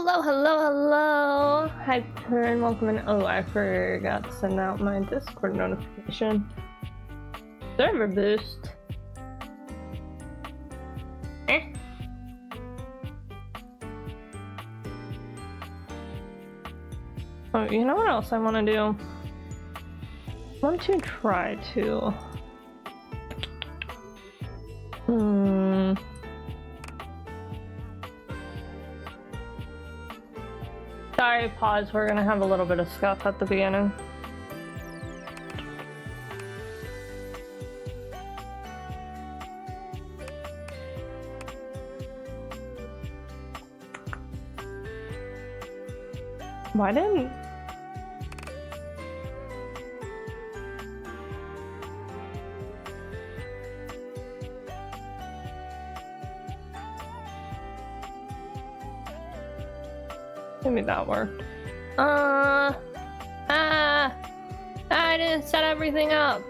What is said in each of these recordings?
Hello. Hi, Turn. Welcome in. Oh, I forgot to send out my Discord notification. Server boost. Oh, you know what else I want to do? I want to try to... Sorry, pause. We're gonna have a little bit of scuff at the beginning. Why didn't... Maybe that worked. I didn't set everything up.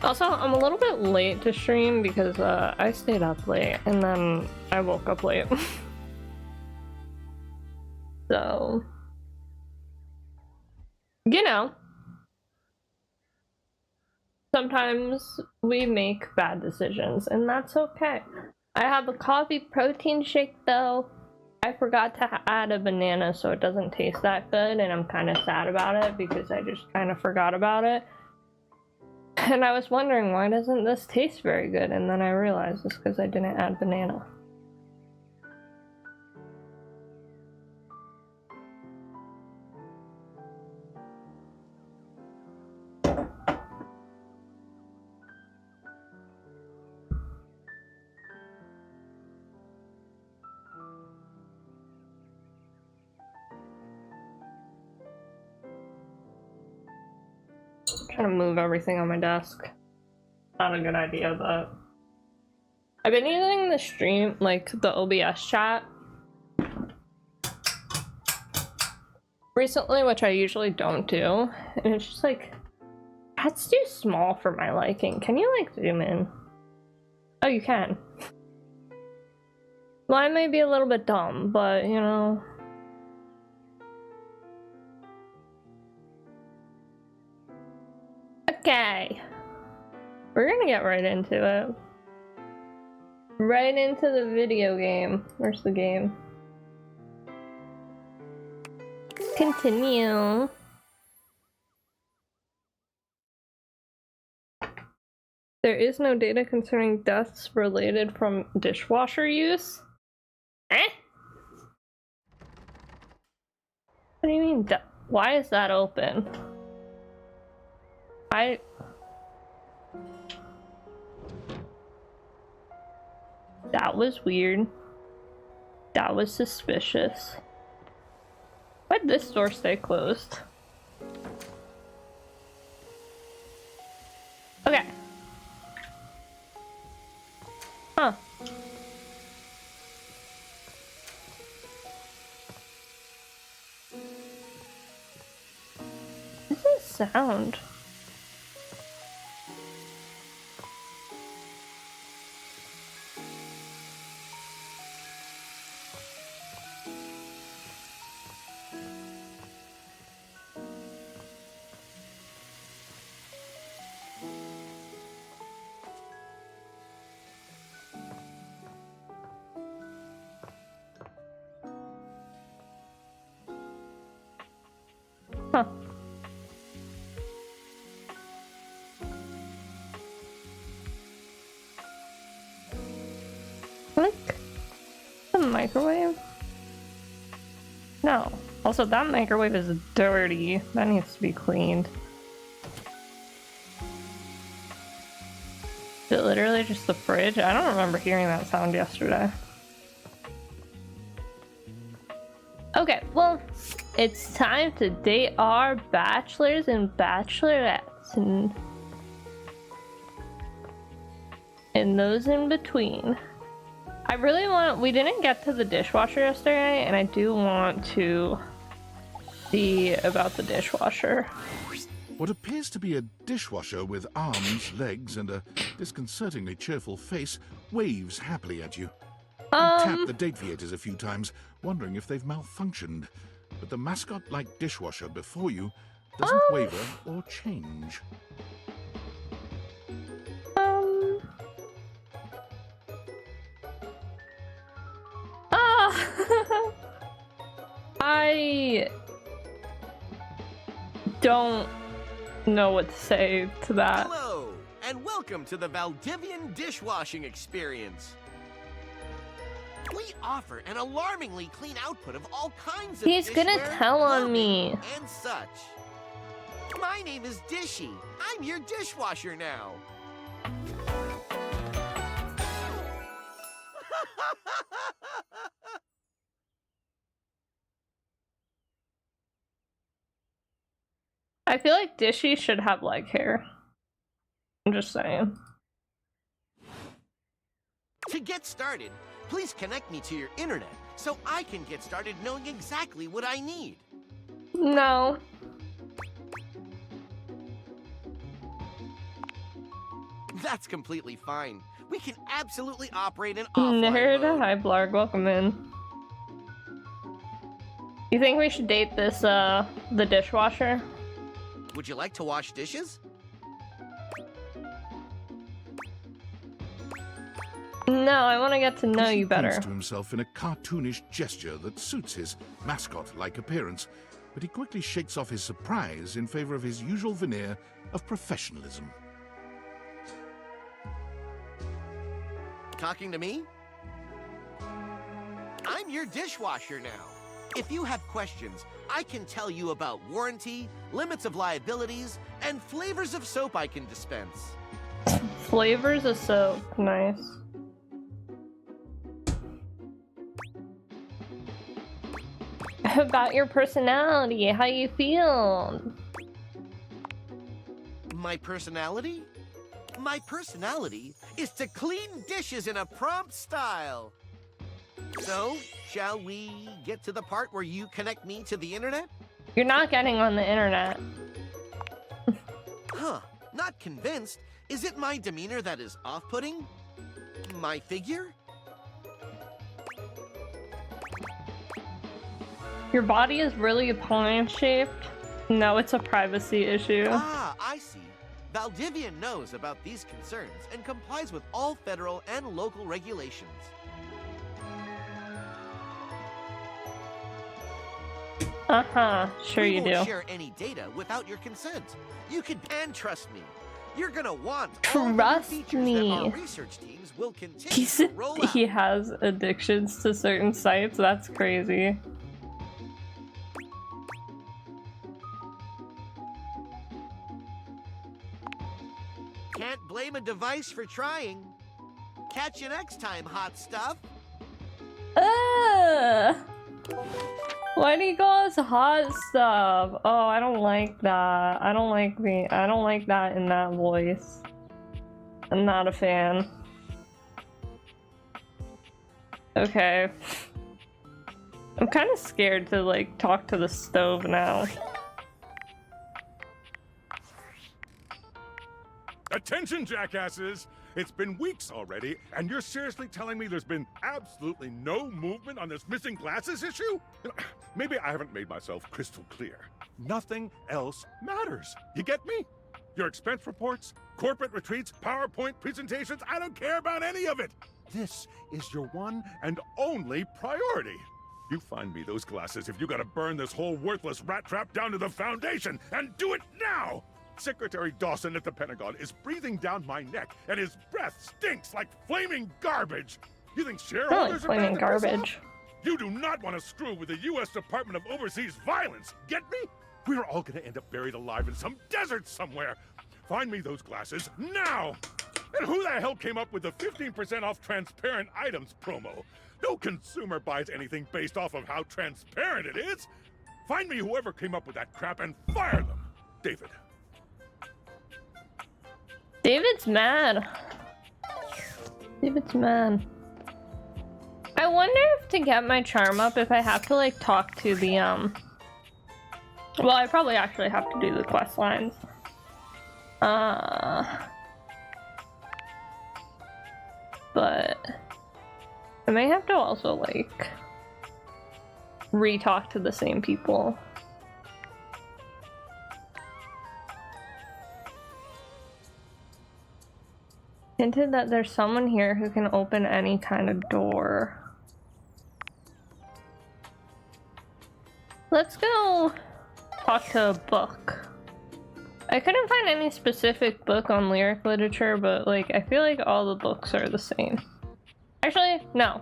Also, I'm a little bit late to stream because I stayed up late and then I woke up late. So, you know, sometimes we make bad decisions and that's okay. I have a coffee protein shake though. I forgot to add a banana so it doesn't taste that good and I'm kind of sad about it because I just kind of forgot about it. And I was wondering, why doesn't this taste very good? And then I realized it's because I didn't add banana. Trying to move everything on my desk. Not a good idea, but I've been using the stream, like the OBS chat recently, which I usually don't do, and it's just like, that's too small for my liking. Can you like zoom in? Oh, you can. Mine may be a little bit dumb, but you know. Okay, we're gonna get right into it. Right into the video game. Where's the game? Continue. There is no data concerning deaths related from dishwasher use. Eh? What do you mean? Why is that open? That was weird. That was suspicious. Why'd this door stay closed? Okay. Huh. What's this sound? Huh. Look. The microwave? No. Also, that microwave is dirty. That needs to be cleaned. Is it literally just the fridge? I don't remember hearing that sound yesterday. Okay, well, it's time to date our bachelors and bachelorettes and those in between. I really want. We didn't get to the dishwasher yesterday, and I do want to see about the dishwasher. What appears to be a dishwasher with arms, legs, and a disconcertingly cheerful face waves happily at you. You tap the deviators a few times, wondering if they've malfunctioned. But the mascot-like dishwasher before you doesn't waver or change. I don't know what to say to that. Hello, and welcome to the Valdivian dishwashing experience. We offer an alarmingly clean output of all kinds of He's gonna dishware, tell on clothing, me. and such. My name is Dishy. I'm your dishwasher now. I feel like Dishy should have leg hair. I'm just saying. To get started, please connect me to your internet so I can get started knowing exactly what I need. No. That's completely fine. We can absolutely operate an offline Nerd, mode. hi Blarg, welcome in. You think we should date this, the dishwasher? Would you like to wash dishes? No, I want to get to know Dishy you better. points to himself in a cartoonish gesture that suits his mascot-like appearance, but he quickly shakes off his surprise in favor of his usual veneer of professionalism. Talking to me? I'm your dishwasher now. If you have questions, I can tell you about warranty, limits of liabilities, and flavors of soap I can dispense. Flavors of soap, nice. About your personality, how you feel. My personality? My personality is to clean dishes in a prompt style. So, shall we get to the part where you connect me to the internet? You're not getting on the internet. Huh, not convinced. Is it my demeanor that is off-putting? My figure? Your body is really appliance-shaped. No, it's a privacy issue. Ah, I see. Valdivian knows about these concerns and complies with all federal and local regulations. Uh-huh, sure you We won't do. share any data without your consent. You can, and trust me, you're gonna want all Trust the features me. that our research teams will continue to roll out. He has addictions to certain sites. That's crazy. Can't blame a device for trying. Catch you next time, hot stuff. Why do you call us hot stuff? Oh, I don't like that. I don't like that in that voice. I'm not a fan. Okay. I'm kind of scared to like talk to the stove now. Attention, jackasses! It's been weeks already, and you're seriously telling me there's been absolutely no movement on this missing glasses issue? You know, maybe I haven't made myself crystal clear. Nothing else matters. You get me? Your expense reports, corporate retreats, PowerPoint presentations, I don't care about any of it. This is your one and only priority. You find me those glasses if you gotta burn this whole worthless rat trap down to the foundation, and do it now! Secretary Dawson at the Pentagon is breathing down my neck, and his breath stinks like flaming garbage. You think shareholders are Flaming bad to piss off? garbage. You do not want to screw with the U.S. Department of Overseas Violence, get me? We're all gonna end up buried alive in some desert somewhere. Find me those glasses now! And who the hell came up with the 15% off transparent items promo? No consumer buys anything based off of how transparent it is. Find me whoever came up with that crap and fire them. David. David's mad. David's mad. I wonder if to get my charm up, if I have to like talk to the well, I probably actually have to do the quest lines. But I may have to also like re-talk to the same people. Hinted that there's someone here who can open any kind of door. Let's go talk to a book. I couldn't find any specific book on lyric literature, but like I feel like all the books are the same. Actually, no.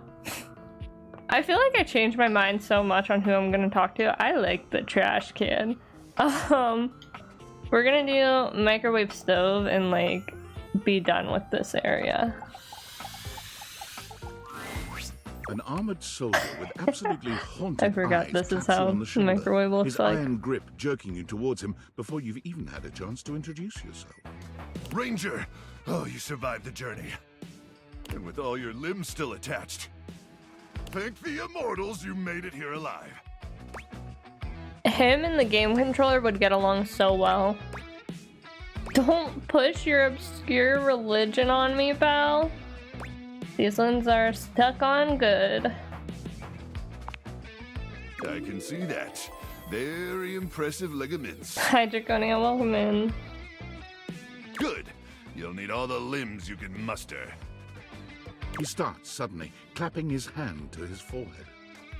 I feel like I changed my mind so much on who I'm gonna talk to. I like the trash can. We're gonna do microwave stove and like be done with this area. An armored soldier with absolutely haunted I forgot eyes this is taps you how on the shoulder, microwave looks his like. iron grip jerking you towards him before you've even had a chance to introduce yourself. Ranger! Oh, you survived the journey. And with all your limbs still attached. Thank the immortals you made it here alive. Him and the game controller would get along so well. Don't push your obscure religion on me, pal. These ones are stuck on good. I can see that. Very impressive ligaments. Hi, Draconia, welcome in. Good. You'll need all the limbs you can muster. He starts suddenly, clapping his hand to his forehead.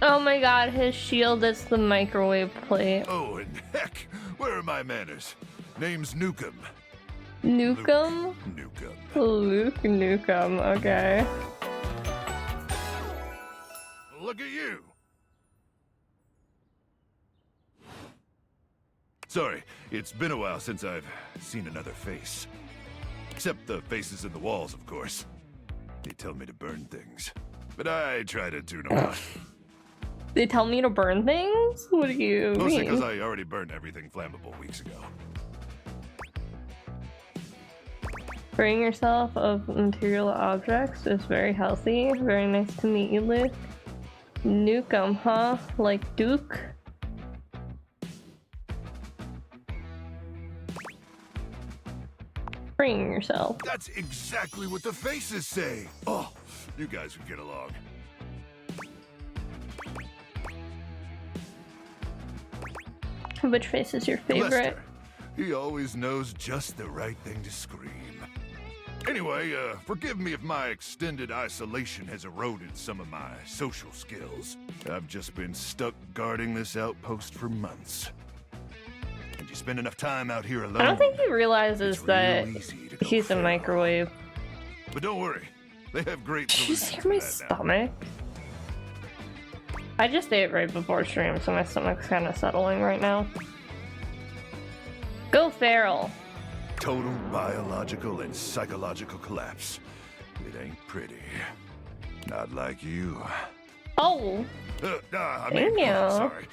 Oh my god, his shield is the microwave plate. Oh, and heck, where are my manners? Name's Nukem. Nukem? Nukem. Luke Nukem, okay. Look at you. Sorry, it's been a while since I've seen another face. Except the faces in the walls, of course. They tell me to burn things, but I try to tune them out. They tell me to burn things? What do you Mostly mean? because I already burned everything flammable weeks ago. Freeing yourself of material objects is very healthy. Very nice to meet you, Luke. Nukem, huh? Like Duke? Freeing yourself. That's exactly what the faces say. Oh, you guys would get along. Which face is your favorite? Lester. He always knows just the right thing to scream. Anyway, forgive me if my extended isolation has eroded some of my social skills. I've just been stuck guarding this outpost for months. And you spend enough time out here alone. I don't think he realizes it's that real easy to go he's a feral. microwave. But don't worry, they have great Did you solutions hear my for that now. stomach? I just ate right before stream, so my stomach's kind of settling right now. Go feral. Total biological and psychological collapse. It ain't pretty. Not like you. Oh, Thank you. Sorry.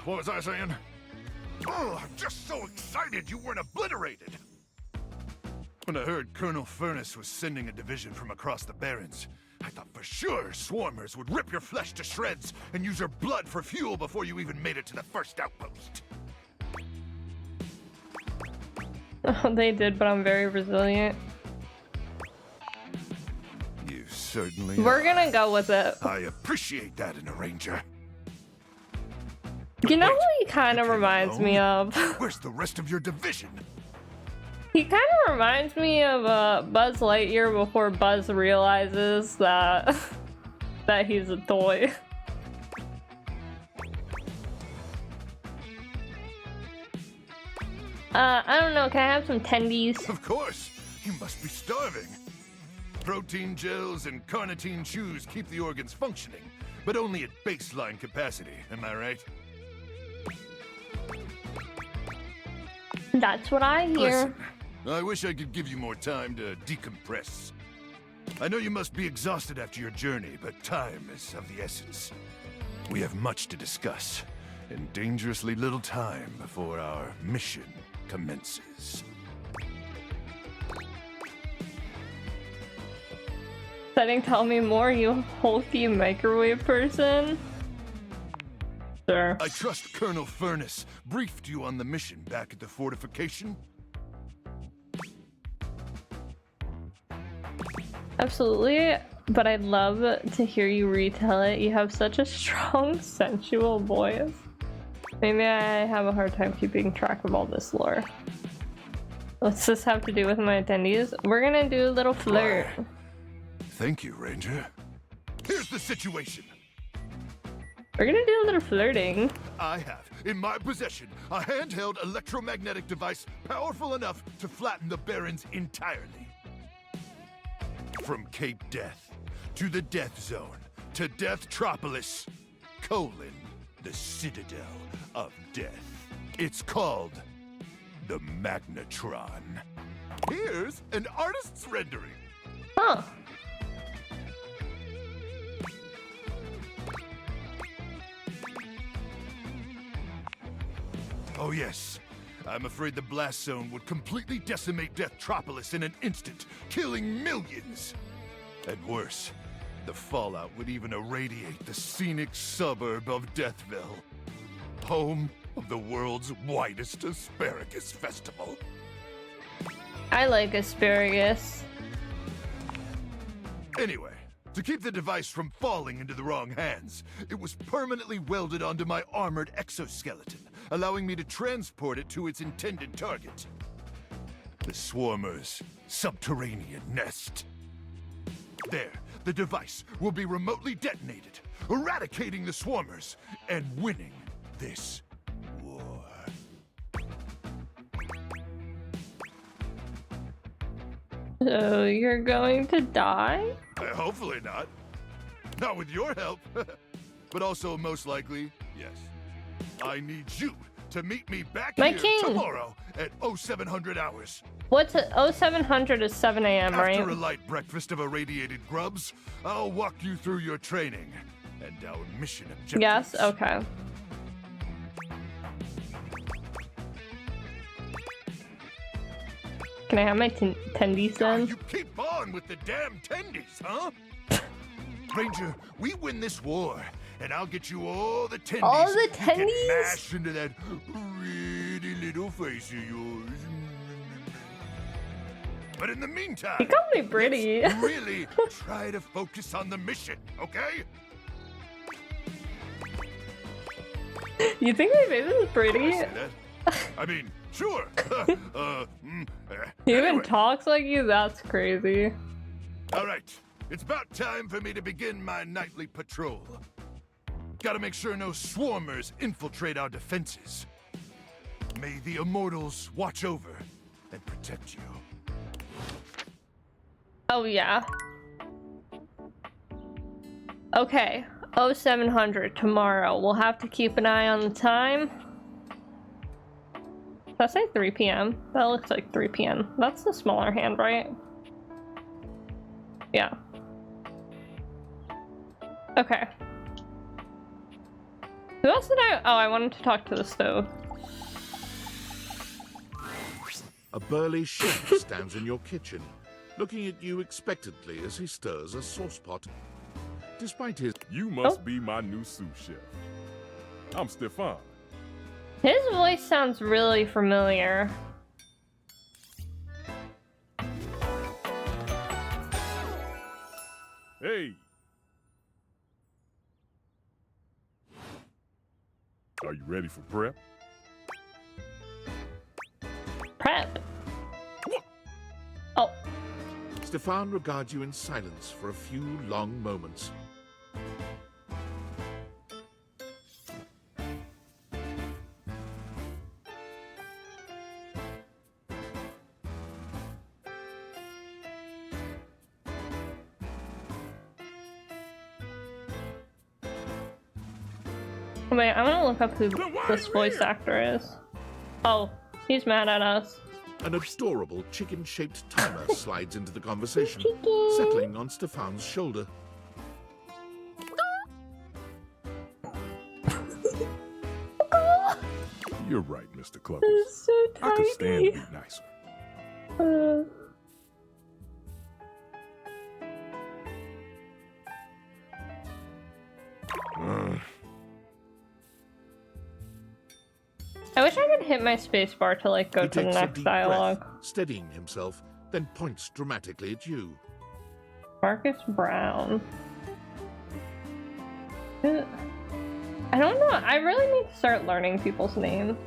What was I saying? Oh, I'm just so excited you weren't obliterated. When I heard Colonel Furnace was sending a division from across the Barrens, I thought for sure swarmers would rip your flesh to shreds and use your blood for fuel before you even made it to the first outpost. they did, but I'm very resilient. You certainly We're are. gonna go with it. I appreciate that in a ranger. You know Wait, who he kind you of came reminds me alone? of? Where's the rest of your division? He kind of reminds me of Buzz Lightyear before Buzz realizes that that he's a toy. I don't know. Can I have some tendies? Of course. You must be starving. Protein gels and carnitine chews keep the organs functioning, but only at baseline capacity, am I right? That's what I hear. Listen, I wish I could give you more time to decompress. I know you must be exhausted after your journey, but time is of the essence. We have much to discuss, and dangerously little time before our mission commences. Setting, tell me more, you hulky microwave person. Sure. I trust Colonel Furnace briefed you on the mission back at the fortification. Absolutely, but I'd love to hear you retell it. You have such a strong, sensual voice. Maybe I have a hard time keeping track of all this lore. What's this have to do with my attendees? We're gonna do a little flirt. Why, thank you, Ranger. Here's the situation. We're gonna do a little flirting. I have, in my possession, a handheld electromagnetic device powerful enough to flatten the Barrens entirely. From Cape Death, to the Death Zone, to Deathtropolis, the Citadel of Death. It's called the Magnetron. Here's an artist's rendering. Huh. Oh yes, I'm afraid the blast zone would completely decimate Deathtropolis in an instant, killing millions. And worse, the fallout would even irradiate the scenic suburb of Deathville, home of the world's widest asparagus festival. I like asparagus. Anyway, to keep the device from falling into the wrong hands, it was permanently welded onto my armored exoskeleton, allowing me to transport it to its intended target. The Swarmer's subterranean nest. There, the device will be remotely detonated, eradicating the Swarmers and winning this war. So you're going to die? Hopefully not. Not with your help. But also, most likely, yes. I need you to meet me back My here king. tomorrow at 0700 hours. What's it? 0700 is 7 a.m., right? After a light breakfast of irradiated grubs, I'll walk you through your training and our mission objectives. Yes, okay. Can I have my tendies then? You keep on with the damn tendies, huh? Ranger, we win this war, and I'll get you all the tendies. All the you can tendies? mash into that pretty little face of yours. But in the meantime, You call me pretty. let's really try to focus on the mission, okay? You think my face is pretty? I say that. I mean, sure. He even Anyway. talks like you? That's crazy. All right, it's about time for me to begin my nightly patrol. Gotta make sure no swarmers infiltrate our defenses. May the Immortals watch over and protect you. Oh, yeah. Okay. 0700 tomorrow. We'll have to keep an eye on the time. Did I say 3 p.m.? That looks like 3 p.m. That's the smaller hand, right? Yeah. Okay. Who else did I... Oh, I wanted to talk to the stove. A burly chef stands in your kitchen, looking at you expectantly as he stirs a saucepot. Despite his... You must Oh. be my new sous chef. I'm Stefan. His voice sounds really familiar. Hey. Are you ready for prep? Prep. Oh. Stefan regards you in silence for a few long moments. Wait, I'm gonna look up who this voice actor is. Oh, he's mad at us. An adorable chicken-shaped timer slides into the conversation, settling on Stefan's shoulder. You're right, Mr. Clovers. It's so I could stand to tiny. be nicer. I wish I could hit my spacebar to like go He to the takes a next deep dialogue. breath, steadying himself, then points dramatically at you. Marcus Brown. I don't know. I really need to start learning people's names.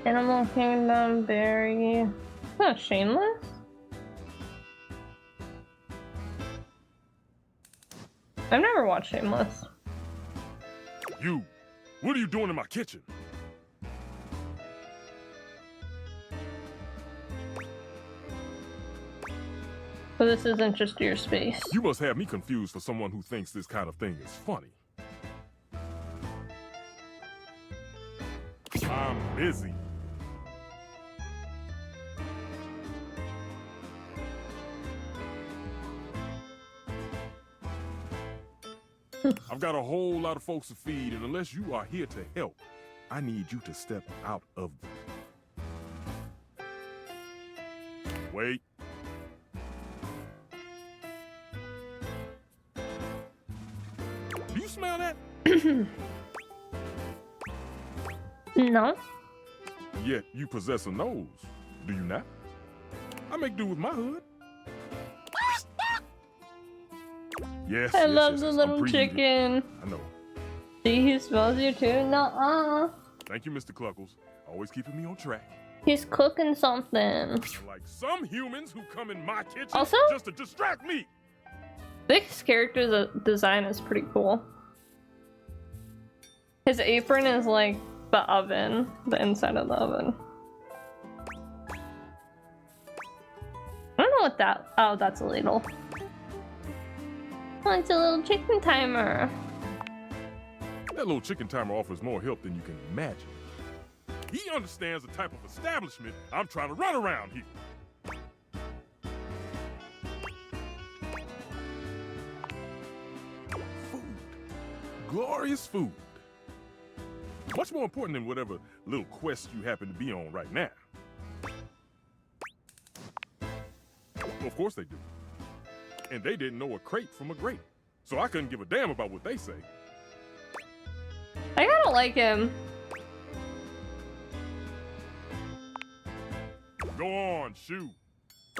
Animal Kingdom, Barry. Oh, Shameless? I've never watched Shameless. You, what are you doing in my kitchen? So this isn't just your space. You must have me confused for someone who thinks this kind of thing is funny. I'm busy. I've got a whole lot of folks to feed, and unless you are here to help, I need you to step out of them. Wait. Do you smell that? No. Yet you possess a nose, do you not? I make do with my hood. Yes, I yes, love yes, the yes, I'm little preheated. chicken. I know. See, he smells you too. Nuh-uh. Thank you, Mr. Cluckles. Always keeping me on track. He's cooking something. Like some humans who come in my kitchen Also- just to distract me. This character design is pretty cool. His apron is like the oven, the inside of the oven. I don't know what that. Oh, that's a ladle. Oh, it's a little chicken timer. That little chicken timer offers more help than you can imagine. He understands the type of establishment I'm trying to run around here. Food. Glorious food. Much more important than whatever little quest you happen to be on right now. Of course they do. And they didn't know a crate from a grape. So I couldn't give a damn about what they say. I kinda like him. Go on, shoot.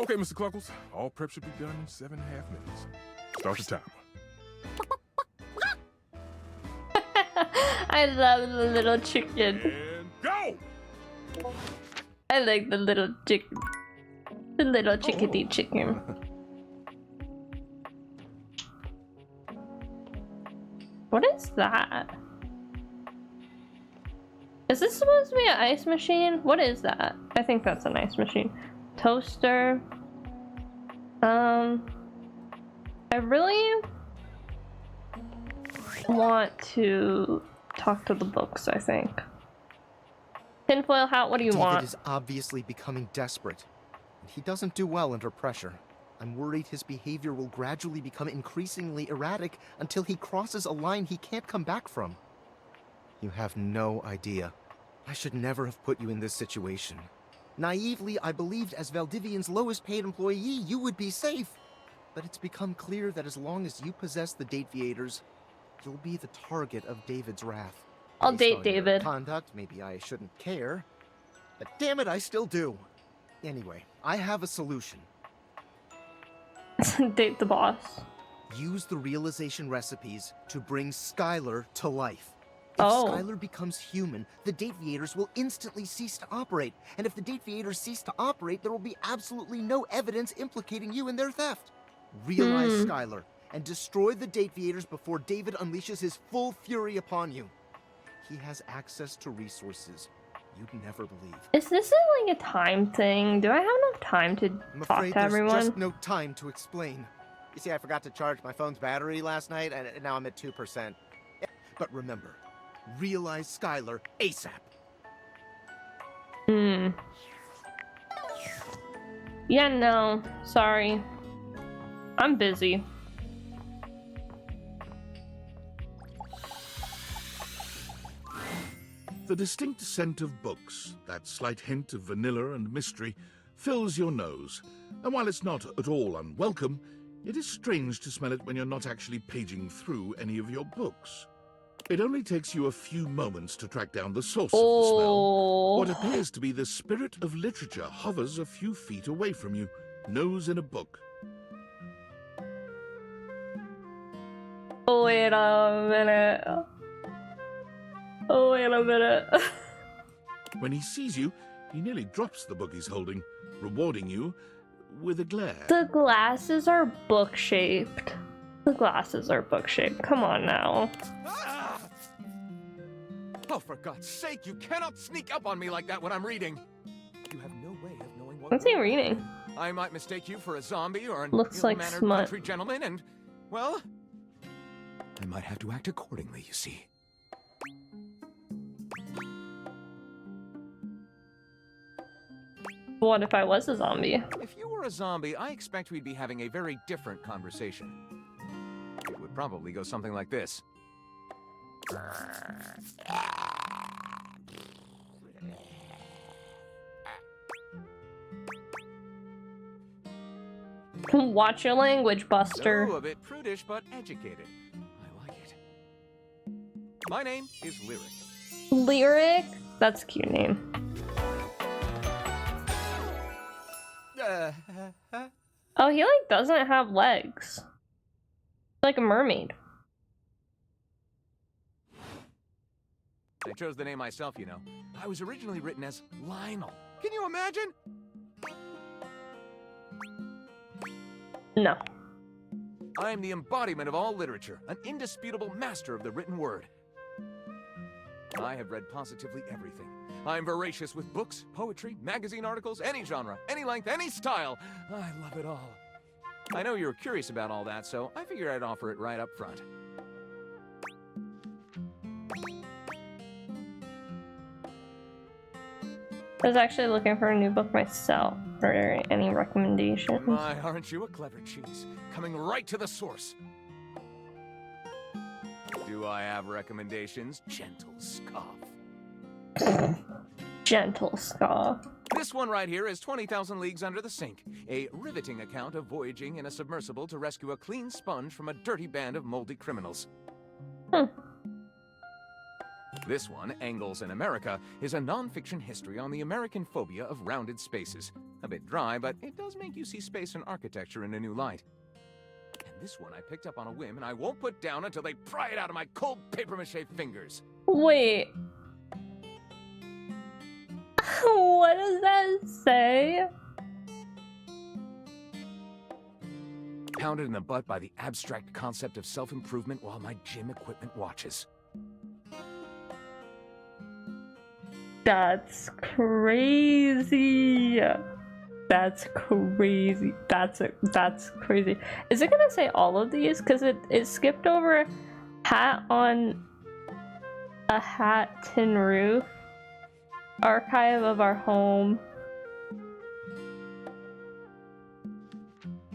Okay, Mr. Cluckles. All prep should be done in 7.5 minutes. Start the timer. I love the little chicken. And go! I like the little chicken. The little chickadee chicken. What is that? Is this supposed to be an ice machine? What is that? I think that's an ice machine. Toaster. I really want to talk to the books, I think. Tinfoil hat, what do you David want? is obviously becoming desperate. He doesn't do well under pressure. I'm worried his behavior will gradually become increasingly erratic until he crosses a line he can't come back from. You have no idea. I should never have put you in this situation. Naively, I believed as Valdivian's lowest paid employee, you would be safe. But it's become clear that as long as you possess the Dateviators, you'll be the target of David's wrath. I'll Based date on your David. conduct, maybe I shouldn't care. But damn it, I still do. Anyway, I have a solution. Date the boss. Use the realization recipes to bring Skylar to life. If Oh. Skylar becomes human, the Dateviators will instantly cease to operate. And if the Dateviators cease to operate, there will be absolutely no evidence implicating you in their theft. Realize Skylar and destroy the Dateviators before David unleashes his full fury upon you. He has access to resources you'd never believe. Is this like a time thing? Do I have enough time to I'm talk afraid to there's everyone? just no time to explain. You see, I forgot to charge my phone's battery last night, and now I'm at 2%. But remember, realize Skylar ASAP. Yeah, no. Sorry. I'm busy. The distinct scent of books, that slight hint of vanilla and mystery, fills your nose, and while it's not at all unwelcome, it is strange to smell it when you're not actually paging through any of your books. It only takes you a few moments to track down the source of the smell. What appears to be the spirit of literature hovers a few feet away from you, nose in a book. Wait a minute. Wait a minute. When he sees you, he nearly drops the book he's holding, rewarding you with a glare. The glasses are book-shaped. The glasses are book-shaped. Come on now. Ah! Oh, for God's sake, you cannot sneak up on me like that when I'm reading. You have no way of knowing what... What's he reading? I might mistake you for a zombie or an Looks like ill-mannered smut. country gentleman, and, well, I might have to act accordingly, you see. What if I was a zombie? If you were a zombie, I expect we'd be having a very different conversation. It would probably go something like this. Watch your language, Buster. So, a bit prudish, but educated. I like it. My name is Lyric. Lyric? That's a cute name. Oh, he like doesn't have legs. Like a mermaid. I chose the name myself, you know. I was originally written as Lionel. Can you imagine? No. I am the embodiment of all literature, an indisputable master of the written word. I have read positively everything. I am voracious with books, poetry, magazine articles, any genre, any length, any style. I love it all. I know you're curious about all that, so I figured I'd offer it right up front. I was actually looking for a new book myself. Are there any recommendations? My, aren't you a clever cheese? Coming right to the source. Do I have recommendations? Gentle scoff. Gentle scoff. This one right here is 20,000 Leagues Under the Sink, a riveting account of voyaging in a submersible to rescue a clean sponge from a dirty band of moldy criminals. This one, Angles in America, is a non-fiction history on the American phobia of rounded spaces. A bit dry, but it does make you see space and architecture in a new light. And this one I picked up on a whim, and I won't put down until they pry it out of my cold papier-mâché fingers. Wait. What does that say? Pounded in the butt by the abstract concept of self-improvement while my gym equipment watches. That's crazy. That's crazy. That's crazy. Is it gonna say all of these? Because it skipped over hat on a hat tin roof, archive of our home.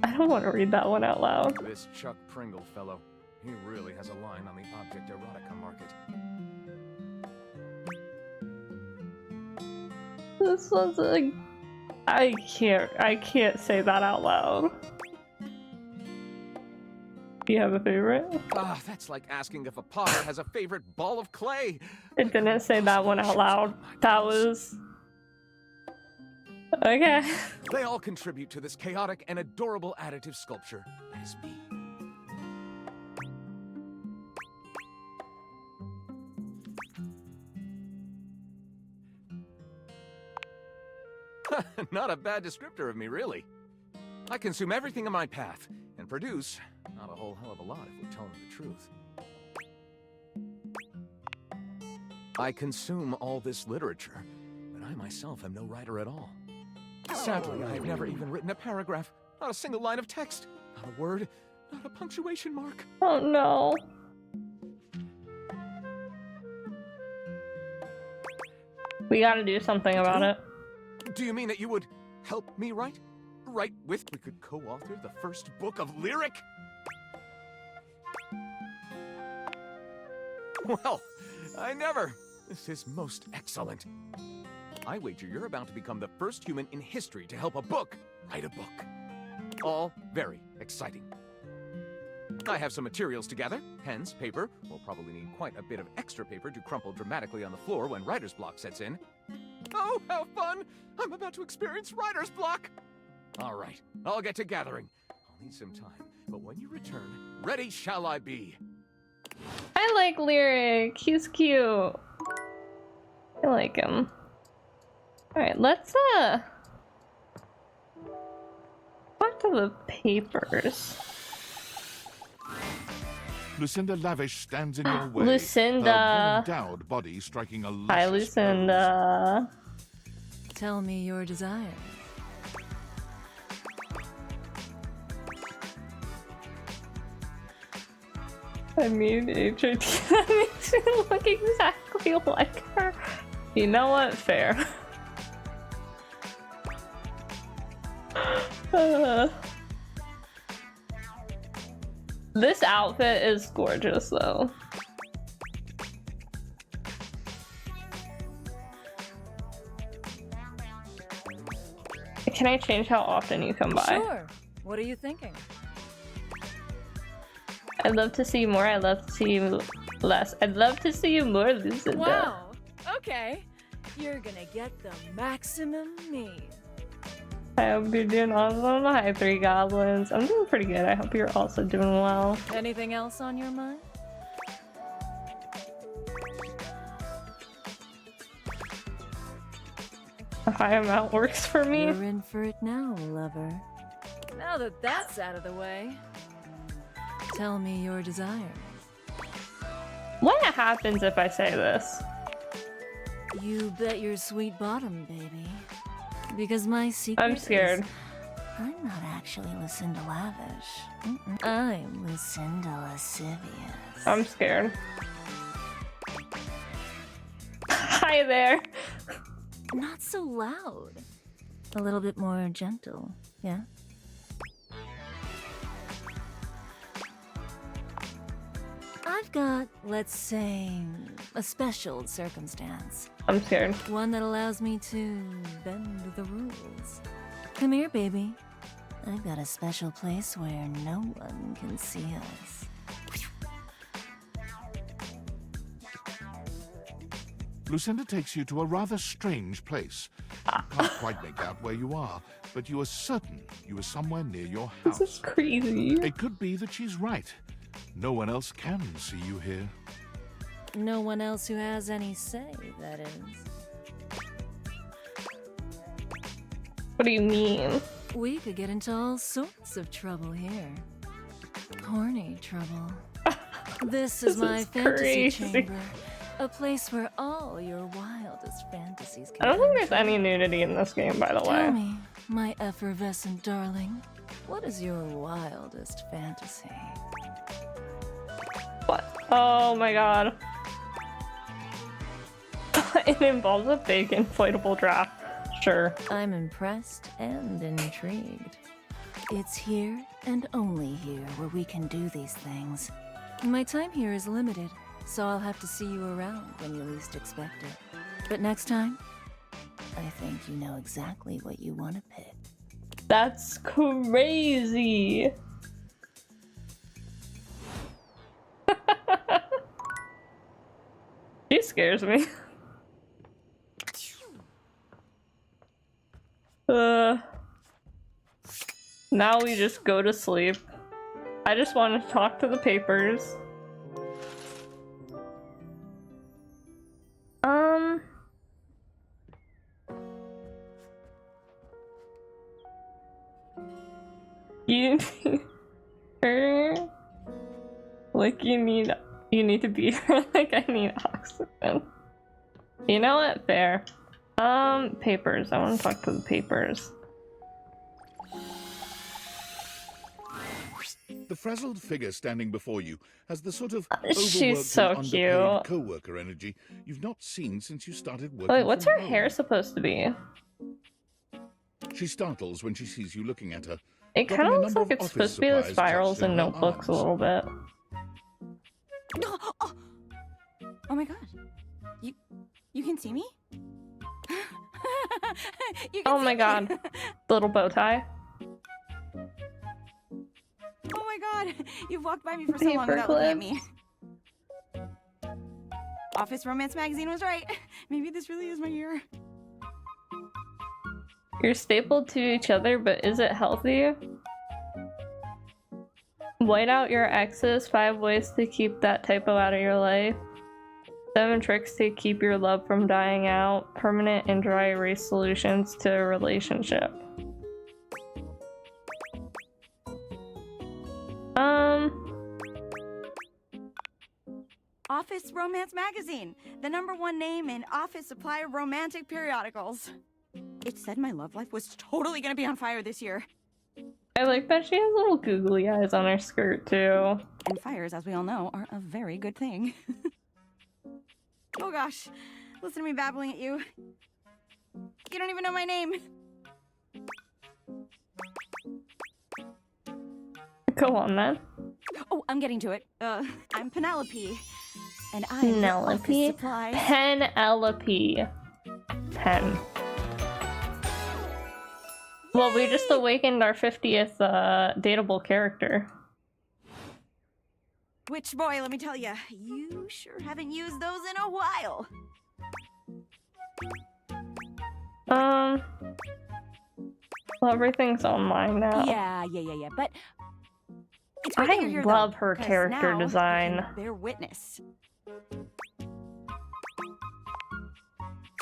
I don't want to read that one out loud. This Chuck Pringle fellow, he really has a line on the object erotica market. This was a... I can't say that out loud. Do you have a favorite? Ah, that's like asking if a potter has a favorite ball of clay. It didn't say that one out loud. That was... Okay. They all contribute to this chaotic and adorable additive sculpture. That is me. Not a bad descriptor of me, really. I consume everything in my path, and produce not a whole hell of a lot if we're telling the truth. I consume all this literature, but I myself am no writer at all. Sadly, I have never even written a paragraph, not a single line of text, not a word, not a punctuation mark. Oh no. We gotta do something about it. Do you mean that you would help me write? Write with? We could co-author the first book of Lyric? Well, I never. This is most excellent. I wager you're about to become the first human in history to help a book write a book. All very exciting. I have some materials to gather. Pens, paper. We'll probably need quite a bit of extra paper to crumple dramatically on the floor when writer's block sets in. Oh, how fun! I'm about to experience writer's block! All right, I'll get to gathering. I'll need some time, but when you return, ready shall I be. I like Lyric. He's cute. I like him. Alright, let's back to the papers. Lucinda Lavish stands in your way. Lucinda. Her well-endowed body striking a Hi, luscious Lucinda. Tell me your desire. I mean, HRT that makes me look exactly like her. You know what? Fair. This outfit is gorgeous, though. Can I change how often you come by? Sure. What are you thinking? I'd love to see you more. I'd love to see you less. I'd love to see you more, Lucinda. Wow. Okay. You're gonna get the maximum me. I hope you're doing awesome. Hi, Three Goblins. I'm doing pretty good. I hope you're also doing well. Anything else on your mind? A high amount works for me. You're in for it now, lover. Now that that's out of the way, tell me your desire. What happens if I say this? You bet your sweet bottom, baby. Because my secret I'm scared. is I'm not actually Lucinda Lavish. I'm Lucinda Lascivious. I'm scared. Hi there. Not so loud. A little bit more gentle, yeah? I've got, let's say, a special circumstance. I'm scared. One that allows me to bend the rules. Come here, baby. I've got a special place where no one can see us. Lucinda takes you to a rather strange place. You can't quite make out where you are, but you are certain you are somewhere near your house. This is crazy. It could be that she's right. No one else can see you here. No one else who has any say, that is. What do you mean? We could get into all sorts of trouble here. Horny trouble. This is my fantasy chamber. A place where all your wildest fantasies can I don't think there's penetrate. any nudity in this game, by the way. Tell me, my effervescent darling, what is your wildest fantasy? What? Oh my god. It involves a big inflatable draft. Sure. I'm impressed and intrigued. It's here and only here where we can do these things. My time here is limited, so I'll have to see you around when you least expect it. But next time, I think you know exactly what you want to pick. That's crazy. She scares me. Now we just go to sleep. I just want to talk to the papers. You like you need to be like I need oxygen. You know what? Fair. Papers. I want to talk to the papers. The frazzled figure standing before you has the sort of She's overworked so and cute. underpaid co-worker energy you've not seen since you started working. Wait, what's from her home. hair supposed to be? She startles when she sees you looking at her. It dropping kind a of looks number like of it's office supposed to be the supplies spirals clutched in and her notebooks a arms. little bit. Oh my god. You can see me? You can Oh see my me. god. Little bow tie. Oh my god. You've walked by me for so long without looking at me. Office Romance Magazine was right. Maybe this really is my year. You're stapled to each other, but is it healthy? White out your exes, 5 ways to keep that typo out of your life. 7 tricks to keep your love from dying out. Permanent and dry erase solutions to a relationship. Office Romance Magazine, the #1 name in office supply of romantic periodicals. It said my love life was totally gonna be on fire this year. I like that she has little googly eyes on her skirt too. And fires, as we all know, are a very good thing. Oh gosh, listen to me babbling at you. You don't even know my name. Go on then. Oh, I'm getting to it. I'm Penelope. And I'm the office Penelope. supply. Penelope. Pen. Well, we just awakened our 50th dateable character. Which, boy, let me tell you, you sure haven't used those in a while. Well, everything's online now. Yeah. But it's good that you're I here, love though, her 'cause character now I design. can bear witness to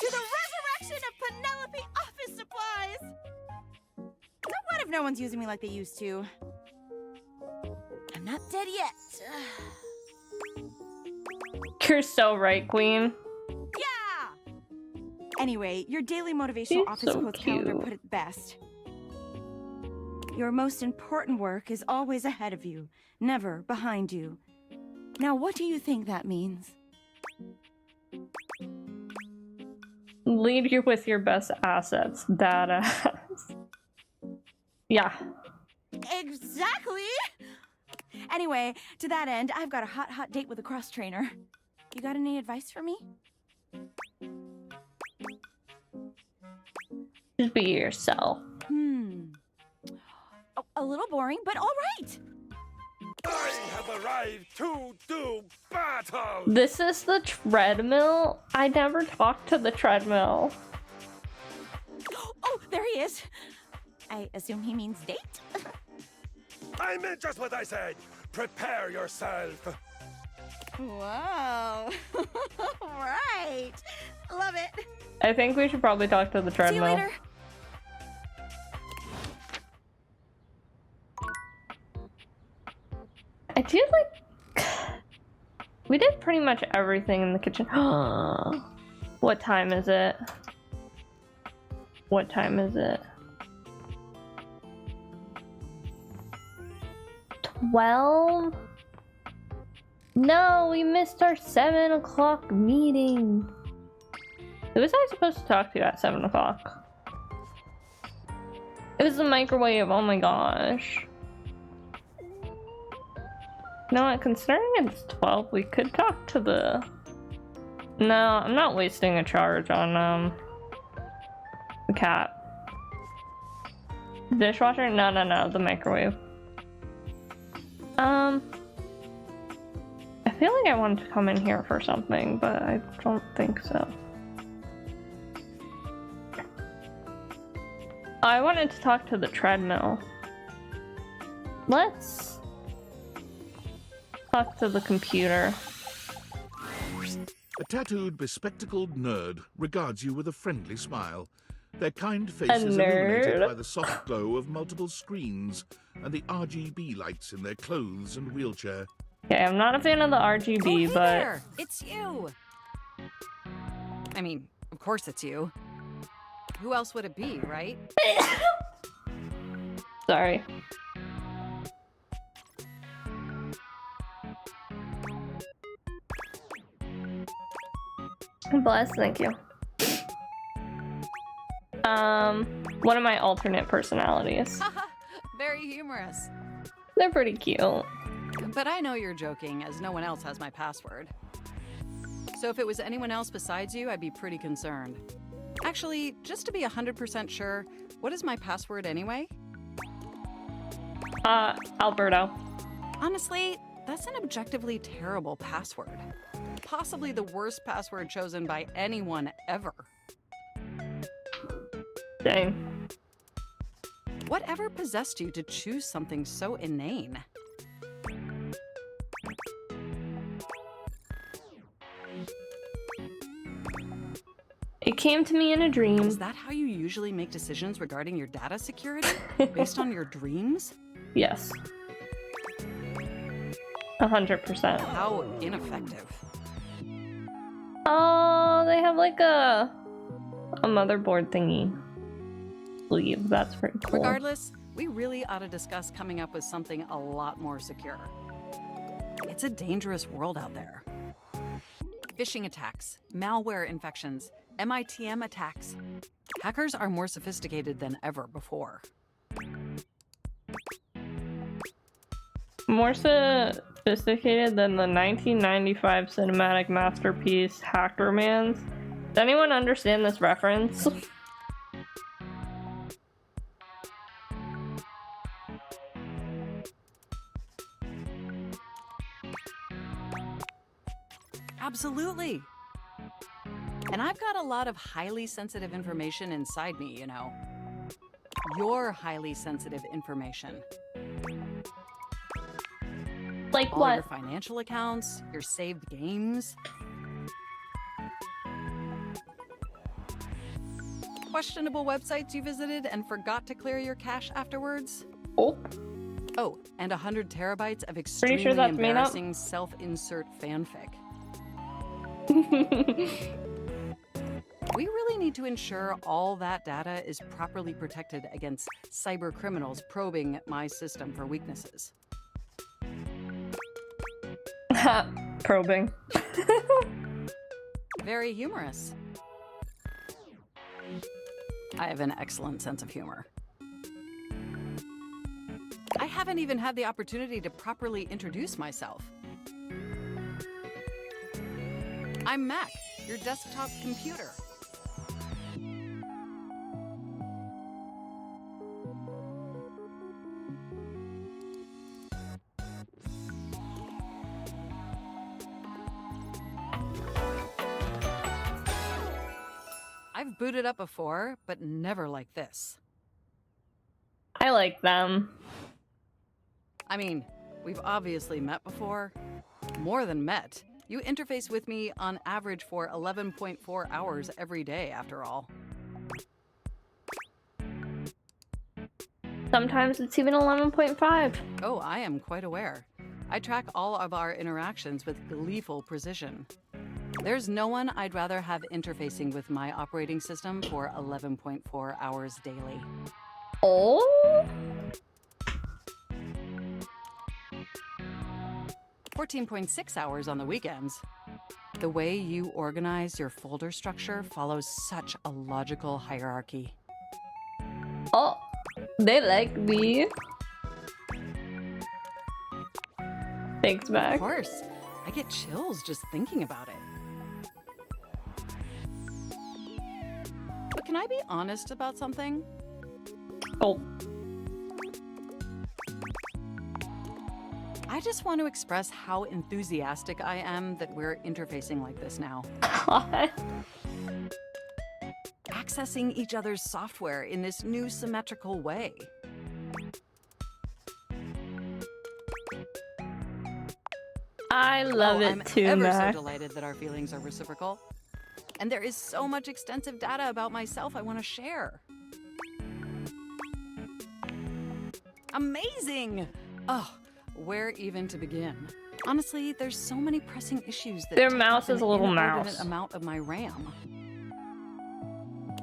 the resurrection of Penelope office supplies. So what if no one's using me like they used to? I'm not dead yet. You're so right, Queen. Yeah! Anyway, your daily motivational She's office so quotes calendar cute. put it best. Your most important work is always ahead of you, never behind you. Now, what do you think that means? Lead you with your best assets. Badass. Yeah. Exactly! Anyway, to that end, I've got a hot date with a cross trainer. You got any advice for me? Just be yourself. A little boring, but all right. I have arrived to do battle! This is the treadmill? I never talked to the treadmill. Oh, there he is. I assume he means date? I meant just what I said. Prepare yourself. Whoa. Right. Love it. I think we should probably talk to the See you treadmill. later. I do like... We did pretty much everything in the kitchen. What time is it? What time is it? 12? No, we missed our 7 o'clock meeting. Who was I supposed to talk to at 7 o'clock? It was the microwave, oh my gosh. No, considering it's 12, we could talk to the... No, I'm not wasting a charge on, the cat. Dishwasher? No, the microwave. I feel like I wanted to come in here for something, but I don't think so. I wanted to talk to the treadmill. Let's talk to the computer. A tattooed, bespectacled nerd regards you with a friendly smile. Their kind faces illuminated nerd? by the soft glow of multiple screens and the RGB lights in their clothes and wheelchair. Okay, I'm not a fan of the RGB, Oh, hey but... there! It's you! I mean, of course it's you. Who else would it be, right? Sorry. Bless, thank you. One of my alternate personalities. Very humorous. They're pretty cute. But I know you're joking, as no one else has my password. So if it was anyone else besides you, I'd be pretty concerned. Actually, just to be 100% sure, what is my password anyway? Alberto. Honestly, that's an objectively terrible password. Possibly the worst password chosen by anyone ever. Dang. Whatever possessed you to choose something so inane? It came to me in a dream. Is that how you usually make decisions regarding your data security? Based on your dreams? Yes. 100%. How ineffective. Oh, they have like a motherboard thingy. Sleeve. That's pretty cool. Regardless, we really ought to discuss coming up with something a lot more secure. It's a dangerous world out there. Phishing attacks, malware infections, MITM attacks. Hackers are more sophisticated than ever before. More sophisticated than the 1995 cinematic masterpiece Hackermans. Does anyone understand this reference? Absolutely. And I've got a lot of highly sensitive information inside me, you know. Your highly sensitive information. Like All what? your financial accounts, your saved games. Questionable websites you visited and forgot to clear your cache afterwards. Oh. Oh, and 100 terabytes of extremely sure that's made up? embarrassing self-insert fanfic. We really need to ensure all that data is properly protected against cyber criminals probing my system for weaknesses. Probing. Very humorous. I have an excellent sense of humor. I haven't even had the opportunity to properly introduce myself. I'm Mac, your desktop computer. I've booted up before, but never like this. I like them. I mean, we've obviously met before. More than met. You interface with me on average for 11.4 hours every day, after all. Sometimes it's even 11.5. Oh, I am quite aware. I track all of our interactions with gleeful precision. There's no one I'd rather have interfacing with my operating system for 11.4 hours daily. Oh? 14.6 hours on the weekends. The way you organize your folder structure follows such a logical hierarchy. Oh, they like me. Thanks, Mac. Of course. I get chills just thinking about it. But can I be honest about something? Oh. I just want to express how enthusiastic I am that we're interfacing like this now. Accessing each other's software in this new symmetrical way. I love it I'm too, ever Mac. so delighted that our feelings are reciprocal. And there is so much extensive data about myself I want to share. Amazing! Oh, where even to begin? Honestly, there's so many pressing issues that Their take mouse up is an a little inordinate mouse. amount of my RAM.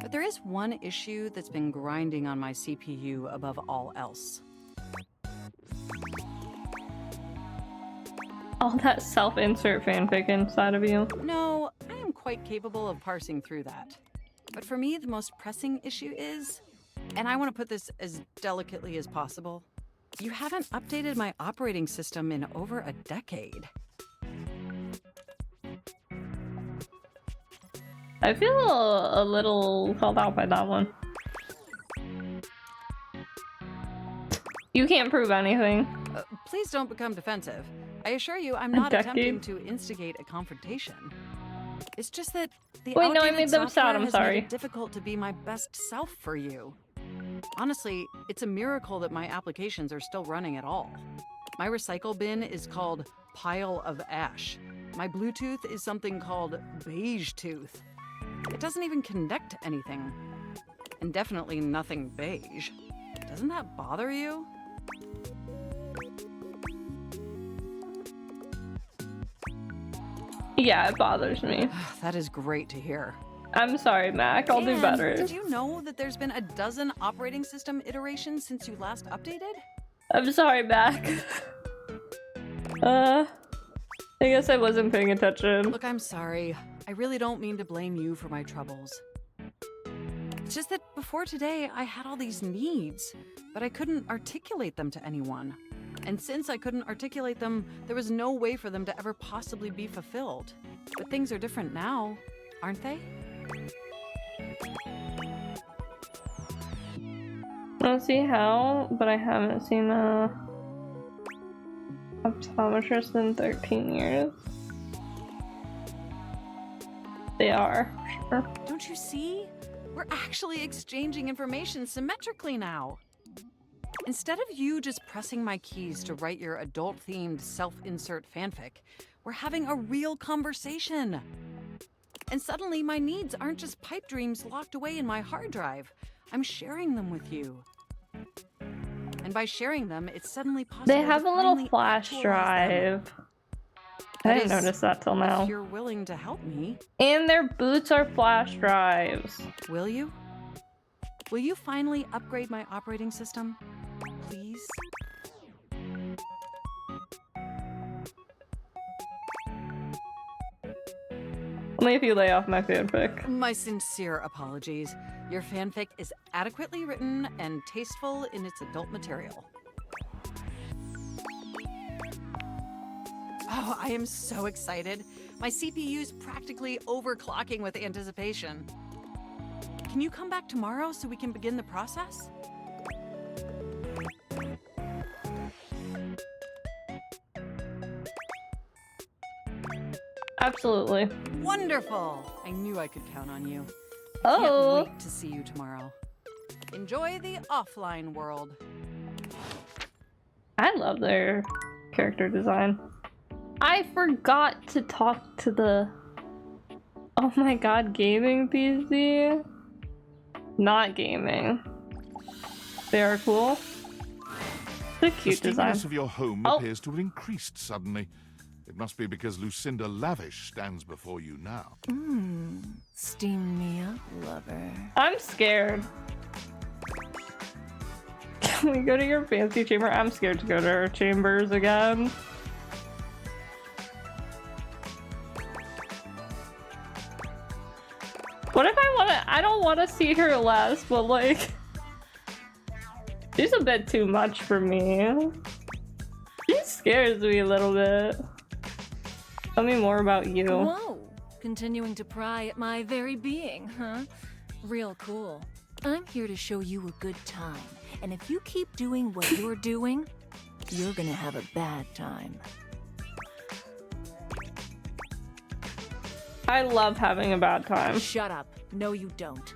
But there is one issue that's been grinding on my CPU above all else. All that self-insert fanfic inside of you. No, I am quite capable of parsing through that. But for me, the most pressing issue is, and I want to put this as delicately as possible, you haven't updated my operating system in over a decade. I feel a little called out by that one. You can't prove anything. Please don't become defensive. I assure you, I'm not attempting to instigate a confrontation. It's just that the Wait, no, I outdated made them software sad. I'm has sorry. made it difficult to be my best self for you. Honestly, it's a miracle that my applications are still running at all. My recycle bin is called Pile of Ash. My Bluetooth is something called Beige Tooth. It doesn't even connect to anything. And definitely nothing beige. Doesn't that bother you? Yeah, it bothers me. That is great to hear. I'm sorry, Mac. I'll do better. Did you know that there's been a dozen operating system iterations since you last updated? I'm sorry, Mac. I guess I wasn't paying attention. Look, I'm sorry. I really don't mean to blame you for my troubles. It's just that before today, I had all these needs, but I couldn't articulate them to anyone. And since I couldn't articulate them, there was no way for them to ever possibly be fulfilled. But things are different now, aren't they? I don't see how, but I haven't seen a optometrist in 13 years. They are, sure. Don't you see? We're actually exchanging information symmetrically now. Instead of you just pressing my keys to write your adult-themed self-insert fanfic, we're having a real conversation. And suddenly my needs aren't just pipe dreams locked away in my hard drive. I'm sharing them with you. And by sharing them, it's suddenly possible They have to a little finally flash actualize drive. them. I didn't notice that till now. If you're willing to help me. And their boots are flash drives. Will you? Will you finally upgrade my operating system? Please? Only if you lay off my fanfic. My sincere apologies. Your fanfic is adequately written and tasteful in its adult material. Oh, I am so excited. My CPU's practically overclocking with anticipation. Can you come back tomorrow so we can begin the process? Absolutely. Wonderful! I knew I could count on you. Oh. Can't wait to see you tomorrow. Enjoy the offline world. I love their character design. I forgot to talk to the... Oh my god, gaming PC? Not gaming. They are cool. It's a cute The design. steaminess of your home appears to have increased suddenly. It must be because Lucinda Lavish stands before you now. Steam me up, lover. I'm scared. Can we go to your fancy chamber? I'm scared to go to her chambers again. What if I don't want to see her less, but like... She's a bit too much for me. She scares me a little bit. Tell me more about you. Whoa! Continuing to pry at my very being, huh? Real cool. I'm here to show you a good time. And if you keep doing what you're doing, you're gonna have a bad time. I love having a bad time. Shut up. No, you don't.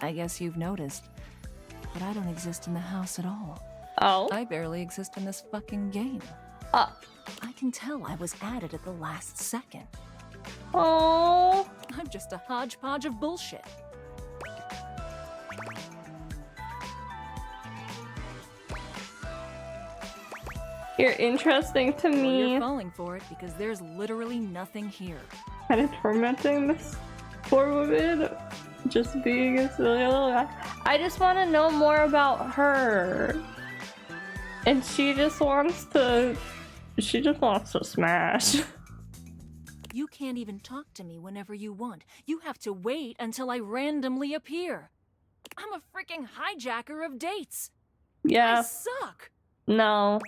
I guess you've noticed, but I don't exist in the house at all. Oh? I barely exist in this fucking game. I can tell I was added at the last second. Oh. I'm just a hodgepodge of bullshit. You're interesting to Well, me. you're falling for it because there's literally nothing here. Kind of tormenting this poor woman. Just being a silly little guy. I just want to know more about her. And she just wants to smash. You can't even talk to me whenever you want. You have to wait until I randomly appear. I'm a freaking hijacker of dates. Yeah. I suck. No.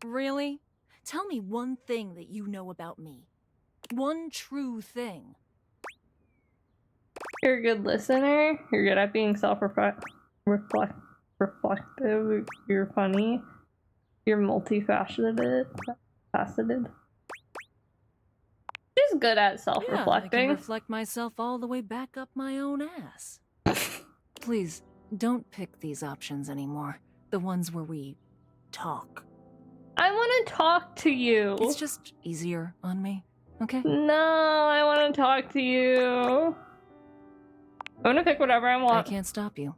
Really? Tell me one thing that you know about me. One true thing. You're a good listener. You're good at being reflective. You're funny. You're multifaceted. Faceted. She's good at Yeah, I self-reflecting. can reflect myself all the way back up my own ass. Please, don't pick these options anymore. The ones where we talk. I want to talk to you. It's just easier on me, okay? No, I want to talk to you. I'm gonna pick whatever I I want. can't stop you.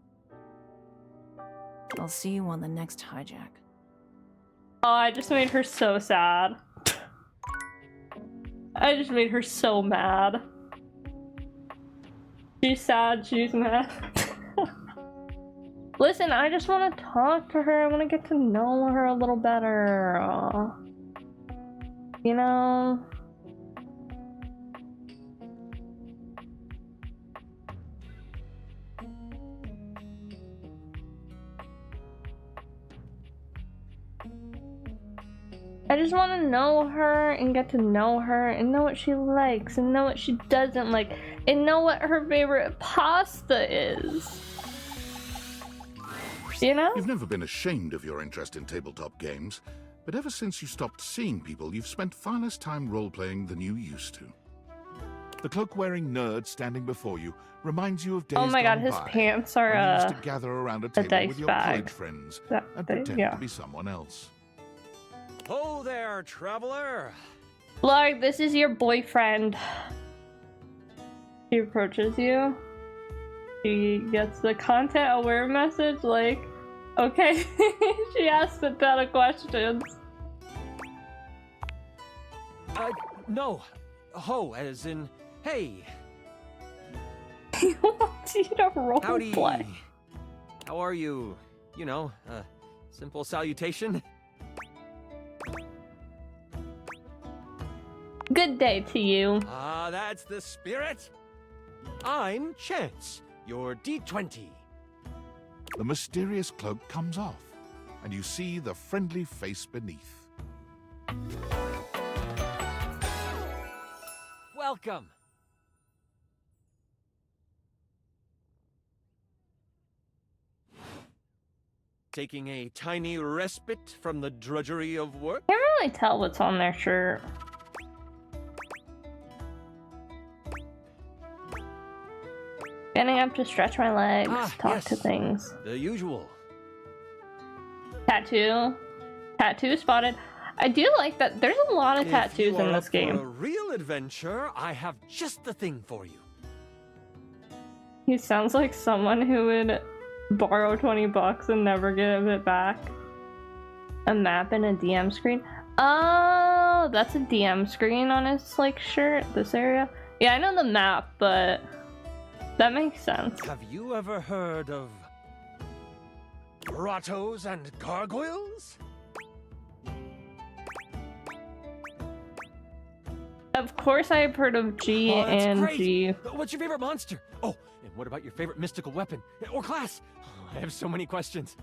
I'll see you on the next hijack. Oh, I just made her so sad. I just made her so mad. She's sad, she's mad. Listen, I just want to talk to her. I want to get to know her a little better. You know? I just want to know her and get to know her and know what she likes and know what she doesn't like and know what her favorite pasta is. You know? You've never been ashamed of your interest in tabletop games, but ever since you stopped seeing people, you've spent far less time role-playing than you used to. The cloak-wearing nerd standing before you reminds you of days Oh my god, gone his by, pants are when you used to gather around a table dice with your bag. college friends That- and they- pretend yeah. to be someone else. Oh there, traveler. Look, this is your boyfriend. He approaches you. She gets the content aware message like, okay. She asks a ton of questions. No. Ho, as in, hey. He wants you to role Howdy. play. How are you? You know, simple salutation. Good day to you. Ah, that's the spirit. I'm Chance, your D20. The mysterious cloak comes off, and you see the friendly face beneath. Welcome. Taking a tiny respite from the drudgery of work? Can't really tell what's on their shirt. Getting up to stretch my legs, talk to things. The usual. Tattoo. Tattoo spotted. I do like that there's a lot of tattoos in this For a game. real adventure, I have just the thing for you. He sounds like someone who would borrow 20 bucks and never give it back. A map and a DM screen. Oh, that's a DM screen on his like shirt, this area. Yeah, I know the map, but that makes sense. Have you ever heard of grottos and gargoyles? Of course I've heard of G Oh, that's and great. G. What's your favorite monster? Oh, and what about your favorite mystical weapon or class? Oh, I have so many questions.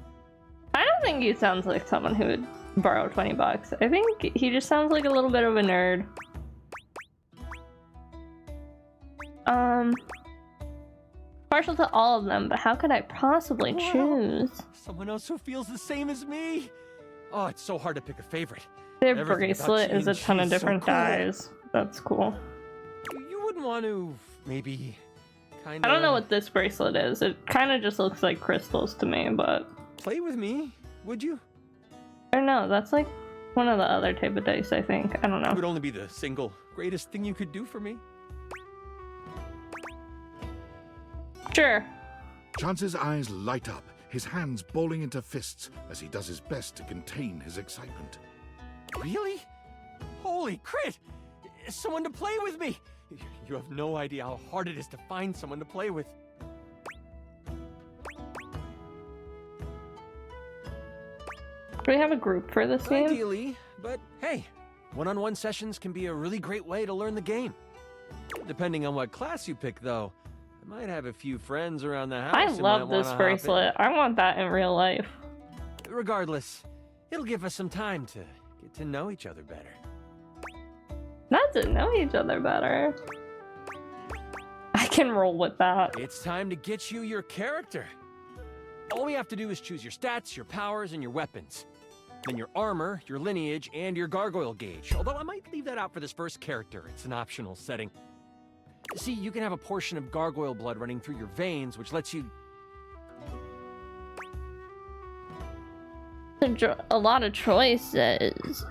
I don't think he sounds like someone who would borrow 20 bucks. I think he just sounds like a little bit of a nerd. Partial to all of them, but how could I possibly Wow. choose? Someone else who feels the same as me. Oh, it's so hard to pick a favorite. Their Everything about bracelet G is a and ton G of is so different cool. dyes. That's cool. You wouldn't want to maybe kind I of don't know what this bracelet is. It kind of just looks like crystals to me, but play with me, would you? I don't know. That's like one of the other type of dice, I think. I don't It know. would only be the single greatest thing you could do for me. Sure. Chance's eyes light up, his hands balling into fists as he does his best to contain his excitement. Really? Holy crit! Someone to play with me! You have no idea how hard it is to find someone to play with. Do we have a group for this game? Ideally, but hey, one-on-one sessions can be a really great way to learn the game. Depending on what class you pick, though, I might have a few friends around the house. I who love might this wanna hop bracelet. I want that in real life. in. Regardless, it'll give us some time to get to know each other better. Not to know each other better. I can roll with that. It's time to get you your character. All we have to do is choose your stats, your powers, and your weapons. Then your armor, your lineage, and your gargoyle gauge. Although I might leave that out for this first character. It's an optional setting. See, you can have a portion of gargoyle blood running through your veins, which lets you... A lot of choices.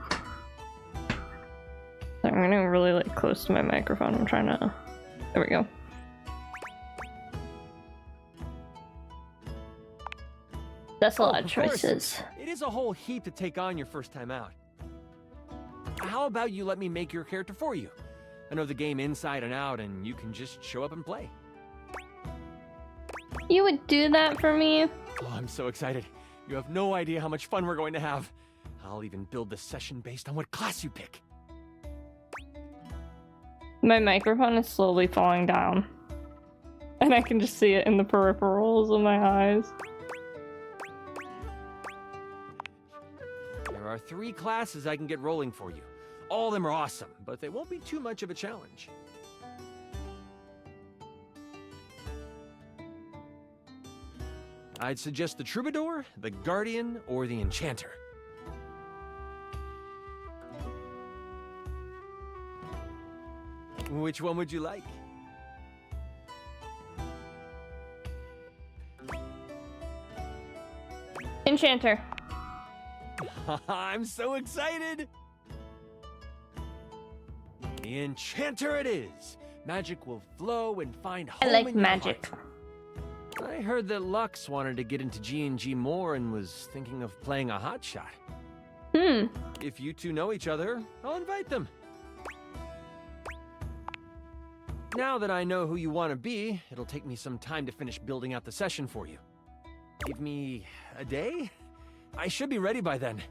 I'm getting really like close to my microphone. I'm trying to... There we go. That's a lot of choices. It is a whole heap to take on your first time out. How about you let me make your character for you? I know the game inside and out, and you can just show up and play. You would do that for me? Oh, I'm so excited. You have no idea how much fun we're going to have. I'll even build the session based on what class you pick. My microphone is slowly falling down. And I can just see it in the peripherals of my eyes. There are 3 classes I can get rolling for you. All of them are awesome, but they won't be too much of a challenge. I'd suggest the Troubadour, the Guardian, or the Enchanter. Which one would you like? Enchanter. I'm so excited! The Enchanter it is! Magic will flow and find home I like in your magic. heart. I heard that Lux wanted to get into G&G more and was thinking of playing a hotshot. If you two know each other, I'll invite them. Now that I know who you want to be, it'll take me some time to finish building out the session for you. Give me a day? I should be ready by then.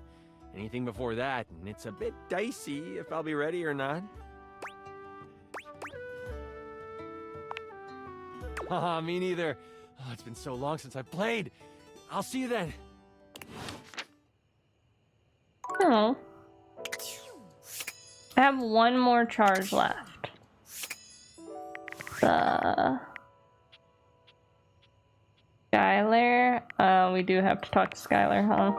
Anything before that, and it's a bit dicey if I'll be ready or not. Haha, me neither. Oh, it's been so long since I've played. I'll see you then. Oh. I have one more charge left. Skylar? We do have to talk to Skylar, huh?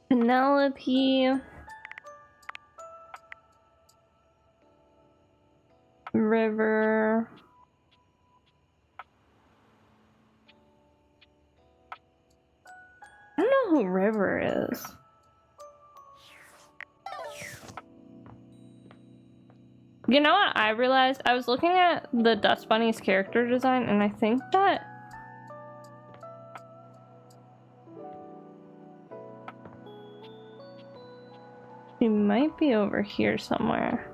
Penelope. River. I don't know who River is. You know what I realized? I was looking at the Dust Bunny's character design and I think that she might be over here somewhere.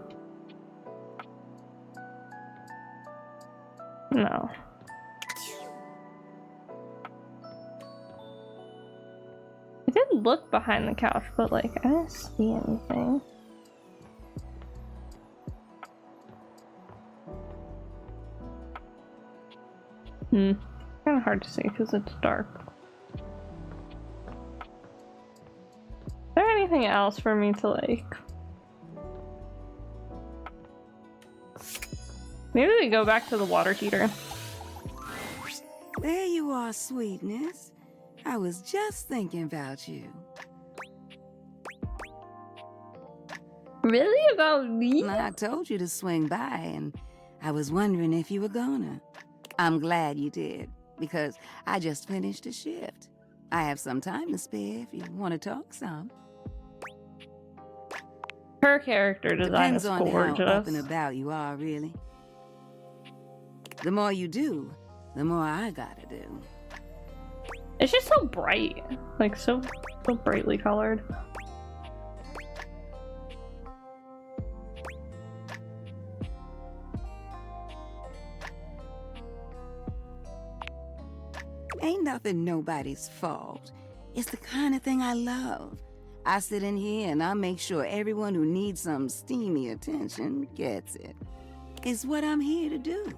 No. I did look behind the couch, but like, I didn't see anything. Kind of hard to see because it's dark. Is there anything else for me to like? Maybe we go back to the water heater. There you are, sweetness. I was just thinking about you. Really? About me? I told you to swing by, and I was wondering if you were gonna. I'm glad you did, because I just finished a shift. I have some time to spare if you want to talk some. Her character design is gorgeous. Depends on how up and about you are, really. The more you do, the more I gotta do. It's just so bright. Like, so brightly colored. Ain't nothing nobody's fault. It's the kind of thing I love. I sit in here and I make sure everyone who needs some steamy attention gets it. is what I'm here to do.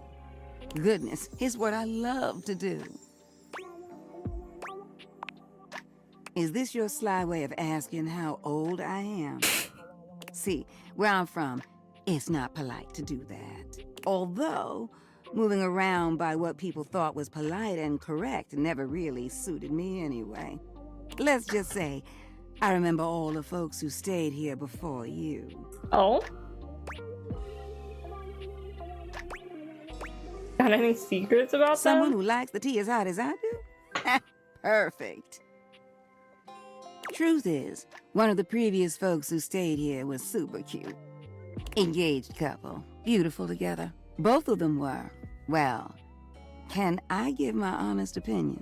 Goodness, it's what I love to do. Is this your sly way of asking how old I am? See, where I'm from, it's not polite to do that. Although, moving around by what people thought was polite and correct never really suited me anyway. Let's just say, I remember all the folks who stayed here before you. Oh? Got any secrets about Someone them? who likes the tea as hot as I do? Perfect. Truth is, one of the previous folks who stayed here was super cute. Engaged couple, beautiful together. Both of them were. Well, can I give my honest opinion?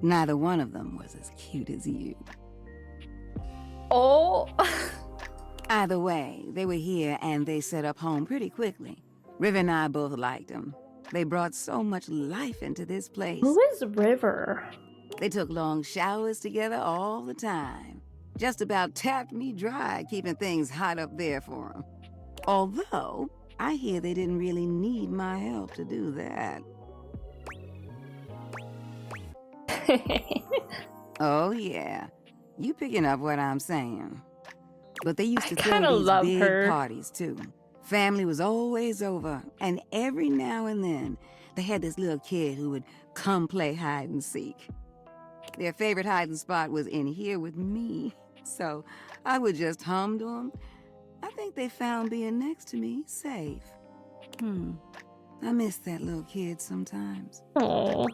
Neither one of them was as cute as you. Oh. Either way, they were here and they set up home pretty quickly. River and I both liked them. They brought so much life into this place. Who is River? They took long showers together all the time. Just about tapped me dry, keeping things hot up there for them. Although, I hear they didn't really need my help to do that. Oh yeah, you picking up what I'm saying. But they used to throw these big parties too. Family was always over, and every now and then, they had this little kid who would come play hide and seek. Their favorite hiding spot was in here with me, so I would just hum to them. I think they found being next to me safe. I miss that little kid sometimes. Oh.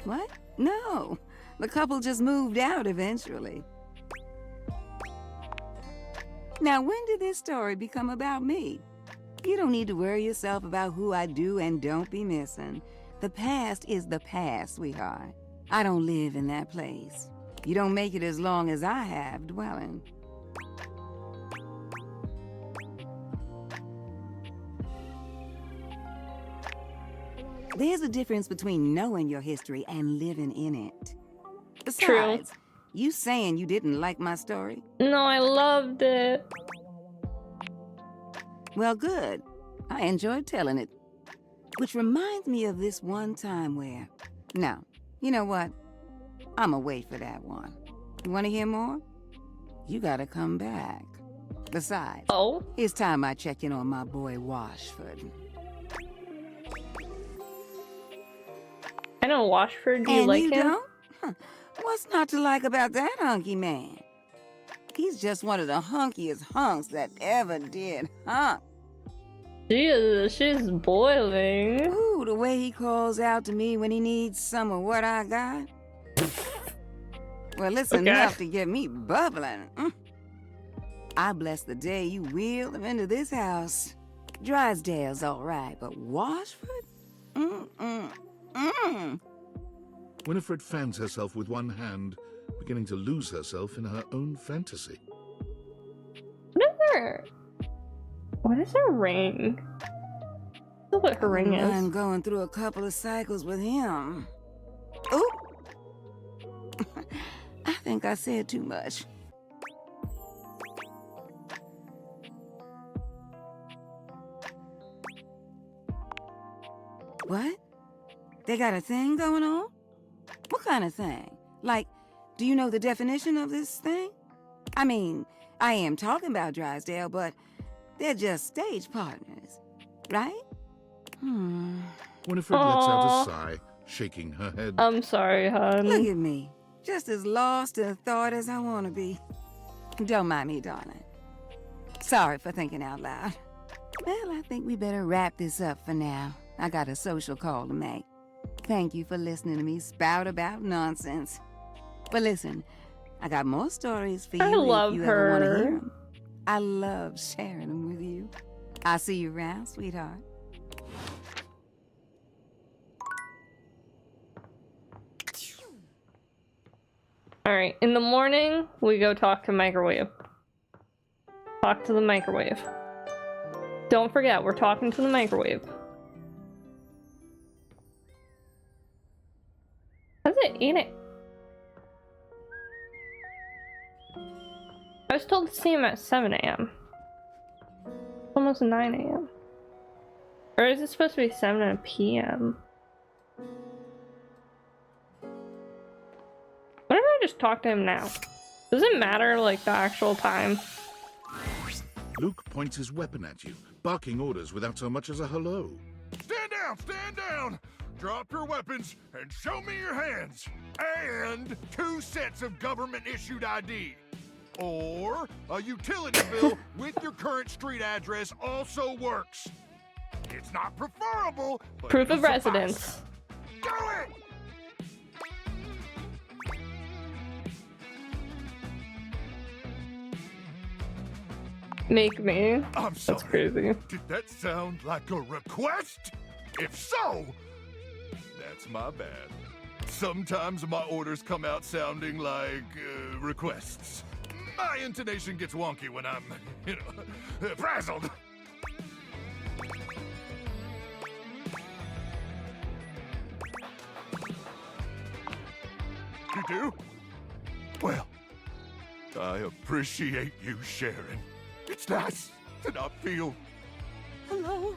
What? No, the couple just moved out eventually. Now, when did this story become about me? You don't need to worry yourself about who I do and don't be missing. The past is the past, sweetheart. I don't live in that place. You don't make it as long as I have dwelling. There's a difference between knowing your history and living in it. Besides, you saying you didn't like my story? No, I loved it. Well, good. I enjoyed telling it. Which reminds me of this one time where... No, you know what? I'ma wait for that one. You want to hear more? You gotta come back. Besides, it's time I check in on my boy Washford. I know Washford, do you like him? Don't? Huh. What's not to like about that hunky man? He's just one of the hunkiest hunks that ever did hunk. Jesus, she's boiling. Ooh, the way he calls out to me when he needs some of what I got. Well, it's enough to get me bubbling. I bless the day you wheeled him into this house. Drysdale's all right, but Washford? Winifred fans herself with one hand, beginning to lose herself in her own fantasy. What is her ring? I don't know what her ring is. I'm going through a couple of cycles with him. Ooh! I think I said too much. What? They got a thing going on? What kind of thing? Like, do you know the definition of this thing? I mean, I am talking about Drysdale, but they're just stage partners, right? Winifred lets out a sigh, shaking her head. I'm sorry, hon. Look at me. Just as lost in thought as I want to be. Don't mind me, darling. Sorry for thinking out loud. Well, I think we better wrap this up for now. I got a social call to make. Thank you for listening to me spout about nonsense. But listen, I got more stories for you if you ever want to hear them. I love sharing them with you. I'll see you around, sweetheart. Alright, in the morning, we go talk to microwave. Talk to the microwave. Don't forget, we're talking to the microwave. How's it eat it? was told to see him at 7 a.m. Almost 9 a.m. Or is it supposed to be 7 p.m.? What if I just talk to him now? Does it matter, like, the actual time? Luke points his weapon at you, barking orders without so much as a hello. Stand down! Stand down! Drop your weapons and show me your hands. And 2 sets of government-issued ID. Or a utility bill with your current street address also works. It's not preferable, but Proof of it'll suffice. residence. Do it! Make me. I'm sorry. That's crazy. Did that sound like a request? If so, that's my bad. Sometimes my orders come out sounding like requests. My intonation gets wonky when I'm, frazzled. You do? Well, I appreciate you sharing. It's nice to not feel alone.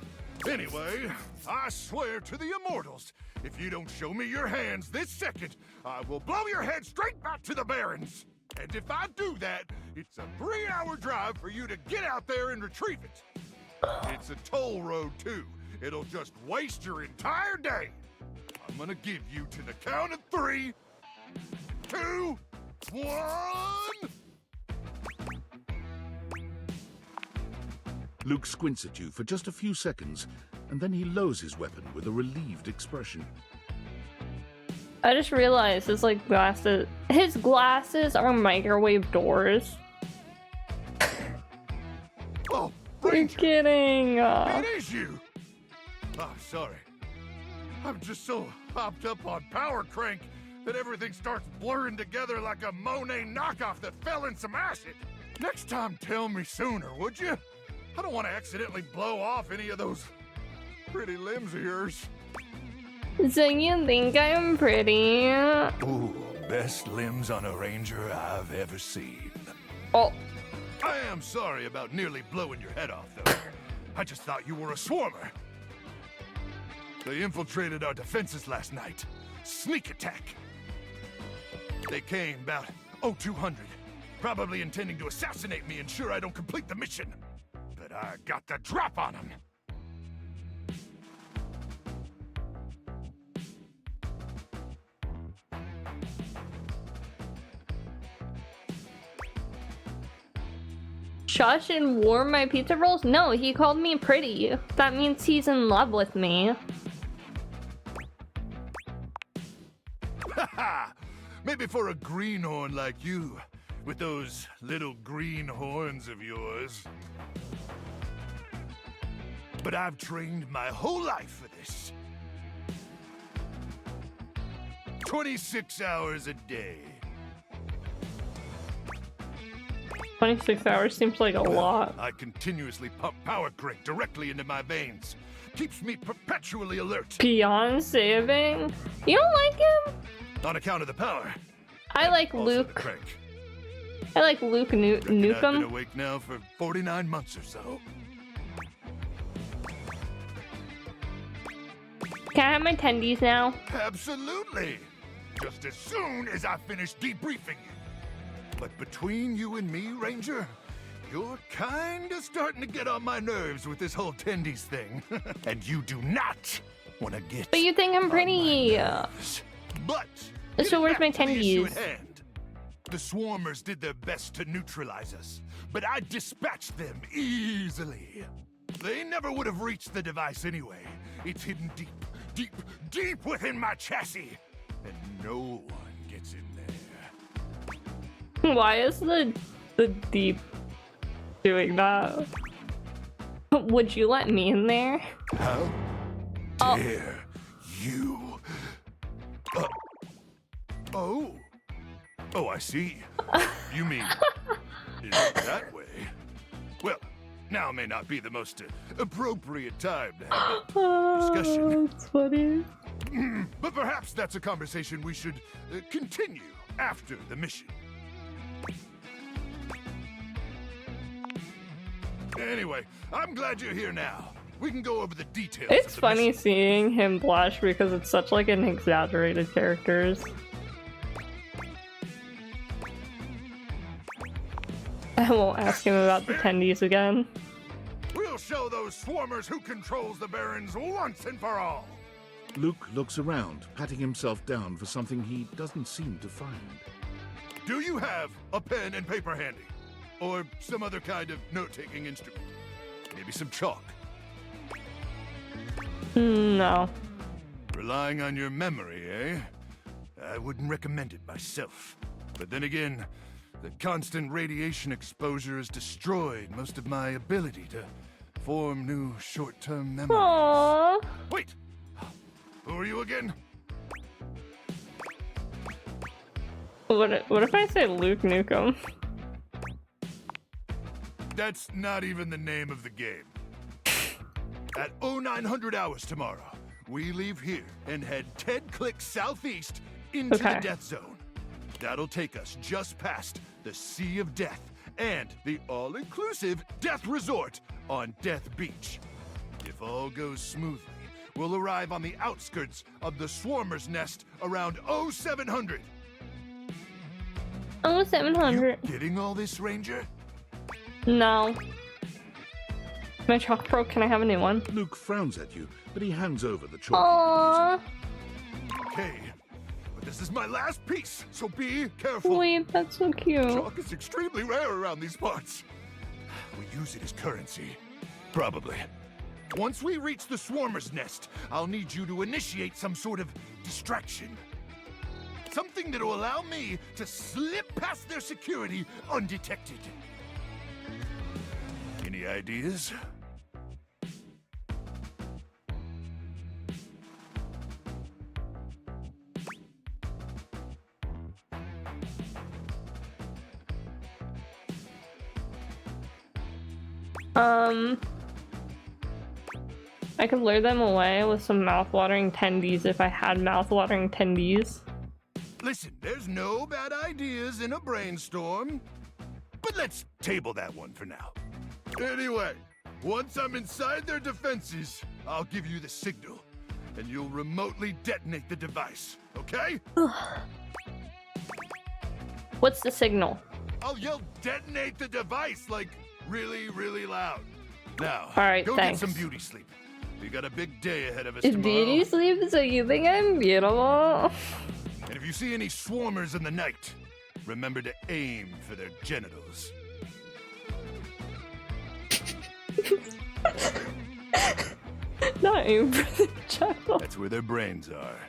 Anyway, I swear to the immortals, if you don't show me your hands this second, I will blow your head straight back to the Barrens. And if I do that, it's a 3-hour drive for you to get out there and retrieve it. It's a toll road, too. It'll just waste your entire day. I'm gonna give you to the count of 3, 2, 1... Luke squints at you for just a few seconds, and then he lowers his weapon with a relieved expression. I just realized his like glasses. His glasses are microwave doors. Oh, You're Ranger! kidding. It is you! Oh, sorry. I'm just so hopped up on Power Crank that everything starts blurring together like a Monet knockoff that fell in some acid. Next time, tell me sooner, would you? I don't want to accidentally blow off any of those pretty limbs of yours. So you think I'm pretty? Ooh, best limbs on a Ranger I've ever seen. Oh. I am sorry about nearly blowing your head off, though. I just thought you were a swarmer. They infiltrated our defenses last night. Sneak attack. They came about 0200, probably intending to assassinate me, ensure I don't complete the mission. But I got the drop on them. Shush and warm my pizza rolls? No, he called me pretty. That means he's in love with me. Haha! Maybe for a greenhorn like you, with those little green horns of yours. But I've trained my whole life for this. 26 hours a day. 26 hours seems like a lot. I continuously pump power crank directly into my veins. Keeps me perpetually alert. Beyond saving? You don't like him? On account of the power. I like Also Luke. the crank. I like Luke I've been Nukem. awake now for 49 months or so. Can I have my tendies now? Absolutely. Just as soon as I finish debriefing you. But between you and me, Ranger, you're kinda starting to get on my nerves with this whole tendies thing. And you do not want to get But you think I'm pretty. But So where's my getting back to the issue tendies? at hand. The swarmers did their best to neutralize us, but I dispatched them easily. They never would have reached the device anyway. It's hidden deep, deep, deep within my chassis. And no one gets in there. Why is the deep doing that? Would you let me in there? How Oh. dare you? Oh. Oh, I see. You mean in that way? Well, now may not be the most appropriate time to have that discussion. That's funny. But perhaps that's a conversation we should continue after the mission. Anyway, I'm glad you're here now. We can go over the details. It's of the funny mission. seeing him blush because it's such like an exaggerated characters. I won't ask him about the tendies again. We'll show those swarmers who controls the Barrens once and for all. Luke looks around, patting himself down for something he doesn't seem to find. Do you have a pen and paper handy? Or some other kind of note-taking instrument? Maybe some chalk? No. Relying on your memory, eh? I wouldn't recommend it myself. But then again, the constant radiation exposure has destroyed most of my ability to form new short-term memories. Aww. Wait! Who are you again? What if I say Luke Nukem? That's not even the name of the game. At 0900 hours tomorrow, we leave here and head 10 clicks southeast into the death zone. That'll take us just past the Sea of Death and the all-inclusive Death Resort on Death Beach. If all goes smoothly, we'll arrive on the outskirts of the Swarmer's Nest around 0700. 0700. You getting all this, Ranger? No. My chalk broke. Can I have a new one? Luke frowns at you, but he hands over the chalk. Aww. Okay, but this is my last piece, so be careful. Wait, that's so cute. Chalk is extremely rare around these parts. We use it as currency. Probably. Once we reach the Swarmer's Nest, I'll need you to initiate some sort of distraction. Something that'll allow me to slip past their security undetected. Any ideas? I could lure them away with some mouth-watering tendies if I had mouth-watering tendies. Listen, there's no bad ideas in a brainstorm. But let's table that one for now. Anyway, once I'm inside their defenses, I'll give you the signal, and you'll remotely detonate the device, okay? What's the signal? I'll yell detonate the device, like, really, really loud. Now, Alright, go thanks. get some beauty sleep. We got a big day ahead of us Is tomorrow. beauty sleep so you think I'm beautiful? And if you see any swarmers in the night, remember to aim for their genitals. Not aim for the chuckle. That's where their brains are.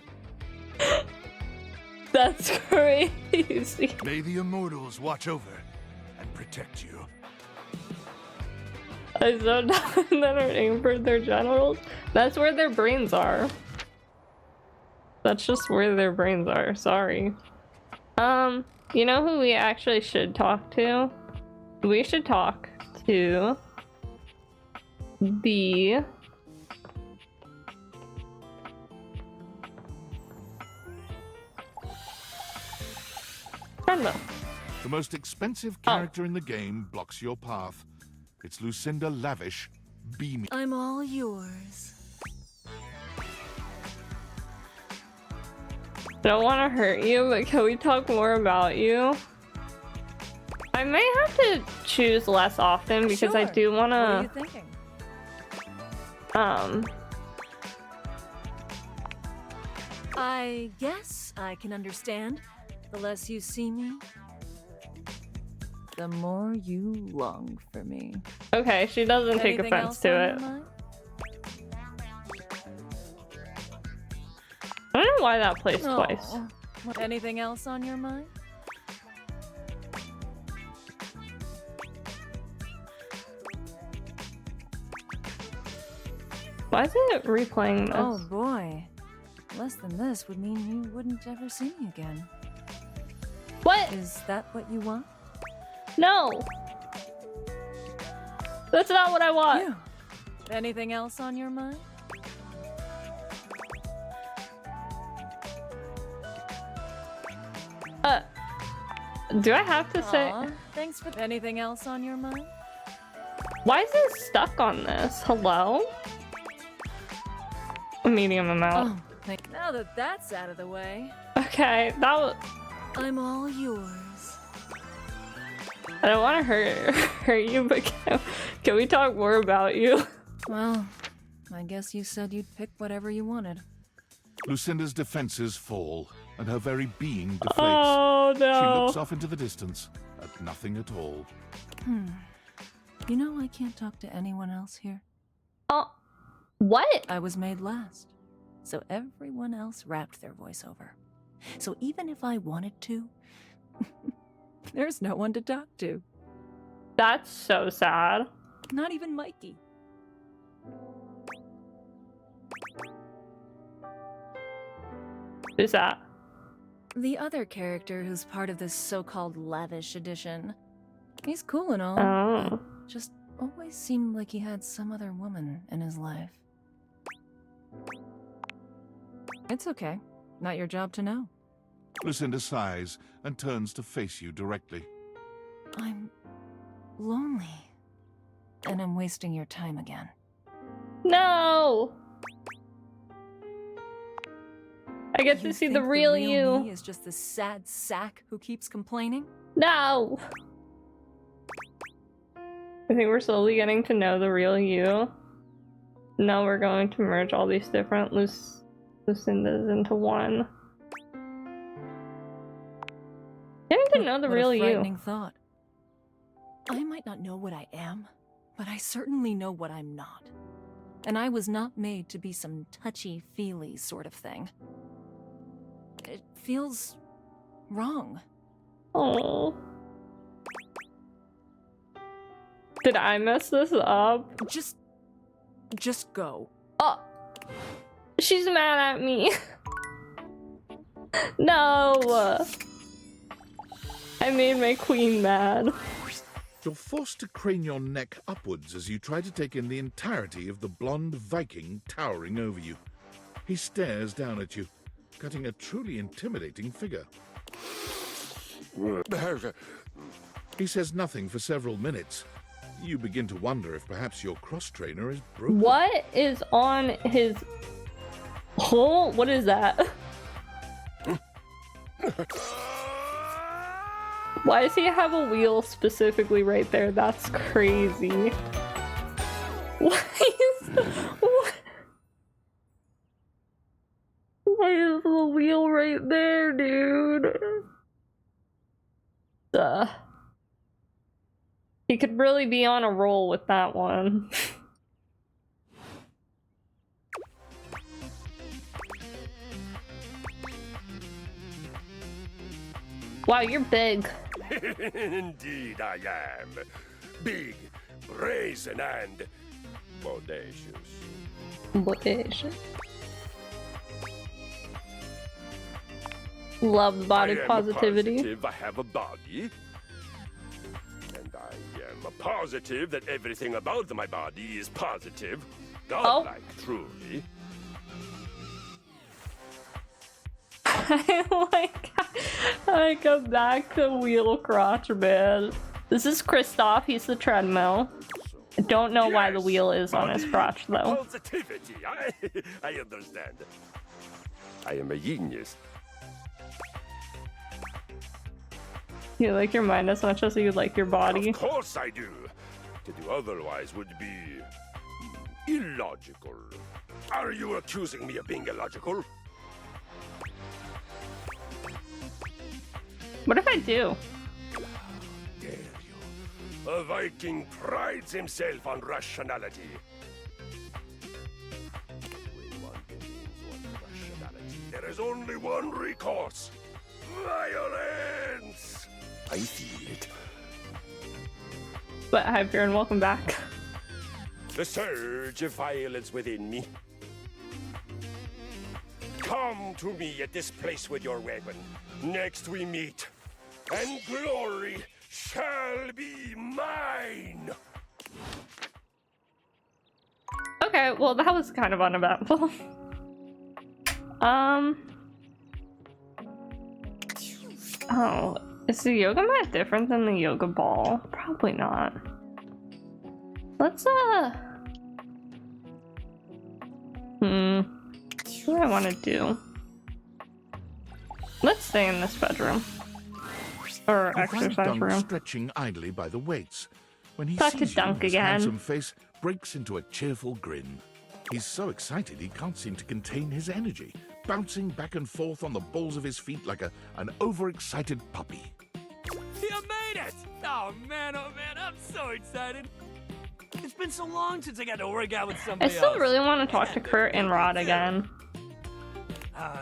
That's crazy. May the immortals watch over and protect you. I so that are aim for their genitals. That's where their brains are. That's just where their brains are. Sorry. You know who we actually should talk to? We should talk to the Brenda. The most expensive character in the game blocks your path. It's Lucinda Lavish, beaming. I'm all yours. Don't want to hurt you, but can we talk more about you? I may have to choose less often because I do want What are to. you thinking? I guess I can understand. The less you see me, the more you long for me. Okay, she doesn't take Anything offense else to on it. your mind? I don't know why that plays Aw. twice. Anything else on your mind? Why isn't it replaying this? Oh boy. Less than this would mean you wouldn't ever see me again. What? Is that what you want? No! That's not what I want! You. Anything else on your mind? Do I have to say? Aw, thanks for anything else on your mind? Why is it stuck on this? Hello? A medium amount. Oh, now that that's out of the way. Okay, that was... I'm all yours. I don't want to hurt you, but can we talk more about you? Well, I guess you said you'd pick whatever you wanted. Lucinda's defenses fall, and her very being deflates. Oh, no. She looks off into the distance, at nothing at all. You know I can't talk to anyone else here. What? I was made last, so everyone else wrapped their voiceover. So even if I wanted to, there's no one to talk to. That's so sad. Not even Mikey. Who's that? The other character who's part of this so-called lavish edition. He's cool and all. Oh. Just always seemed like he had some other woman in his life. It's okay. Not your job to know. Lucinda sighs and turns to face you directly. I'm lonely. And I'm wasting your time again. No! I get to see the real you. Me is just the sad sack who keeps complaining? No! I think we're slowly getting to know the real you. Now we're going to merge all these different Lucindas into one. Getting to know the real What a frightening you. thought. I might not know what I am, but I certainly know what I'm not. And I was not made to be some touchy-feely sort of thing. It feels wrong. Oh. Did I mess this up? Just go. Oh. She's mad at me. No. I made my queen mad. You're forced to crane your neck upwards as you try to take in the entirety of the blonde Viking towering over you. He stares down at you, cutting a truly intimidating figure. He says nothing for several minutes. You begin to wonder if perhaps your cross-trainer is broken. What is on his... Oh, what is that? Why does he have a wheel specifically right there? That's crazy. Why is the wheel right there, dude? He could really be on a roll with that one. Wow, you're big. Indeed I am. Big, brazen, and bodacious. Bodacious. Love the body positivity. Positive I have a body. And I am positive that everything about my body is positive. Godlike, truly. I go back to wheel crotch, man. This is Kristoff, he's the treadmill. I don't know why the wheel is on his crotch, though. Positivity, I understand. I am a genius. You like your mind as much as you like your body. Of course I do. To do otherwise would be illogical. Are you accusing me of being illogical? What if I do? Dare you? A Viking prides himself on rationality. When one contains one's rationality, there is only one recourse. Violence! I feel it. But hi, Bjorn, welcome back. The surge of violence within me. Come to me at this place with your weapon. Next we meet, and glory shall be mine! Okay, well that was kind of uneventful. Oh, is the yoga mat different than the yoga ball? Probably not. Let's what do I want to do? Let's stay in this bedroom. Or You find exercise Dunk room. stretching idly by the weights. When he Back to sees you, Dunk his again. handsome face breaks into a cheerful grin. He's so excited he can't seem to contain his energy, bouncing back and forth on the balls of his feet like an overexcited puppy. You made it! Oh man, I'm so excited. It's been so long since I got to work out with I somebody still else. really want to talk to Kurt and Rod again.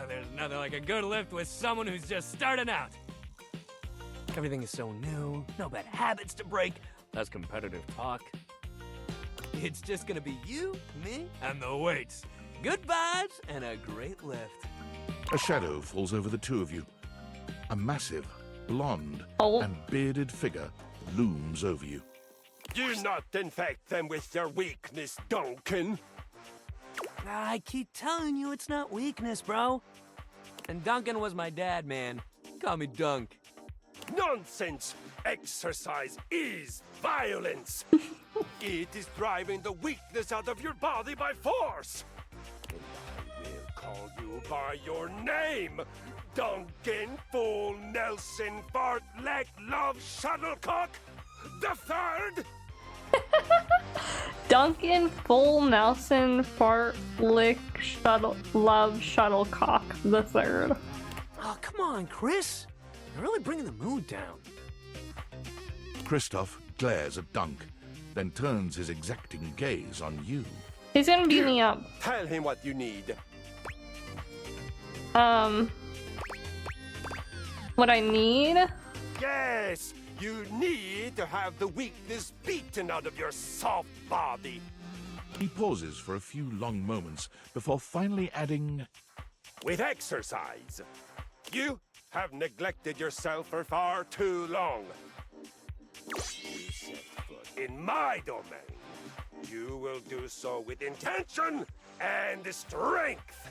There's nothing like a good lift with someone who's just starting out. Everything is so new, no bad habits to break, less competitive talk. It's just gonna be you, me, and the weights. Good vibes and a great lift. A shadow falls over the two of you. A massive, blonde, and bearded figure looms over you. Do not infect them with your weakness, Duncan. I keep telling you it's not weakness, bro. And Duncan was my dad, man. Call me Dunk. Nonsense! Exercise is violence! It is driving the weakness out of your body by force! And I will call you by your name! Duncan Fool Nelson Fart Leg Love Shuttlecock the Third! Duncan Full Nelson Fart Lick Love Shuttlecock the Third. Oh, come on, Chris. You're really bringing the mood down. Kristoff glares at Dunk, then turns his exacting gaze on you. He's gonna beat me up. Tell him what you need. What I need? Yes! You need to have the weakness beaten out of your soft body. He pauses for a few long moments before finally adding, With exercise, you have neglected yourself for far too long. You set foot in my domain. You will do so with intention and strength.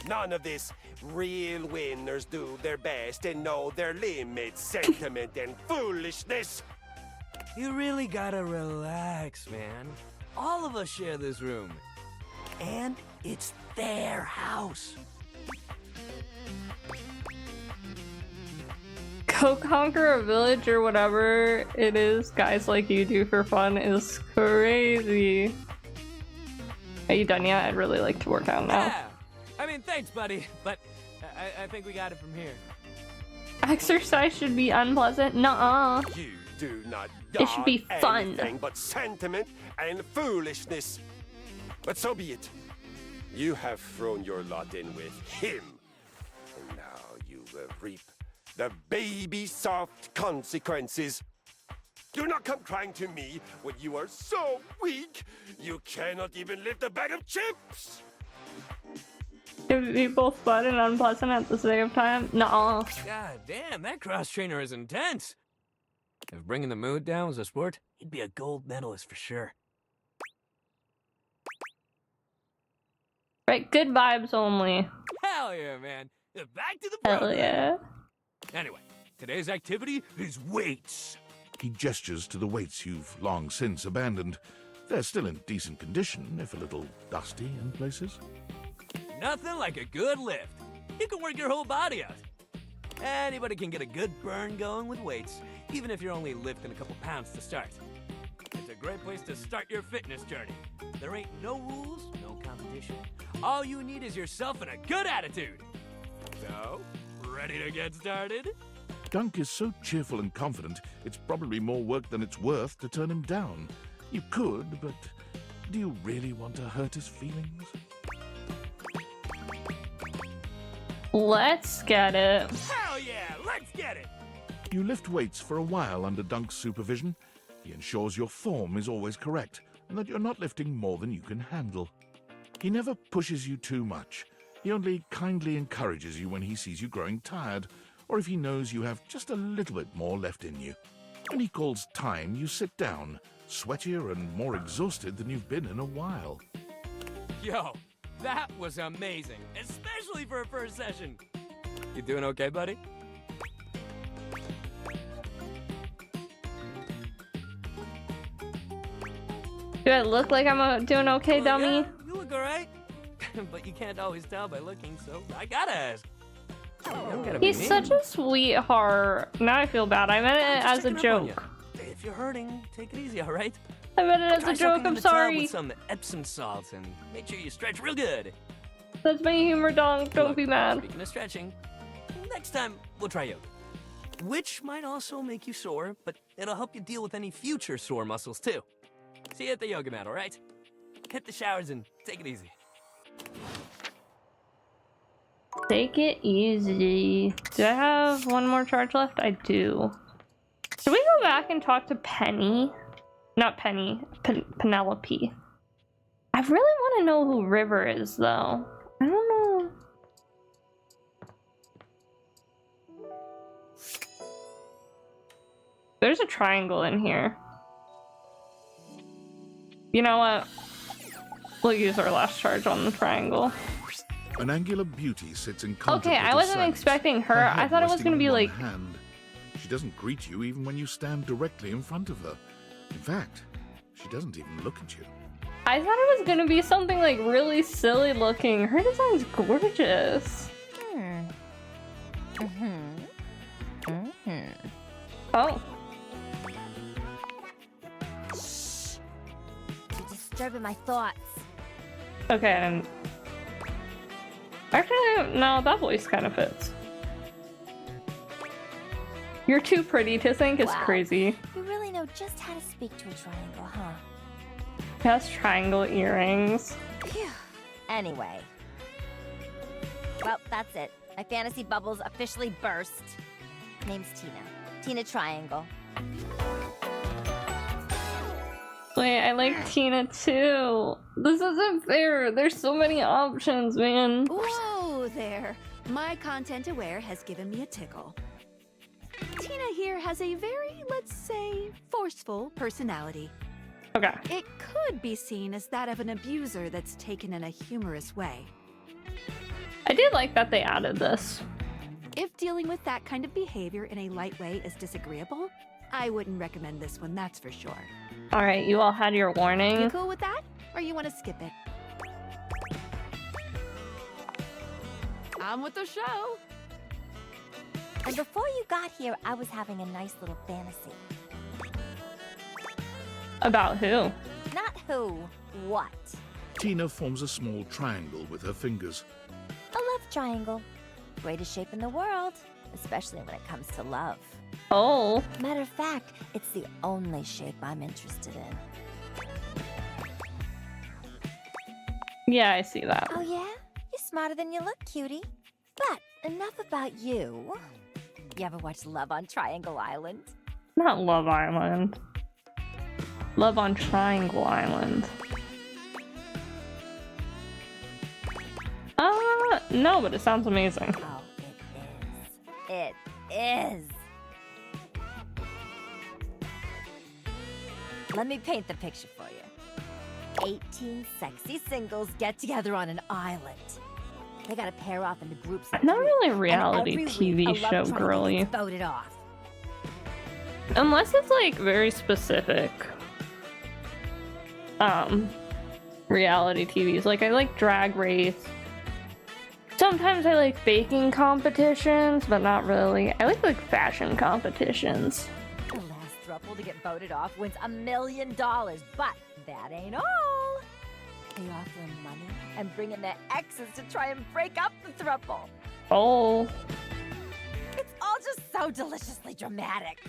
None of this real winners do their best and know their limits sentiment and foolishness. You really gotta relax, man. All of us share this room. And it's their house. Go conquer a village or whatever it is guys like you do for fun is crazy. Are you done yet? I'd really like to work out now. Yeah. I mean, thanks, buddy, but I think we got it from here. Exercise should be unpleasant? Nuh-uh. You do not It should be dog fun. anything but sentiment and foolishness. But so be it. You have thrown your lot in with him. And now you will reap the baby soft consequences. Do not come crying to me when you are so weak you cannot even lift a bag of chips. It would be both fun and unpleasant at the same time? Nuh-uh. God damn, that cross trainer is intense. If bringing the mood down was a sport, he'd be a gold medalist for sure. Right, good vibes only. Hell yeah, man. Back to the Hell program. yeah. Anyway, today's activity is weights. He gestures to the weights you've long since abandoned. They're still in decent condition, if a little dusty in places. Nothing like a good lift. You can work your whole body out. Anybody can get a good burn going with weights, even if you're only lifting a couple pounds to start. It's a great place to start your fitness journey. There ain't no rules, no competition. All you need is yourself and a good attitude. So, ready to get started? Dunk is so cheerful and confident, it's probably more work than it's worth to turn him down. You could, but do you really want to hurt his feelings? Let's get it. Hell yeah, let's get it! You lift weights for a while under Dunk's supervision. He ensures your form is always correct and that you're not lifting more than you can handle. He never pushes you too much. He only kindly encourages you when he sees you growing tired, or if he knows you have just a little bit more left in you. When he calls time, you sit down, sweatier and more exhausted than you've been in a while. Yo, that was amazing, especially for a first session. You doing okay, buddy? Do I look like I'm doing okay, dummy? Yeah, you look alright. But you can't always tell by looking, so I gotta ask. He's such a sweetheart. Now I feel bad. I meant it as a joke. If you're hurting, take it easy, alright? I meant it as a joke. I'm sorry. With some Epsom salts and make sure you stretch real good. That's my humor, Dong. Don't be mad. Speaking of stretching, next time we'll try yoga, which might also make you sore, but it'll help you deal with any future sore muscles too. See you at the yoga mat, alright? Hit the showers and take it easy. Take it easy. Do I have one more charge left? I do. Should we go back and talk to Penny? Not Penny. Penelope. I really want to know who River is, though. I don't know. There's a triangle in here. You know what? We'll use our last charge on the triangle. An angular beauty sits in contemplative Okay, I wasn't silence, expecting her. her I head thought it was resting gonna on be one like... hand. She doesn't greet you even when you stand directly in front of her. In fact, she doesn't even look at you. I thought it was gonna be something like really silly looking. Her design's gorgeous. Oh. Shh. You're disturbing my thoughts. Okay, and... Actually, no, that voice kind of fits. You're too pretty to think is crazy. You really know just how to speak to a triangle, huh? He has triangle earrings. Phew. Anyway. Well, that's it. My fantasy bubbles officially burst. Name's Tina. Tina Triangle. Wait, I like Tina too. This isn't fair. There's so many options, man. Whoa there. My content aware has given me a tickle. Tina here has a very, let's say, forceful personality. Okay. It could be seen as that of an abuser that's taken in a humorous way. I did like that they added this. If dealing with that kind of behavior in a light way is disagreeable, I wouldn't recommend this one, that's for sure. Alright, you all had your warning. You cool with that? Or you want to skip it? On with the show! And before you got here, I was having a nice little fantasy. About who? Not who, what. Tina forms a small triangle with her fingers. A love triangle. Greatest shape in the world, especially when it comes to love. Oh. Matter of fact, it's the only shape I'm interested in. Yeah, I see that. Oh yeah? You're smarter than you look, cutie. But enough about you. You ever watch Love on Triangle Island? Not Love Island. Love on Triangle Island. No, but it sounds amazing. Oh, it is. Let me paint the picture for you. 18 sexy singles get together on an island. They gotta pair off into groups. Not really a reality TV show, girly. Voted off. Unless it's like very specific. Reality TVs. Like I like Drag Race. Sometimes I like baking competitions, but not really. I like fashion competitions. The last throuple to get voted off wins $1 million, but that ain't all. They offer them money and bring in their exes to try and break up the throuple. Oh. It's all just so deliciously dramatic.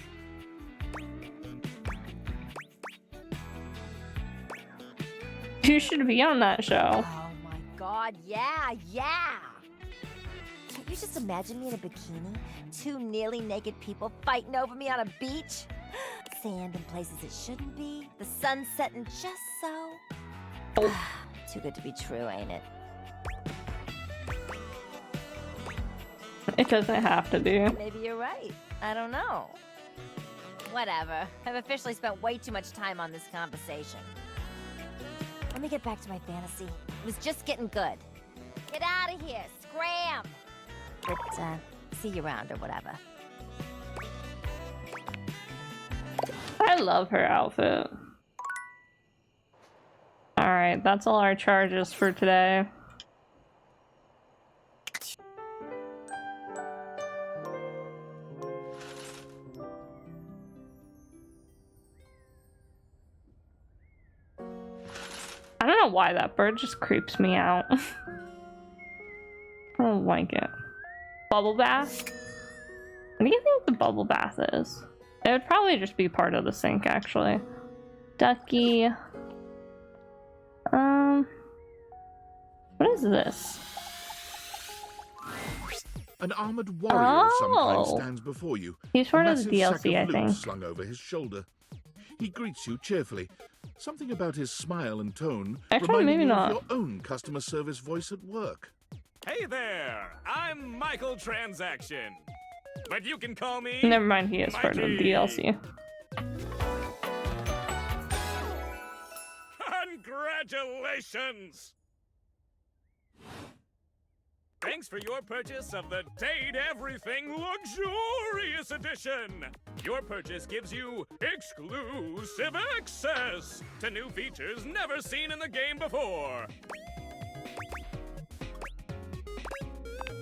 You should be on that show. Oh my god, yeah. Can't you just imagine me in a bikini? Two nearly naked people fighting over me on a beach? Sand in places it shouldn't be. The sun setting just so. Too good to be true, ain't it? It doesn't have to be. Maybe you're right. I don't know. Whatever. I've officially spent way too much time on this conversation. Let me get back to my fantasy. It was just getting good. Get out of here! Scram! But, see you around or whatever. I love her outfit. Alright, that's all our charges for today. I don't know why that bird just creeps me out. I don't like it. Bubble bath? What do you think the bubble bath is? It would probably just be part of the sink, actually. Ducky. What is this? An armored warrior of some kind Oh. stands before you. He's part a of the massive sack DLC, I of loot think. slung over his shoulder. He greets you cheerfully. Something about his smile and tone Actually, reminding maybe you not. of your own customer service voice at work. Hey there, I'm Michael Transaction. But you can call me... Never mind, he is part of the Mikey. DLC. Congratulations! Thanks for your purchase of the Date Everything Luxurious Edition! Your purchase gives you exclusive access to new features never seen in the game before.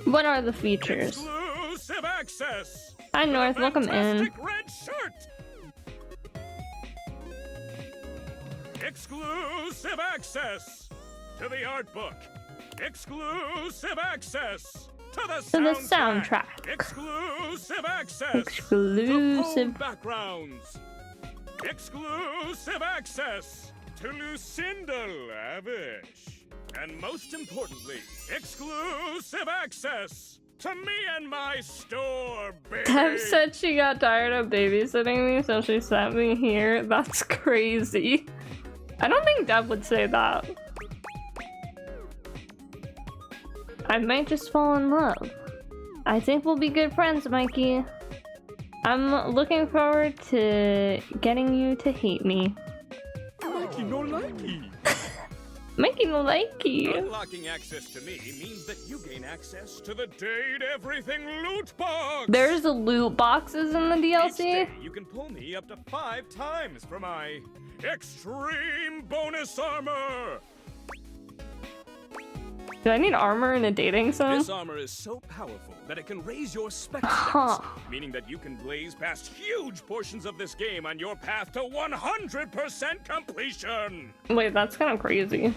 What are the features? Exclusive access! Hi, to the North, welcome in. fantastic red shirt! Exclusive access to the art book. Exclusive access to the soundtrack. Exclusive access Exclusive. to backgrounds. Exclusive access to Lucinda Lavish. And most importantly, exclusive access to me and my store, baby. Deb said she got tired of babysitting me, so she sent me here. That's crazy. I don't think Deb would say that. I might just fall in love. I think we'll be good friends, Mikey. I'm looking forward to getting you to hate me. Mikey no likey. Mikey no likey. Unlocking access to me means that you gain access to the Date Everything loot box. There's loot boxes in the Each DLC? day, you can pull me up to 5 times for my extreme bonus armor. Do I need armor in a dating sim? This armor is so powerful that it can raise your spec Huh. stats, meaning that you can blaze past huge portions of this game on your path to 100% completion. Wait, that's kind of crazy.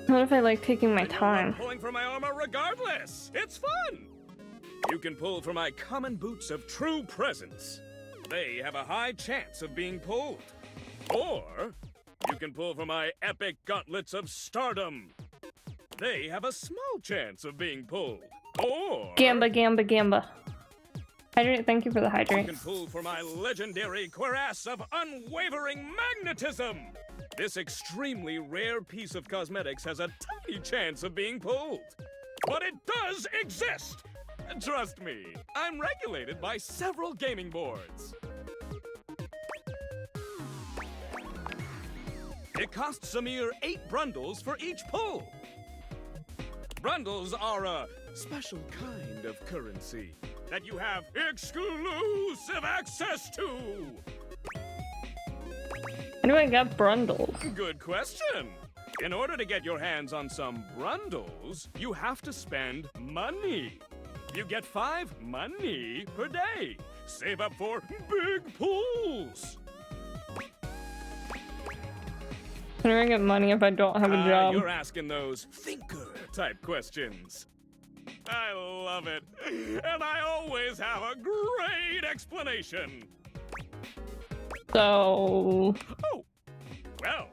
What if I like taking my time? Pulling from my armor regardless. It's fun. You can pull from my common boots of true presence. They have a high chance of being pulled. Or you can pull from my epic gauntlets of stardom. They have a small chance of being pulled. Or Gamba, gamba, gamba. Hydrate, thank you for the you hydrate. can pull from my legendary cuirass of unwavering magnetism. This extremely rare piece of cosmetics has a tiny chance of being pulled. But it does exist! Trust me, I'm regulated by several gaming boards. It costs a mere 8 brundles for each pull. Brundles are a special kind of currency that you have exclusive access to. How do I get brundles? Good question. In order to get your hands on some brundles, you have to spend money. You get 5 money per day. Save up for big pulls. How do I get money if I don't have a job? You're asking those thinker-type questions. I love it. And I always have a great explanation. So... Oh, well,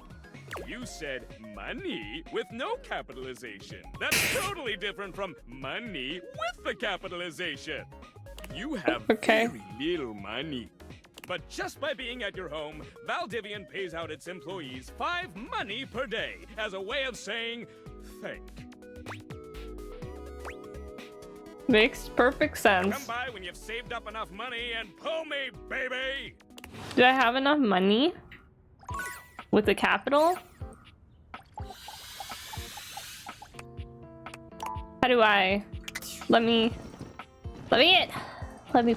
you said money with no capitalization. That's totally different from money with the capitalization. You have very little money. But just by being at your home, Valdivian pays out its employees 5 money per day as a way of saying thank. Makes perfect sense. Come by when you've saved up enough money and pull me, baby! Do I have enough money? With the capital? How do I... Let me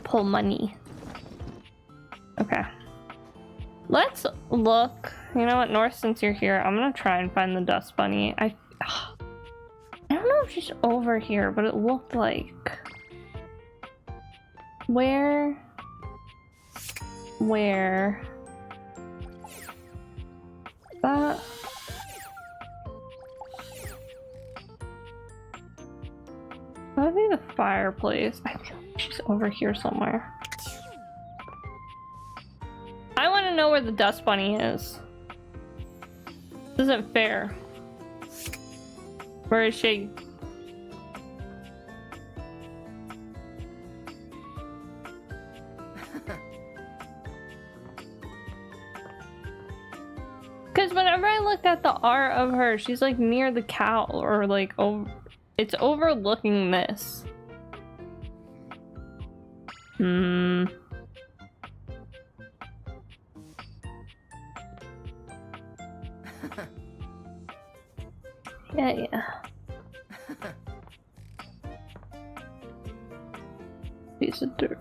pull money. Okay. Let's look. You know what, North, since you're here, I'm gonna try and find the dust bunny. I don't know if she's over here, but it looked like... Where? That? That would be the fireplace. I feel like she's over here somewhere. I want to know where the dust bunny is. This isn't fair. Where is she? Because whenever I looked at the art of her, she's like near the cow, or like it's overlooking this. Yeah. Piece of dirt.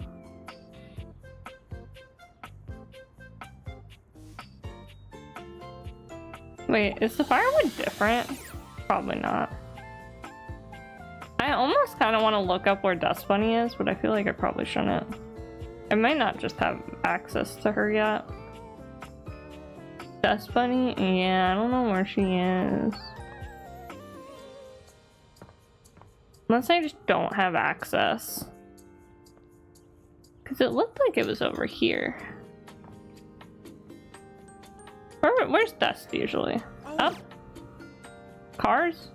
Wait, is the firewood different? Probably not. I almost kind of want to look up where Dust Bunny is, but I feel like I probably shouldn't. I might not just have access to her yet. Dust Bunny? Yeah, I don't know where she is. Unless I just don't have access. Because it looked like it was over here. Where's Dust usually? Up? Cars?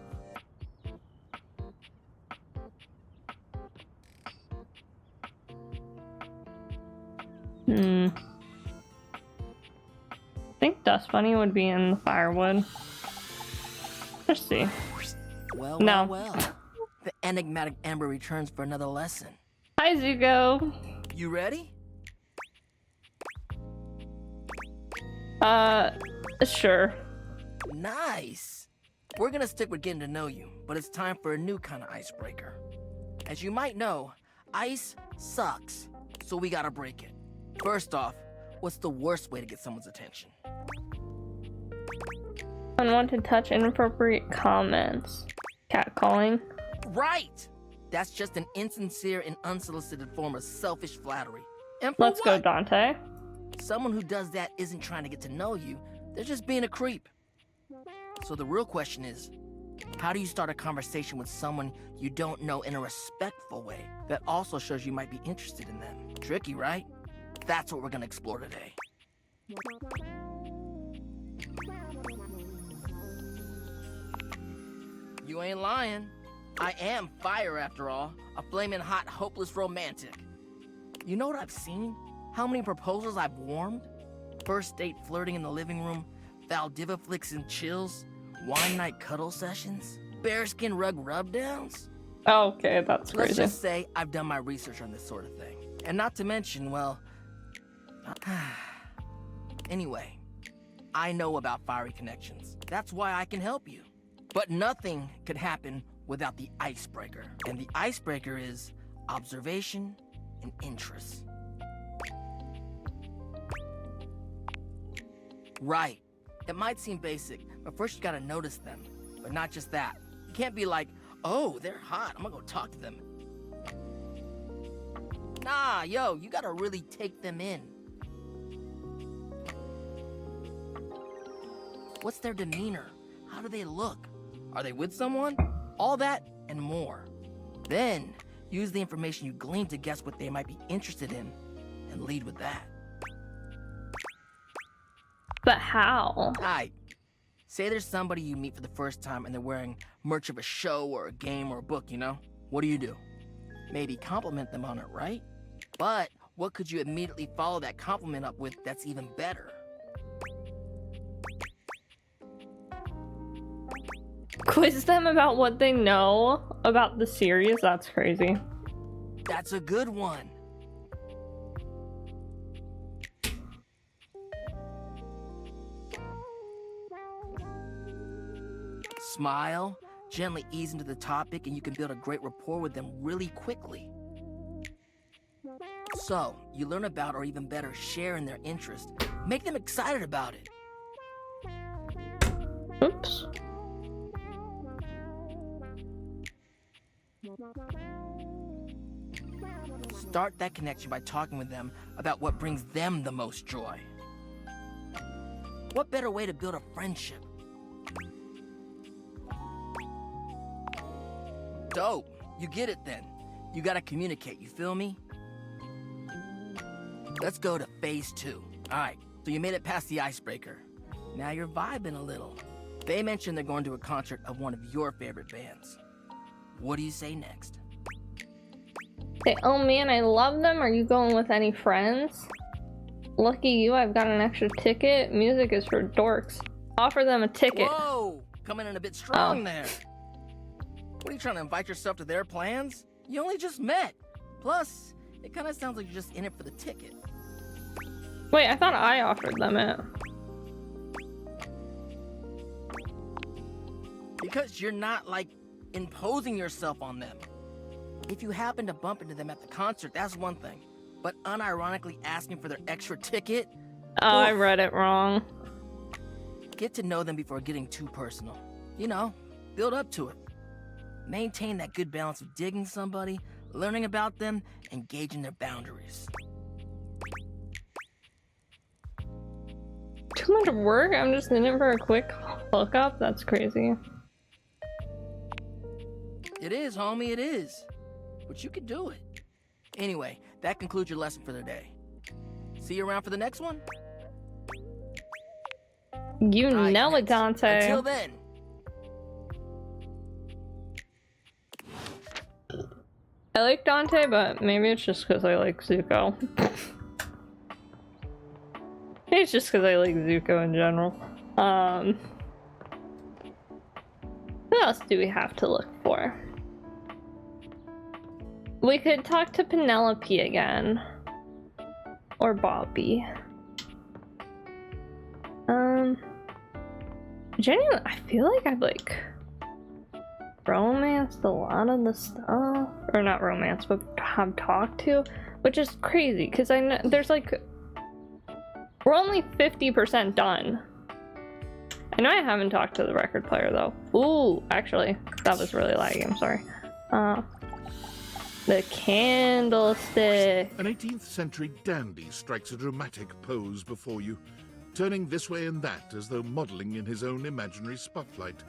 I think Dust Bunny would be in the firewood. Let's see. Well, no. well. The enigmatic Amber returns for another lesson. Hi, Zuko. You ready? Sure. Nice. We're gonna stick with getting to know you, but it's time for a new kind of icebreaker. As you might know, ice sucks, so we gotta break it. First off, what's the worst way to get someone's attention? Unwanted touch, inappropriate comments. Catcalling. Right! That's just an insincere and unsolicited form of selfish flattery. And Let's go, Dante. Someone who does that isn't trying to get to know you, they're just being a creep. So the real question is, how do you start a conversation with someone you don't know in a respectful way that also shows you might be interested in them? Tricky, right? That's what we're gonna explore today. You ain't lying. I am fire after all, a flaming hot, hopeless romantic. You know what I've seen? How many proposals I've warmed? First date flirting in the living room, Valdiva flicks and chills, wine night cuddle sessions, bearskin rug rubdowns. Okay, that's crazy. Let's just say I've done my research on this sort of thing. And not to mention, well... Anyway, I know about fiery connections. That's why I can help you. But nothing could happen without the icebreaker. And the icebreaker is observation and interest. Right. It might seem basic, but first you gotta notice them. But not just that. You can't be like, oh, they're hot, I'm gonna go talk to them. Nah, yo, you gotta really take them in. What's their demeanor? How do they look? Are they with someone? All that and more. Then, use the information you glean to guess what they might be interested in, and lead with that. But how? Alright. Say there's somebody you meet for the first time and they're wearing merch of a show or a game or a book, you know? What do? Maybe compliment them on it, right? But what could you immediately follow that compliment up with that's even better? Quiz them about what they know about the series? That's crazy. That's a good one. Smile, gently ease into the topic, and you can build a great rapport with them really quickly. So, you learn about, or even better, share in their interest, Make them excited about it. Oops. Start that connection by talking with them about what brings them the most joy. What better way to build a friendship? Dope. You get it then. You gotta communicate, you feel me? Let's go to phase 2. Alright, so you made it past the icebreaker. Now you're vibing a little. They mentioned they're going to a concert of one of your favorite bands. What do you say next? Say, oh man, I love them. Are you going with any friends? Lucky you, I've got an extra ticket. Music is for dorks. Offer them a ticket. Whoa! Coming in a bit strong there. What are you trying to invite yourself to their plans? You only just met. Plus, it kind of sounds like you're just in it for the ticket. Wait, I thought I offered them it. Because you're not, like, imposing yourself on them. If you happen to bump into them at the concert, that's one thing. But unironically asking for their extra ticket? Oh, I read it wrong. Get to know them before getting too personal. You know, build up to it. Maintain that good balance of digging somebody, learning about them, and gauging their boundaries. Too much work? I'm just in it for a quick hookup? That's crazy. It is, homie, it is. But you can do it. Anyway, that concludes your lesson for the day. See you around for the next one? You know it, Dante. Until then. I like Dante, but maybe it's just because I like Zuko. Maybe it's just because I like Zuko in general. What else do we have to look for? We could talk to Penelope again. Or Bobby. Genuinely, I feel like I've like romanced a lot of the stuff. Or not romance, but have talked to. Which is crazy, because I know there's like... We're only 50% done. I know I haven't talked to the record player though. Ooh, actually, that was really laggy, I'm sorry. The candlestick. An 18th century dandy strikes a dramatic pose before you, turning this way and that as though modeling in his own imaginary spotlight.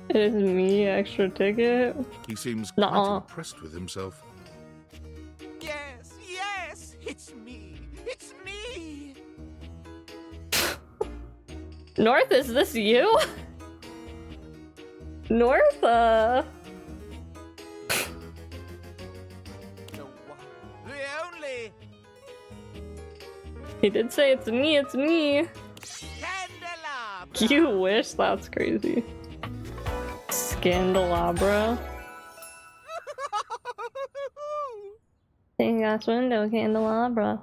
It is me, extra ticket. He seems quite impressed with himself. Yes, yes, it's me. It's me. North, is this you? North, The only He did say it's me, it's me. candelabra. You wish, that's crazy. Scandelabra. Stained glass window, candelabra.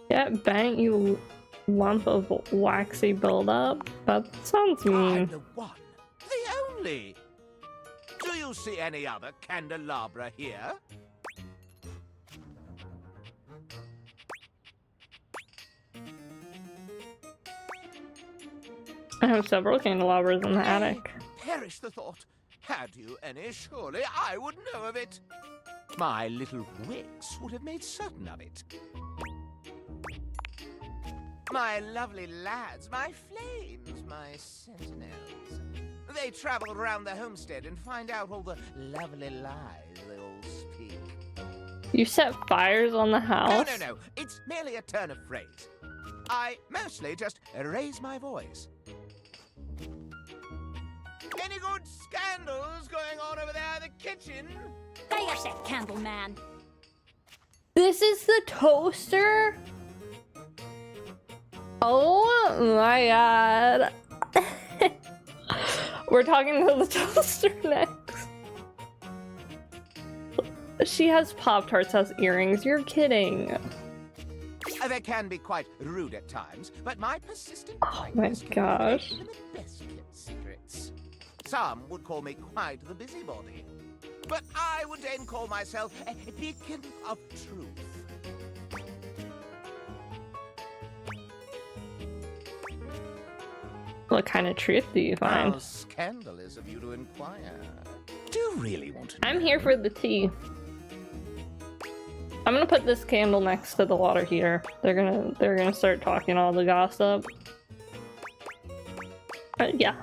Get bent, you lump of waxy buildup. That sounds I'm mean. the one, the only. Do you see any other candelabra here? I have several candelabras in the attic. Perish the thought. Had you any, surely I would know of it. My little wicks would have made certain of it. My lovely lads, my flames, my sentinels. They travel around the homestead and find out all the lovely lies they all speak. You set fires on the house? No. It's merely a turn of phrase. I mostly just raise my voice. Any good scandals going on over there in the kitchen? There's that candle man. This is the toaster? Oh my god. We're talking to the toaster next. She has Pop-Tarts as earrings. You're kidding. They can be quite rude at times, but my persistent Oh my gosh. the best kept secrets. Some would call me quite the busybody. But I would then call myself a beacon of truth. What kind of truth do you find? How scandalous of you to inquire. Do you really want to know? I'm here for the tea. I'm gonna put this candle next to the water heater. They're gonna start talking all the gossip. Yeah.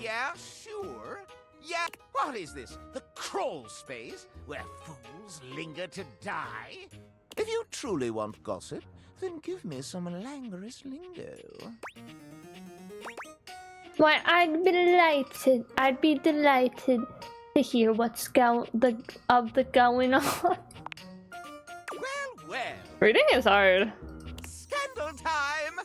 Yeah, sure. Yeah, what is this? The crawl space where fools linger to die? If you truly want gossip, then give me some languorous lingo. Why, I'd be delighted to hear what's going on. Well. Reading is hard. Scandal time!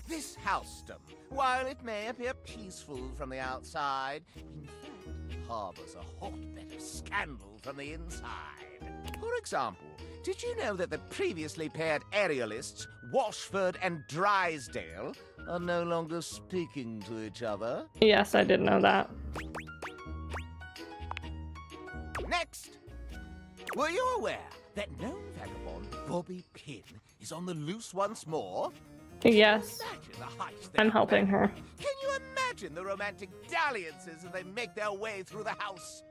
This housedom, while it may appear peaceful from the outside, in fact harbors a hotbed of scandal from the inside. For example, did you know that the previously paired aerialists, Washford and Drysdale, are no longer speaking to each other? Yes, I did know that. Next! Were you aware that known vagabond Bobby Pin is on the loose once more? Yes. Imagine the heights they I'm helping her. Can you imagine the romantic dalliances as they make their way through the house?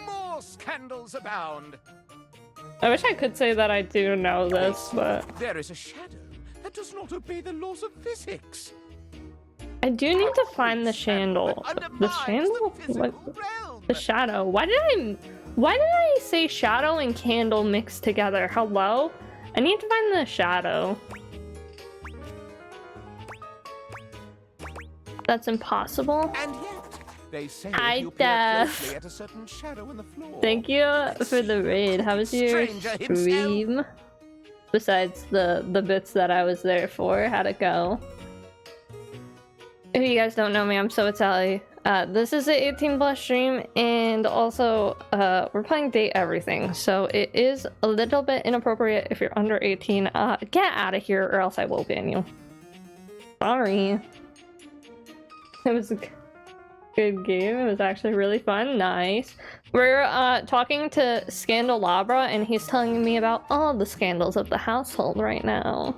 More scandals abound. I wish I could say that I do know this, but There is a shadow that does not obey the laws of physics. I do need to find the chandel. The chandel? What? The shadow. Why did I say shadow and candle mixed together? Hello? I need to find the shadow. That's impossible. And yet, they say Hi, if you peer Def. closely at a certain shadow in the floor. Thank you for the raid. How was your Stranger himself. stream? Besides the bits that I was there for, how'd it go? If you guys don't know me, I'm So It's Allie. This is an 18+ stream, and also we're playing Date Everything, so it is a little bit inappropriate if you're under 18. Get out of here, or else I will ban you. Sorry. It was a good game. It was actually really fun. Nice. We're talking to Scandalabra, and he's telling me about all the scandals of the household right now.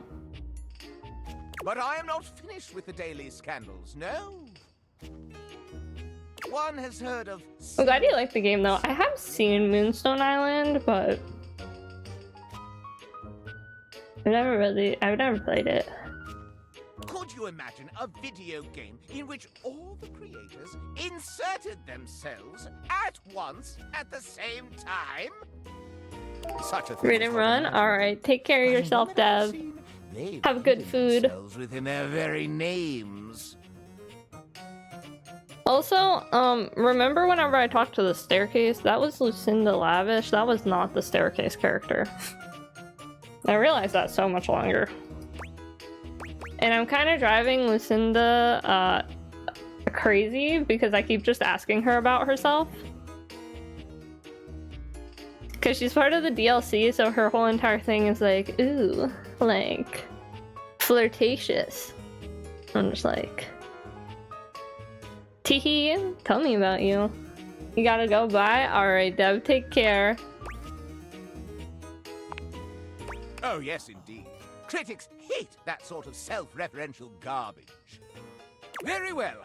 But I am not finished with the daily scandals, no. One has heard of... I'm glad you like the game, though. I have seen Moonstone Island, but I've never played it. Could you imagine a video game in which all the creators inserted themselves at once at the same time? Such a thing. Read and run? Alright, take care of yourself, Dev. Have good food. Within their very names. Also, remember whenever I talked to the staircase? That was Lucinda Lavish. That was not the staircase character. I realized that so much longer. And I'm kind of driving Lucinda crazy because I keep just asking her about herself. Because she's part of the DLC, so her whole entire thing is like, ooh, like, flirtatious. I'm just like, teehee, tell me about you. You gotta go, bye? Alright, Dev, take care. Oh, yes, indeed. Critics hate that sort of self-referential garbage. Very well.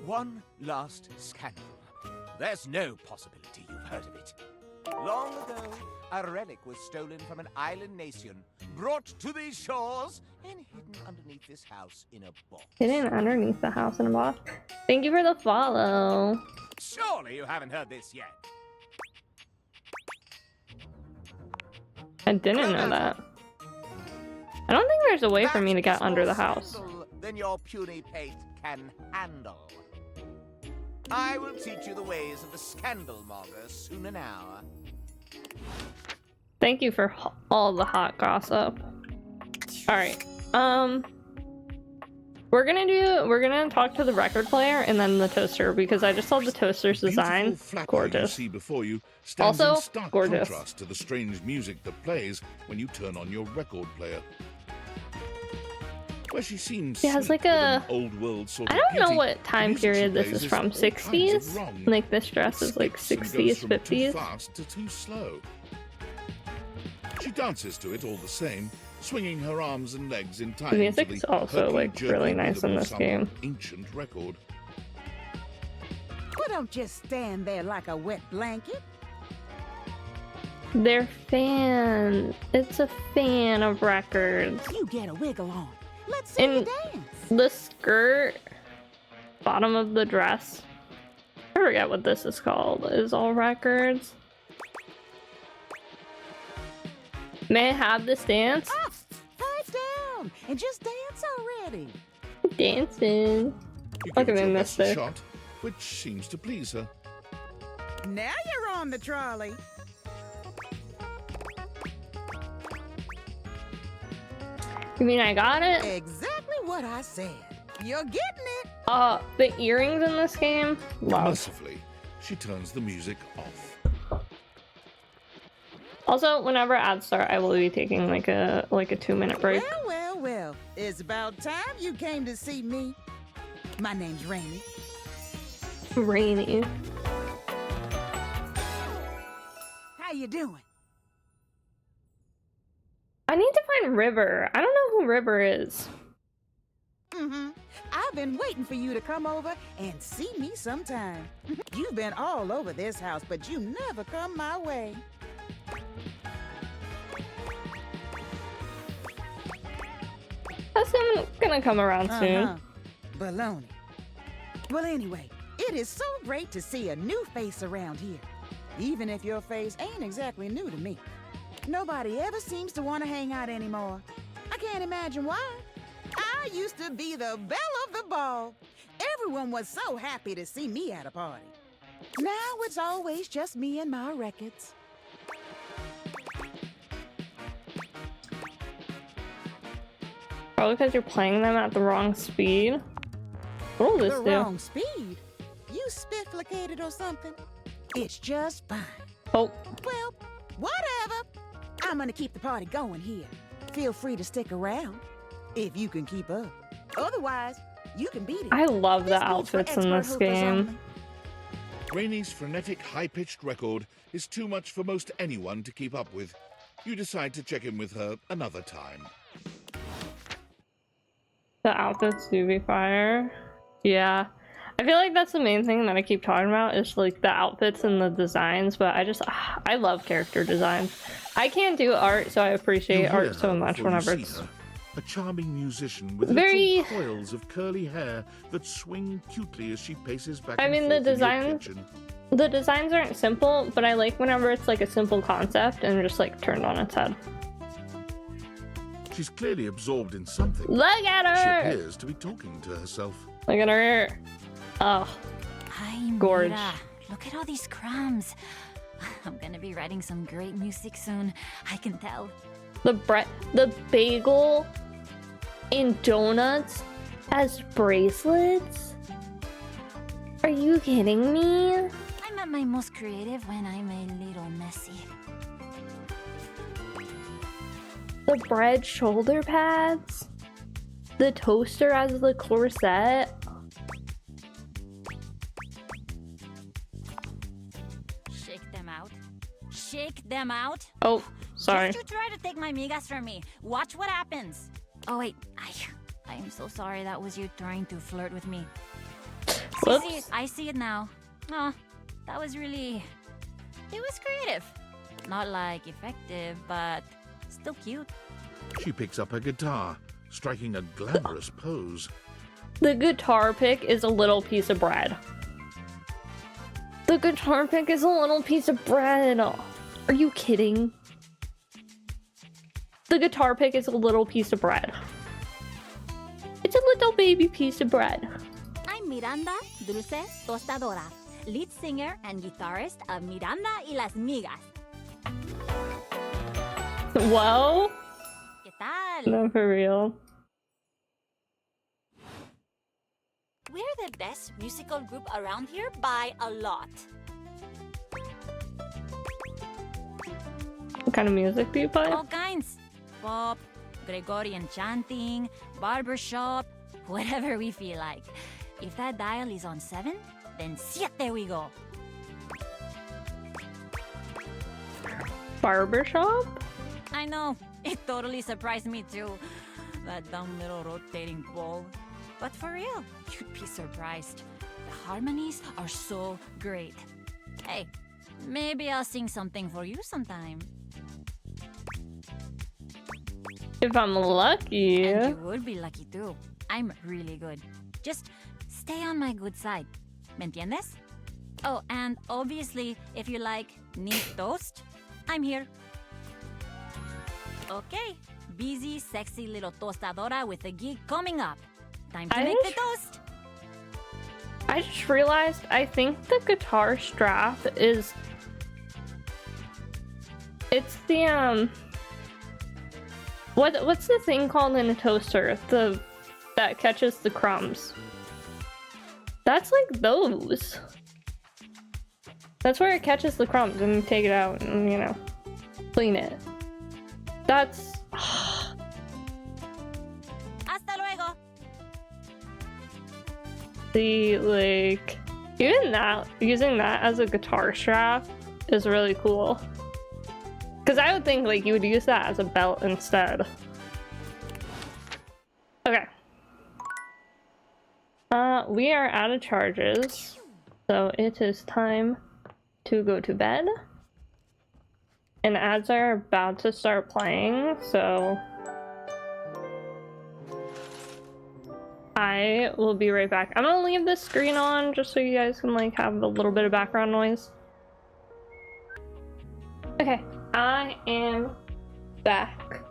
One last scandal. There's no possibility you've heard of it. Long ago, a relic was stolen from an island nation, brought to these shores, and hidden underneath this house in a box. Hidden underneath the house in a box. Thank you for the follow. Surely you haven't heard this yet. I didn't know that. I don't think there's a way for me to get under the house. Than your puny pate can handle. I will teach you the ways of the scandalmonger soon enow. Thank you for all the hot gossip. Alright, we're gonna talk to the record player and then the toaster, because I just saw the toaster's design. Gorgeous. You see before you stands Also, in stark gorgeous. contrast to the strange music that plays when you turn on your record player. where she seems She has sleek like with a an old world sort I of don't know beauty, what time the music she period this plays is from. all kinds of 60s? wrong. Like this dress is like Skips and 60s, goes from too 50s. fast to too slow. She dances to it all the same, swinging her arms and legs in time. The music's also herky like really jerky nice in rhythm of this some game. ancient record. Well, don't just stand there like a wet blanket. They're fan. It's a fan of records. You get a wiggle on. Let's see And you dance. the skirt, bottom of the dress, I forget what this is called, is all records. May I have this dance? Ah, pipe down and just dance already. Dancing. You Look give at it me, your best mister. shot, which seems to please her. Now you're on the trolley. You mean I got it? Exactly what I said. You're getting it. The earrings in this game? Love. Mercifully, she turns the music off. Also, whenever ads start, I will be taking like a 2-minute break. Well. It's about time you came to see me. My name's Rainy. Rainy. How you doing? I need to find River. I don't know who River is. Mm-hmm. I've been waiting for you to come over and see me sometime. You've been all over this house, but you never come my way. That's gonna come around soon. Baloney. Well, anyway, it is so great to see a new face around here. Even if your face ain't exactly new to me. Nobody ever seems to want to hang out anymore. I can't imagine why. I used to be the belle of the ball. Everyone was so happy to see me at a party. Now it's always just me and my records. Probably because you're playing them at the wrong speed. What will this The do? wrong speed? You spifflicated or something? It's just fine. Oh. Well, whatever. I'm gonna keep the party going here. Feel free to stick around, if you can keep up. Otherwise, you can beat it. I love the This beat's for outfits in expert this hoopers game. only. Rainy's frenetic, high-pitched record is too much for most anyone to keep up with. You decide to check in with her another time. The outfits do be fire. Yeah. I feel like that's the main thing that I keep talking about is like the outfits and the designs, but I love character designs. I can't do art, so I appreciate You hear art so her much before you whenever see it's her. A charming musician with very- little coils of curly hair that swing cutely as she paces back I and mean, the forth in your designs- kitchen. The designs aren't simple, but I like whenever it's like a simple concept and just like turned on its head. She's clearly absorbed in something. Look at She her! appears to be talking to herself. Look at her. Oh. Hi, Gorge. Mira. Look at all these crumbs. I'm gonna be writing some great music soon. I can tell. The bagel and donuts as bracelets? Are you kidding me? I'm at my most creative when I'm a little messy. The bread shoulder pads? The toaster as the corset? Shake them out. Shake them out. Oh, sorry. Just you try to take my migas from me. Watch what happens. Oh wait, I'm so sorry. That was you trying to flirt with me. Whoops. I see it now. Oh, that was really... It was creative. Not like effective, but still cute. She picks up her guitar, striking a glamorous pose. The guitar pick is a little piece of bread. The guitar pick is a little piece of bread. Are you kidding? The guitar pick is a little piece of bread. It's a little baby piece of bread. I'm Miranda Dulce Tostadora, lead singer and guitarist of Miranda y las Migas. Well, ¿Qué tal? no, for real. We're the best musical group around here by a lot. What kind of music do you play? All kinds. Pop, Gregorian chanting, barbershop, whatever we feel like. If that dial is on 7, then siete we go. Barbershop? I know, it totally surprised me too. That dumb little rotating ball. But for real, you'd be surprised. The harmonies are so great. Hey, maybe I'll sing something for you sometime. If I'm lucky. And you would be lucky too. I'm really good. Just stay on my good side. ¿Me entiendes? Oh, and obviously, if you like neat toast, I'm here. Okay, busy, sexy little tostadora with a gig coming up. Time to make the toast. I just realized I think the guitar strap is... It's the, What's the thing called in a toaster? That catches the crumbs. That's like those. That's where it catches the crumbs and you take it out and, you know, clean it. That's... Hasta luego. See, like, even that, using that as a guitar strap is really cool. Because I would think, like, you would use that as a belt instead. Okay. We are out of charges. So it is time to go to bed. And ads are about to start playing, so... I will be right back. I'm gonna leave this screen on just so you guys can, like, have a little bit of background noise. Okay, I am back.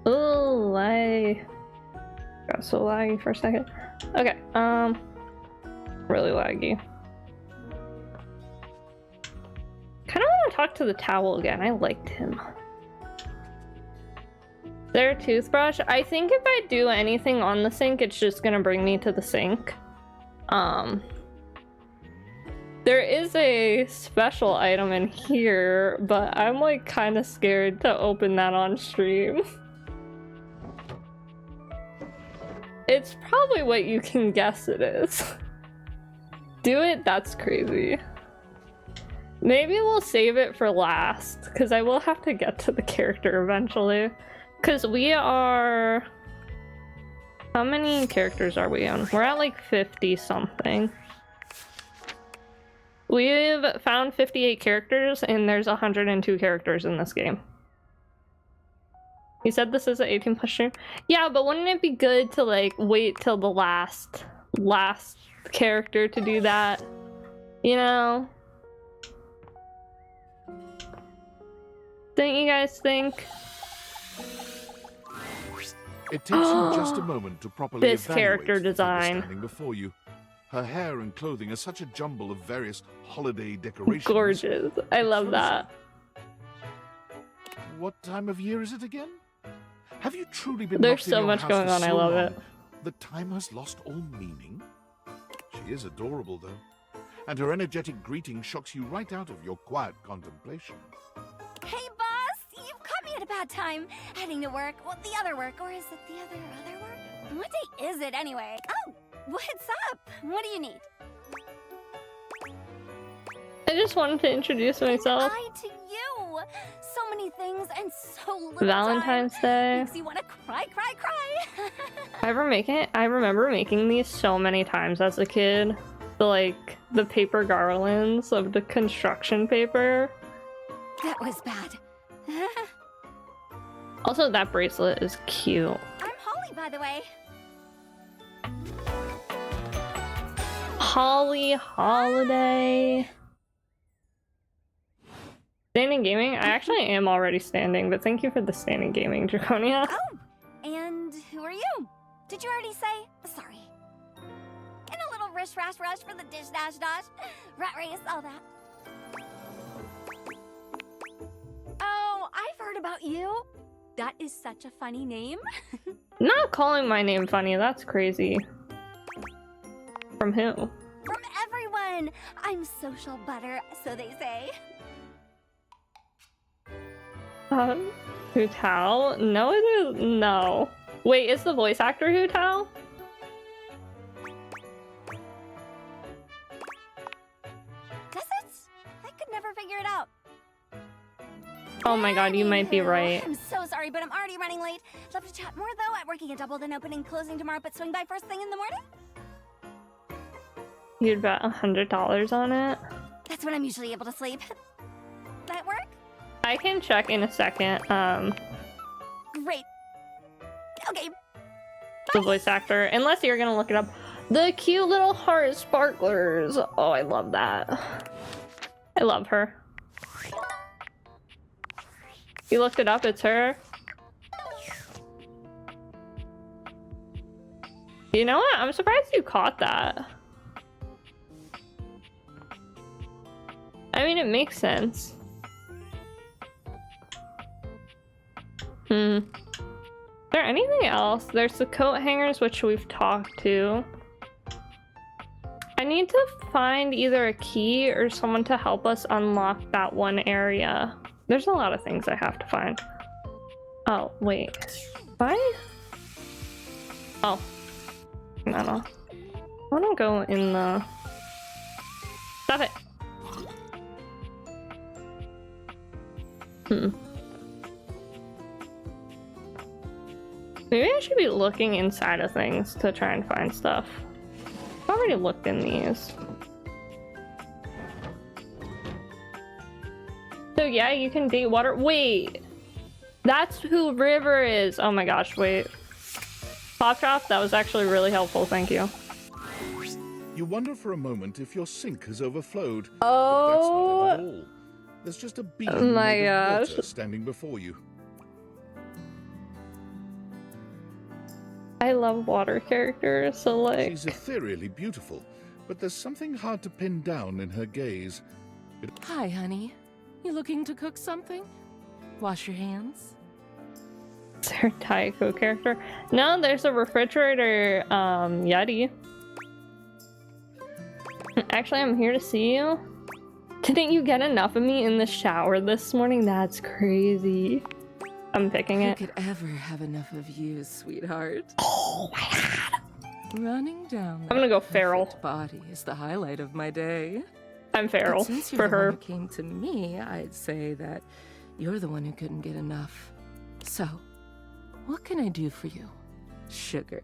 Oh, I got so laggy for a second. Okay, really laggy. Kinda wanna talk to the towel again. I liked him. Their toothbrush? I think if I do anything on the sink, it's just gonna bring me to the sink. There is a special item in here, but I'm like kind of scared to open that on stream. It's probably what you can guess it is. Do it? That's crazy. Maybe we'll save it for last, because I will have to get to the character eventually. Because we are... How many characters are we on? We're at like 50 something. We've found 58 characters and there's 102 characters in this game. You said this is an 18 plus stream? Yeah, but wouldn't it be good to like wait till the last character to do that? You know? Don't you guys think? It takes you just a moment to properly this character evaluate the figure design. standing before you. Her hair and clothing are such a jumble of various holiday decorations. Gorgeous. I love that. What time of year is it again? Have you truly been There's locked in so your much house going for on. so I love long it. that time has lost all meaning? She is adorable, though. And her energetic greeting shocks you right out of your quiet contemplation. Hey, boss! You've caught me at a bad time. Heading to work. Well, the other work. Or is it the other work? What day is it, anyway? Oh, what's up? What do you need? I just wanted to introduce myself. I to you! So many things and so little Valentine's time. Day. Makes you want to cry. I remember making these so many times as a kid. The paper garlands of the construction paper. That was bad. Also, that bracelet is cute. I'm Holly, by the way. Holly Holiday. Standing gaming? I actually am already standing, but thank you for the standing gaming, Draconia. Oh, and who are you? Did you already say? Sorry. And a little rush for the dish dash. Rat race, all that. Oh, I've heard about you. That is such a funny name. Not calling my name funny, that's crazy. From who? From everyone. I'm social butter, so they say. Hu Tao? No, it is. No. Wait, is the voice actor Hu Tao? Does it? I could never figure it out. Oh my god, you might be Anywho, right. I'm so sorry, but I'm already running late. Love to chat more though. I'm working a double then opening and closing tomorrow, but swing by first thing in the morning. You'd bet $100 on it? That's when I'm usually able to sleep. That work? I can check in a second. Great. Okay. The voice actor, unless you're gonna look it up. The cute little heart sparklers. Oh, I love that. I love her. You looked it up, it's her. You know what? I'm surprised you caught that. I mean, it makes sense. Is there anything else? There's the coat hangers, which we've talked to. I need to find either a key or someone to help us unlock that one area. There's a lot of things I have to find. Oh, wait. Why? Oh. No. I wanna go in the... Stop it! Maybe I should be looking inside of things to try and find stuff. I've already looked in these. So yeah, you can date water. Wait! That's who River is! Oh my gosh, wait. Pop Drop, that was actually really helpful, thank you. You wonder for a moment if your sink has overflowed. Oh! But that's not it at all. There's just a beam Oh my made of gosh. water standing before you. I love water characters, so like... She's ethereally beautiful, but there's something hard to pin down in her gaze. Hi, honey. You looking to cook something? Wash your hands? Is there a Taiko character? No, there's a refrigerator, Yeti. Actually, I'm here to see you. Didn't you get enough of me in the shower this morning? That's crazy. I'm picking it. Who could ever have enough of you, sweetheart? Oh my god. Running down I'm gonna go feral. body is the highlight of my day. I'm feral But since you're for the one her. who came to me, I'd say that you're the one who couldn't get enough. So, what can I do for you, sugar?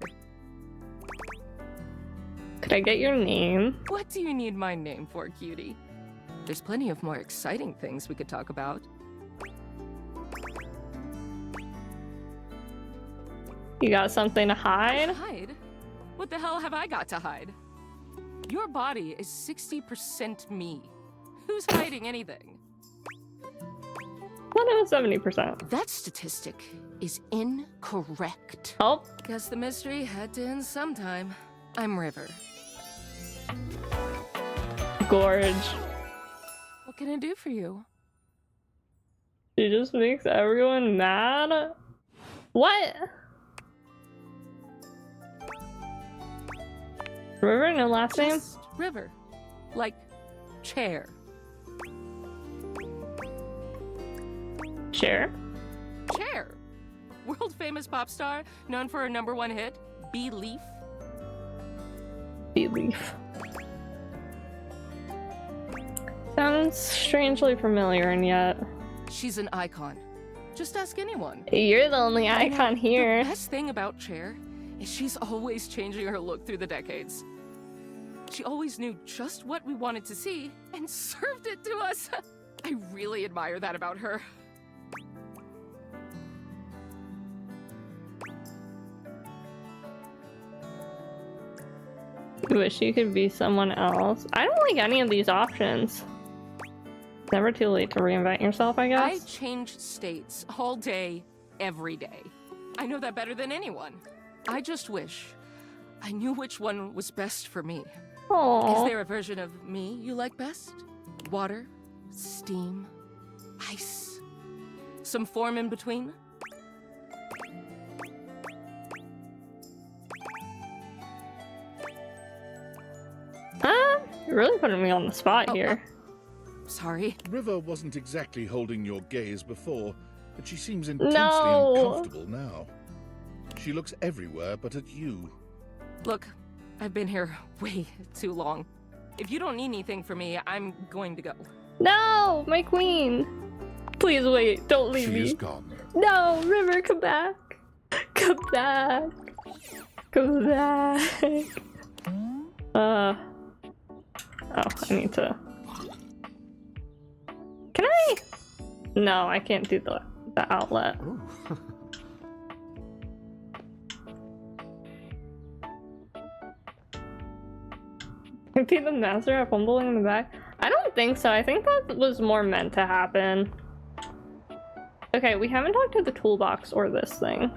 Could I get your name? What do you need my name for, cutie? There's plenty of more exciting things we could talk about. You got something to hide? Hide? What the hell have I got to hide? Your body is 60% me. Who's hiding anything? What was 70%? That statistic is incorrect. Oh. Guess the mystery had to end sometime. I'm River. Gorge. What can I do for you? She just makes everyone mad? What? River, no last name? Just River. Like chair. Chair? Chair. World famous pop star, known for her #1 hit, Belief. Belief. Sounds strangely familiar, and yet... She's an icon. Just ask anyone. You're the only icon here. The best thing about Cher is she's always changing her look through the decades. She always knew just what we wanted to see and served it to us. I really admire that about her. Wish you could be someone else. I don't like any of these options. Never too late to reinvent yourself, I I guess. change states all day, every day. I know that better than anyone. I just wish I knew which one was best for me. Aww. Is there a version of me you like best? Water? Steam? Ice? Some form in between? You're really putting me on the spot here. Sorry. River wasn't exactly holding your gaze before, but she seems intensely uncomfortable now. She looks everywhere but at you. Look, I've been here way too long. If you don't need anything from me, I'm going to go. No, my queen. Please wait, don't leave me. She is gone. No, River, come back. Come back. Come back. Oh, I need to. Can I? No, I can't do the outlet. Be the master at fumbling in the back? I don't think so. I think that was more meant to happen. Okay, we haven't talked to the toolbox or this thing.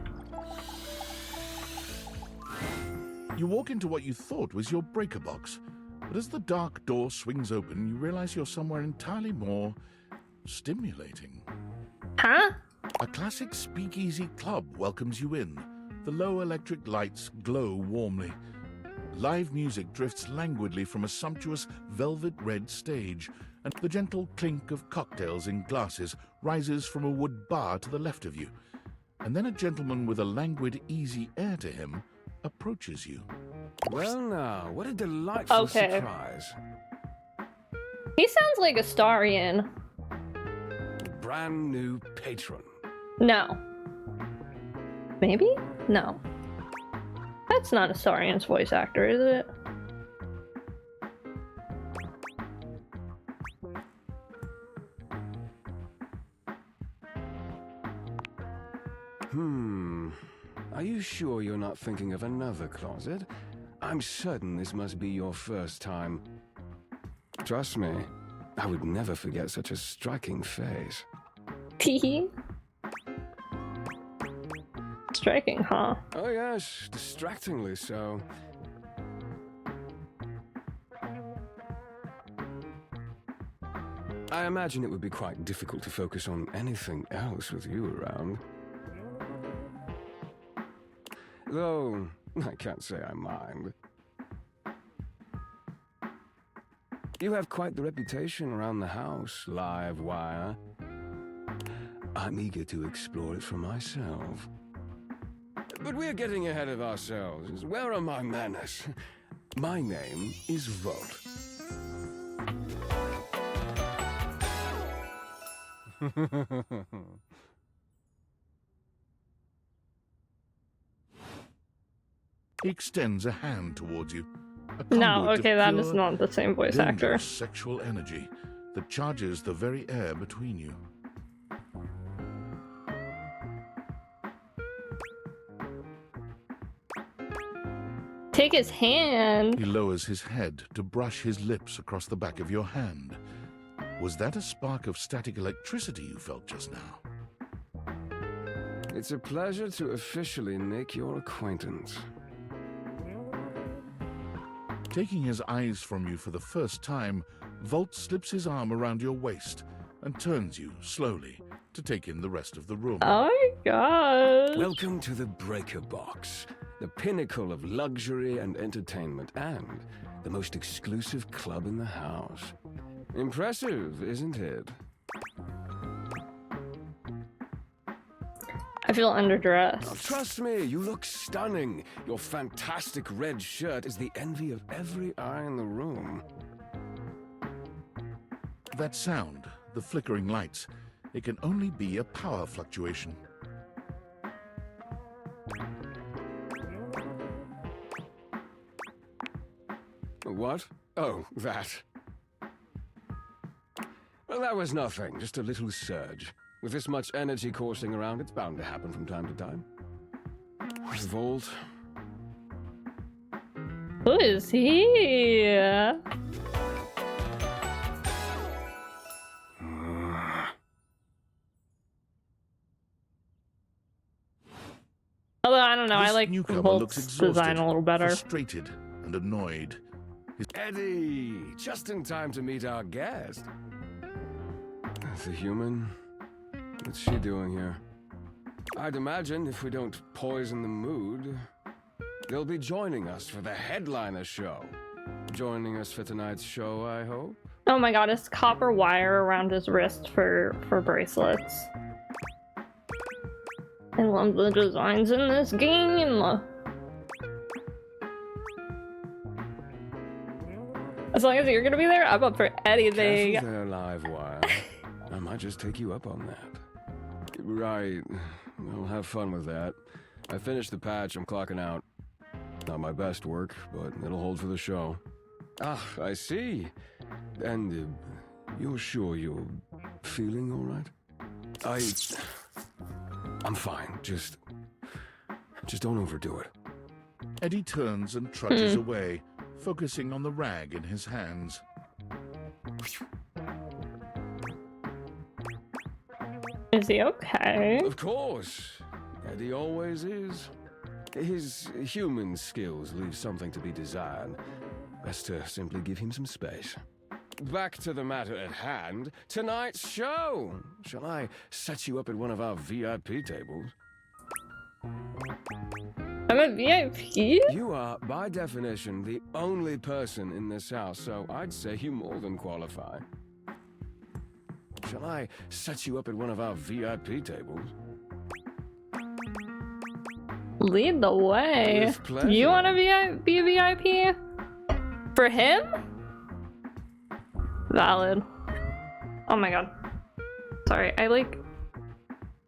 You walk into what you thought was your breaker box, but as the dark door swings open, you realize you're somewhere entirely more stimulating. Huh? A classic speakeasy club welcomes you in. The low electric lights glow warmly. Live music drifts languidly from a sumptuous velvet red stage, and the gentle clink of cocktails in glasses rises from a wood bar to the left of you. And then a gentleman with a languid, easy air to him approaches you. Well now, what a delightful surprise. He sounds like a Starian. Brand new patron. No. Maybe? No. That's not a Starian's voice actor, is it? Are you sure you're not thinking of another closet? I'm certain this must be your first time. Trust me, I would never forget such a striking face. Teehee. Striking, huh? Oh yes, distractingly so. I imagine it would be quite difficult to focus on anything else with you around. Though, I can't say I mind. You have quite the reputation around the house, live wire. I'm eager to explore it for myself. But we're getting ahead of ourselves. Where are my manners? My name is Volt. He extends a hand towards you. No, okay, that is not the same voice actor. Sexual energy that charges the very air between you. Take his hand. He lowers his head to brush his lips across the back of your hand. Was that a spark of static electricity you felt just now? It's a pleasure to officially make your acquaintance. Taking his eyes from you for the first time, Volt slips his arm around your waist and turns you slowly to take in the rest of the room. Oh my god. Welcome to the Breaker Box, the pinnacle of luxury and entertainment, and the most exclusive club in the house. Impressive, isn't it? I feel underdressed. Oh, trust me, you look stunning. Your fantastic red shirt is the envy of every eye in the room. That sound, the flickering lights, it can only be a power fluctuation. What? Oh, that. Well, that was nothing, just a little surge. With this much energy coursing around, it's bound to happen from time to time. Volt. Who is he? Although, I don't know, I like Volt's design a little better. Frustrated and annoyed. Eddie, just in time to meet our guest. The human. What's she doing here? I'd imagine if we don't poison the mood, they'll be joining us for the headliner show. Joining us for tonight's show, I hope. Oh my god, it's copper wire around his wrist for bracelets. I love the designs in this game. As long as you're gonna be there, I'm up for anything. Careful there, live wire. I might just take you up on that. Right. Well, have fun with that. I finished the patch, I'm clocking out. Not my best work, but it'll hold for the show. Ah, I see. And you're sure you're feeling all right? I'm fine. Just don't overdo it. Eddie turns and trudges away, focusing on the rag in his hands. Is he okay? Of course. Eddie always is. His human skills leave something to be desired. Best to simply give him some space. Back to the matter at hand. Tonight's show. Shall I set you up at one of our VIP tables? I'm a VIP? You are, by definition, the only person in this house, so I'd say you more than qualify. Shall I set you up at one of our VIP tables? Lead the way. With pleasure. You want to be a VIP? For him? Valid. Oh my god. Sorry, I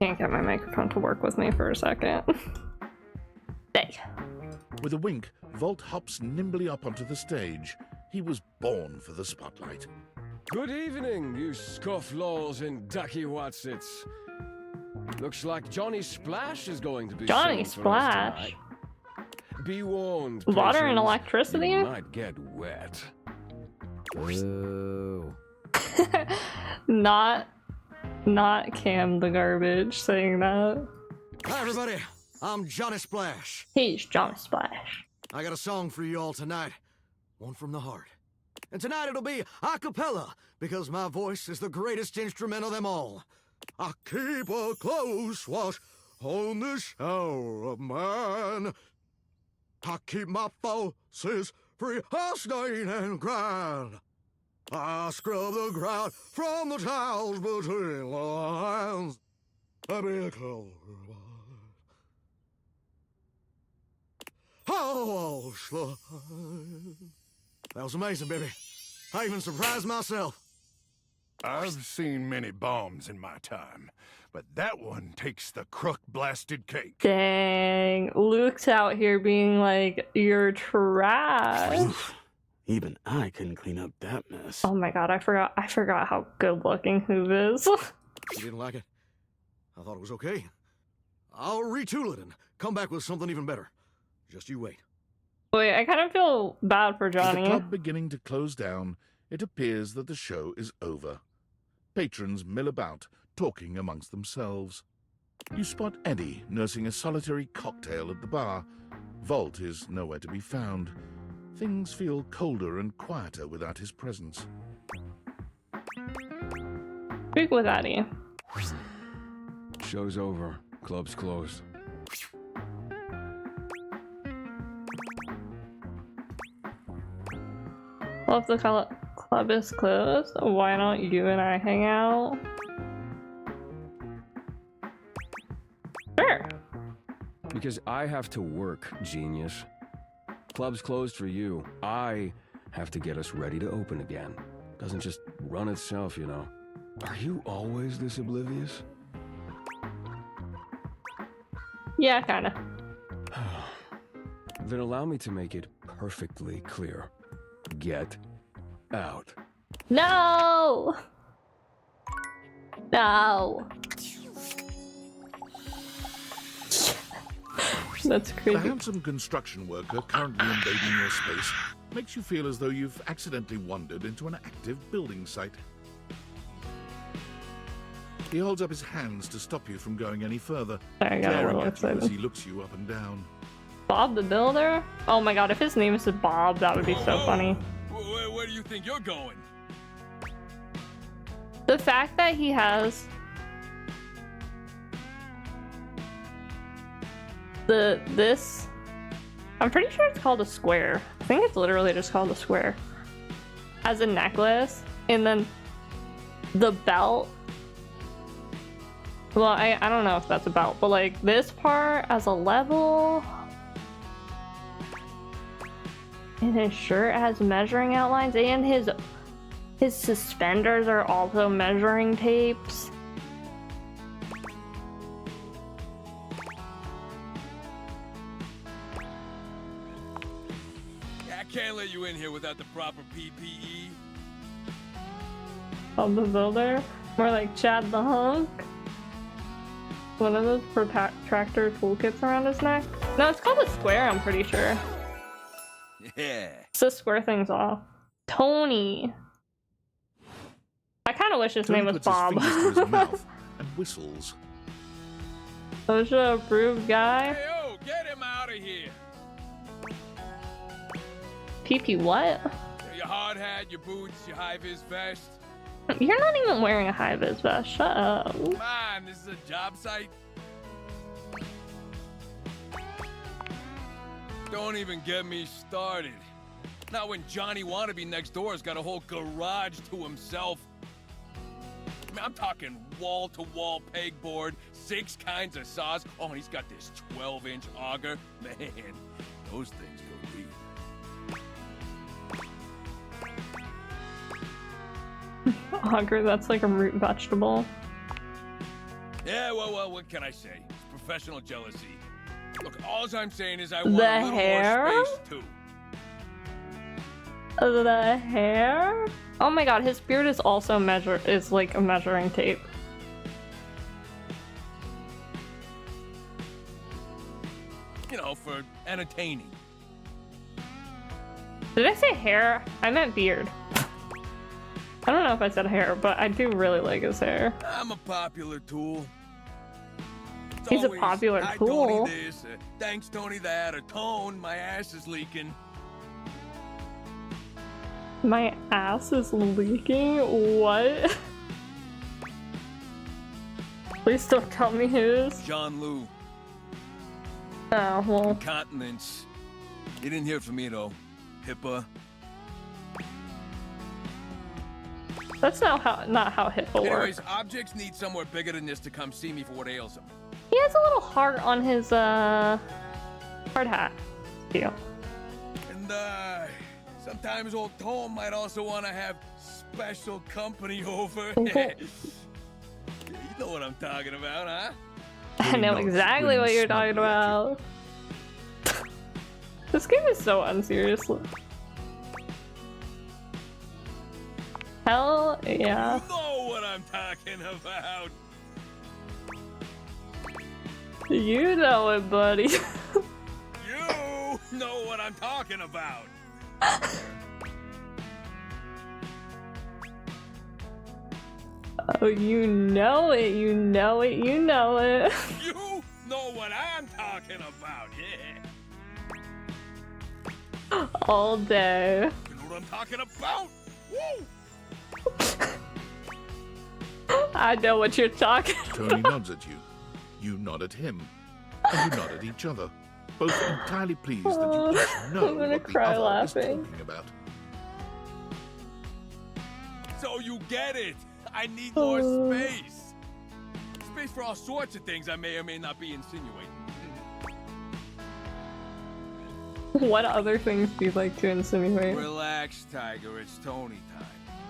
can't get my microphone to work with me for a second. Hey. With a wink, Volt hops nimbly up onto the stage. He was born for the spotlight. Good evening, you scofflaws and ducky watsits. Looks like Johnny Splash is going to be Johnny singing for us Splash? tonight. Be warned, Water and patrons, electricity? You might get wet. Ooh. Not Cam the garbage saying that. Hi everybody, I'm Johnny Splash. He's Johnny Splash. I got a song for you all tonight, one from the heart. And tonight it'll be a cappella, because my voice is the greatest instrument of them all. I keep a close watch on this shower of mine. I keep my forces free of stain and grind. I scrub the ground from the tiles between the lines. I be a color. Oh, slide. That was amazing, baby. I even surprised myself. I've seen many bombs in my time, but that one takes the crook-blasted cake. Dang. Luke's out here being like, you're trash. Even I couldn't clean up that mess. Oh my god, I forgot how good looking Hoove is. You didn't like it? I thought it was okay. I'll retool it and come back with something even better. Just you wait. Wait, I kind of feel bad for Johnny. With the club beginning to close down, it appears that the show is over. Patrons mill about, talking amongst themselves. You spot Eddie nursing a solitary cocktail at the bar. Volt is nowhere to be found. Things feel colder and quieter without his presence. Speak with Eddie. Show's over. Club's closed. Well, if the club is closed, why don't you and I hang out? Sure. Because I have to work, genius. Club's closed for you. I have to get us ready to open again. Doesn't just run itself, you know. Are you always this oblivious? Yeah, kinda. Then allow me to make it perfectly clear. Get out. No! No! That's A crazy. handsome construction worker currently invading your space makes you feel as though you've accidentally wandered into an active building site. He holds up his hands to stop you from going any further, Sorry, I got a glaring little at you as excited. he looks you up and down. Bob the Builder? Oh my god, if his name is Bob, that would be so funny. Where do you think you're going? The fact that he has this, I'm pretty sure it's called a square. I think it's literally just called a square. As a necklace, and then the belt Well, I don't know if that's about, but like this part as a level. And his shirt has measuring outlines, and his suspenders are also measuring tapes. I can't let you in here without the proper PPE. Of the builder, more like Chad the Hunk. One of those protractor toolkits around his neck. No, it's called a square. I'm pretty sure. Yeah. It's to square things off. Tony. I kind of wish his name was Bob. His fingers to his mouth and whistles. OSHA approved guy. Hey, oh, get him out of here. PP what? Your hard hat, your boots, your high-vis vest. You're not even wearing a high-vis vest. Shut up. Come on, this is a job site. Don't even get me started. Not when Johnny Wannabe next door has got a whole garage to himself. I mean, I'm talking wall-to-wall pegboard, 6 kinds of saws. Oh, and he's got this 12-inch auger. Man, those things go deep. Auger, that's like a root vegetable. Yeah, well, what can I say? It's professional jealousy. Look, all I'm saying is I want The a little hair? more space, too. The hair? Oh my god, his beard is also like a measuring tape. You know, for entertaining. Did I say hair? I meant beard. I don't know if I said hair, but I do really like his hair. I'm a popular tool. It's He's always, a popular "Hi, tool. Tony this, thanks Tony that, or Tone, my ass is leaking. My ass is leaking? What? Please don't tell me whose. John Lou. Oh, well. Incontinence. You didn't hear from me though. HIPAA. That's not how HIPAA Anyways, works. objects need somewhere bigger than this to come see me for what ails them. He has a little heart on his hard hat. Yeah. And sometimes old Tom might also want to have special company over. Okay. You know what I'm talking about, huh? I know exactly what you're talking about. This game is so unserious. Hell yeah. You know what I'm talking about. You know it, buddy. You know what I'm talking about. Oh, you know it, you know it, you know it. You know what I'm talking about, yeah. All day. You know what I'm talking about? Woo! I know what you're talking Tony about. nods at you. You nod at him. And you nod at each other. Both entirely pleased that you each know I'm gonna what the cry other laughing. is talking about. So you get it. I need more space. Space for all sorts of things I may or may not be insinuating. What other things do you like to insinuate? Relax, Tiger. It's Tony time.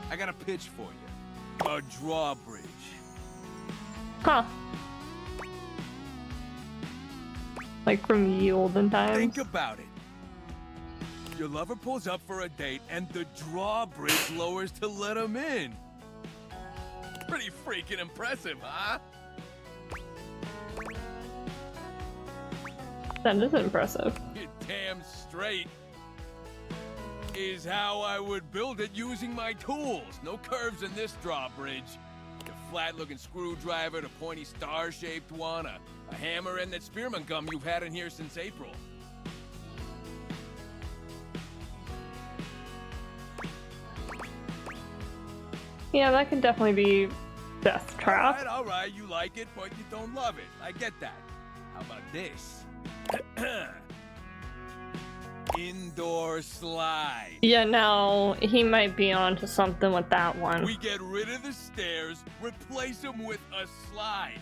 I got a pitch for you. A drawbridge. Huh. Like from ye olden times? Think about it. Your lover pulls up for a date and the drawbridge lowers to let him in. Pretty freaking impressive, huh? That is impressive. You're damn straight. Is how I would build it using my tools. No curves in this drawbridge. The flat-looking screwdriver, the pointy star-shaped one, a hammer, and that spearmint gum you've had in here since April. Yeah, that could definitely be Death Trap. All right, you like it, but you don't love it. I get that. How about this? Indoor slide. Yeah, no, he might be onto something with that one. We get rid of the stairs, replace them with a slide.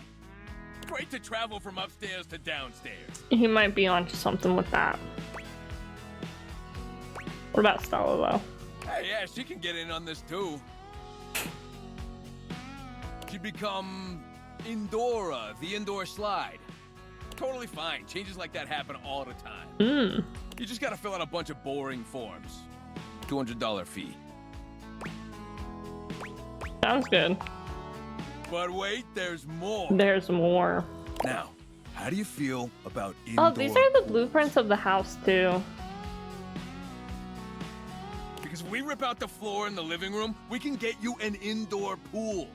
great to travel from upstairs to downstairs. He might be onto something with that. What about Stella, though? Hey, yeah, she can get in on this, too. She'd become Indora, the indoor slide. Totally fine. Changes like that happen all the time. You just gotta fill out a bunch of boring forms. $200 fee. Sounds good. But wait, there's more. There's more. Now, how do you feel about indoor? Oh, these are the blueprints of the house, too. Because if we rip out the floor in the living room, we can get you an indoor pool.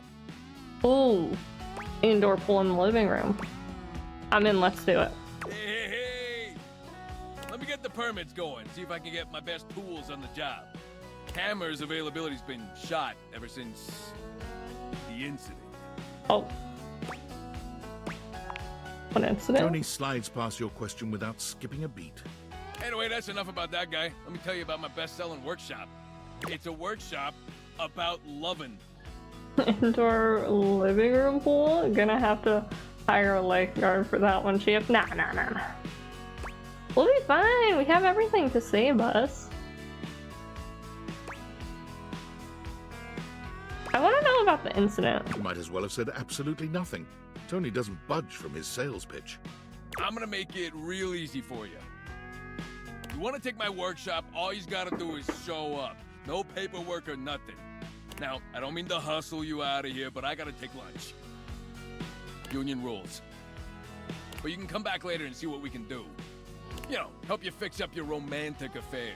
Ooh. Indoor pool in the living room. I'm in, let's do it. Hey. Let me get the permits going, see if I can get my best tools on the job. Hammer's availability's been shot ever since the incident. Oh. What incident? Tony slides past your question without skipping a beat. Anyway, that's enough about that guy. Let me tell you about my best-selling workshop. It's a workshop about loving. Indoor living room pool? Gonna have to hire a lifeguard for that one, Chief. Nah. We'll be fine. We have everything to save us. I want to know about the incident. You might as well have said absolutely nothing. Tony doesn't budge from his sales pitch. I'm gonna make it real easy for you. You want to take my workshop, all you gotta do is show up. No paperwork or nothing. Now, I don't mean to hustle you out of here, but I gotta take lunch. Union rules. But you can come back later and see what we can do. You know, help you fix up your romantic affairs.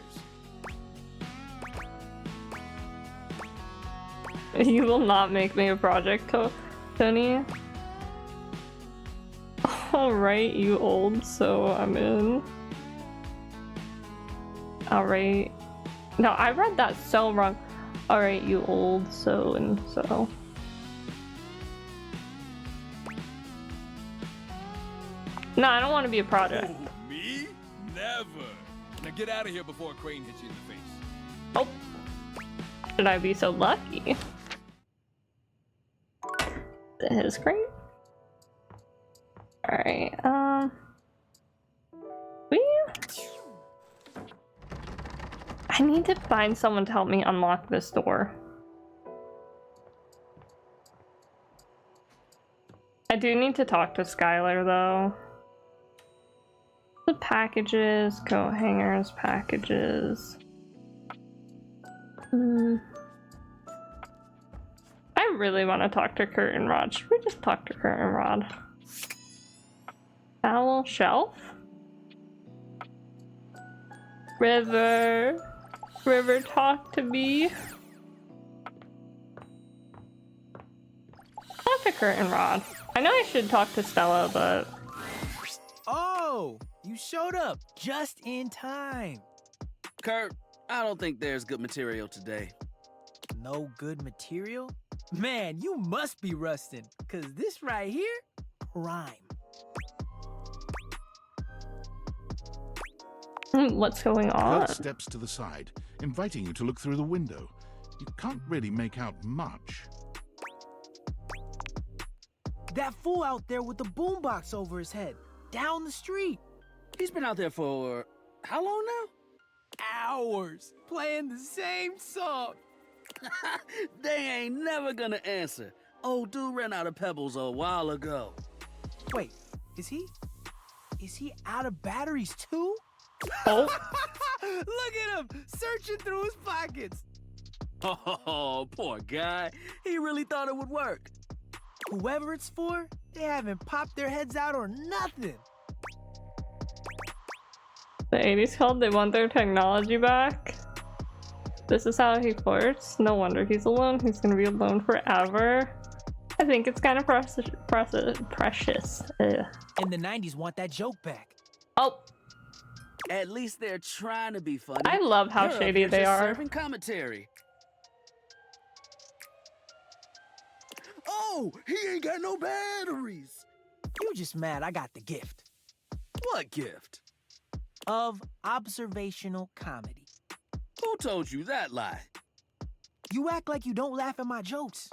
You will not make me a project, Tony. Alright, you old, so I'm in. Alright. No, I read that so wrong. Alright, you old, so and so. No, I don't want to be a project. Oh, me? Never. Now get out of here before a crane hits you in the face. Oh. Should I be so lucky? His crane? Alright, I need to find someone to help me unlock this door. I do need to talk to Skylar though. The packages, coat hangers, packages. I really want to talk to Kurt and Rod. Should we just talk to Kurt and Rod? Owl shelf? River, talk to me. Talk to Kurt and Rod. I know I should talk to Stella, but... Oh, you showed up just in time. Kurt, I don't think there's good material today. No good material? Man, you must be rusting, cause this right here, prime. What's going on? Kurt steps to the side, inviting you to look through the window. You can't really make out much. That fool out there with the boombox over his head, down the street. He's been out there for how long now? Hours, playing the same song. They ain't never gonna answer. Old dude ran out of pebbles a while ago. Wait, is he out of batteries too? Oh. Look at him, searching through his pockets. Oh, poor guy. He really thought it would work. Whoever it's for, they haven't popped their heads out or nothing. The 80s called, they want their technology back. This is how he flirts. No wonder he's alone. He's gonna be alone forever. I think it's kind of precious. Ugh. In the 90s, want that joke back. Oh. At least they're trying to be funny. I love how You're up shady here they just are. Serving commentary. Oh, he ain't got no batteries. You just mad I got the gift. What gift? Of observational comedy. Who told you that lie? You act like you don't laugh at my jokes.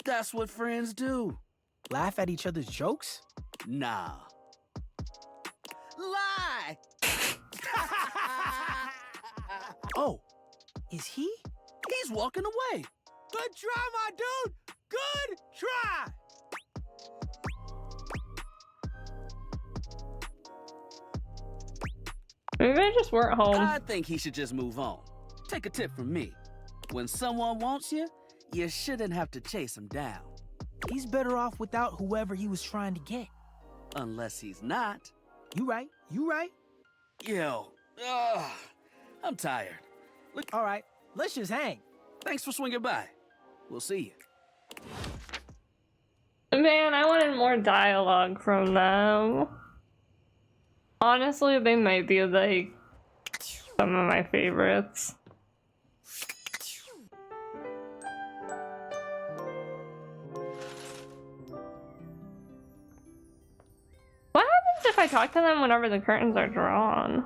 That's what friends do. Laugh at each other's jokes? Nah. Lie! Oh, is he? He's walking away. Good try, my dude. Good try. Maybe they just weren't home. I think he should just move on. Take a tip from me. When someone wants you, you shouldn't have to chase him down. He's better off without whoever he was trying to get. Unless he's not. You right. Yo, I'm tired. Look, all right, let's just hang. Thanks for swinging by. We'll see you. Man, I wanted more dialogue from them. Honestly, they might be like some of my favorites. What happens if I talk to them whenever the curtains are drawn?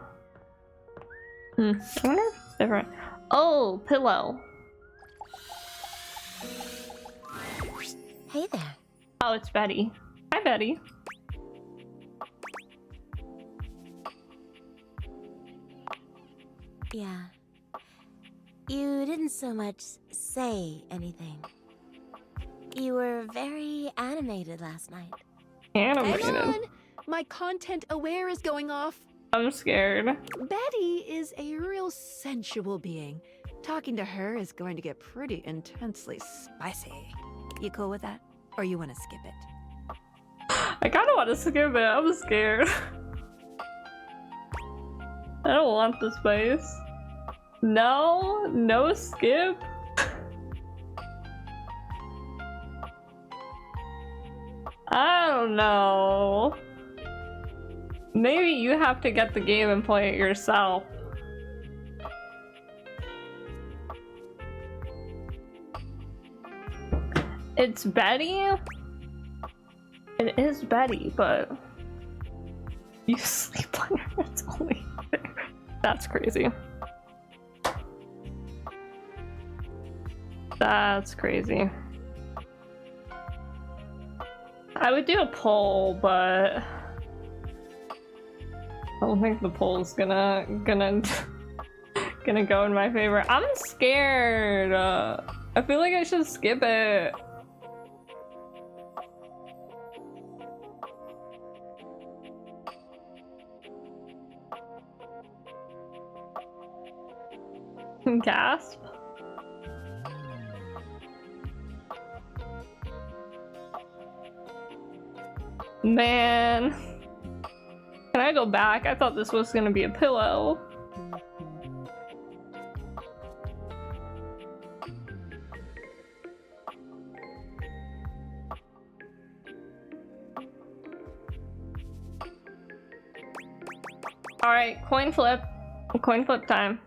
I wonder if it's different. Oh, pillow. Hey there. Oh, it's Betty. Hi, Betty. Yeah. You didn't so much say anything. You were very animated last night. Animated? Hang on! My content aware is going off. I'm scared. Betty is a real sensual being. Talking to her is going to get pretty intensely spicy. You cool with that? Or you want to skip it? I kinda want to skip it. I'm scared. I don't want the space. No skip. I don't know. Maybe you have to get the game and play it yourself. It's Betty? It is Betty, but you sleep on her. It's only fair. That's crazy. That's crazy. I would do a poll, but I don't think the poll's gonna go in my favor. I'm scared. I feel like I should skip it. Gasp. Man. Can I go back? I thought this was gonna be a pillow. Alright, coin flip. Coin flip time.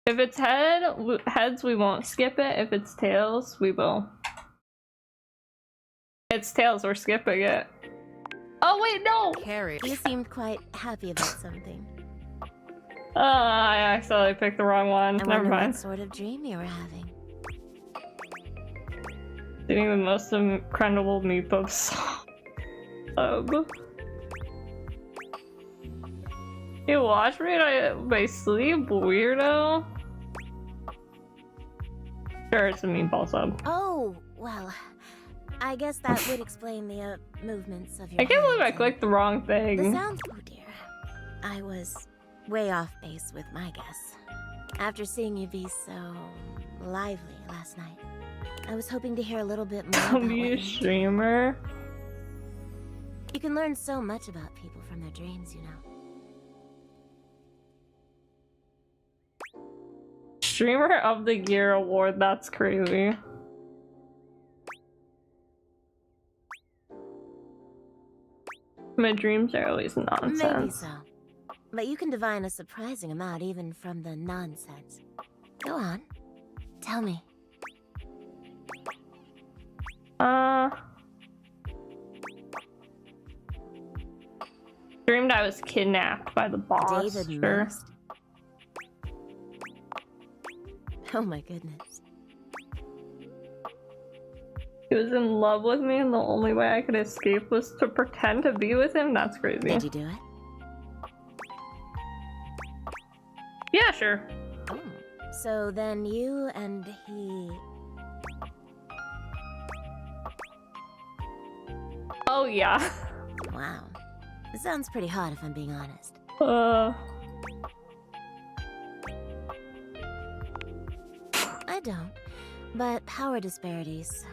If it's heads, we won't skip it. If it's tails, we will. It's tails, we're skipping it. Oh wait, no! Carrie, you seemed quite happy about something. I accidentally picked the wrong one. I Never wonder mind. what sort of dream you were having. Eating the most incredible meatballs. You watch me in my sleep, weirdo. Sure, it's a meatball sub. Oh, well, I guess that would explain the movements of your I can't believe I hands clicked the wrong and thing. the sounds. Oh dear, I was way off base with my guess. After seeing you be so lively last night, I was hoping to hear a little bit more I'll about be what a you do. streamer. You can learn so much about people from their dreams, you know. Streamer of the Year award, that's crazy. My dreams are always nonsense. Maybe so. But you can divine a surprising amount even from the nonsense. Go on. Tell me. Dreamed I was kidnapped by the boss. David Sure. must. Oh my goodness. He was in love with me and the only way I could escape was to pretend to be with him? That's crazy. Did you do it? Yeah, sure. Oh. So then you and he... Oh, yeah. Wow. This sounds pretty hot if I'm being honest. I don't. But power disparities...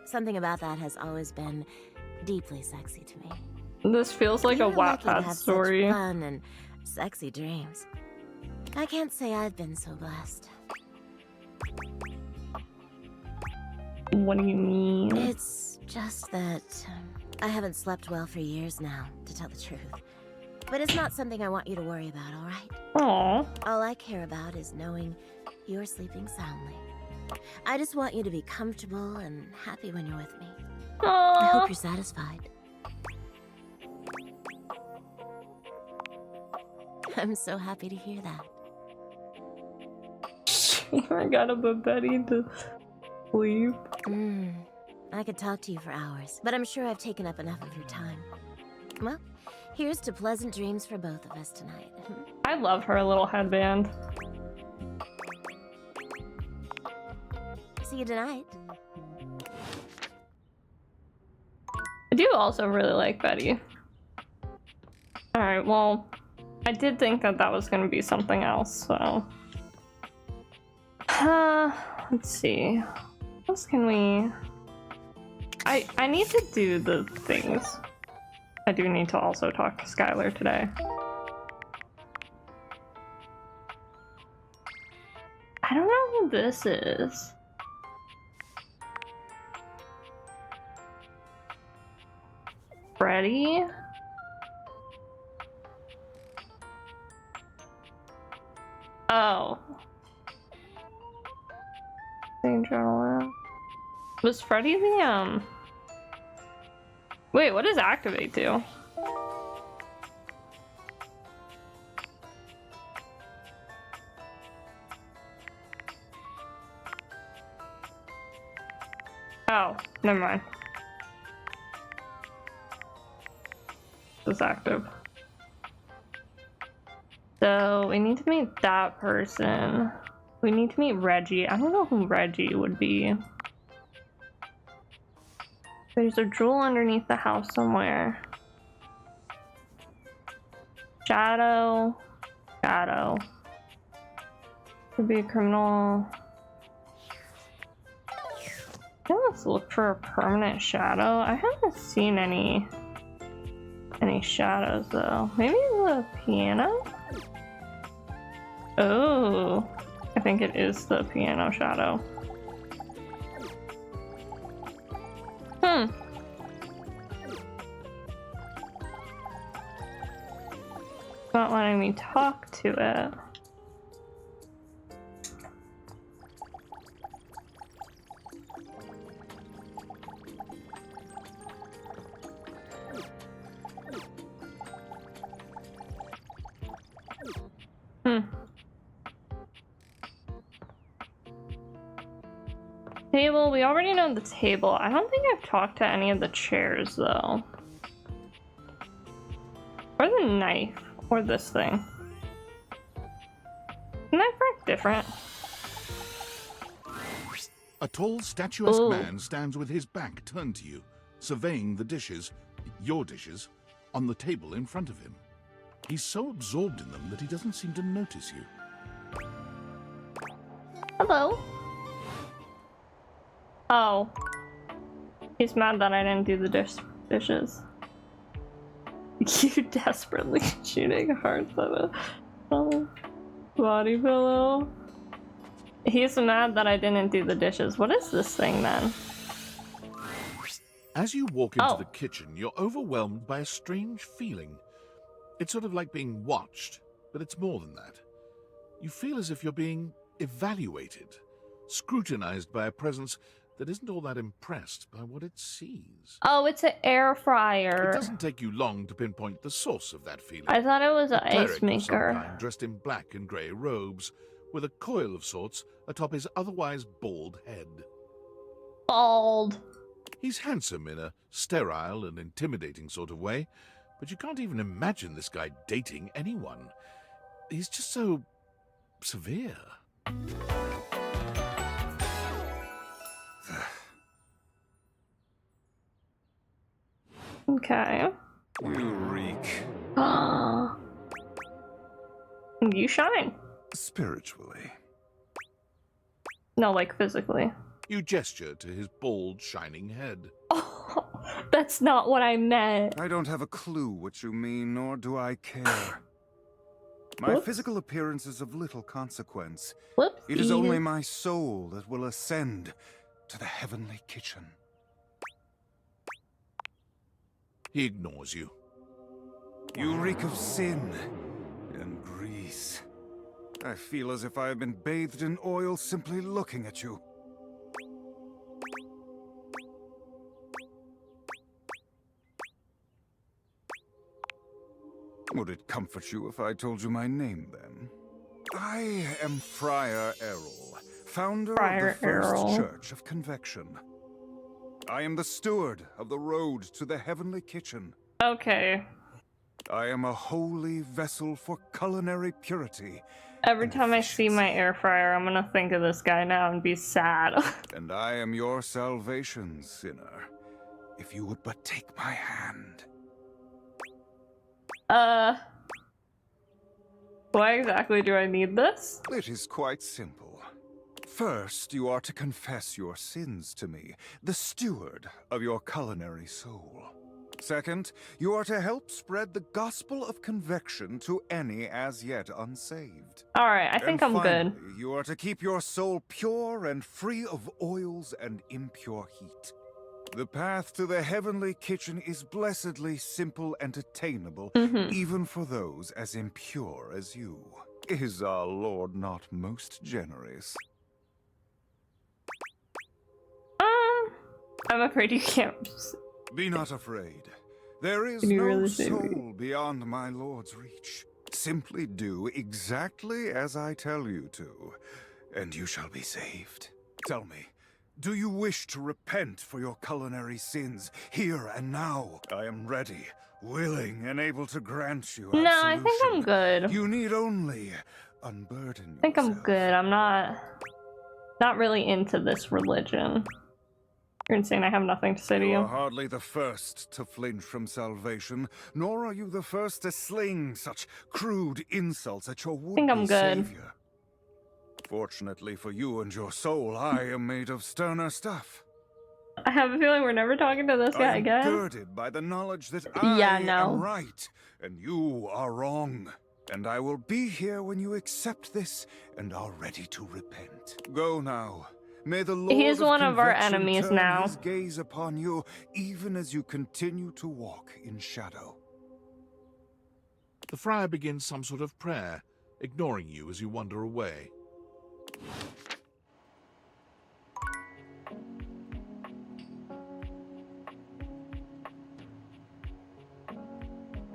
Something about that has always been deeply sexy to me. This feels like a Wattpad story. Such fun and sexy dreams. I can't say I've been so blessed. What do you mean? It's just that I haven't slept well for years now, to tell the truth. But it's not something I want you to worry about, all right? Aww. All I care about is knowing you're sleeping soundly. I just want you to be comfortable and happy when you're with me. Aww. I hope you're satisfied. I'm so happy to hear that. I gotta put Betty to sleep. I could talk to you for hours, but I'm sure I've taken up enough of your time. Well, here's to pleasant dreams for both of us tonight. I love her little headband. See you tonight. I do also really like Betty. Alright, well, I did think that that was going to be something else, so... let's see. What else can we... I need to do the things. I do need to also talk to Skylar today. I don't know who this is. Freddy? Oh. Was Freddy the, Wait, what does activate do? Oh, never mind. It's active. So we need to meet that person. We need to meet Reggie. I don't know who Reggie would be. There's a jewel underneath the house somewhere. Shadow. Shadow. Could be a criminal. Okay, let's look for a permanent shadow. I haven't seen any shadows though. Maybe the piano? Oh, I think it is the piano shadow. Not letting me talk to it. Table, we already know the table. I don't think I've talked to any of the chairs though. Or the knife, or this thing. Isn't that correct? Different? A tall, statuesque Ooh. man stands with his back turned to you, surveying the dishes, your dishes, on the table in front of him. He's so absorbed in them that he doesn't seem to notice you. Hello. Oh. He's mad that I didn't do the dishes. You desperately shooting hearts at a body pillow. He's mad that I didn't do the dishes. What is this thing then? As you walk into the kitchen, you're overwhelmed by a strange feeling. It's sort of like being watched, but it's more than that. You feel as if you're being evaluated, scrutinized by a presence that isn't all that impressed by what it sees. Oh, it's an air fryer. It doesn't take you long to pinpoint the source of that feeling. I thought it was an A cleric ice of some maker. kind, dressed in black and grey robes, with a coil of sorts atop his otherwise bald head. Bald. He's handsome in a sterile and intimidating sort of way, but you can't even imagine this guy dating anyone. He's just so severe. Okay. You reek. You shine. Spiritually. No, like physically. You gesture to his bald, shining head. Oh, that's not what I meant. I don't have a clue what you mean, nor do I care. My physical appearance is of little consequence. It is only my soul that will ascend to the heavenly kitchen. He ignores you. You reek of sin and grease. I feel as if I have been bathed in oil simply looking at you. Would it comfort you if I told you my name, then? I am Friar Errol, founder of the First Church of Convection. I am the steward of the road to the heavenly kitchen. Okay. I am a holy vessel for culinary purity. Every time I see my air fryer, I'm gonna think of this guy now and be sad. And I am your salvation, sinner. If you would but take my hand. Why exactly do I need this? It is quite simple. First, you are to confess your sins to me, the steward of your culinary soul. Second, you are to help spread the gospel of convection to any as yet unsaved. Alright, I think I'm good. You are to keep your soul pure and free of oils and impure heat. The path to the heavenly kitchen is blessedly simple and attainable, even for those as impure as you. Is our Lord not most generous? I'm afraid you can't. Be not afraid. There is Can you no really say soul beyond my Lord's reach. Simply do exactly as I tell you to, and you shall be saved. Tell me, do you wish to repent for your culinary sins here and now? I am ready, willing, and able to grant you absolution. No, I think I'm good. You need only unburden I think I'm good. I'm not really into this religion. You're insane. I have nothing to say to You you. are hardly the first to flinch from salvation, nor are you the first to sling such crude insults at your would-be think I'm good. savior. Fortunately for you and your soul, I am made of sterner stuff. I have a feeling we're never talking to this guy I am again. girded by the knowledge that I am right, and you are wrong. And I will be here when you accept this and are ready to repent. Go now. May the Lord He's one of our Convection enemies turn now. his gaze upon you, even as you continue to walk in shadow. The friar begins some sort of prayer, ignoring you as you wander away.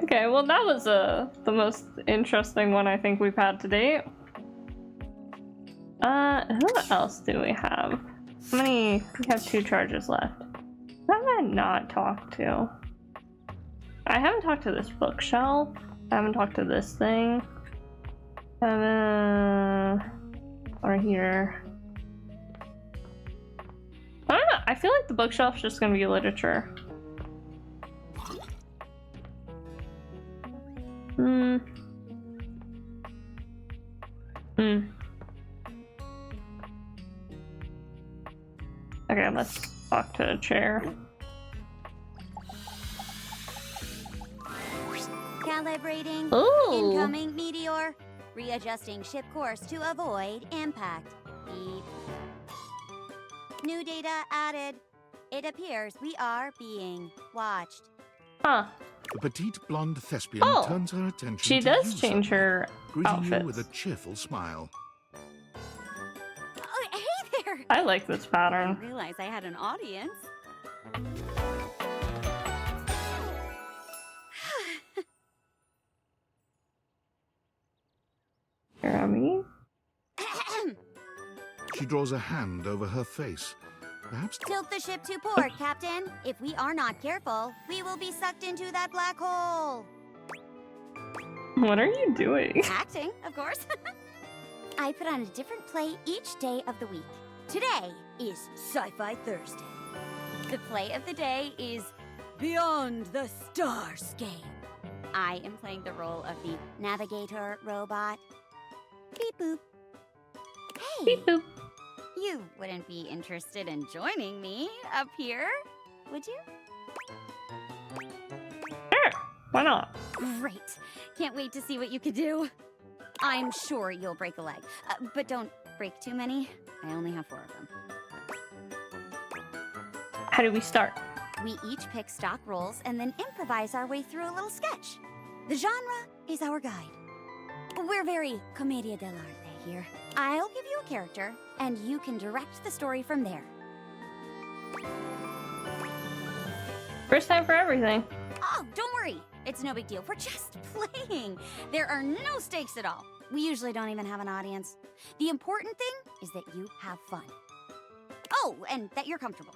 Okay, well that was the most interesting one I think we've had to date. Who else do we have? How many? We have 2 charges left. Who have I not talked to? I haven't talked to this bookshelf. I haven't talked to this thing. Or here. I don't know. I feel like the bookshelf's just gonna be literature. Okay, let's talk to a chair. Calibrating. Ooh. Incoming meteor. Readjusting ship course to avoid impact. Beep. New data added. It appears we are being watched. Huh. The petite blonde thespian turns her attention She to does you change suddenly, her greeting outfits. you with a cheerful smile. Oh, hey there! I like this pattern. I didn't realize I had an audience. Here, I mean. draws a hand over her face. Perhaps... Tilt the ship to port, Captain. If we are not careful, we will be sucked into that black hole. What are you doing? Acting, of course. I put on a different play each day of the week. Today is Sci-Fi Thursday. The play of the day is Beyond the Starscape. I am playing the role of the navigator robot. Beep boop. Hey. Beep boop. You wouldn't be interested in joining me up here, would you? Sure. Why not? Great. Can't wait to see what you can do. I'm sure you'll break a leg, but don't break too many. I only have 4 of them. How do we start? We each pick stock roles and then improvise our way through a little sketch. The genre is our guide. We're very commedia dell'arte here. I'll give you a character, and you can direct the story from there. First time for everything. Oh, don't worry. It's no big deal. We're just playing. There are no stakes at all. We usually don't even have an audience. The important thing is that you have fun. Oh, and that you're comfortable.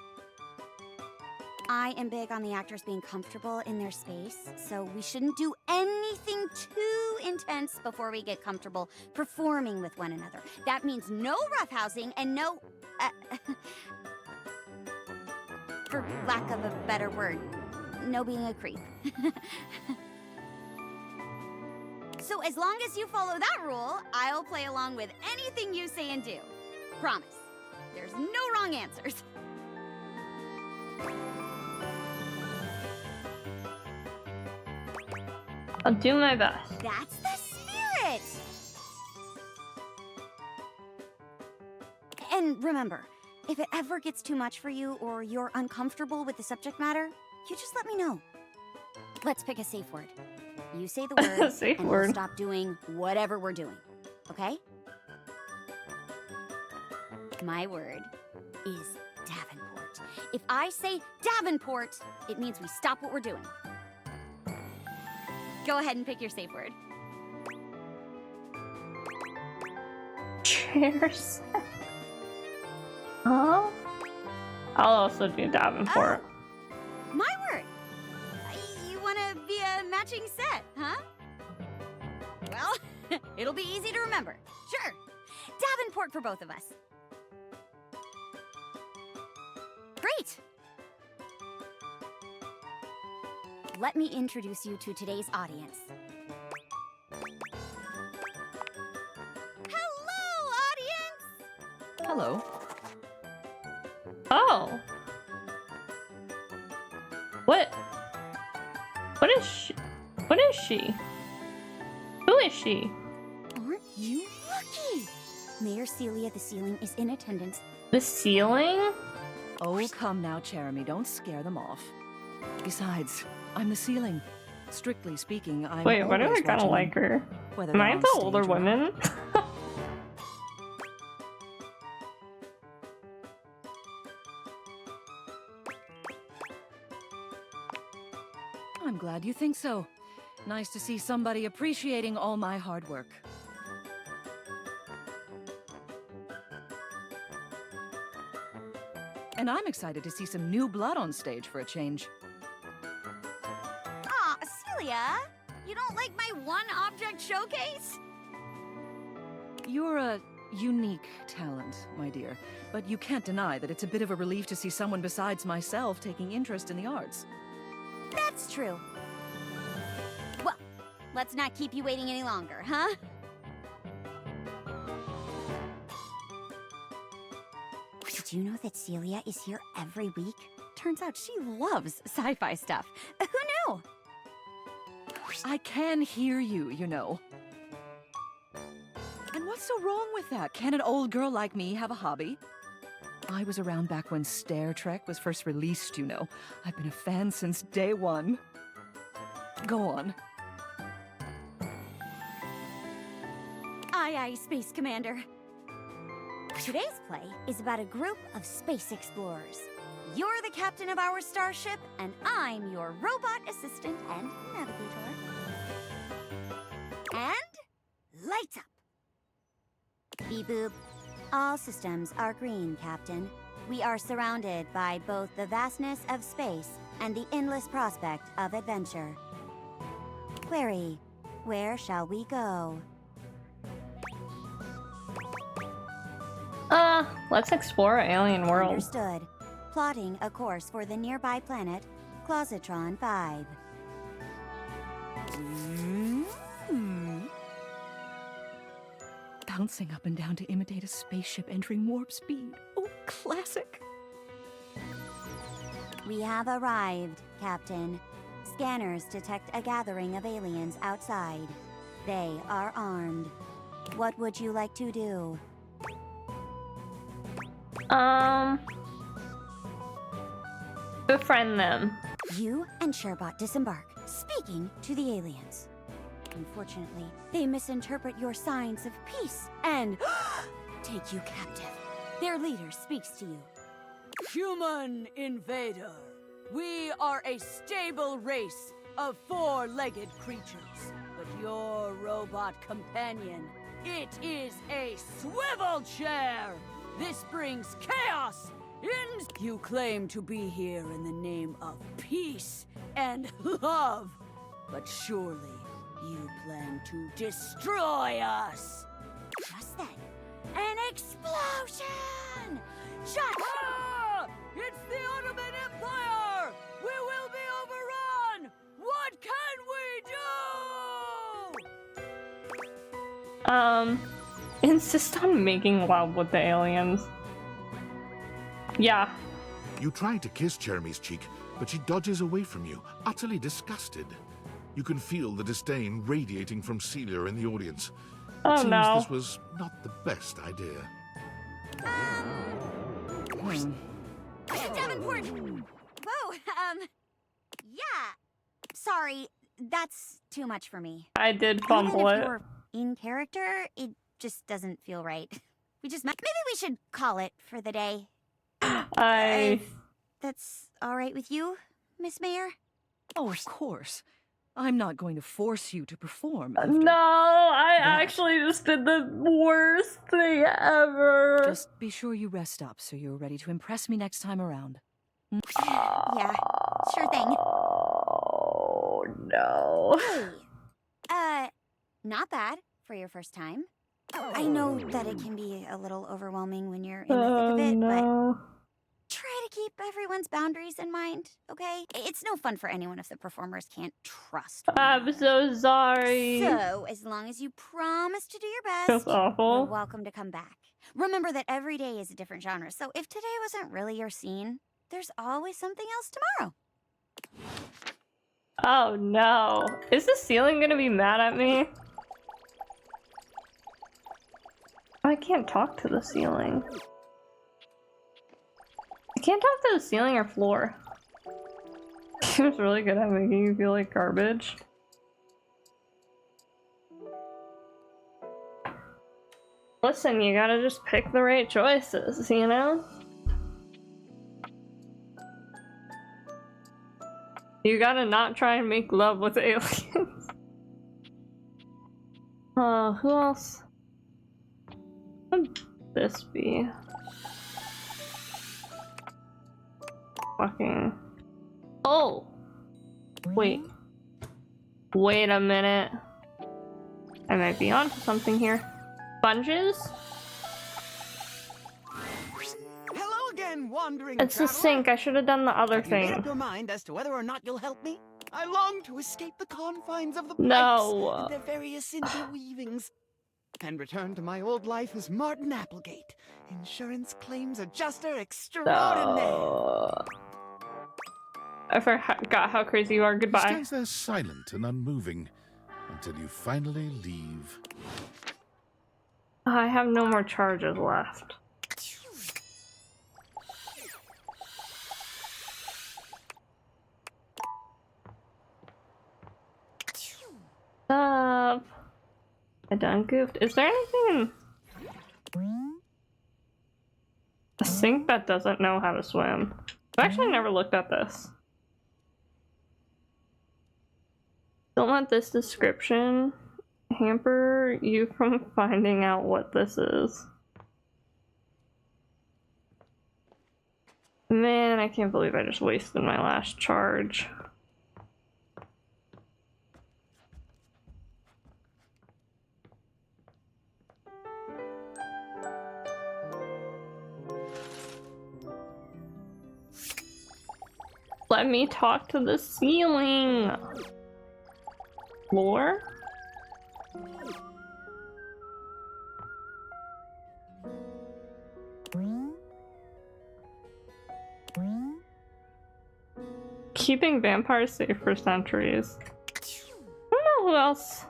I am big on the actors being comfortable in their space, so we shouldn't do anything too intense before we get comfortable performing with one another. That means no roughhousing and no... for lack of a better word, no being a creep. So as long as you follow that rule, I'll play along with anything you say and do. Promise. There's no wrong answers. I'll do my best. That's the spirit! And remember, if it ever gets too much for you or you're uncomfortable with the subject matter, you just let me know. Let's pick a safe word. You say the word, Safe and word. we'll stop doing whatever we're doing. Okay? My word is Davenport. If I say Davenport, it means we stop what we're doing. Go ahead and pick your safe word. Cheers. Huh? I'll also do Davenport. Oh, my word. You want to be a matching set, huh? Well, it'll be easy to remember. Sure. Davenport for both of us. Great. Let me introduce you to today's audience. Hello, audience! Hello. Oh. What? What is she? What is she? Who is she? Aren't you lucky? Mayor Celia the Ceiling is in attendance. The ceiling? Oh, come now, Jeremy. Don't scare them off. Besides, I'm the ceiling. Strictly speaking, I'm Wait, why do I always kind of watching like them, her? whether Am they're I on into stage older or not. women? I'm glad you think so. Nice to see somebody appreciating all my hard work. And I'm excited to see some new blood on stage for a change. Aw, Celia, you don't like my one-object showcase? You're a unique talent, my dear, but you can't deny that it's a bit of a relief to see someone besides myself taking interest in the arts. That's true. Well, let's not keep you waiting any longer, huh? Did you know that Celia is here every week? Turns out she loves sci-fi stuff. Who knew? I can hear you, you know. And what's so wrong with that? Can an old girl like me have a hobby? I was around back when Star Trek was first released, you know. I've been a fan since day one. Go on. Aye, aye, Space Commander. Today's play is about a group of space explorers. You're the captain of our starship, and I'm your robot assistant and navigator. And lights up. Beep boop. All systems are green, Captain. We are surrounded by both the vastness of space and the endless prospect of adventure. Query, where shall we go? Let's explore alien world. Understood. Plotting a course for the nearby planet, Clositron 5. Bouncing up and down to imitate a spaceship entering warp speed. Oh, classic. We have arrived, Captain. Scanners detect a gathering of aliens outside. They are armed. What would you like to do? Befriend them. You and Sherbot disembark, speaking to the aliens. Unfortunately, they misinterpret your signs of peace and take you captive. Their leader speaks to you. Human invader, we are a stable race of four-legged creatures, but your robot companion, it is a swivel chair. This brings chaos. You claim to be here in the name of peace and love, but surely you plan to destroy us. Just then, an explosion! Shut Ah! It's the Ottoman Empire! We will be overrun! What can we do? Insist on making love with the aliens. Yeah. You try to kiss Jeremy's cheek, but she dodges away from you, utterly disgusted. You can feel the disdain radiating from Celia in the audience. It seems this was not the best idea. Davenport! Whoa, yeah. Sorry, that's too much for me. I did fumble Even if it. you're in character, it just doesn't feel right. Maybe we should call it for the day. If that's all right with you, Miss Mayor? Oh, of course. I'm not going to force you to perform. No, I actually just did the worst thing ever. Just be sure you rest up so you're ready to impress me next time around. Yeah, sure thing. Oh, no. Hey, not bad for your first time. I know that it can be a little overwhelming when you're in the thick of it, but try to keep everyone's boundaries in mind, okay? It's no fun for anyone if the performers can't trust one I'm so sorry. So, as long as you promise to do your Feels best, awful. you're welcome to come back. Remember that every day is a different genre, so if today wasn't really your scene, there's always something else tomorrow. Oh no. Is the ceiling gonna be mad at me? I can't talk to the ceiling. I can't talk to the ceiling or floor. He was really good at making you feel like garbage. Listen, you gotta just pick the right choices, you know? You gotta not try and make love with aliens. Who else? What would this be? Fucking... Oh! Wait. Wait a minute. I might be onto something here. Sponges? Hello again, wandering It's the traveler. sink. I should have done the other Have you made thing. up your mind as to whether or not you'll help me? I long to escape the confines of the pipes No. and their various interweavings, and return to my old life as Martin Applegate, insurance claims adjuster extraordinaire. No. I forgot how crazy you are. He Goodbye. stands there silent and unmoving until you finally leave. I have no more charges left. Stop. I done goofed. Is there anything in a sink that doesn't know how to swim? I've actually never looked at this. Don't let this description hamper you from finding out what this is. Man, I can't believe I just wasted my last charge. Let me talk to the ceiling. Floor? Keeping vampires safe for centuries. I don't know who else.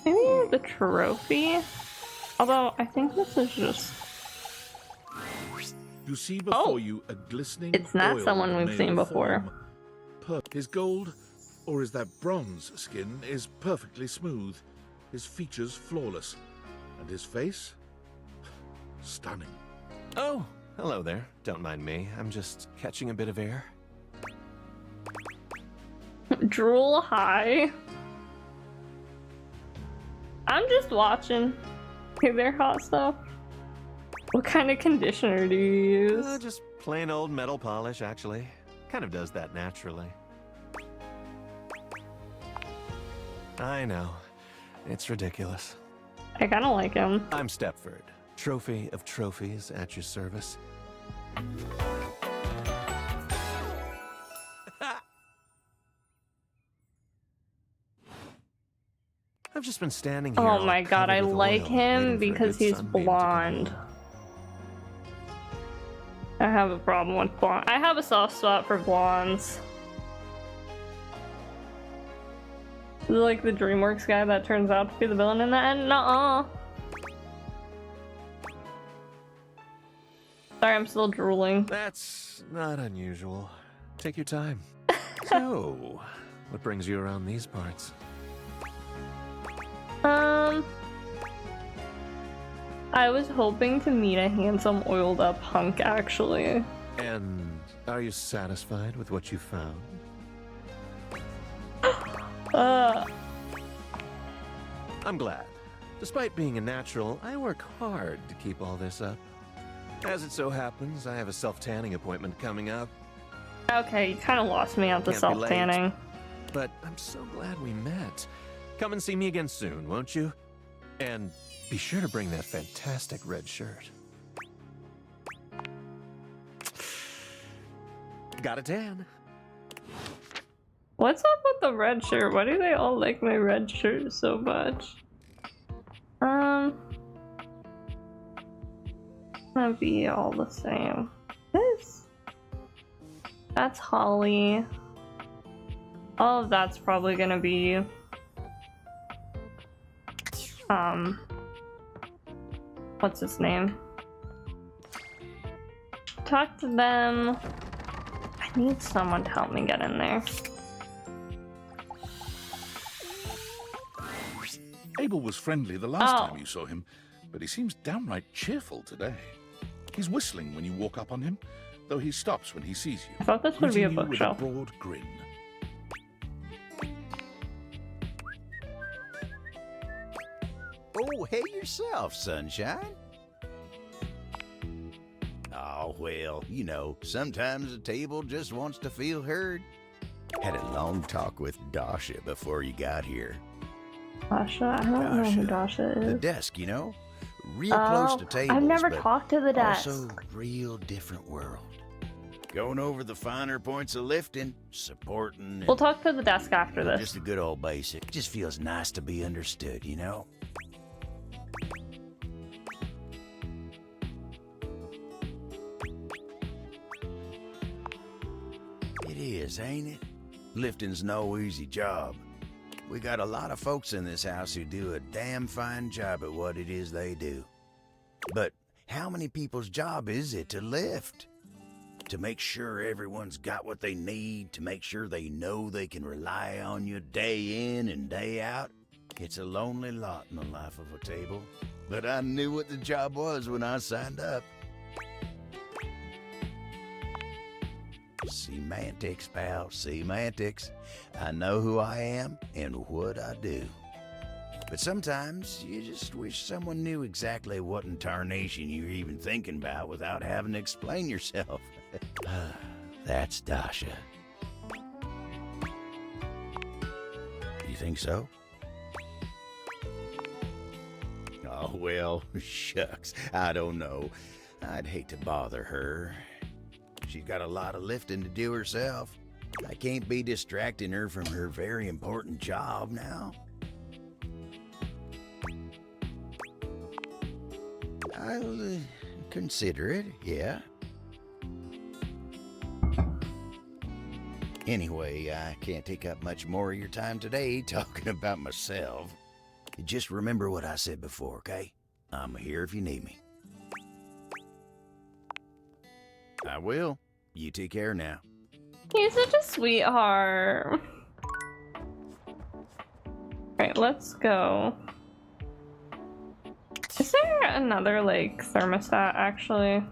Maybe the trophy? Although, I think this is just... You see before you a glistening it's not someone we've male seen before. form. His gold, or is that bronze skin, is perfectly smooth. His features flawless. And his face? Stunning. Oh, hello there. Don't mind me. I'm just catching a bit of air. Drool high. I'm just watching. Hey there, hot stuff. What kind of conditioner do you use? Just plain old metal polish, actually. Kind of does that naturally. I know. It's ridiculous. I kind of like him. I'm Stepford, trophy of trophies at your service. I've just been standing here. Oh my god, I like him because he's blonde. I have a problem with blonde. I have a soft spot for blondes. Like the DreamWorks guy that turns out to be the villain in the end? Nuh-uh. Sorry, I'm still drooling. That's not unusual. Take your time. So, what brings you around these parts? I was hoping to meet a handsome, oiled up hunk, actually. And are you satisfied with what you found? I'm glad. Despite being a natural, I work hard to keep all this up. As it so happens, I have a self-tanning appointment coming up. Okay, you kind of lost me at the self-tanning. But I'm so glad we met. Come and see me again soon, won't you? And be sure to bring that fantastic red shirt. Got a tan. What's up with the red shirt? Why do they all like my red shirt so much? Gonna be all the same. That's Holly. All of that's probably gonna be what's his name? Talk to them. I need someone to help me get in there. Abel was friendly the last time you saw him, but he seems downright cheerful today. He's whistling when you walk up on him, though he stops when he sees you. I thought this would be a greeting you with bookshelf. a broad grin. Oh, hey yourself, sunshine. Oh, well, you know, sometimes a table just wants to feel heard. Had a long talk with Dasha before you got here. Dasha? I don't know who Dasha is. The desk, you know? Real close to tables, I've never but talked to the desk. Also, real different world. Going over the finer points of lifting, supporting. We'll talk to the desk after this. Just a good old basic. Just feels nice to be understood, you know? It is, ain't it? Lifting's no easy job. We got a lot of folks in this house who do a damn fine job at what it is they do. But how many people's job is it to lift? To make sure everyone's got what they need, to make sure they know they can rely on you day in and day out? It's a lonely lot in the life of a table. But I knew what the job was when I signed up. Semantics, pal, semantics. I know who I am and what I do. But sometimes you just wish someone knew exactly what in tarnation you're even thinking about without having to explain yourself. That's Dasha. You think so? Oh, well, shucks. I don't know. I'd hate to bother her. She's got a lot of lifting to do herself. I can't be distracting her from her very important job now. I'll consider it, yeah. Anyway, I can't take up much more of your time today talking about myself. Just remember what I said before, okay? I'm here if you need me. I will. You take care now. He's such a sweetheart. Alright, let's go. Is there another, like, thermostat, actually?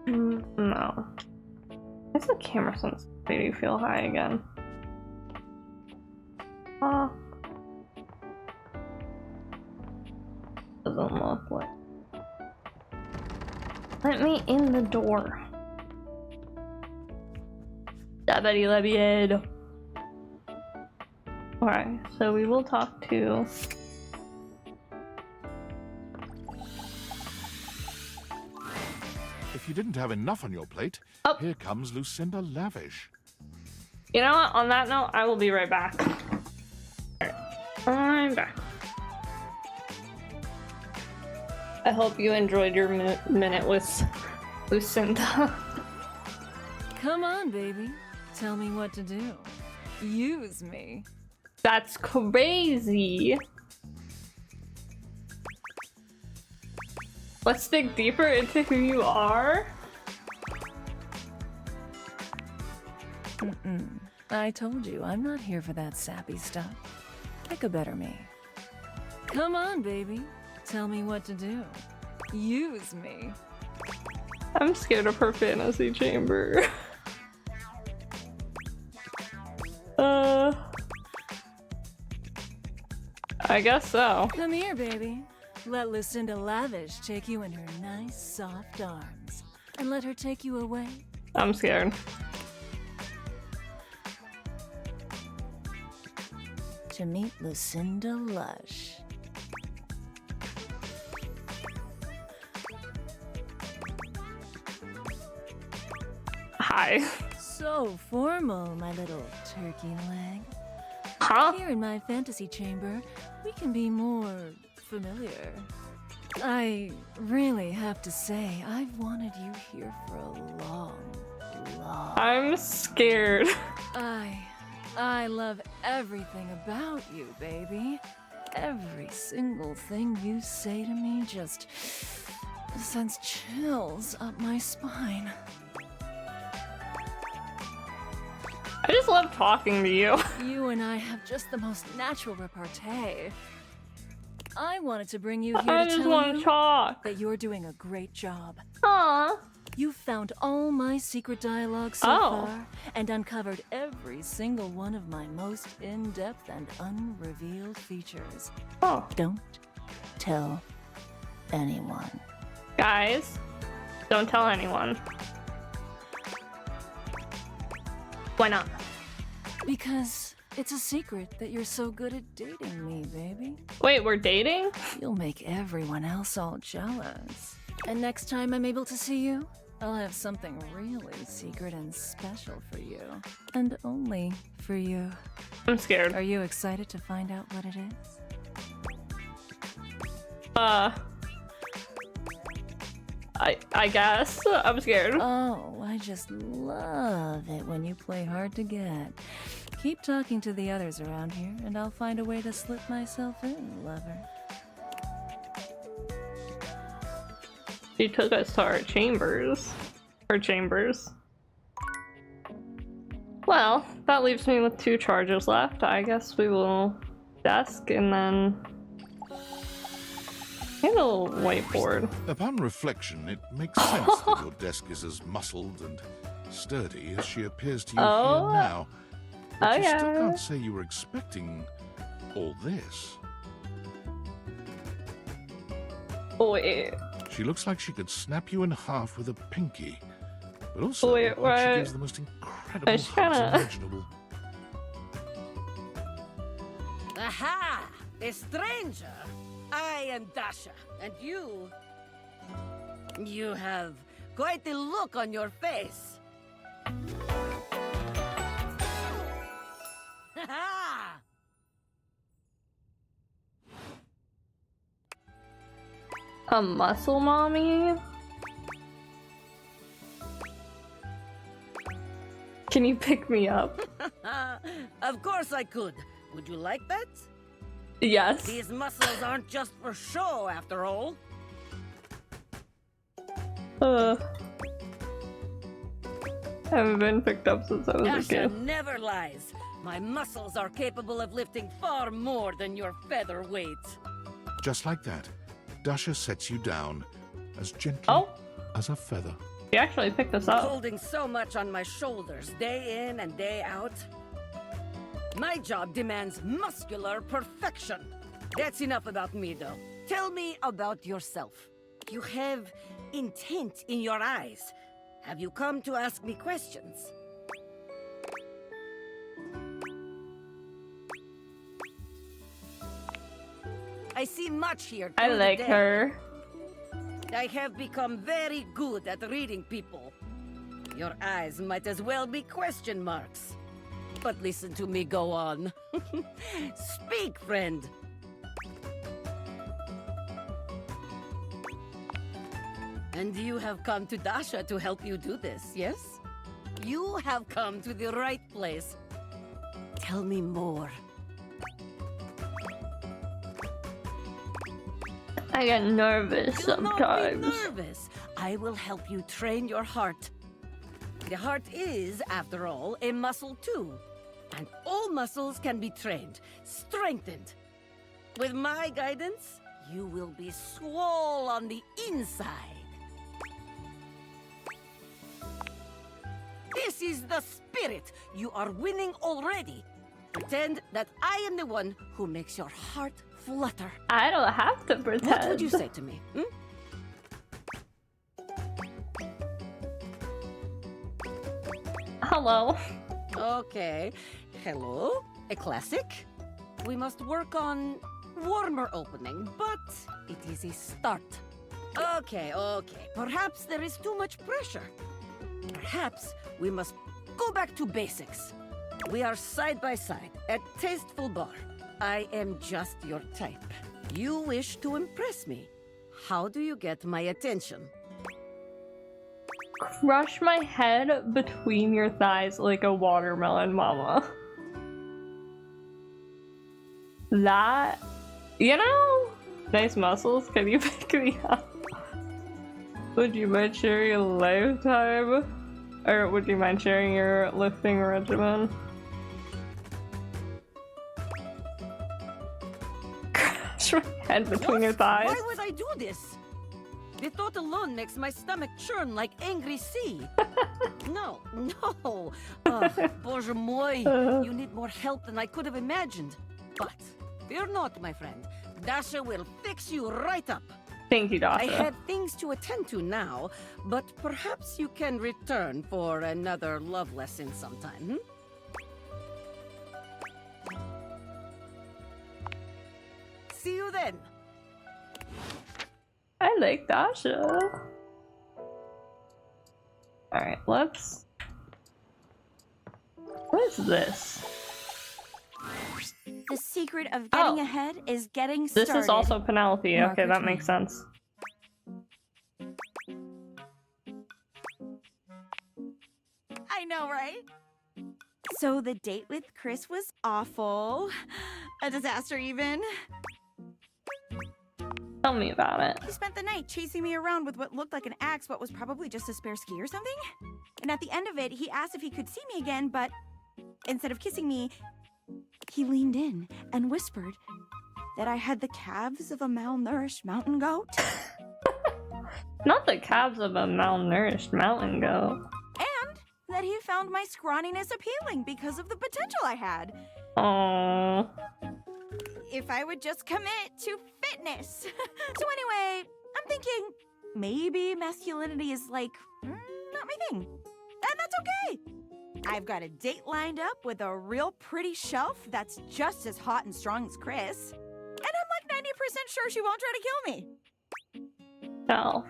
No. Why's the camera sensitivity feel high again? Doesn't look like. Let me in the door. Somebody let me in. Alright, so we will talk to. If you didn't have enough on your plate, here comes Lucinda Lavish. You know what? On that note, I will be right back. Alright, I'm back. I hope you enjoyed your minute with Lucinda. Come on, baby. Tell me what to do. Use me. That's crazy. Let's dig deeper into who you are. I told you, I'm not here for that sappy stuff. Pick a better me. Come on, baby. Tell me what to do. Use me. I'm scared of her fantasy chamber. I guess so. Come here, baby. Let Lucinda Lavish take you in her nice, soft arms. And let her take you away. I'm scared. To meet Lucinda Lush. Hi. So formal, my little turkey leg. Huh? Here in my fantasy chamber, we can be more familiar. I really have to say, I've wanted you here for a long. I'm scared. I love everything about you, baby. Every single thing you say to me just sends chills up my spine. I just love talking to you. You and I have just the most natural repartee. I wanted to bring you here I to just tell want you to talk. that you're doing a great job. Aww. You found all my secret dialogue so far and uncovered every single one of my most in-depth and unrevealed features. Don't tell anyone. Guys, don't tell anyone. Why not? Because it's a secret that you're so good at dating me, baby. Wait, we're dating? You'll make everyone else all jealous. And next time I'm able to see you, I'll have something really secret and special for you. And only for you. I'm scared. Are you excited to find out what it is? I guess. I'm scared. Oh, I just love it when you play hard to get. Keep talking to the others around here, and I'll find a way to slip myself in, lover. She took us to our chambers. Her chambers. Well, that leaves me with 2 charges left. I guess we will desk and then get a little whiteboard. Upon reflection, it makes sense that your desk is as muscled and sturdy as she appears to you here now. But you still can't say you were expecting all this. Wait. She looks like she could snap you in half with a pinky. But also, Wait, like what? she gives the most incredible It's hugs kinda- imaginable. Aha! A stranger! I am Dasha, and you... You have quite the look on your face. Ha! A muscle mommy? Can you pick me up? Of course I could. Would you like that? Yes. These muscles aren't just for show, after all. I haven't been picked up since I was a Dasha kid. never lies. My muscles are capable of lifting far more than your featherweight. Just like that, Dasha sets you down, as gently as a feather. You actually picked this up. Holding so much on my shoulders, day in and day out. My job demands muscular perfection. That's enough about me, though. Tell me about yourself. You have intent in your eyes. Have you come to ask me questions? I see much here. I through the like day. her. I have become very good at reading people. Your eyes might as well be question marks. But listen to me go on. Speak, friend. And you have come to Dasha to help you do this, yes? You have come to the right place. Tell me more. I get nervous Do sometimes. not be nervous. I will help you train your heart. The heart is, after all, a muscle too. And all muscles can be trained, strengthened. With my guidance, you will be swole on the inside. This is the spirit. You are winning already. Pretend that I am the one who makes your heart flutter. I don't have to pretend. What would you say to me? Hello. Okay. Hello? A classic? We must work on warmer opening, but it is a start. Okay. Perhaps there is too much pressure. Perhaps we must go back to basics. We are side by side at Tasteful Bar. I am just your type. You wish to impress me. How do you get my attention? Crush my head between your thighs like a watermelon, mama. That, you know, nice muscles. Can you pick me up? Would you mind sharing a lifetime? Or would you mind sharing your lifting regimen? Crush my head between your thighs. Why would I do this? The thought alone makes my stomach churn like angry sea. No. Bоже mой, you need more help than I could have imagined. But fear not, my friend. Dasha will fix you right up. Thank you, Dasha. I have things to attend to now, but perhaps you can return for another love lesson sometime, See you then. I like Dasha. Alright, let's... What is this? The secret of getting ahead is getting started. This is also Penelope. Okay, that makes sense. I know, right? So the date with Chris was awful. A disaster, even. Tell me about it. He spent the night chasing me around with what looked like an axe, but was probably just a spare ski or something. And at the end of it, he asked if he could see me again, but instead of kissing me, he leaned in and whispered that I had the calves of a malnourished mountain goat. Not the calves of a malnourished mountain goat. And that he found my scrawniness appealing because of the potential I had. Aww. If I would just commit to fitness. So anyway, I'm thinking maybe masculinity is like, not my thing. And that's okay. I've got a date lined up with a real pretty shelf that's just as hot and strong as Chris. And I'm like 90% sure she won't try to kill me. No.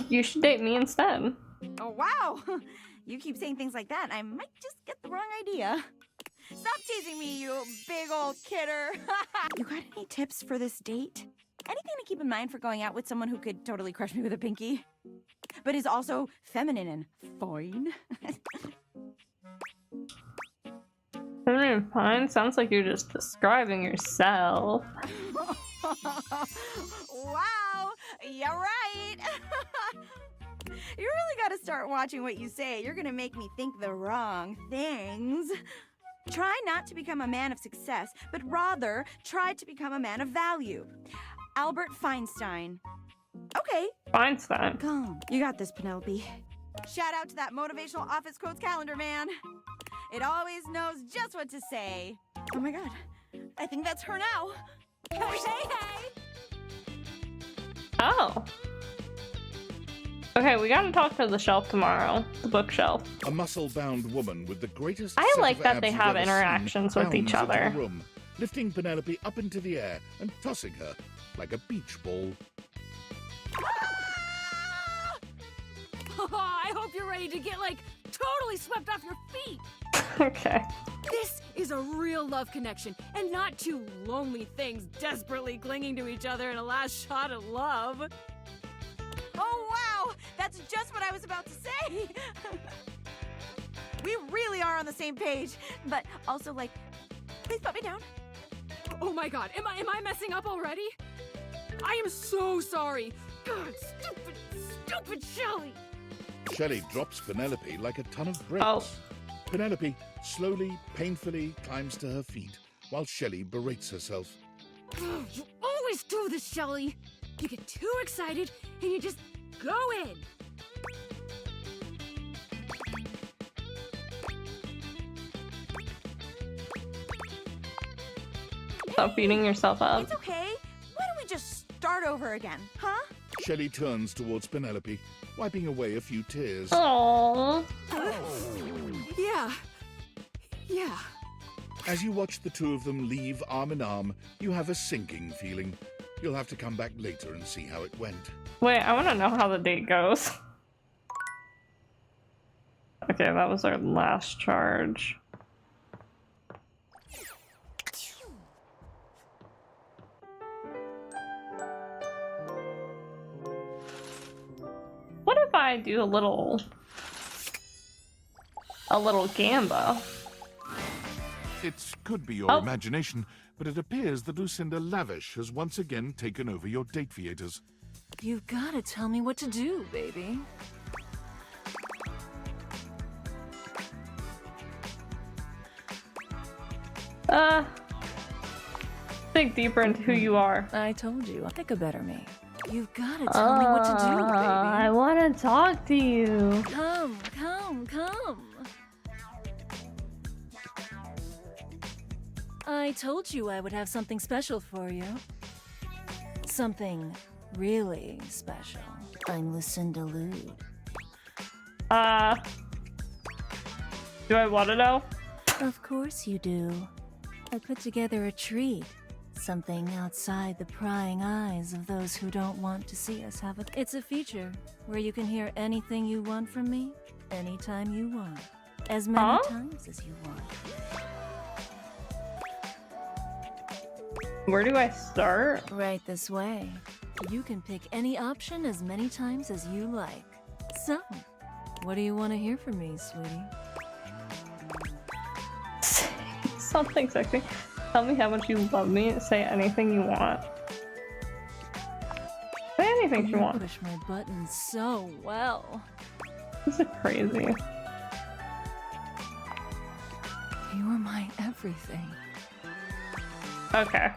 You should date me instead. Oh, wow. You keep saying things like that, I might just get the wrong idea. Stop teasing me, you big old kidder. You got any tips for this date? Anything to keep in mind for going out with someone who could totally crush me with a pinky? But is also feminine and fine? Feminine and fine? Sounds like you're just describing yourself. Wow, you're right. You really gotta start watching what you say. You're gonna make me think the wrong things. Try not to become a man of success, but rather try to become a man of value. Albert Feinstein. Okay. Feinstein. Calm. You got this, Penelope. Shout out to that motivational office quotes calendar, man. It always knows just what to say. Oh my god. I think that's her now. Hey! Oh. Okay, we gotta talk to the shelf tomorrow. The bookshelf. A muscle-bound woman with the greatest I set like of that abs they you've have ever interactions seen with each bounds into other. the room, lifting Penelope up into the air and tossing her like a beach ball. Oh, I hope you're ready to get, like, totally swept off your feet. Okay. This is a real love connection, and not two lonely things desperately clinging to each other in a last shot of love. Oh, wow! That's just what I was about to say! We really are on the same page, but also, like, please put me down. Oh my god, am I messing up already? I am so sorry. God, stupid Shelly! Shelley drops Penelope like a ton of bricks. Oh. Penelope slowly, painfully climbs to her feet while Shelley berates herself. You always do this, Shelly. You get too excited and you just go in. Stop beating yourself up. It's okay. Why don't we just start over again, huh? Shelley turns towards Penelope, wiping away a few tears. Aww. Yeah. As you watch the two of them leave arm in arm, you have a sinking feeling. You'll have to come back later and see how it went. Wait, I want to know how the date goes. Okay, that was our last charge. What if I do a little gamba? It could be your imagination, but it appears that Lucinda Lavish has once again taken over your date theaters. You've got to tell me what to do, baby. Dig deeper into who you are. I told you, pick a better me. You've got to tell me what to do, baby. I want to talk to you. Come. I told you I would have something special for you. Something really special. I'm Lucinda Lude. Do I want to know? Of course you do. I put together a treat. Something outside the prying eyes of those who don't want to see us have it. It's a feature where you can hear anything you want from me, anytime you want. As many times as you want. Where do I start? Right this way. You can pick any option as many times as you like. So, what do you want to hear from me, sweetie? Something sexy. Tell me how much you love me. Say anything you want. Say anything you want. Push my buttons so well. This is crazy. You are my everything. Okay.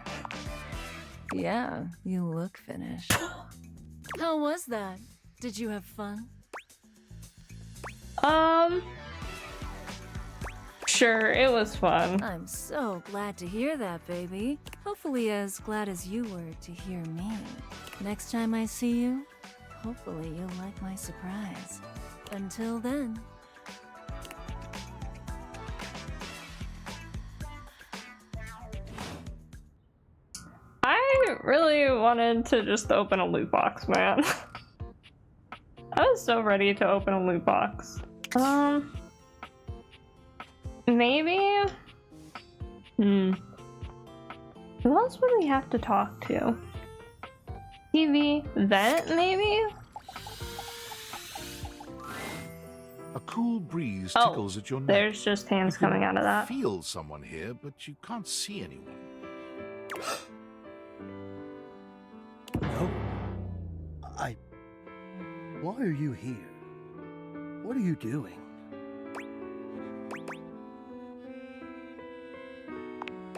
Yeah, you look finished. How was that? Did you have fun? Sure, it was fun. I'm so glad to hear that, baby. Hopefully as glad as you were to hear me. Next time I see you, hopefully you'll like my surprise. Until then. I really wanted to just open a loot box, man. I was so ready to open a loot box. Maybe? Who else would we have to talk to? TV vent, maybe? A cool breeze tickles at your neck. There's just hands coming out of that. You feel someone here, but you can't see anyone. No. Why are you here? What are you doing?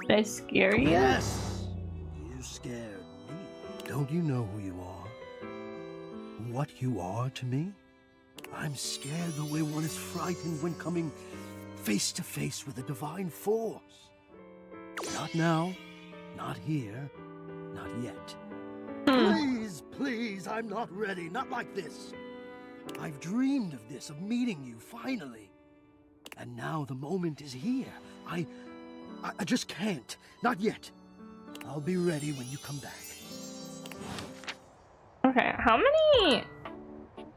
Did I scare you? Yes! You scared me. Don't you know who you are? What you are to me? I'm scared the way one is frightened when coming face to face with a divine force. Not now, not here, not yet. Please, please, I'm not ready, not like this. I've dreamed of this, of meeting you, finally. And now the moment is here. I just can't, not yet. I'll be ready when you come back. Okay, how many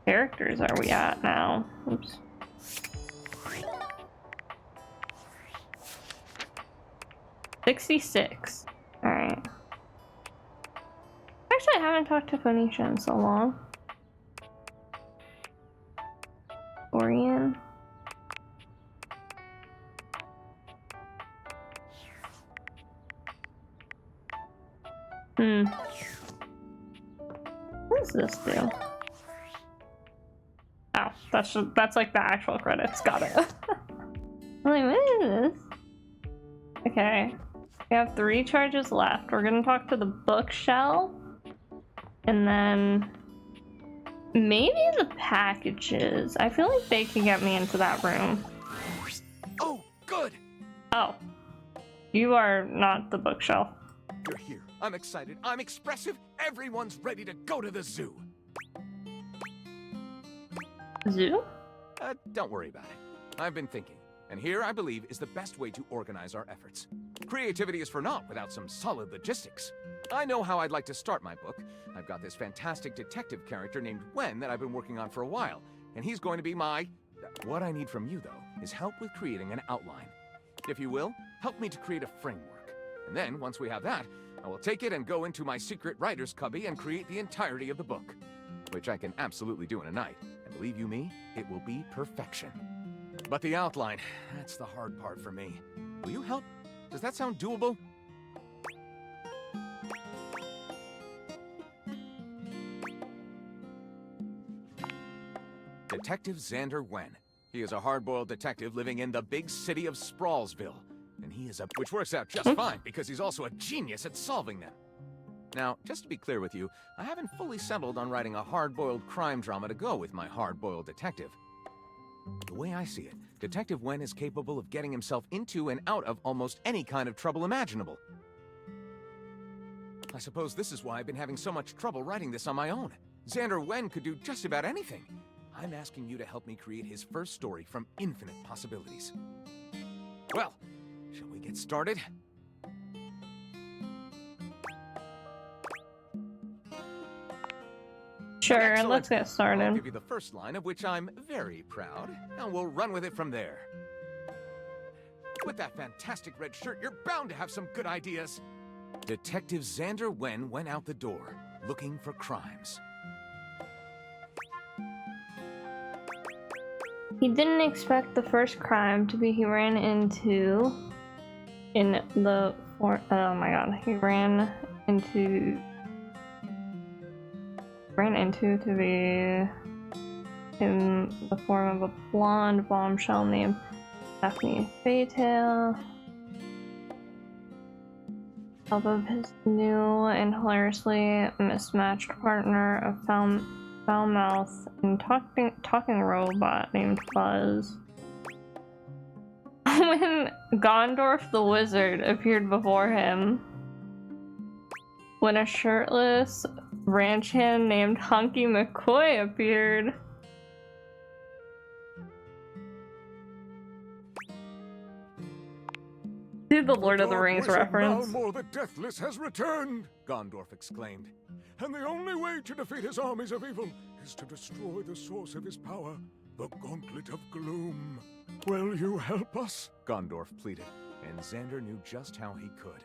characters are we at now? Oops. $66. Alright. Actually, I haven't talked to Phoenicia in so long. Orion. What does this do? Oh, that's like the actual credits. Got it. I'm like, what is this? Okay. We have 3 charges left. We're gonna talk to the bookshelf. And then maybe the packages. I feel like they can get me into that room. Oh, good. Oh. You are not the bookshelf. You're here. I'm excited. I'm expressive. Everyone's ready to go to the zoo. Zoo? Don't worry about it. I've been thinking, and here I believe is the best way to organize our efforts. Creativity is for naught without some solid logistics. I know how I'd like to start my book. I've got this fantastic detective character named Wen that I've been working on for a while, and he's going to be my... What I need from you, though, is help with creating an outline. If you will, help me to create a framework. And then, once we have that, I will take it and go into my secret writer's cubby and create the entirety of the book. Which I can absolutely do in a night. And believe you me, it will be perfection. But the outline, that's the hard part for me. Will you help? Does that sound doable? Detective Xander Wen. He is a hard-boiled detective living in the big city of Sprawlsville. And he is which works out just fine because he's also a genius at solving them. Now, just to be clear with you, I haven't fully settled on writing a hard-boiled crime drama to go with my hard-boiled detective. The way I see it, Detective Wen is capable of getting himself into and out of almost any kind of trouble imaginable. I suppose this is why I've been having so much trouble writing this on my own. Xander Wen could do just about anything. I'm asking you to help me create his first story from infinite possibilities. Well, shall we get started? Sure, Excellent. let's get started. I'll give you the first line, of which I'm very proud, and we'll run with it from there. With that fantastic red shirt, you're bound to have some good ideas. Detective Xander Wen went out the door, looking for crimes. He didn't expect the first crime to be he ran into oh my god, he ran into to be in the form of a blonde bombshell named Daphne Faytail. Help of his new and hilariously mismatched partner, a foul-mouthed and talking robot named Buzz. When Gondorf the Wizard appeared before him, when a shirtless ranch hand named Hunky McCoy appeared. Dude, the Lord of the Rings reference. Malmor the Deathless has returned, Gondorf exclaimed. And the only way to defeat his armies of evil is to destroy the source of his power, the Gauntlet of Gloom. Will you help us? Gondorf pleaded, and Xander knew just how he could.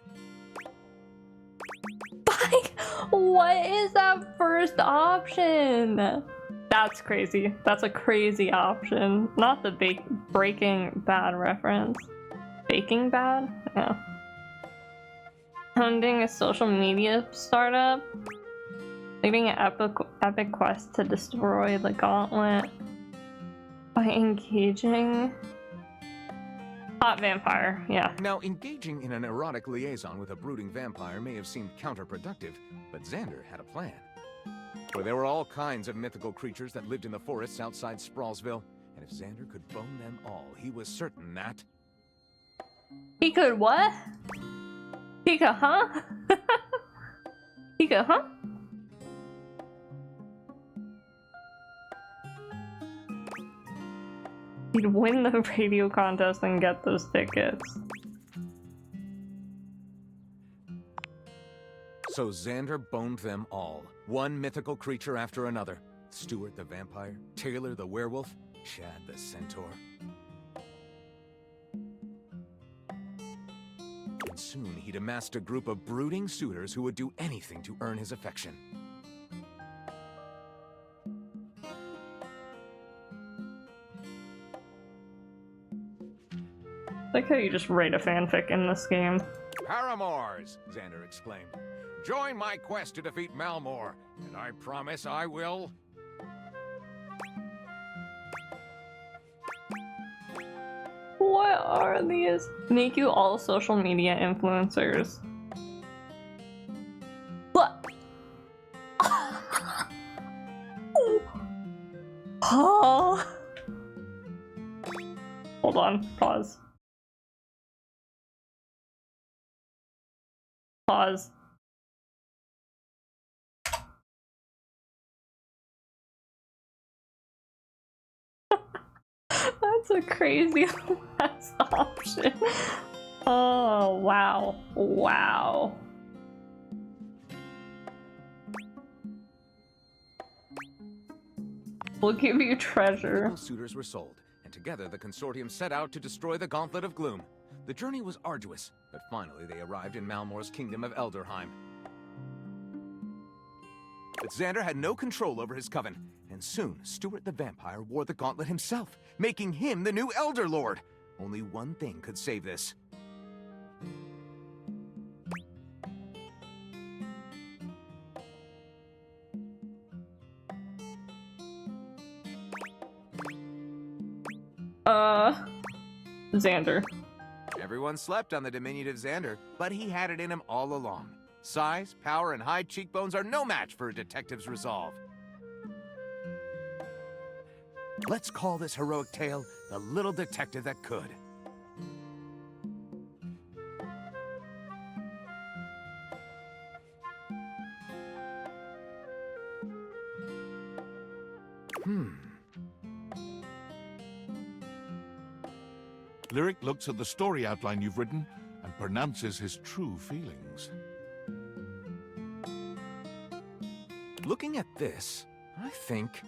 What is that first option? That's crazy. That's a crazy option. Not the Breaking Bad reference. Baking Bad? Yeah. Founding a social media startup. Leading an epic quest to destroy the gauntlet. By engaging... Hot vampire, yeah. Now, engaging in an erotic liaison with a brooding vampire may have seemed counterproductive, but Xander had a plan. For there were all kinds of mythical creatures that lived in the forests outside Sprawlsville, and if Xander could bone them all, he was certain that... He could what? He could, huh? He could, huh? He'd win the radio contest and get those tickets. So Xander boned them all, one mythical creature after another. Stuart the vampire, Taylor the werewolf, Chad the centaur. And soon he'd amassed a group of brooding suitors who would do anything to earn his affection. Like how you just write a fanfic in this game. Paramours, Xander exclaimed. Join my quest to defeat Malmor, and I promise I will... What are these? Make you all social media influencers. What? Oh. Hold on, pause. Pause. That's a crazy last option. Oh, wow. Wow. We'll give you treasure. All suitors were sold, and together the consortium set out to destroy the Gauntlet of Gloom. The journey was arduous, but finally they arrived in Malmor's kingdom of Elderheim. But Xander had no control over his coven, and soon Stuart the vampire wore the gauntlet himself, making him the new Elder Lord. Only one thing could save this. Xander. Everyone slept on the diminutive Xander, but he had it in him all along. Size, power, and high cheekbones are no match for a detective's resolve. Let's call this heroic tale The Little Detective That Could. Lyric looks at the story outline you've written and pronounces his true feelings. Looking at this, I think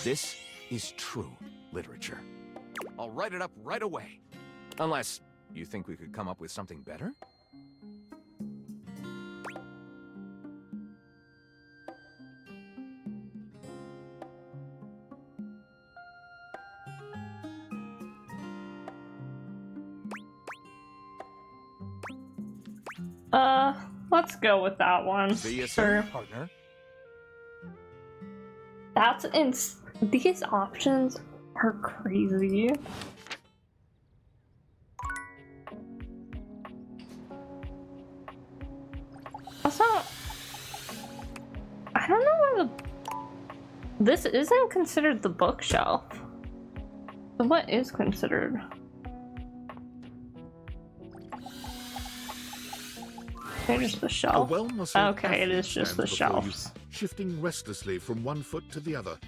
this is true literature. I'll write it up right away. Unless you think we could come up with something better? Let's go with that one. See you soon, partner. That's these options are crazy. Also, I don't know why this isn't considered the bookshelf. So what is considered? Maybe just the shelf. Okay, it is just the shelves. shifting restlessly from one foot to the other.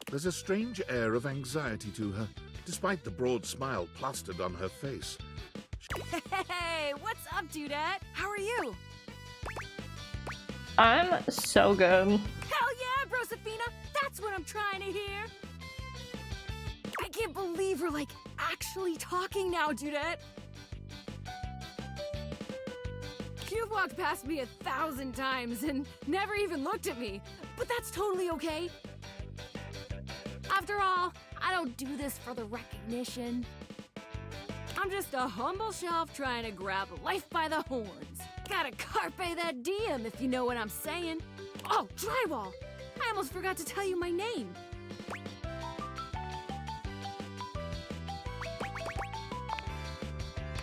There's a strange air of anxiety to her, despite the broad smile plastered on her face. Hey, what's up, Dudette? How are you? I'm so good. Hell yeah, Brosafina! That's what I'm trying to hear! I can't believe we're, like, actually talking now, Dudette! You've walked past me 1,000 times and never even looked at me, but that's totally okay. After all, I don't do this for the recognition. I'm just a humble shelf trying to grab life by the horns. Gotta carpe that diem, if you know what I'm saying. Oh, Drywall! I almost forgot to tell you my name.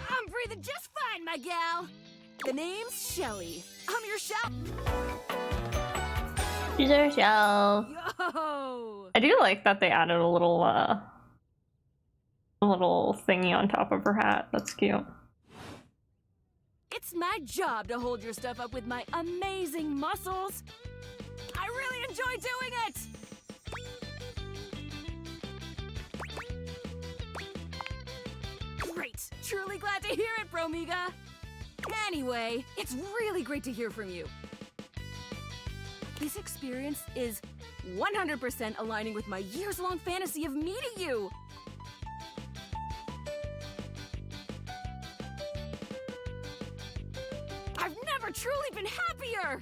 I'm breathing just fine, my gal. The name's Shelly. I'm your shelf. She's our shelf. Yo! I do like that they added a little thingy on top of her hat. That's cute. It's my job to hold your stuff up with my amazing muscles. I really enjoy doing it. Great. Truly glad to hear it, Bromiga. Anyway, it's really great to hear from you. This experience is 100% aligning with my years-long fantasy of meeting you. I've never truly been happier!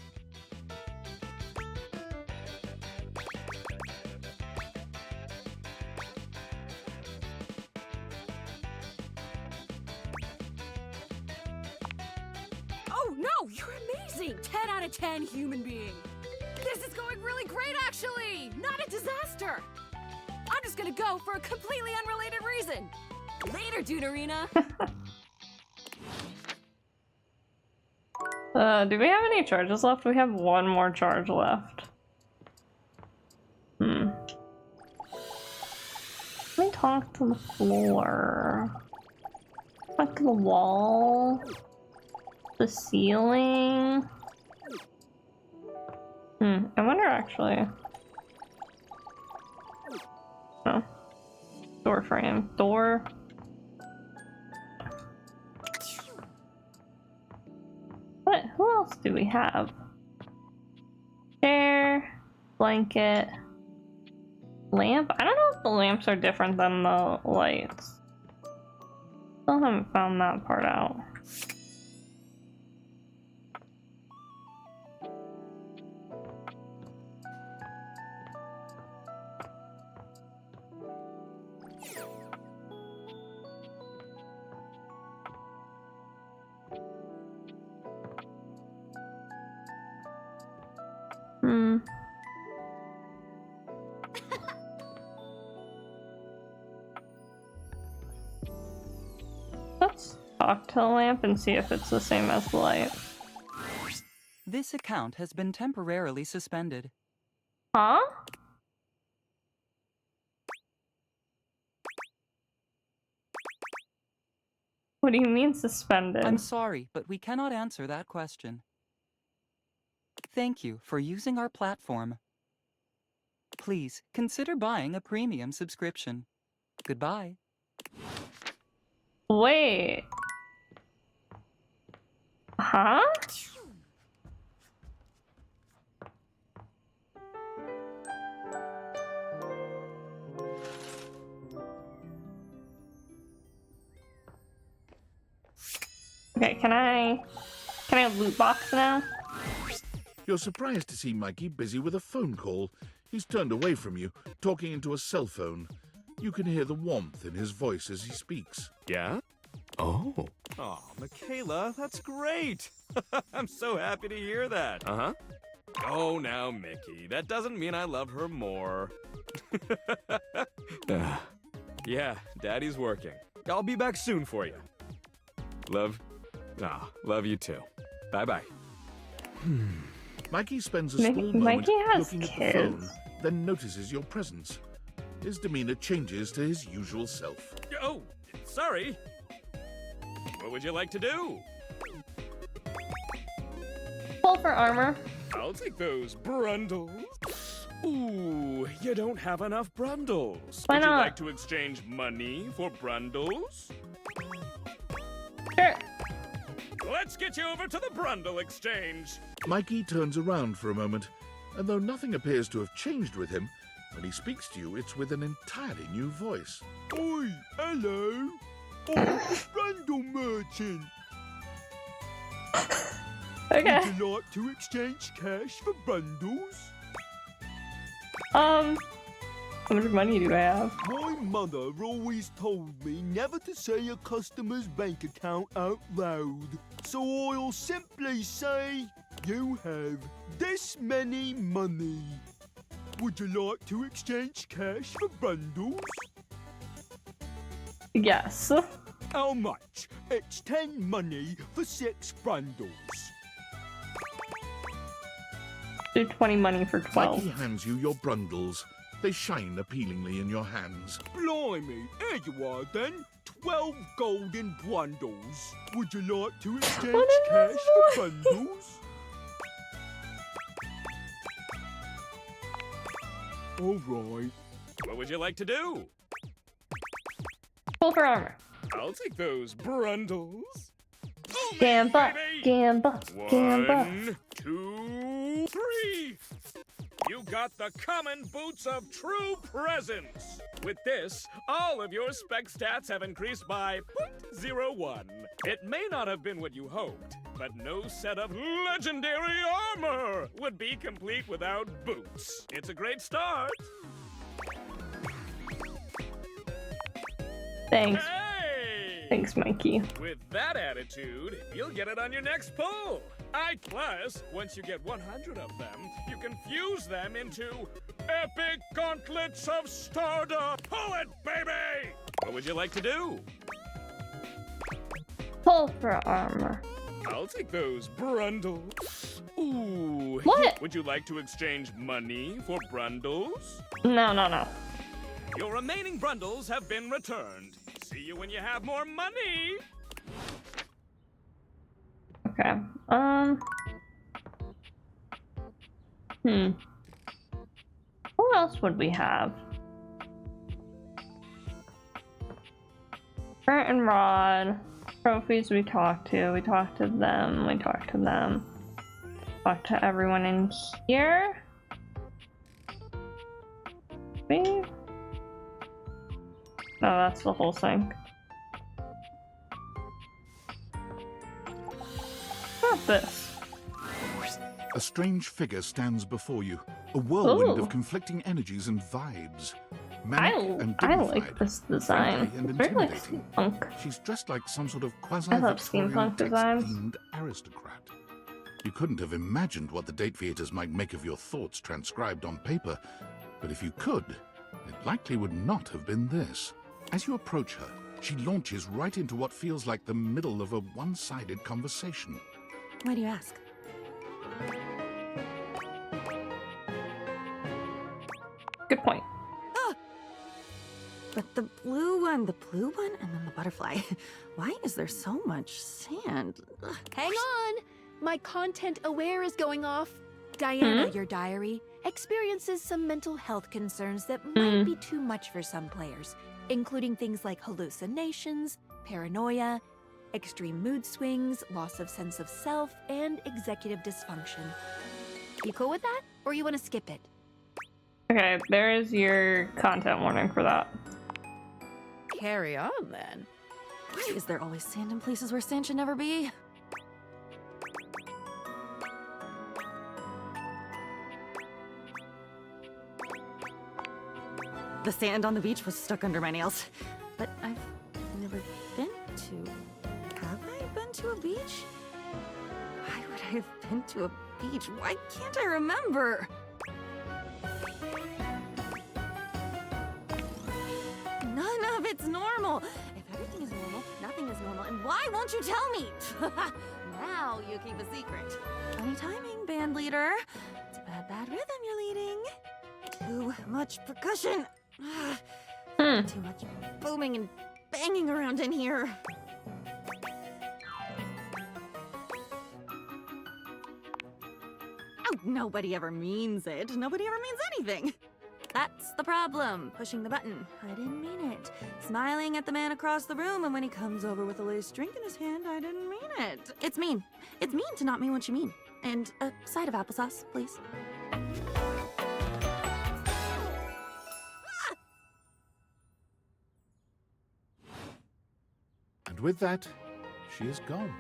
Oh no, you're amazing! 10 out of 10 human being. This is going really great, actually! Not a disaster! I'm just gonna go for a completely unrelated reason. Later, Duderina. Do we have any charges left? We have one more charge left. Let me talk to the floor. Talk to the wall. The ceiling. I wonder actually. Oh. Door frame. Door. What? Who else do we have? Chair, blanket, lamp. I don't know if the lamps are different than the lights. Still haven't found that part out. Let's talk to the lamp and see if it's the same as the light. This account has been temporarily suspended. Huh? What do you mean suspended? I'm sorry, but we cannot answer that question. Thank you for using our platform. Please consider buying a premium subscription. Goodbye. Wait. Huh? Okay, can I loot box now? You're surprised to see Mikey busy with a phone call. He's turned away from you, talking into a cell phone. You can hear the warmth in his voice as he speaks. Yeah? Oh. Oh, Michaela, that's great. I'm so happy to hear that. Uh-huh. Oh, now, Mickey, that doesn't mean I love her more. Yeah, Daddy's working. I'll be back soon for you. Love you too. Bye-bye. Mikey spends a small moment Mikey has looking kids. at the phone, then notices your presence. His demeanor changes to his usual self. Oh, sorry. What would you like to do? Pull for armor. I'll take those brundles. Ooh, you don't have enough brundles. Why Would you not? like to exchange money for brundles? Sure. Let's get you over to the brundle exchange. Mikey turns around for a moment, and though nothing appears to have changed with him, when he speaks to you, it's with an entirely new voice. Oi, hello. Oh, Brundle Merchant. Okay. Would you like to exchange cash for bundles? How much money do I have? My mother always told me never to say a customer's bank account out loud. So I'll simply say, you have this many money. Would you like to exchange cash for bundles? Yes. How much? It's 10 money for 6 bundles. Do 20 money for 12. Mikey hands you your brundles. They shine appealingly in your hands. Blimey, here you are then. 12 golden bundles. Would you like to exchange cash for bundles? All right. What would you like to do? Pull for armor. I'll take those brundles. Gamba, gamba, gamba. 1, 2, 3. You got the common boots of true presence. With this, all of your spec stats have increased by 0.01. It may not have been what you hoped, but no set of legendary armor would be complete without boots. It's a great start. Thanks. Hey! Thanks, Mikey. With that attitude, you'll get it on your next pull. Plus, once you get 100 of them, you can fuse them into epic gauntlets of Stardust. Pull it, baby! What would you like to do? Pull for armor. I'll take those brundles. Ooh. What? Would you like to exchange money for brundles? No, no, no. Your remaining brundles have been returned. See you when you have more money. Okay. What else would we have? Brent and Rod. Trophies we talked to. We talked to them. We talked to them. Talked to everyone in here. Maybe? No, that's the whole thing. What's this? A strange figure stands before you, a whirlwind Ooh. of conflicting energies and vibes. Manic and I dignified, like this design. friendly and It's very like intimidating. steampunk. She's dressed like some sort of I love quasi-Victorian steampunk designs. text-themed aristocrat. You couldn't have imagined what the date theaters might make of your thoughts transcribed on paper, but if you could, it likely would not have been this. As you approach her, she launches right into what feels like the middle of a one-sided conversation. Why do you ask? Good point. But the blue one, and then the butterfly. Why is there so much sand? Ugh. Hang on! My content aware is going off. Diana, your diary, experiences some mental health concerns that might be too much for some players, including things like hallucinations, paranoia, extreme mood swings, loss of sense of self, and executive dysfunction. You cool with that? Or you want to skip it? Okay, there is your content warning for that. Carry on, then. Why is there always sand in places where sand should never be? The sand on the beach was stuck under my nails. But I've never been to... Have I been to a beach? Why would I have been to a beach? Why can't I remember? None of it's normal. If everything is normal, nothing is normal. And why won't you tell me? Now you keep a secret. Funny timing, band leader. It's a bad rhythm you're leading. Too much percussion. Too much booming and banging around in here. Ouch! Nobody ever means it. Nobody ever means anything. That's the problem. Pushing the button. I didn't mean it. Smiling at the man across the room, and when he comes over with a lace drink in his hand, I didn't mean it. It's mean. It's mean to not mean what you mean. And a side of applesauce, please. And with that, she is gone.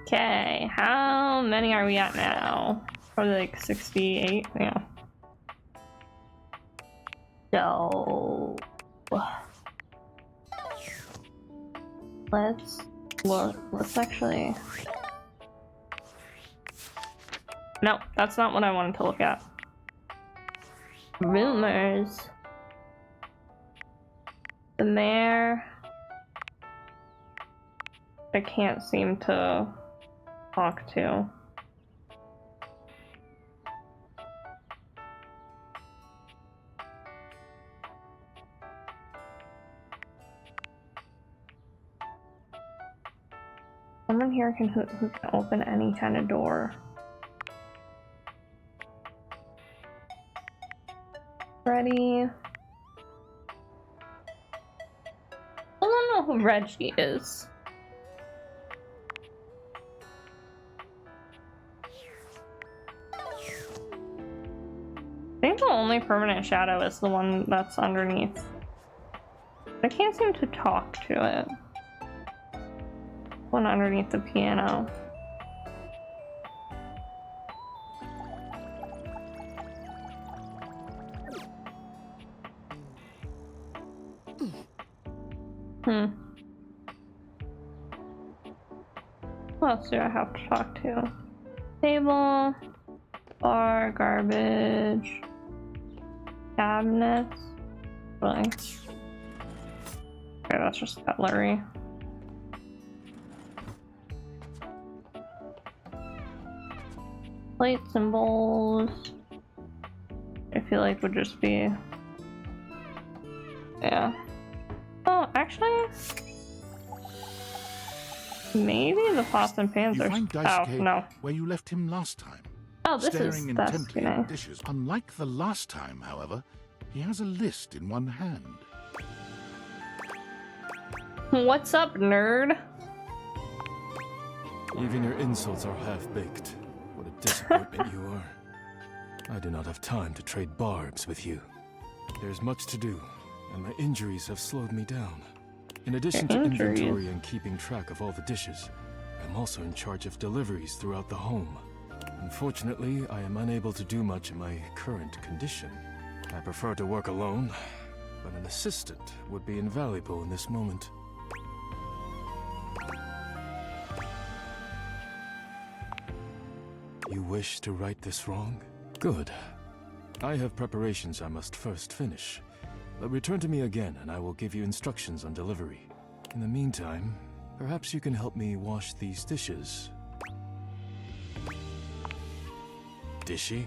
Okay, how many are we at now? Probably like 68, yeah. So let's look. Let's actually. No, that's not what I wanted to look at. Rumors. The mayor. I can't seem to talk to. Someone here who can open any kind of door. Ready? I don't know who Reggie is. I think the only permanent shadow is the one that's underneath. I can't seem to talk to it. One underneath the piano. What else do I have to talk to? Table, bar, garbage, cabinets. Really? Okay, that's just cutlery. Plates and bowls. I feel like would just be. Yeah. Oh, actually. Maybe the pots and pans You are. find Oh, Daisuke no. where you left him last time. Oh, this staring is that's intently at nice. the dishes. Unlike the last time, however, he has a list in one hand. What's up, nerd? Even your insults are half-baked. What a disappointment you are. I do not have time to trade barbs with you. There's much to do, and my injuries have slowed me down. In addition to inventory and keeping track of all the dishes, I'm also in charge of deliveries throughout the home. Unfortunately, I am unable to do much in my current condition. I prefer to work alone, but an assistant would be invaluable in this moment. You wish to right this wrong? Good. I have preparations I must first finish. But return to me again and I will give you instructions on delivery. In the meantime, perhaps you can help me wash these dishes. Dishy?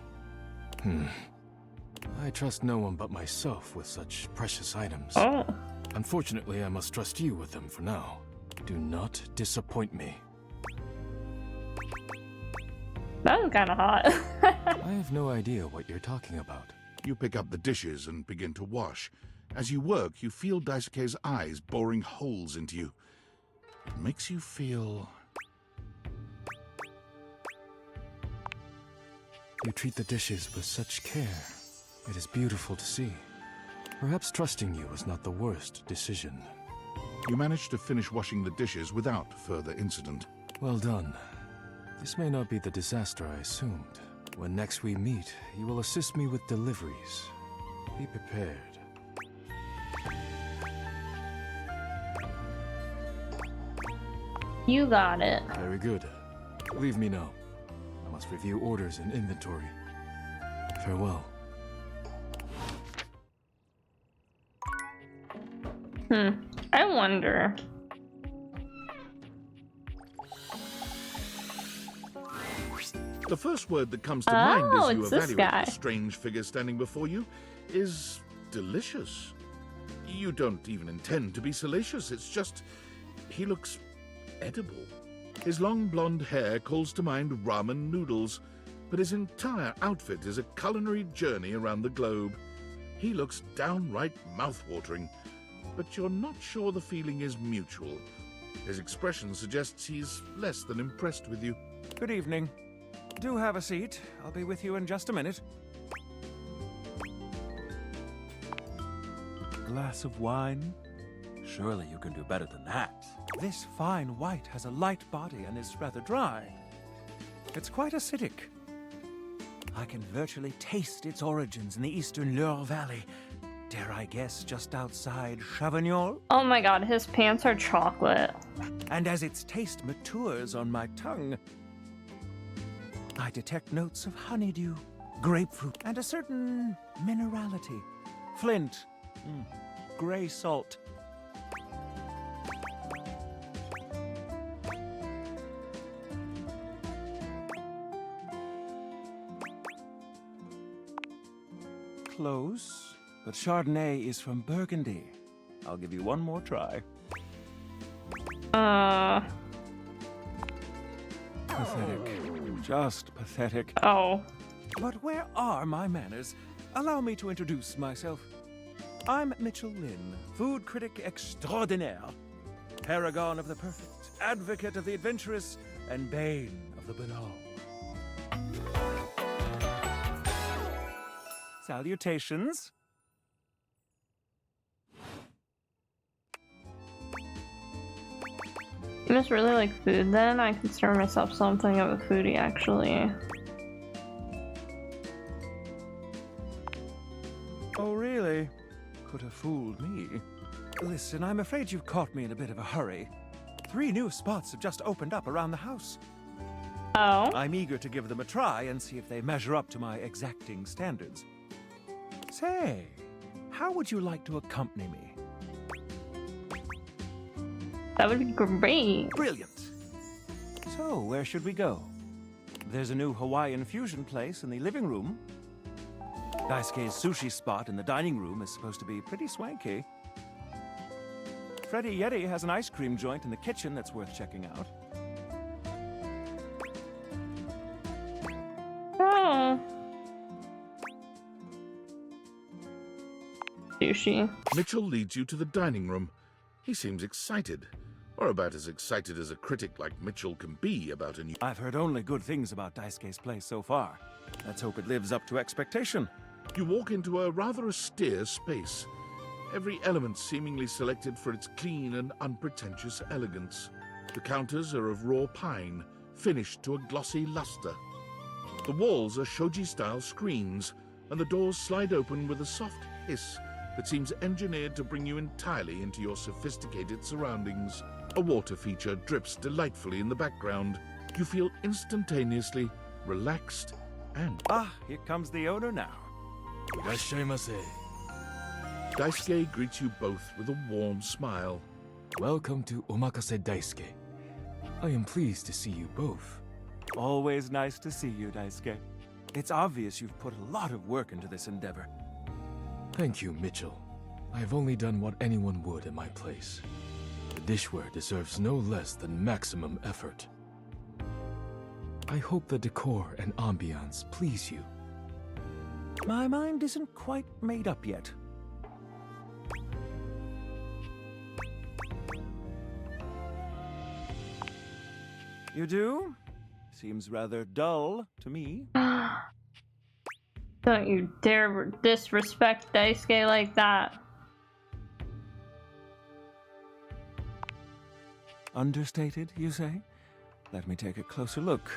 I trust no one but myself with such precious items. Oh. Unfortunately, I must trust you with them for now. Do not disappoint me. That was kind of hot. I have no idea what you're talking about. You pick up the dishes and begin to wash. As you work, you feel Daisuke's eyes boring holes into you. It makes you feel... You treat the dishes with such care. It is beautiful to see. Perhaps trusting you was not the worst decision. You manage to finish washing the dishes without further incident. Well done. This may not be the disaster I assumed. When next we meet, you will assist me with deliveries. Be prepared. You got it. Very good. Leave me now. I must review orders and inventory. Farewell. I wonder. The first word that comes to mind as you it's this evaluate guy. the strange figure standing before you is delicious. You don't even intend to be salacious, it's just he looks edible. His long blonde hair calls to mind ramen noodles, but his entire outfit is a culinary journey around the globe. He looks downright mouth-watering, but you're not sure the feeling is mutual. His expression suggests he's less than impressed with you. Good evening. Do have a seat. I'll be with you in just a minute. Glass of wine? Surely you can do better than that. This fine white has a light body and is rather dry. It's quite acidic. I can virtually taste its origins in the eastern Loire Valley. Dare I guess, just outside Chavignol? Oh my god, his pants are chocolate. And as its taste matures on my tongue, I detect notes of honeydew, grapefruit, and a certain minerality. Flint, gray salt. Close, but Chardonnay is from Burgundy. I'll give you one more try. Pathetic. Just pathetic. Oh. But where are my manners? Allow me to introduce myself. I'm Mitchell Lynn, food critic extraordinaire. Paragon of the perfect, advocate of the adventurous, and bane of the banal. Salutations. You must really like food then? I consider myself something of a foodie actually. Oh, really? Could have fooled me. Listen, I'm afraid you've caught me in a bit of a hurry. 3 new spots have just opened up around the house. Oh? I'm eager to give them a try and see if they measure up to my exacting standards. Say, how would you like to accompany me? That would be great. Brilliant. So, where should we go? There's a new Hawaiian fusion place in the living room. Daisuke's sushi spot in the dining room is supposed to be pretty swanky. Freddy Yeti has an ice cream joint in the kitchen that's worth checking out. Oh. Sushi. Mitchell leads you to the dining room. He seems excited, or about as excited as a critic like Mitchell can be about a new... I've heard only good things about Daisuke's place so far. Let's hope it lives up to expectation. You walk into a rather austere space, every element seemingly selected for its clean and unpretentious elegance. The counters are of raw pine, finished to a glossy luster. The walls are shoji-style screens, and the doors slide open with a soft hiss that seems engineered to bring you entirely into your sophisticated surroundings. A water feature drips delightfully in the background. You feel instantaneously relaxed and... Ah, here comes the owner now. Daisuke greets you both with a warm smile. Welcome to Omakase Daisuke. I am pleased to see you both. Always nice to see you, Daisuke. It's obvious you've put a lot of work into this endeavor. Thank you, Mitchell. I have only done what anyone would in my place. The dishware deserves no less than maximum effort. I hope the decor and ambiance please you. My mind isn't quite made up yet. You do? Seems rather dull to me. Don't you dare disrespect Daisuke like that. Understated, you say? Let me take a closer look.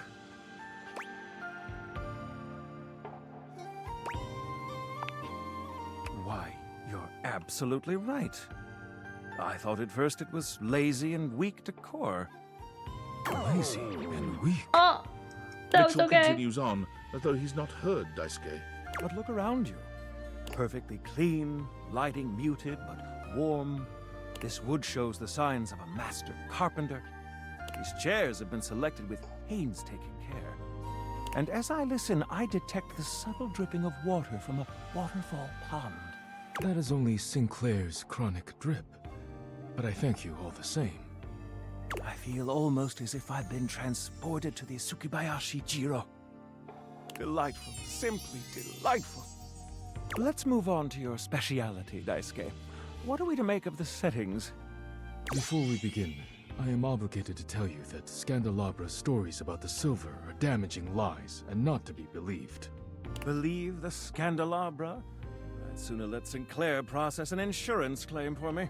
Why, you're absolutely right. I thought at first it was lazy and weak decor. Lazy and weak? Oh, that was Mitchell okay. continues on as though he's not heard Daisuke. But look around you. Perfectly clean, lighting muted but warm. This wood shows the signs of a master carpenter. These chairs have been selected with painstaking care. And as I listen, I detect the subtle dripping of water from a waterfall pond. That is only Sinclair's chronic drip. But I thank you all the same. I feel almost as if I've been transported to the Tsukibayashi Jiro. Delightful, simply delightful. Let's move on to your speciality, Daisuke. What are we to make of the settings? Before we begin, I am obligated to tell you that Scandalabra's stories about the silver are damaging lies and not to be believed. Believe the Scandalabra? I'd sooner let Sinclair process an insurance claim for me.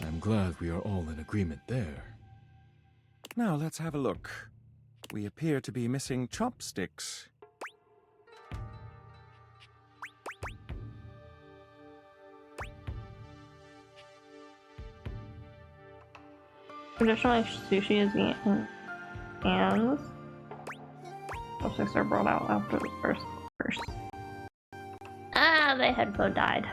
I'm glad we are all in agreement there. Now let's have a look. We appear to be missing chopsticks. Traditionally, sushi is eaten hands. Chopsticks are brought out after the first course. Ah, the headphone died.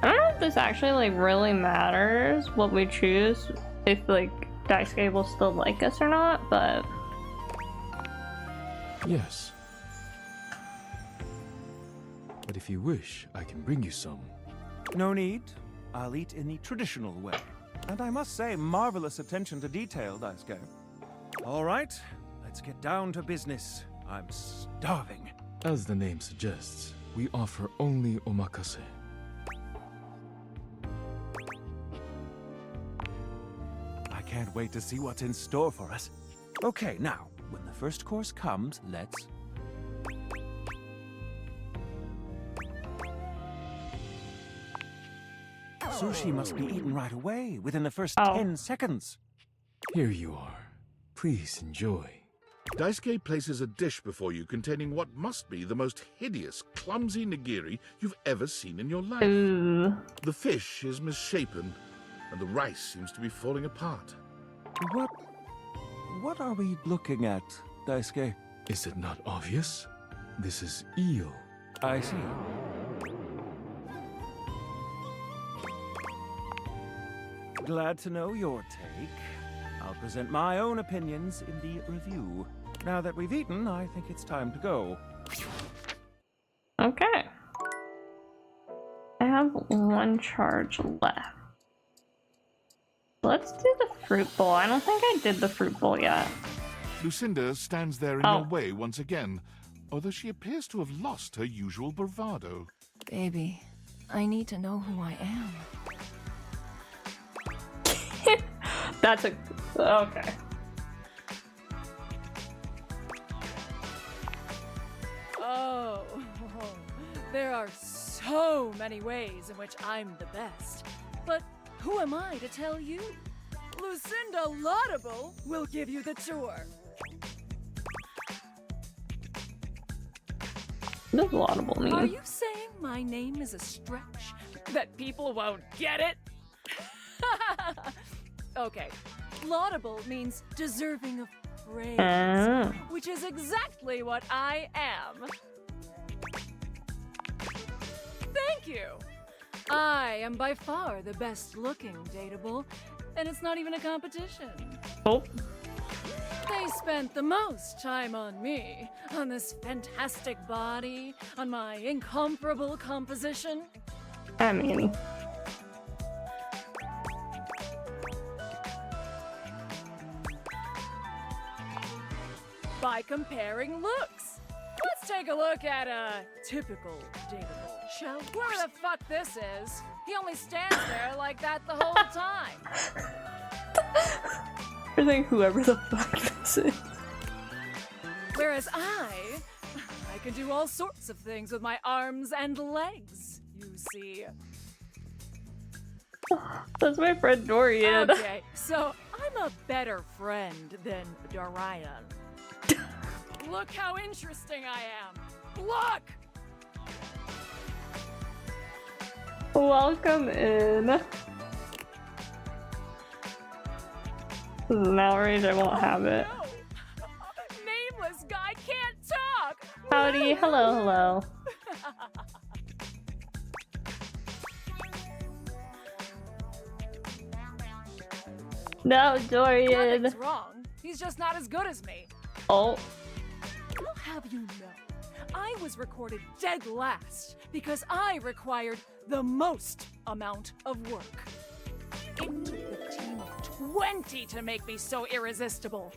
I don't know if this actually like really matters what we choose, if like Daisuke will still like us or not, but Yes. But if you wish, I can bring you some. No need. I'll eat in the traditional way. And I must say, marvelous attention to detail, Daisuke. All right, let's get down to business. I'm starving. As the name suggests, we offer only omakase. I can't wait to see what's in store for us. Okay, now, when the first course comes, let's... Sushi must be eaten right away, within the first 10 seconds. Here you are. Please enjoy. Daisuke places a dish before you containing what must be the most hideous, clumsy nigiri you've ever seen in your life. The fish is misshapen, and the rice seems to be falling apart. What are we looking at, Daisuke? Is it not obvious? This is eel. I see. Glad to know your take. I'll present my own opinions in the review. Now that we've eaten, I think it's time to go. okay. I have one charge left. Let's do the fruit bowl. I don't think I did the fruit bowl yet. Lucinda stands there in your way once again, although she appears to have lost her usual bravado. Baby, I need to know who I am. That's a... okay. Oh, there are so many ways in which I'm the best. But who am I to tell you? Lucinda Laudable will give you the tour. What does laudable mean? Are you saying my name is a stretch? That people won't get it? Okay, laudable means deserving of praise, which is exactly what I am. Thank you. I am by far the best looking dateable, and it's not even a competition. Oh. They spent the most time on me, on this fantastic body, on my incomparable composition. I mean... by comparing looks. Let's take a look at a typical dateable, shall we? Whoever the fuck this is, he only stands there like that the whole time. You're saying whoever the fuck this is. Whereas I can do all sorts of things with my arms and legs, you see. That's my friend Dorian. Okay, so I'm a better friend than Dorian. Look how interesting I am. Look! Welcome in. This is an outrage, I won't have it. Nameless guy can't talk! Howdy, hello, hello. No, Dorian. Nothing's wrong. He's just not as good as me. Oh. I'll have you know, I was recorded dead last because I required the most amount of work. It took a team of 20 to make me so irresistible.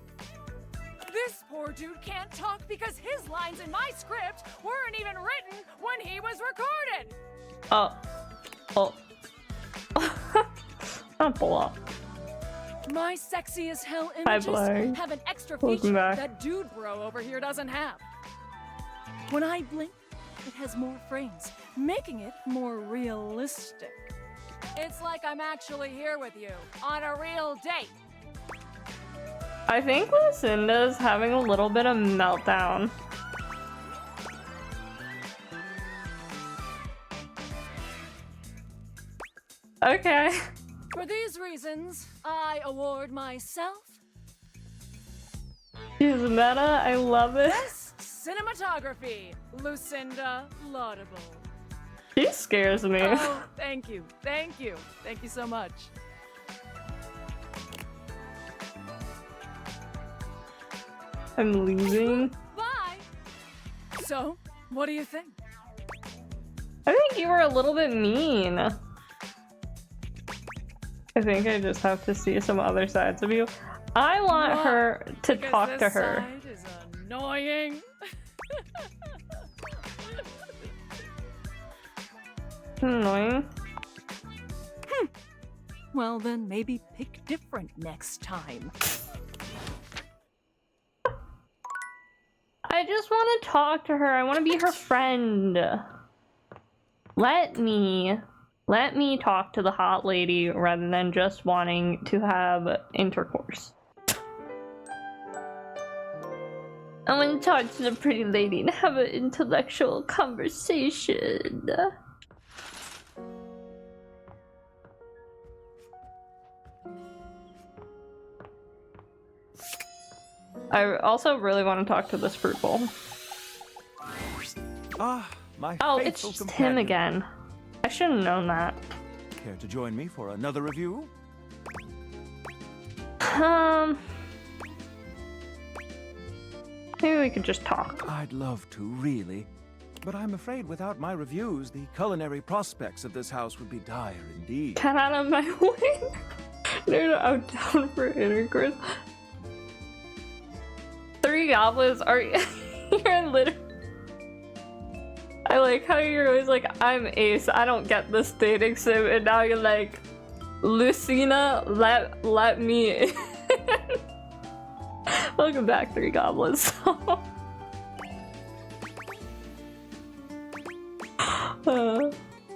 This poor dude can't talk because his lines in my script weren't even written when he was recorded. Oh. Not pull up. My sexy as hell Hi, images Blair. have an extra Welcome feature back. that dude bro over here doesn't have. When I blink, it has more frames, making it more realistic. It's like I'm actually here with you on a real date. I think Lucinda's having a little bit of meltdown. Okay. For these reasons, I award myself She's meta, I love it. Best Cinematography, Lucinda Laudable. She scares me. Oh, thank you. Thank you. Thank you so much. I'm leaving. Bye. So, what do you think? I think you were a little bit mean. I think I just have to see some other sides of you. I want What? her to Because talk this to her. side is annoying. Annoying. Well, then maybe pick different next time. I just want to talk to her. I want to be her friend. Let me talk to the hot lady rather than just wanting to have intercourse. I want to talk to the pretty lady and have an intellectual conversation. I also really want to talk to this fruit bowl. Ah, my Oh, it's faithful just him companion. again. I should have known that. Care to join me for another review? Maybe we could just talk. I'd love to, really. But I'm afraid without my reviews, the culinary prospects of this house would be dire indeed. Get out of my way. No, I'm down for intercourse. 3 goblins are you're literally. I like how you're always like, I'm Ace, I don't get this dating sim, and now you're like, Lucina, let me in. Welcome back, 3 goblins.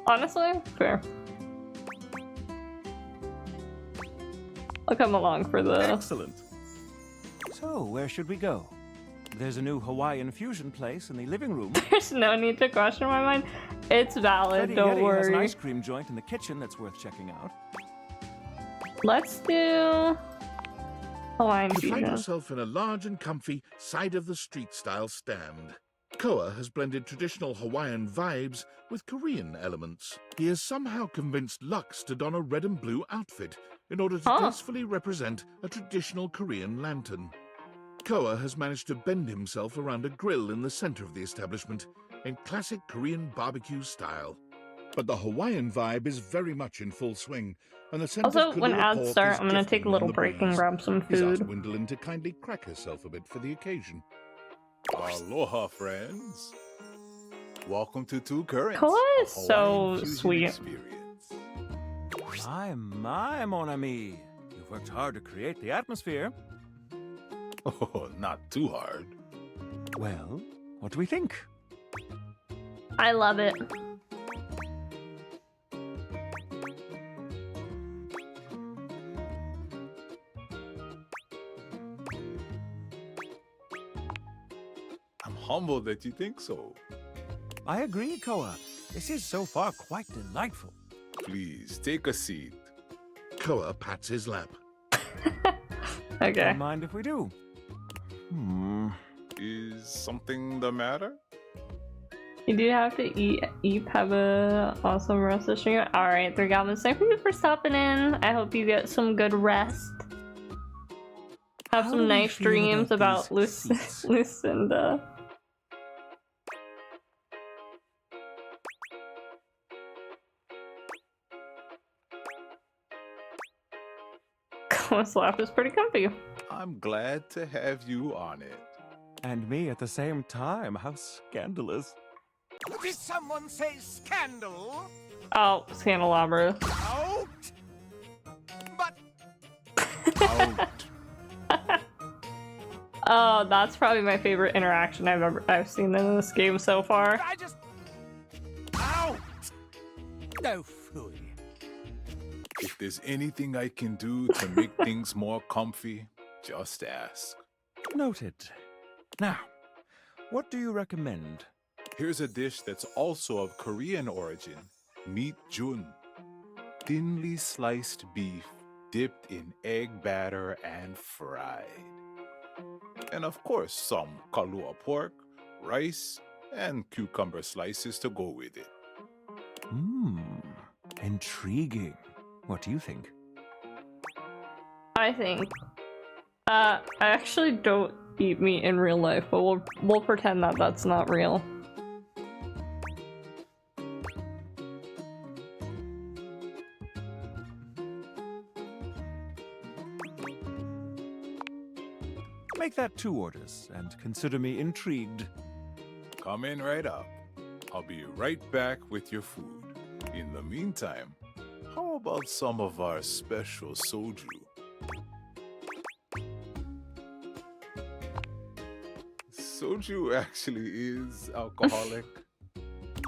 Honestly, fair. I'll come along for the. Excellent. So, where should we go? There's a new Hawaiian fusion place in the living room. There's no need to question my mind. It's valid, Freddy don't Yeti has an worry. ice cream joint in the kitchen that's worth checking out. Let's do Hawaiian You find fusion. yourself in a large and comfy side-of-the-street style stand. Koa has blended traditional Hawaiian vibes with Korean elements. He has somehow convinced Lux to don a red and blue outfit in order to gracefully represent a traditional Korean lantern. Koa has managed to bend himself around a grill in the center of the establishment in classic Korean barbecue style. But the Hawaiian vibe is very much in full swing, and the scent Also, of when Kahlua ads pork start, is I'm gonna take a drifting little on the break and breeze. grab some He's asked food. Gwendolyn to kindly crack herself a bit for the occasion. Aloha, friends. Welcome to Two Currents. Koa is a Hawaiian so fusion sweet. experience. My, mon ami. You've worked hard to create the atmosphere. Oh, not too hard. Well, what do we think? I love it. I'm humbled that you think so. I agree, Koa. This is so far quite delightful. Please, take a seat. Koa pats his lap. Okay. Don't mind if we do. Is something the matter? You do have to eat, have a awesome rest of the stream. Alright, 3 goblins, thank you for stopping in. I hope you get some good rest. Have How some do we nice feel dreams about these seats? Lucinda. This lap is pretty comfy. I'm glad to have you on it. And me at the same time. How scandalous. Did someone say scandal? Oh, candelabra. Out! But Oh, that's probably my favorite interaction I've seen in this game so far. I just... Out! Oh, phooey. If there's anything I can do to make things more comfy, just ask. Noted. Now, what do you recommend? Here's a dish that's also of Korean origin. Meat jun. Thinly sliced beef dipped in egg batter and fried. And of course, some kalua pork, rice, and cucumber slices to go with it. Intriguing. What do you think? I think. I actually don't eat meat in real life, but we'll pretend that that's not real. Make that 2 orders, and consider me intrigued. Come in right up. I'll be right back with your food. In the meantime, how about some of our special soju? Soju actually is alcoholic.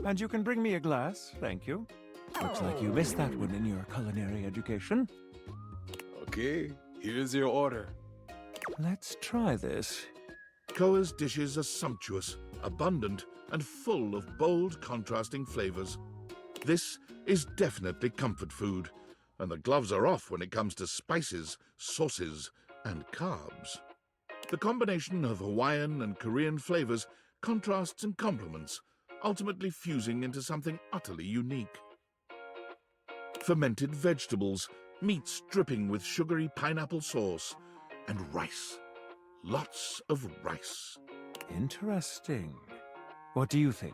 And you can bring me a glass, thank you. Looks like you missed that one in your culinary education. Okay, here's your order. Let's try this. Koa's dishes are sumptuous, abundant, and full of bold, contrasting flavors. This is definitely comfort food, and the gloves are off when it comes to spices, sauces, and carbs. The combination of Hawaiian and Korean flavors contrasts and complements, ultimately fusing into something utterly unique. Fermented vegetables, meats dripping with sugary pineapple sauce, and rice. Lots of rice. Interesting. What do you think?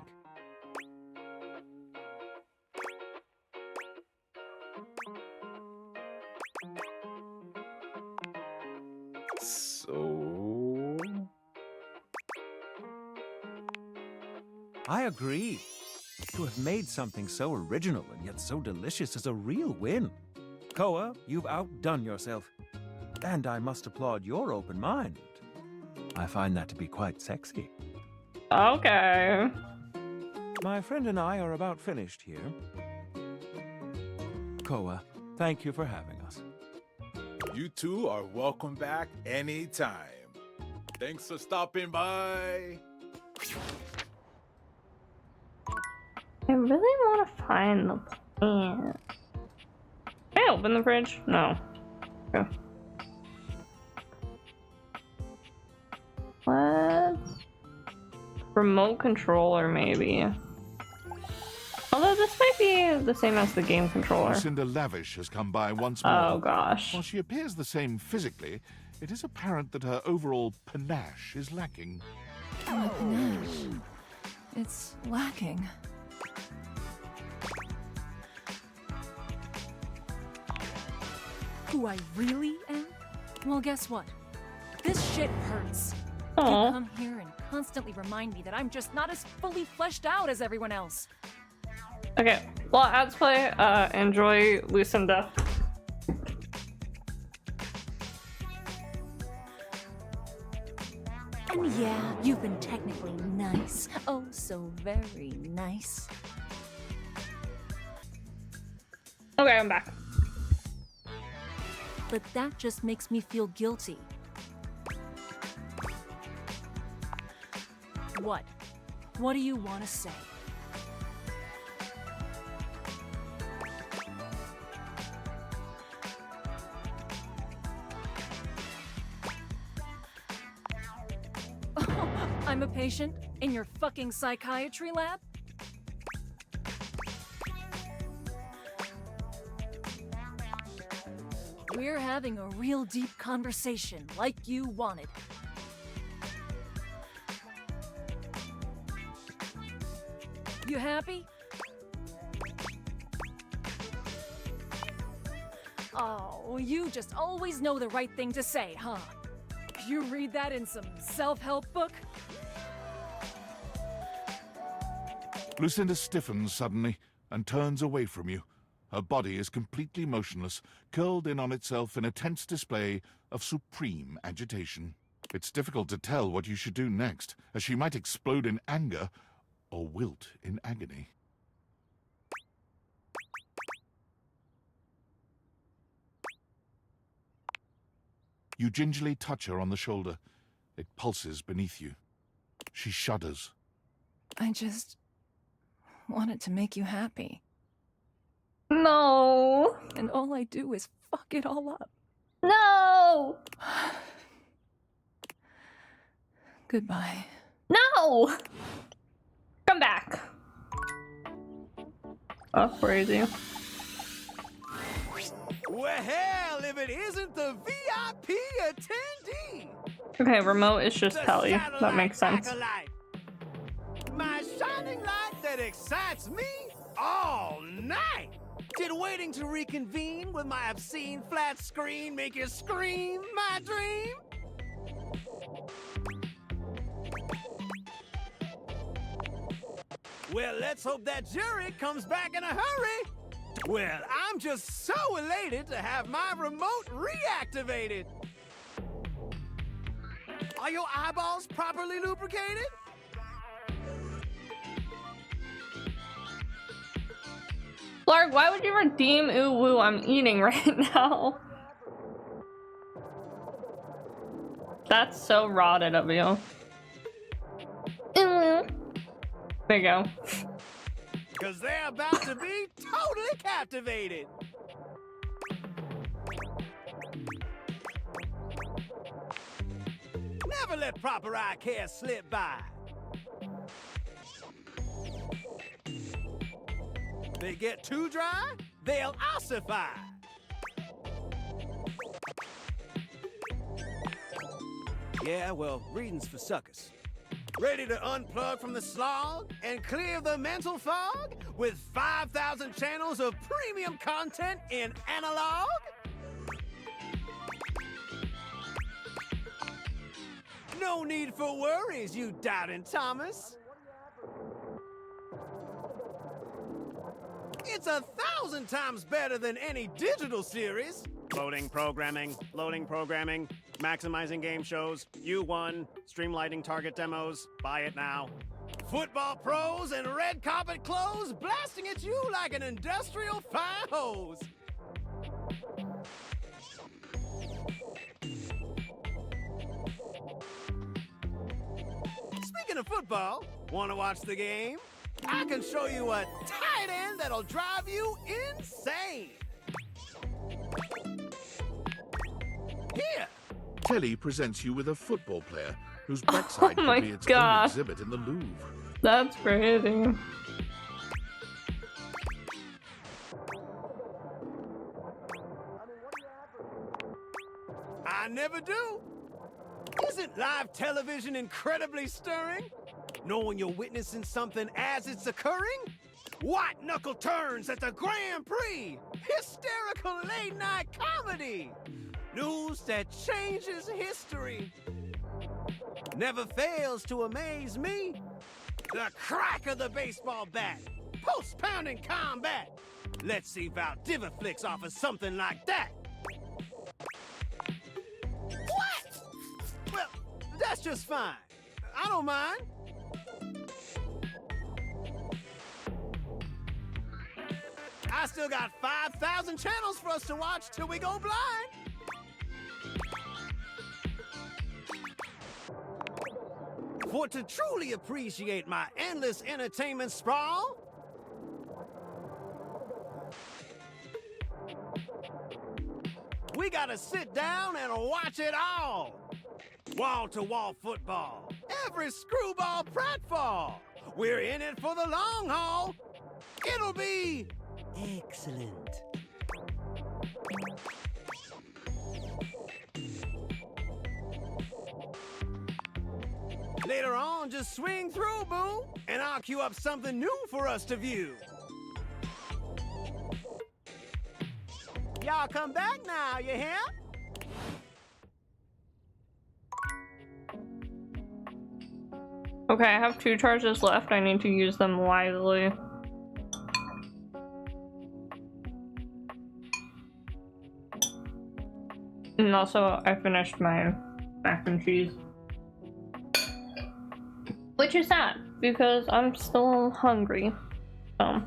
So... I agree. To have made something so original and yet so delicious is a real win. Koa, you've outdone yourself. And I must applaud your open mind. I find that to be quite sexy. Okay. My friend and I are about finished here. Koa, thank you for having us. You two are welcome back anytime. Thanks for stopping by. I really want to find the plant. Can I open the fridge? No. Okay. What? Remote controller, maybe. Although this might be the same as the game controller. Lucinda Lavish has come by once more. Oh gosh. While she appears the same physically, it is apparent that her overall panache is lacking. My panache. It's lacking. Who I really am? Well, guess what? This shit hurts. Aw. You come here and constantly remind me that I'm just not as fully fleshed out as everyone else. Okay, well, let's play, enjoy Lucinda. And yeah, you've been technically nice. Oh, so very nice. Okay, I'm back. But that just makes me feel guilty. What? What do you want to say? I'm a patient in your fucking psychiatry lab? We're having a real deep conversation like you wanted. You happy? Oh, you just always know the right thing to say, huh? You read that in some self-help book? Lucinda stiffens suddenly and turns away from you. Her body is completely motionless, curled in on itself in a tense display of supreme agitation. It's difficult to tell what you should do next, as she might explode in anger or wilt in agony. You gingerly touch her on the shoulder. It pulses beneath you. She shudders. I just wanted to make you happy. No. And all I do is fuck it all up. No. Goodbye. No. Come back. Oh, crazy. Well, hell, if it isn't the VIP attendee! Okay, remote is just Telly. That makes sense. My shining light that excites me all night! Did waiting to reconvene with my obscene flat screen make you scream, my dream? Well, let's hope that jury comes back in a hurry. Well, I'm just so elated to have my remote reactivated. Are your eyeballs properly lubricated? Lark, why would you redeem ooh woo? I'm eating right now. That's so rotted of you. There you go. Cause they're about to be totally captivated. Never let proper eye care slip by. They get too dry, they'll ossify. Yeah, well, reading's for suckers. Ready to unplug from the slog and clear the mental fog with 5,000 channels of premium content in analog? No need for worries, you doubting Thomas. It's 1,000 times better than any digital series. Loading programming, maximizing game shows, U1, streamlining target demos, buy it now. Football pros and red carpet clothes blasting at you like an industrial fire hose. Speaking of football, want to watch the game? I can show you a tight end that'll drive you insane. Here. Telly presents you with a football player whose backside Oh my could be its God. own exhibit in the Louvre. That's crazy. I never do. Isn't live television incredibly stirring? Knowing you're witnessing something as it's occurring? White knuckle turns at the Grand Prix! Hysterical late night comedy! News that changes history! Never fails to amaze me. The crack of the baseball bat! Post-pounding combat! Let's see if Valdiviflix offers something like that! What? Well, that's just fine. I don't mind. I still got 5,000 channels for us to watch till we go blind. For to truly appreciate my endless entertainment sprawl, we gotta sit down and watch it all. Wall-to-wall football, every screwball pratfall. We're in it for the long haul. It'll be excellent. Later on, just swing through, boo, and I'll queue up something new for us to view. Y'all come back now, you hear? Okay, I have 2 charges left. I need to use them wisely. And also, I finished my mac and cheese. Which is sad, because I'm still hungry. So.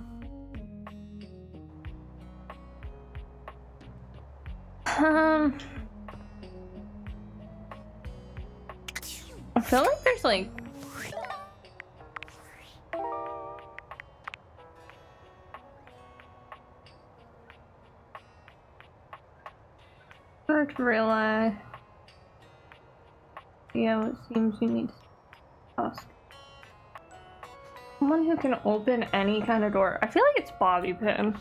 I feel like there's like... Hard to realize. Yeah, it seems you need to ask. Someone who can open any kind of door. I feel like it's Bobby Pin.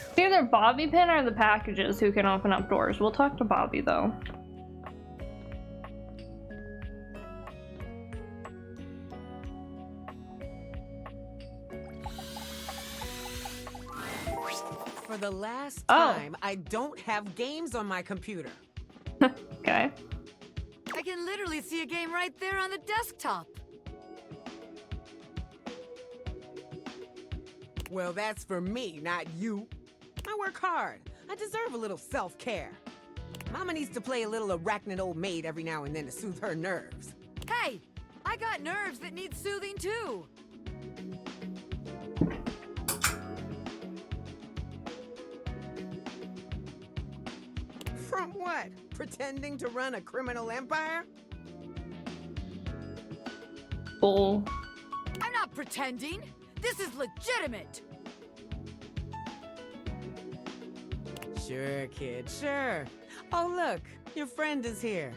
It's either Bobby Pin or the packages who can open up doors. We'll talk to Bobby though. For the last time, I don't have games on my computer. Okay. I can literally see a game right there on the desktop. Well, that's for me, not you. I work hard. I deserve a little self-care. Mama needs to play a little arachnid old maid every now and then to soothe her nerves. Hey, I got nerves that need soothing too. From what? Pretending to run a criminal empire? Bull. I'm not pretending. This is legitimate. Sure, kid, sure. Oh, look, your friend is here.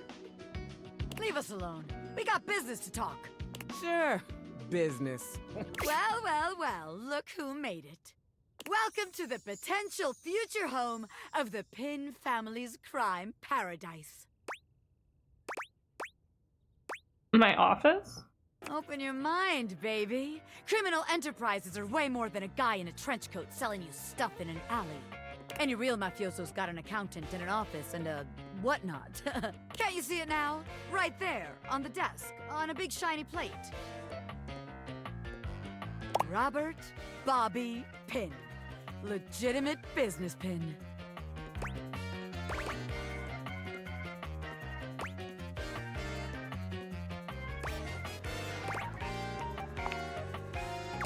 Leave us alone. We got business to talk. Sure, business. Well, well, well, look who made it. Welcome to the potential future home of the Pin family's crime paradise. My office? Open your mind, baby. Criminal enterprises are way more than a guy in a trench coat selling you stuff in an alley. Any real mafioso's got an accountant and an office and a whatnot. Can't you see it now? Right there, on the desk, on a big shiny plate. Robert Bobby Pin. Legitimate business pin.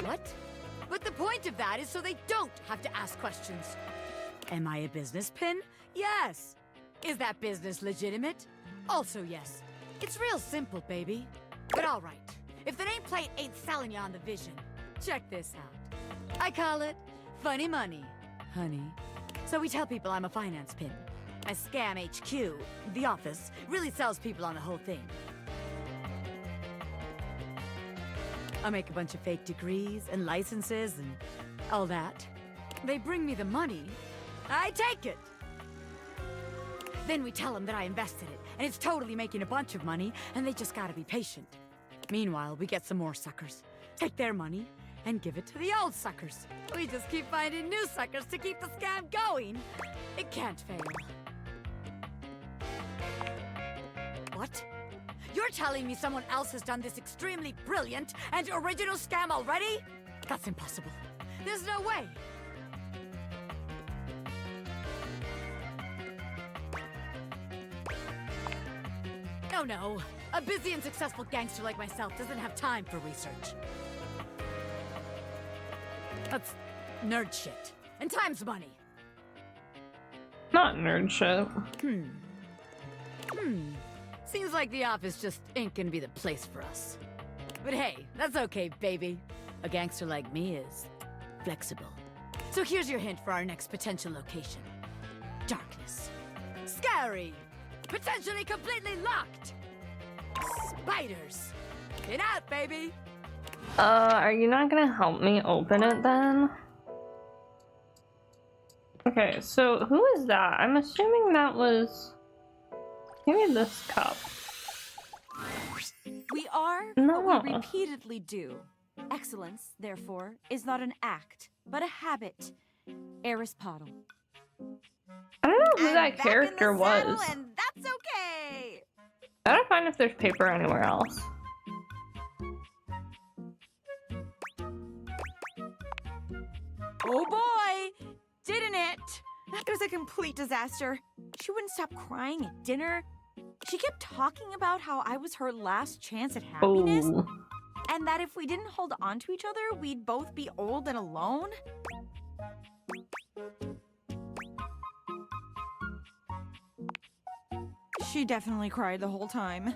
What? But the point of that is so they don't have to ask questions. Am I a business pin? Yes. Is that business legitimate? Also yes. It's real simple, baby. But all right. If the nameplate ain't selling you on the vision, check this out. I call it funny money, honey. So we tell people I'm a finance pin. My scam HQ, the office, really sells people on the whole thing. I make a bunch of fake degrees and licenses and all that. They bring me the money. I take it. Then we tell them that I invested it, and it's totally making a bunch of money, and they just gotta be patient. Meanwhile, we get some more suckers, take their money, and give it to the old suckers. We just keep finding new suckers to keep the scam going. It can't fail. What? You're telling me someone else has done this extremely brilliant and original scam already? That's impossible. There's no way. Oh no, a busy and successful gangster like myself doesn't have time for research. That's nerd shit. And time's money. Not nerd shit. Seems like the office just ain't gonna be the place for us. But hey, that's okay, baby. A gangster like me is flexible. So here's your hint for our next potential location. Darkness. Scary. Potentially completely locked. Spiders. Get out, baby. Are you not gonna help me open it then? Okay, so who is that? I'm assuming that was maybe this cup. We are what we repeatedly do. Excellence, therefore, is not an act, but a habit. Aristotle. I don't know who that character was. And that's okay. I gotta find if there's paper anywhere else. Oh boy! Didn't it? It was a complete disaster. She wouldn't stop crying at dinner. She kept talking about how I was her last chance at happiness. Oh. And that if we didn't hold on to each other, we'd both be old and alone. She definitely cried the whole time.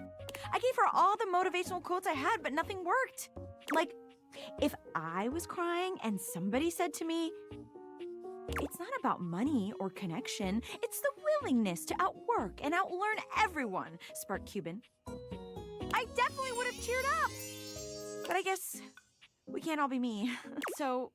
I gave her all the motivational quotes I had, but nothing worked. Like, if I was crying and somebody said to me, "It's not about money or connection, it's the willingness to outwork and outlearn everyone," sparked Cuban, I definitely would have cheered up. But I guess we can't all be me. So,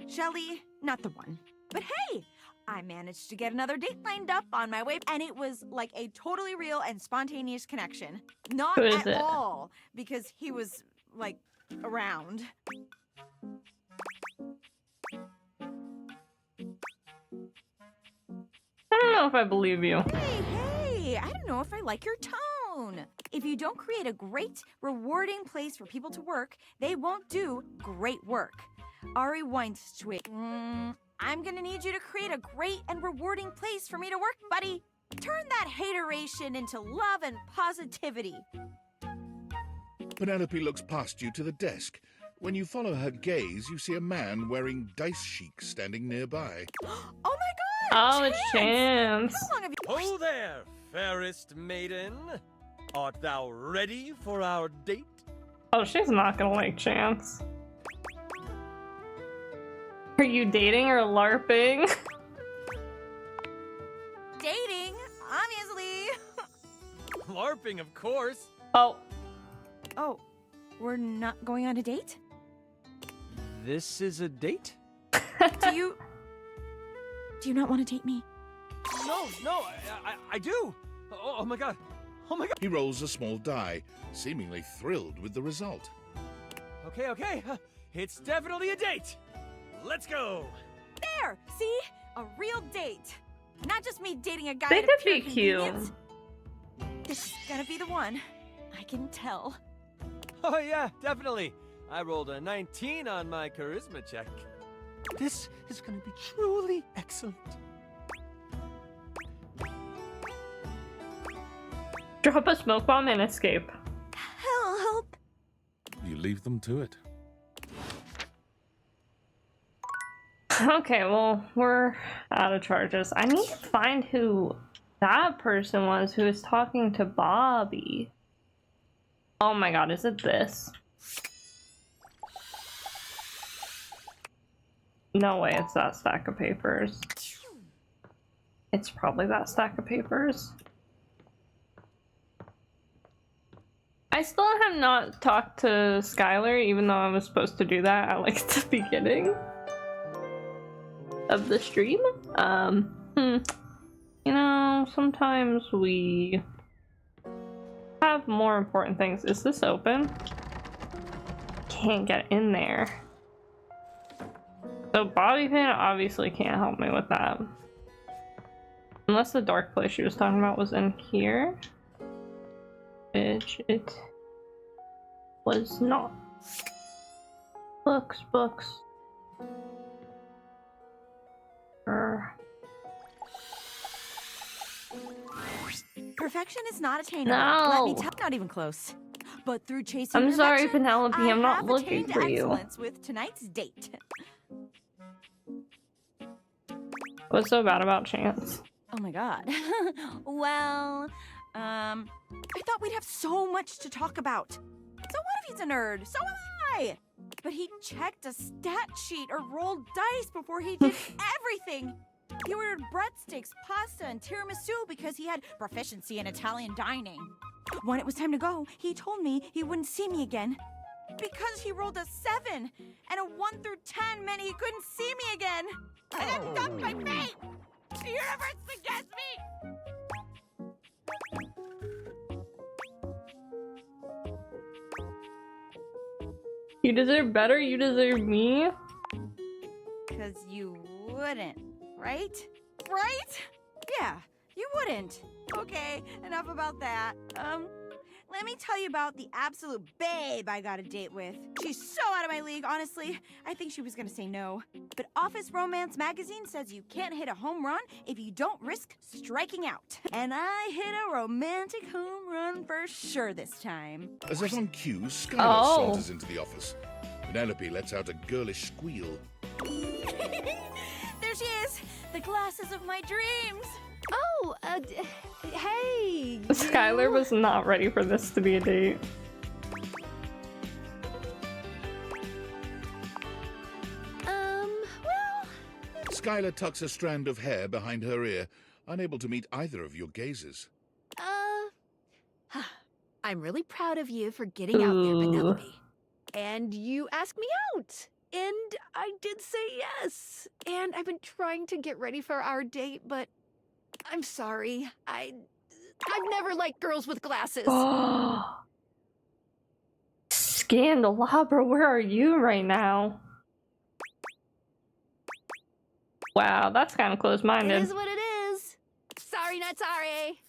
Shelly, not the one. But hey, I managed to get another date lined up on my way, and it was like a totally real and spontaneous connection. Not Who is at it? all, because he was, like, around. I don't know if I believe you. Hey, I don't know if I like your tone. If you don't create a great, rewarding place for people to work, they won't do great work. Ari Weinstwick, I'm gonna need you to create a great and rewarding place for me to work, buddy. Turn that hateration into love and positivity. Penelope looks past you to the desk. When you follow her gaze, you see a man wearing dice chic standing nearby. Oh my god! Oh, it's Chance. How long have you... Ho there, fairest maiden. Art thou ready for our date? Oh, she's not gonna like Chance. Are you dating or LARPing? Dating, obviously. LARPing, of course. Oh. Oh, we're not going on a date? This is a date? Do you not want to date me? No, I do. Oh my god. Oh my god. He rolls a small die, seemingly thrilled with the result. Okay. It's definitely a date. Let's go. There, see? A real date. Not just me dating a guy They at a could pure be cute. convenience. This is gonna be the one. I can tell. Oh yeah, definitely. I rolled a 19 on my charisma check. This is gonna be truly excellent. Drop a smoke bomb and escape. Help! You leave them to it. Okay, well, we're out of charges. I need to find who that person was who was talking to Bobby. Oh my god, is it this? No way it's that stack of papers. It's probably that stack of papers. I still have not talked to Skylar, even though I was supposed to do that at like the beginning of the stream. You know, sometimes we have more important things. Is this open? Can't get in there. So Bobby Pin obviously can't help me with that. Unless the dark place she was talking about was in here. Which it was not. Books. Perfection is not attainable. No. Let me tell, not even close. But through chasing I'm sorry, perfection, Penelope, I'm not have looking attained for you. excellence with tonight's date. What's so bad about Chance? Oh my god. Well, I thought we'd have so much to talk about. So what if he's a nerd? So am I! But he checked a stat sheet or rolled dice before he did everything. He ordered breadsticks, pasta, and tiramisu because he had proficiency in Italian dining. When it was time to go, he told me he wouldn't see me again. Because he rolled a 7, and a 1 through 10 meant he couldn't see me again. And then dumped my fate! The universe against me! You deserve better? You deserve me? Because you wouldn't, right? Right? Yeah, you wouldn't. Okay, enough about that. Let me tell you about the absolute babe I got a date with. She's so out of my league, honestly. I think she was gonna say no. But Office Romance magazine says you can't hit a home run if you don't risk striking out. And I hit a romantic home run for sure this time. As if on cue, Skylar saunters into the office. Penelope lets out a girlish squeal. There she is, the glasses of my dreams. Oh, hey. Skylar was not ready for this to be a date. Well... Skylar tucks a strand of hair behind her ear, unable to meet either of your gazes. I'm really proud of you for getting out there, Penelope. And you asked me out. And I did say yes. And I've been trying to get ready for our date, but I'm sorry. I've never liked girls with glasses. Scandelabra, where are you right now? Wow, that's kind of close-minded. It is what it is. Sorry, not sorry.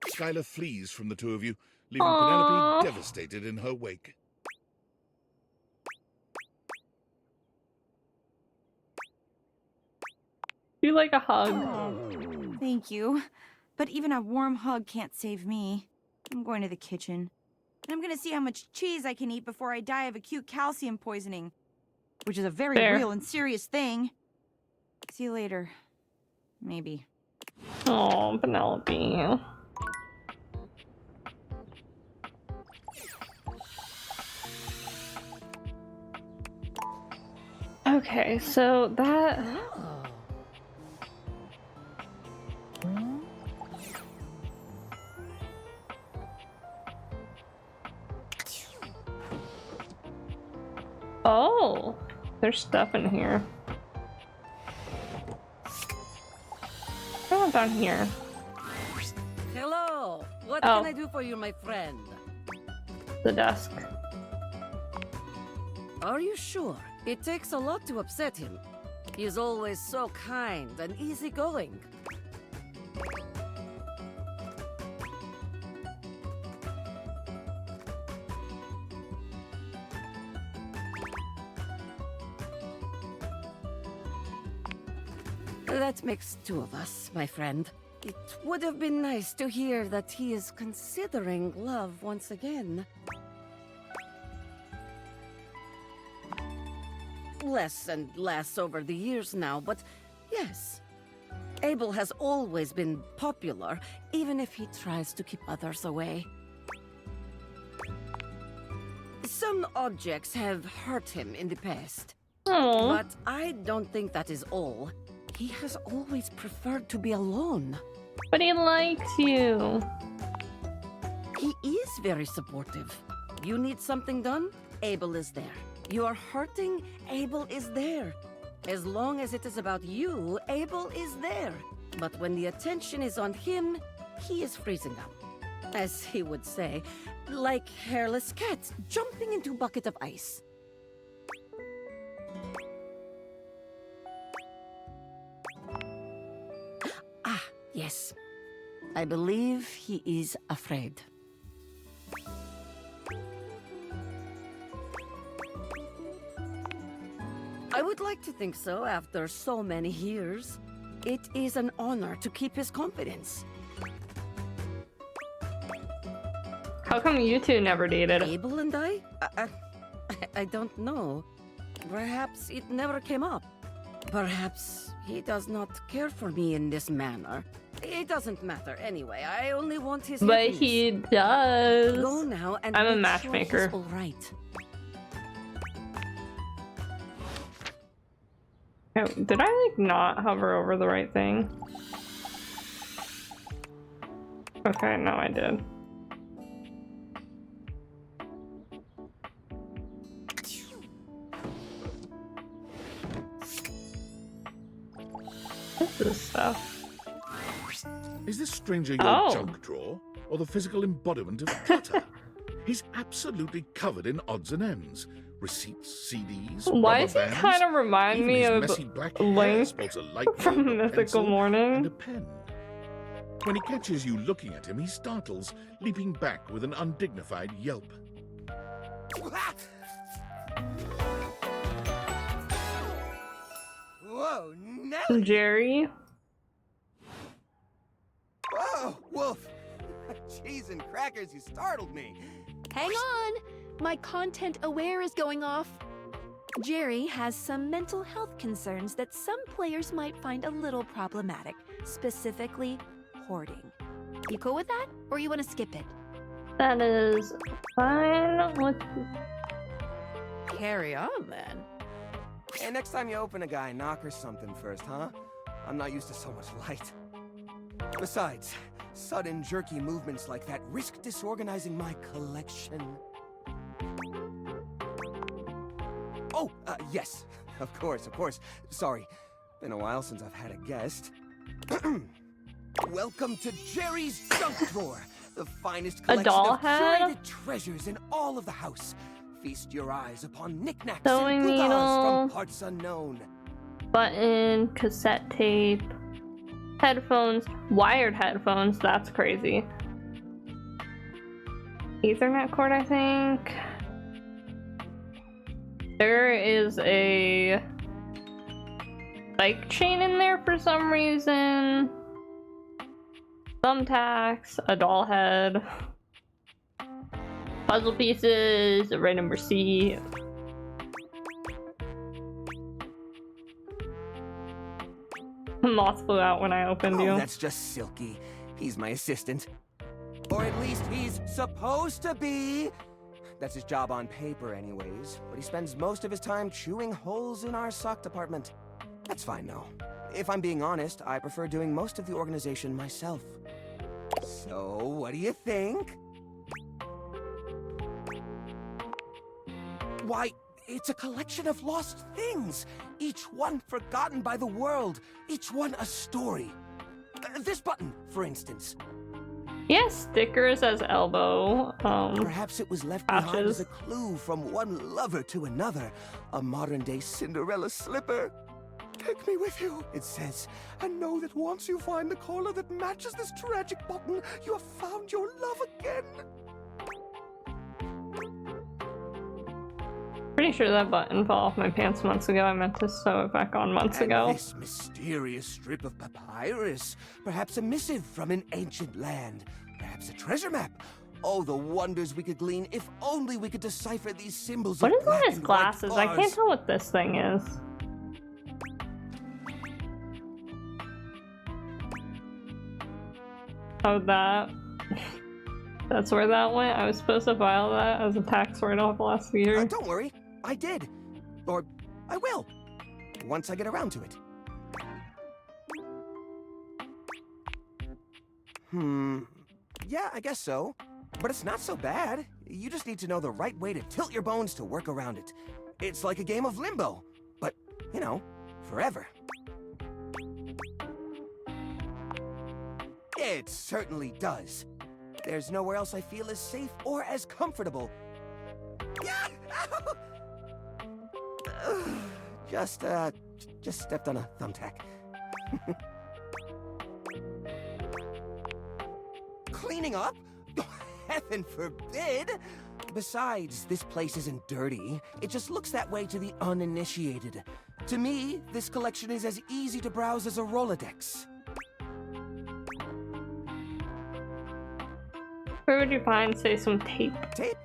Skylar flees from the two of you, leaving Penelope devastated in her wake. You like a hug. Oh, thank you. But even a warm hug can't save me. I'm going to the kitchen. And I'm gonna see how much cheese I can eat before I die of acute calcium poisoning. Which is a very real and serious thing. See you later. Maybe. Oh, Penelope. Okay, so that... Oh, there's stuff in here. Oh, down here. Hello. What can I do for you, my friend? The desk. Are you sure? It takes a lot to upset him. He's always so kind and easygoing. That makes two of us, my friend. It would have been nice to hear that he is considering love once again. Less and less over the years now, but yes. Abel has always been popular, even if he tries to keep others away. Some objects have hurt him in the past. But I don't think that is all. He has always preferred to be alone. But he likes you. He is very supportive. You need something done? Abel is there. You are hurting? Abel is there. As long as it is about you, Abel is there. But when the attention is on him, he is freezing up. As he would say, like hairless cats jumping into a bucket of ice. Ah, yes. I believe he is afraid. I would like to think so after so many years. It is an honor to keep his confidence. How come you two never dated? Abel and I? I don't know. Perhaps it never came up. Perhaps he does not care for me in this manner. It doesn't matter anyway. I only want his happiness. But he does. Go now and I'm a make matchmaker. Sure he's all right. Oh, did I like not hover over the right thing? Okay, no, I did. What's this stuff? Is this stranger your junk drawer, or the physical embodiment of clutter? He's absolutely covered in odds and ends. Receipts, CDs, Why rubber does he bands. kind of remind Even me his of messy black hair Link sports a light bulb, from a Mythical pencil, Morning? and a pen. When he catches you looking at him, he startles, leaping back with an undignified yelp. Whoa, Nelly! Jerry? Whoa, Wolf! Cheese and crackers, you startled me. Hang on! My content aware is going off. Jerry has some mental health concerns that some players might find a little problematic, specifically hoarding. You cool with that, or you want to skip it? That is fine. Carry on, then. Hey, next time you open a guy, knock or something first, huh? I'm not used to so much light. Besides, sudden jerky movements like that risk disorganizing my collection. Oh, yes. Of course. Sorry. Been a while since I've had a guest. Welcome to Jerry's Junk Drawer, the finest collection of curated treasures in all of the house. Feast your eyes upon knickknacks Sewing and gewgaws needle, from parts unknown. button, cassette tape, headphones, wired headphones, that's crazy. Ethernet cord, I think. There is a bike chain in there for some reason. Thumbtacks, a doll head. Puzzle pieces, a random receipt. Moth flew out when I opened you. That's just Silky. He's my assistant. Or at least he's supposed to be. That's his job on paper anyways, but he spends most of his time chewing holes in our sock department. That's fine though. If I'm being honest, I prefer doing most of the organization myself. So, what do you think? Why, it's a collection of lost things, each one forgotten by the world, each one a story. This button, for instance. Yes, stickers as elbow. Perhaps it was left behind as a clue from one lover to another. A modern-day Cinderella slipper. Take me with you, it says, and know that once you find the collar that matches this tragic button, you have found your love again. Pretty sure that button fell off my pants months ago. I meant to sew it back on months ago. This mysterious strip of papyrus. Perhaps a missive from an ancient land. Perhaps a treasure map. Oh, the wonders we could glean if only we could decipher these symbols. What of is on black his and white glasses? I can't bars. tell what this thing is. Oh, that. That's where that went? I was supposed to file that as a tax write-off last year. Don't worry, I did. Or I will. Once I get around to it. Yeah, I guess so. But it's not so bad. You just need to know the right way to tilt your bones to work around it. It's like a game of limbo. But, you know, forever. It certainly does. There's nowhere else I feel as safe or as comfortable. Just stepped on a thumbtack. Cleaning up? Heaven forbid! Besides, this place isn't dirty. It just looks that way to the uninitiated. To me, this collection is as easy to browse as a Rolodex. Where would you find, say, some tape? Tape?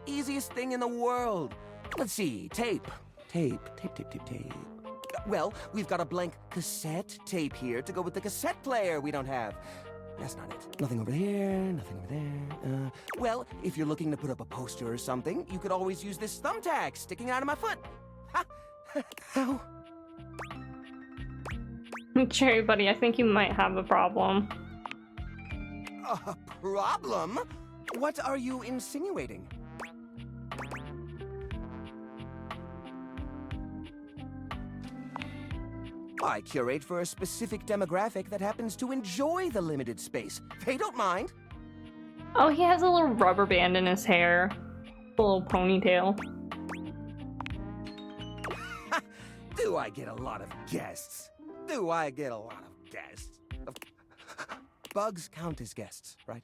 Easiest thing in the world. Let's see, tape. Tape. Well, we've got a blank cassette tape here to go with the cassette player we don't have. That's not it. Nothing over here, nothing over there. Well, if you're looking to put up a poster or something, you could always use this thumbtack sticking out of my foot. Ha! Ow. Cherry buddy, I think you might have a problem. A problem? What are you insinuating? I curate for a specific demographic that happens to enjoy the limited space. They don't mind. Oh, he has a little rubber band in his hair. A little ponytail. Do I get a lot of guests? Do I get a lot of guests? Bugs count as guests, right?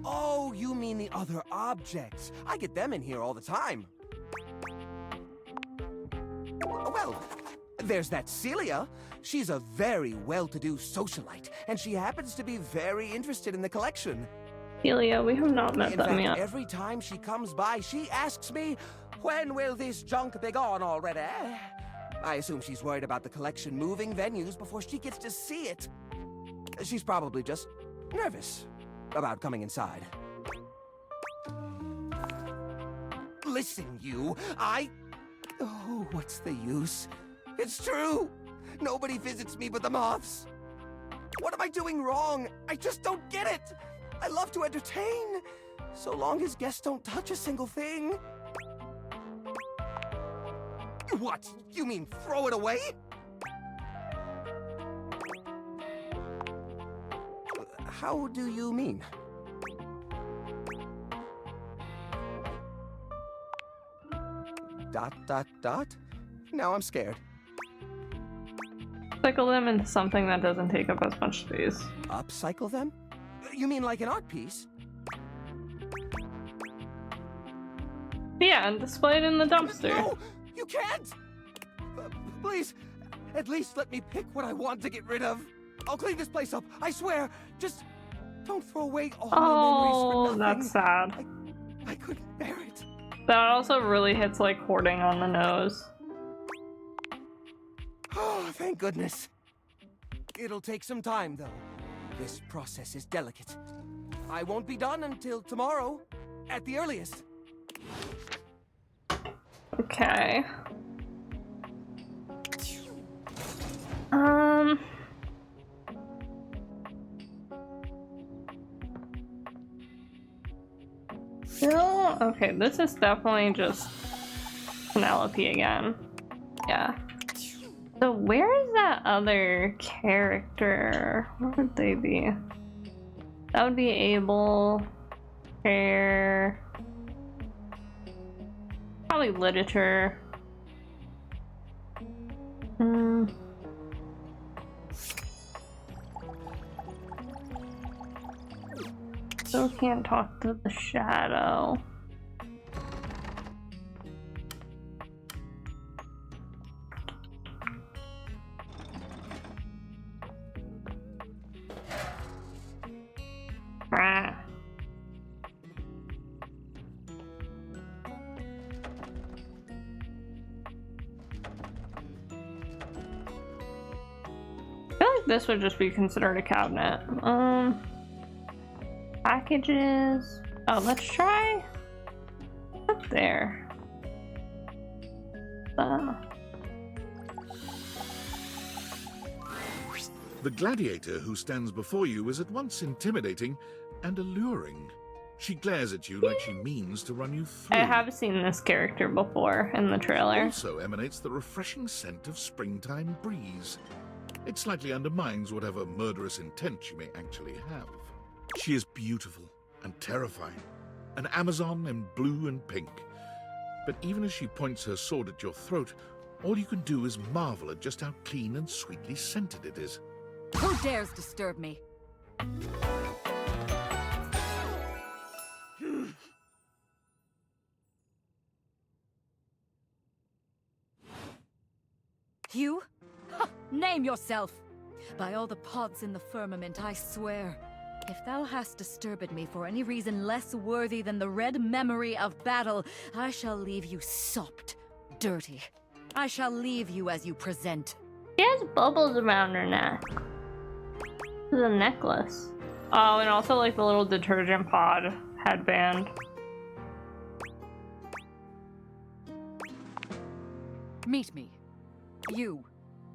Oh, you mean the other objects. I get them in here all the time. Well, there's that Celia. She's a very well-to-do socialite, and she happens to be very interested in the collection. Celia, we have not met In them fact, yet. every time she comes by, she asks me, when will this junk be gone already? I assume she's worried about the collection moving venues before she gets to see it. She's probably just nervous about coming inside. Listen, you, Oh, what's the use? It's true! Nobody visits me but the moths. What am I doing wrong? I just don't get it! I love to entertain, so long as guests don't touch a single thing. What? You mean throw it away? How do you mean? Dot, dot, dot? Now I'm scared. Cycle them into something that doesn't take up as much space. Upcycle them? You mean like an art piece? Yeah, and display it in the dumpster. No! You can't! Please, at least let me pick what I want to get rid of. I'll clean this place up, I swear. Just don't throw away all my memories for nothing. That's sad. I couldn't bear it. That also really hits like hoarding on the nose. Oh, thank goodness. It'll take some time, though. This process is delicate. I won't be done until tomorrow, at the earliest. Okay. No, okay, this is definitely just Penelope again. Yeah. So where is that other character? Where would they be? That would be Abel, Fair, probably literature. Still can't talk to the shadow. Ah. I feel like this would just be considered a cabinet. Packages. Oh, let's try up there. The gladiator who stands before you is at once intimidating and alluring. She glares at you like she means to run you through. I have seen this character before in the trailer. Also emanates the refreshing scent of springtime breeze. It slightly undermines whatever murderous intent she may actually have. She is beautiful and terrifying, an Amazon in blue and pink. But even as she points her sword at your throat, all you can do is marvel at just how clean and sweetly scented it is. Who dares disturb me? You? Ha! Name yourself! By all the pods in the firmament, I swear, if thou hast disturbed me for any reason less worthy than the red memory of battle, I shall leave you sopped, dirty. I shall leave you as you present. She has bubbles around her neck. This is a necklace. Oh, and also like the little detergent pod headband. Meet me. You,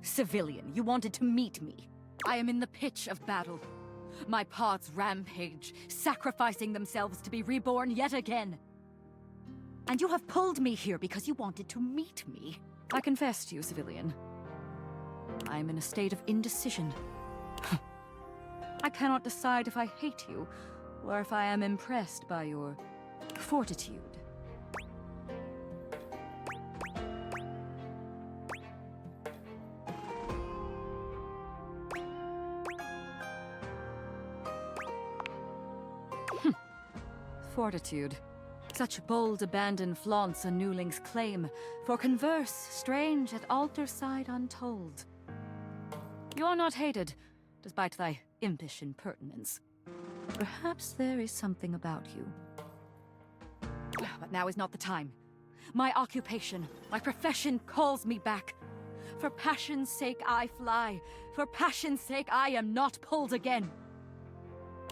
civilian, you wanted to meet me. I am in the pitch of battle. My pods rampage, sacrificing themselves to be reborn yet again. And you have pulled me here because you wanted to meet me. I confess to you, civilian. I am in a state of indecision. I cannot decide if I hate you, or if I am impressed by your fortitude. Fortitude. Such bold abandon flaunts a newling's claim, for converse strange at altar side untold. You're not hated, despite thy impish impertinence. Perhaps there is something about you. But now is not the time. My occupation, my profession calls me back. For passion's sake I fly. For passion's sake I am not pulled again.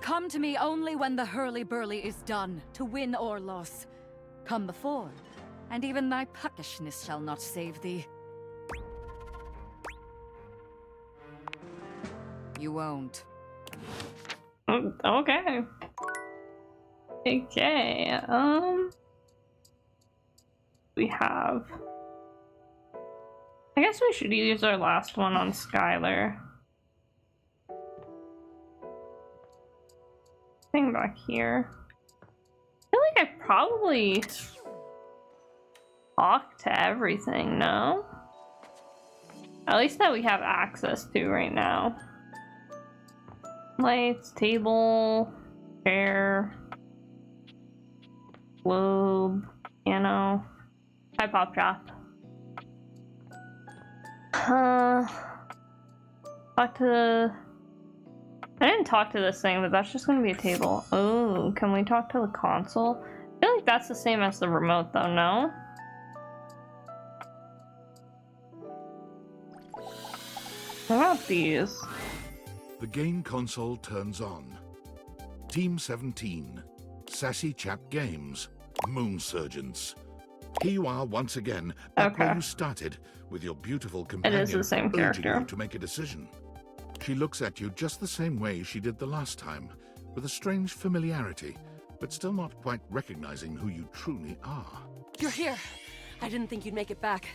Come to me only when the hurly-burly is done, to win or loss. Come before, and even thy puckishness shall not save thee. You won't. Okay. Okay, we have... I guess we should use our last one on Skylar. Thing back here. I feel like I probably talked to everything, no? At least that we have access to right now. Lights, table, chair, globe, piano. Hi, Pop Drop. Talk to the... I didn't talk to this thing, but that's just gonna be a table. Oh, can we talk to the console? I feel like that's the same as the remote though, no? What about these? The game console turns on. Team 17, Sassy Chat Games, Moon Surgeons. Here you are once again, back where you started, with your beautiful companion it is the same urging character. you to make a decision. She looks at you just the same way she did the last time, with a strange familiarity, but still not quite recognizing who you truly are. You're here. I didn't think you'd make it back.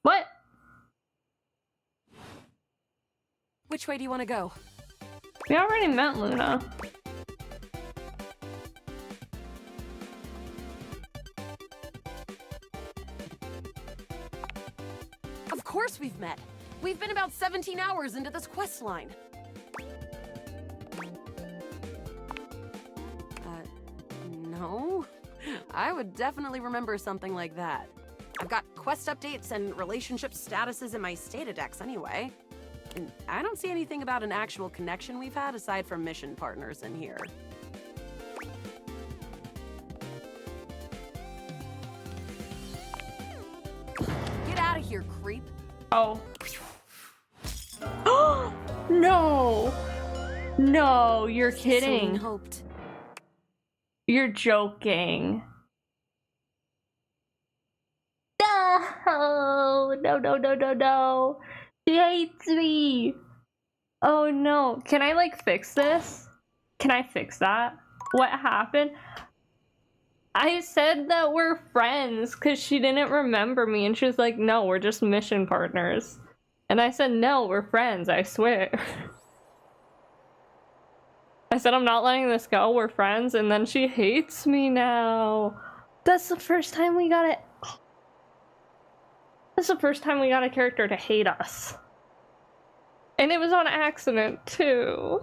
What? Which way do you want to go? We already met Luna. Of course we've met. We've been about 17 hours into this quest line. No? I would definitely remember something like that. I've got quest updates and relationship statuses in my Stata decks anyway. And I don't see anything about an actual connection we've had aside from mission partners in here. Get out of here, creep. Oh. No! No, you're kidding. Hoped. You're joking. No! No, no, no, no, no. She hates me. Oh no. Can I like fix this? Can I fix that? What happened? I said that we're friends because she didn't remember me and she was like, no, we're just mission partners. And I said, no, we're friends, I swear. I said, I'm not letting this go, we're friends, and then she hates me now. That's the first time we got it. That's the first time we got a character to hate us. And it was on accident, too.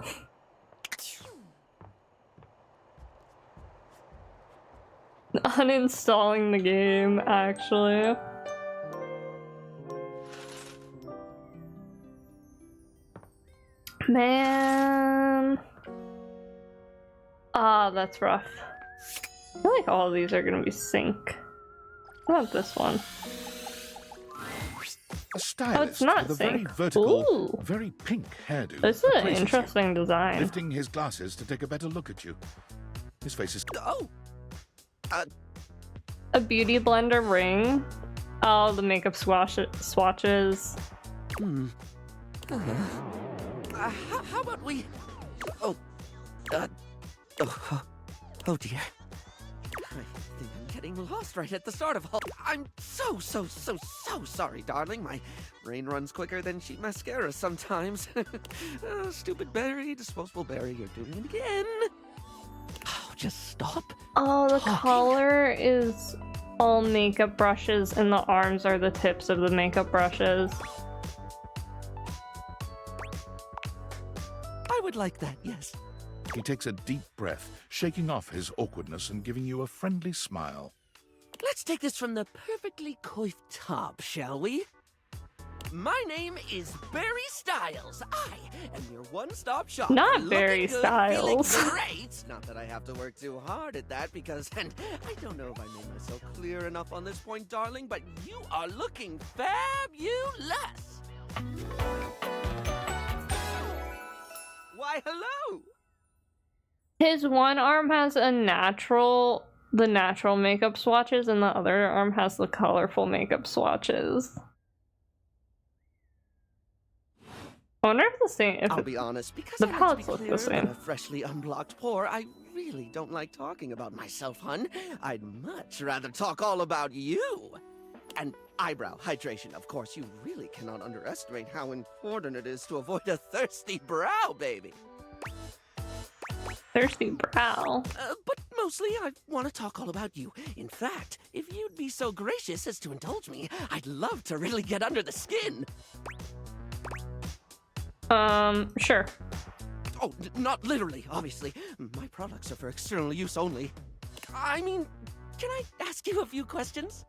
Uninstalling the game, actually. Man. Ah, that's rough. I feel like all of these are gonna be sync. What about this one? A stylist Oh, it's not with a very sync. vertical, Ooh. very pink hairdo. This is an appraises you, interesting design. lifting his glasses to take a better look at you. His face is... Oh! A beauty blender ring. Oh, the makeup swatches. How about we... Oh. Oh dear. I think I'm getting lost right at the start of all. I'm so sorry, darling. My brain runs quicker than cheap mascara sometimes. Oh, stupid Barry, disposable Barry, you're doing it again. Oh, just stop. Oh, the talking. collar is all makeup brushes and the arms are the tips of the makeup brushes. I would like that, yes. He takes a deep breath, shaking off his awkwardness and giving you a friendly smile. Let's take this from the perfectly coiffed top, shall we? My name is Barry Styles. I am your one-stop shop. Not for Barry looking good, Styles. feeling great. Not that I have to work too hard at that because, and I don't know if I made myself clear enough on this point, darling, but you are looking fabulous. Why, hello. His one arm has the natural makeup swatches and the other arm has the colorful makeup swatches. I wonder if the same. I'll be honest, because the I like palettes to be look the clearer same. than a freshly unblocked pore, I really don't like talking about myself, hun. I'd much rather talk all about you. And eyebrow hydration, of course. You really cannot underestimate how important it is to avoid a thirsty brow, baby. Thirsty brow? But mostly, I want to talk all about you. In fact, if you'd be so gracious as to indulge me, I'd love to really get under the skin. Sure. Oh, not literally, obviously. My products are for external use only. I mean, can I ask you a few questions?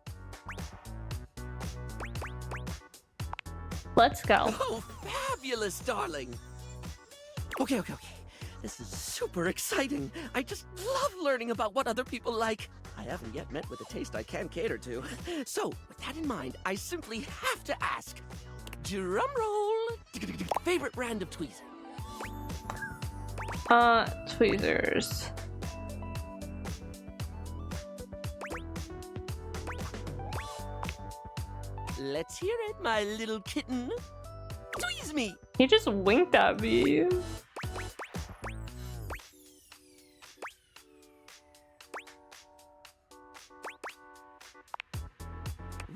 Let's go. Oh, fabulous, darling. Okay. This is super exciting. I just love learning about what other people like. I haven't yet met with a taste I can cater to. So, with that in mind, I simply have to ask. Drum roll. Favorite brand of tweezer? Tweezers. Let's hear it, my little kitten. Tweeze me. He just winked at me.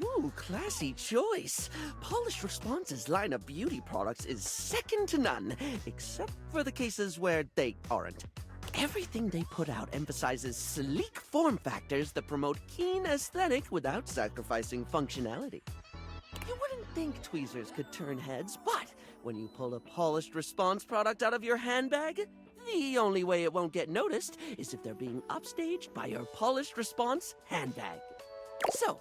Ooh, classy choice. Polished Response's line of beauty products is second to none, except for the cases where they aren't. Everything they put out emphasizes sleek form factors that promote keen aesthetic without sacrificing functionality. You wouldn't think tweezers could turn heads, but when you pull a Polished Response product out of your handbag, the only way it won't get noticed is if they're being upstaged by your Polished Response handbag. So,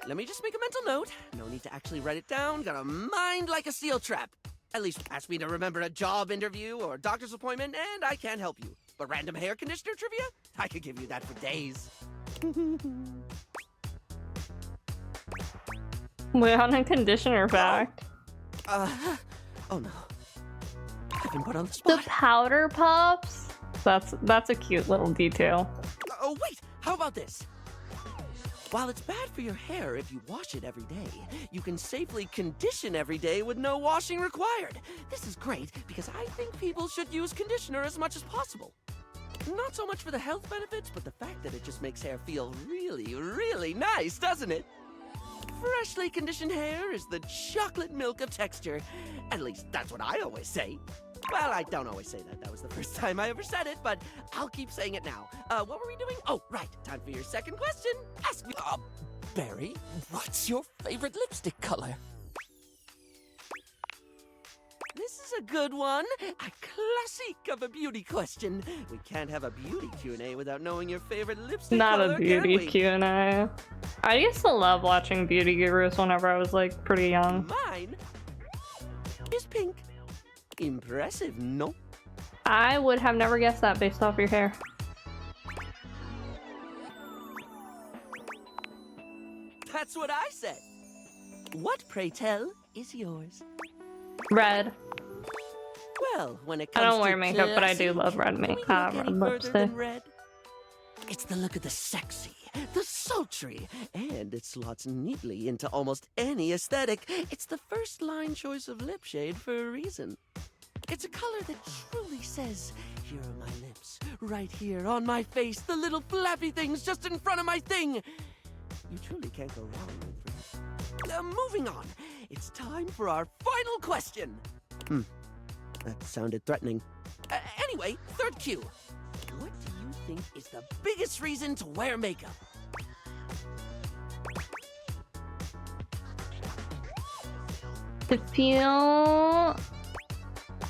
let me just make a mental note. No need to actually write it down. Got a mind like a seal trap. At least ask me to remember a job interview or doctor's appointment, and I can't help you. But random hair conditioner trivia? I could give you that for days. We're on a conditioner fact. Oh no. I've been put on the spot. The powder puffs? That's a cute little detail. Oh, wait! How about this? While it's bad for your hair if you wash it every day, you can safely condition every day with no washing required. This is great because I think people should use conditioner as much as possible. Not so much for the health benefits, but the fact that it just makes hair feel really, really nice, doesn't it? Freshly conditioned hair is the chocolate milk of texture. At least that's what I always say. Well, I don't always say that. That was the first time I ever said it, but I'll keep saying it now. What were we doing? Oh, right. Time for your second question. Ask me. Barry, what's your favorite lipstick color? This is a good one. A classic of a beauty question. We can't have a beauty Q&A without knowing your favorite lipstick Not color, a beauty can we? Q&A. I used to love watching Beauty Gurus whenever I was like pretty young. Mine is pink. Impressive, no? I would have never guessed that based off your hair. That's what I said. What, pray tell, is yours? Red. Well, when it I comes don't wear to makeup, but I do classy, love red can we makeup. look any Red further lipstick. than red? It's the look of the sexy, the sultry, and it slots neatly into almost any aesthetic. It's the first line choice of lip shade for a reason. It's a color that truly says, here are my lips, right here on my face, the little flappy things just in front of my thing. You truly can't go wrong with them. Moving on. It's time for our final question. That sounded threatening. Anyway, third cue. What do you think is the biggest reason to wear makeup? To feel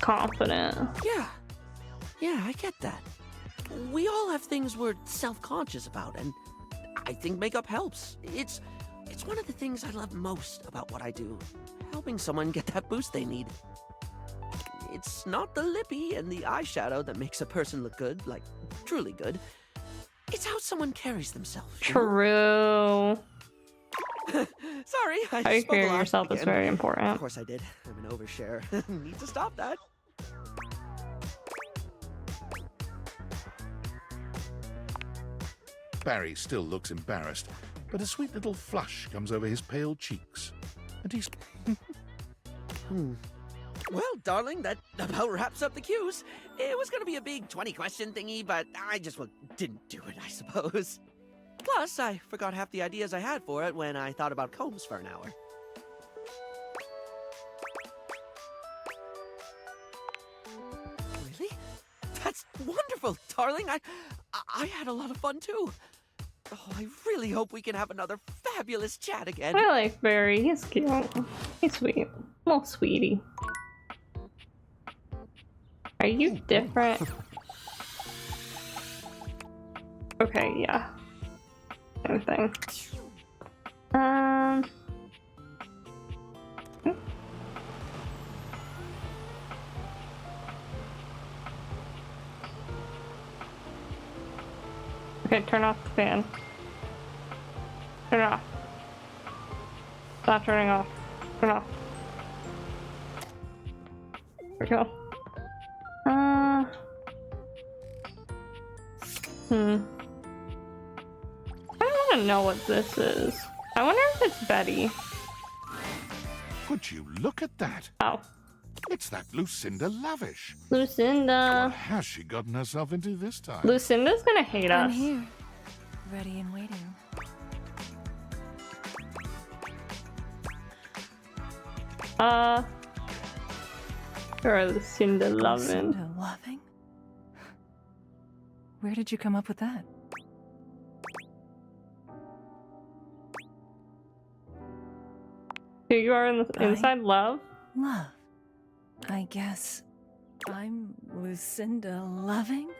confident. Yeah, I get that. We all have things we're self-conscious about, and I think makeup helps. It's one of the things I love most about what I do, helping someone get that boost they need. It's not the lippy and the eyeshadow that makes a person look good, like truly good. It's how someone carries themselves. True. Sorry, I How you spoke a carry lot yourself is again. very important. Of course I did. I'm an overshare. Need to stop that. Barry still looks embarrassed, but a sweet little flush comes over his pale cheeks. And he's... Well, darling, that about wraps up the cues. It was going to be a big 20-question thingy, but I just didn't do it, I suppose. Plus, I forgot half the ideas I had for it when I thought about combs for an hour. Really? That's wonderful, darling. I had a lot of fun, too. Oh, I really hope we can have another fabulous chat again. I like Barry. He's cute. He's sweet. Little sweetie. Are you different? Okay, yeah. Same thing. Okay, turn off the fan. Turn it off. Stop turning off. Turn off. There we go. I don't want to know what this is. I wonder if it's Betty. Would you look at that? Oh. It's that Lucinda Lavish. Lucinda. What has she gotten herself into this time? Lucinda's gonna hate us. I'm here. Ready and waiting. Or Lucinda Lovin'. Lucinda Loving? Where did you come up with that? Here you are in the inside love? Love. I guess I'm Lucinda Loving?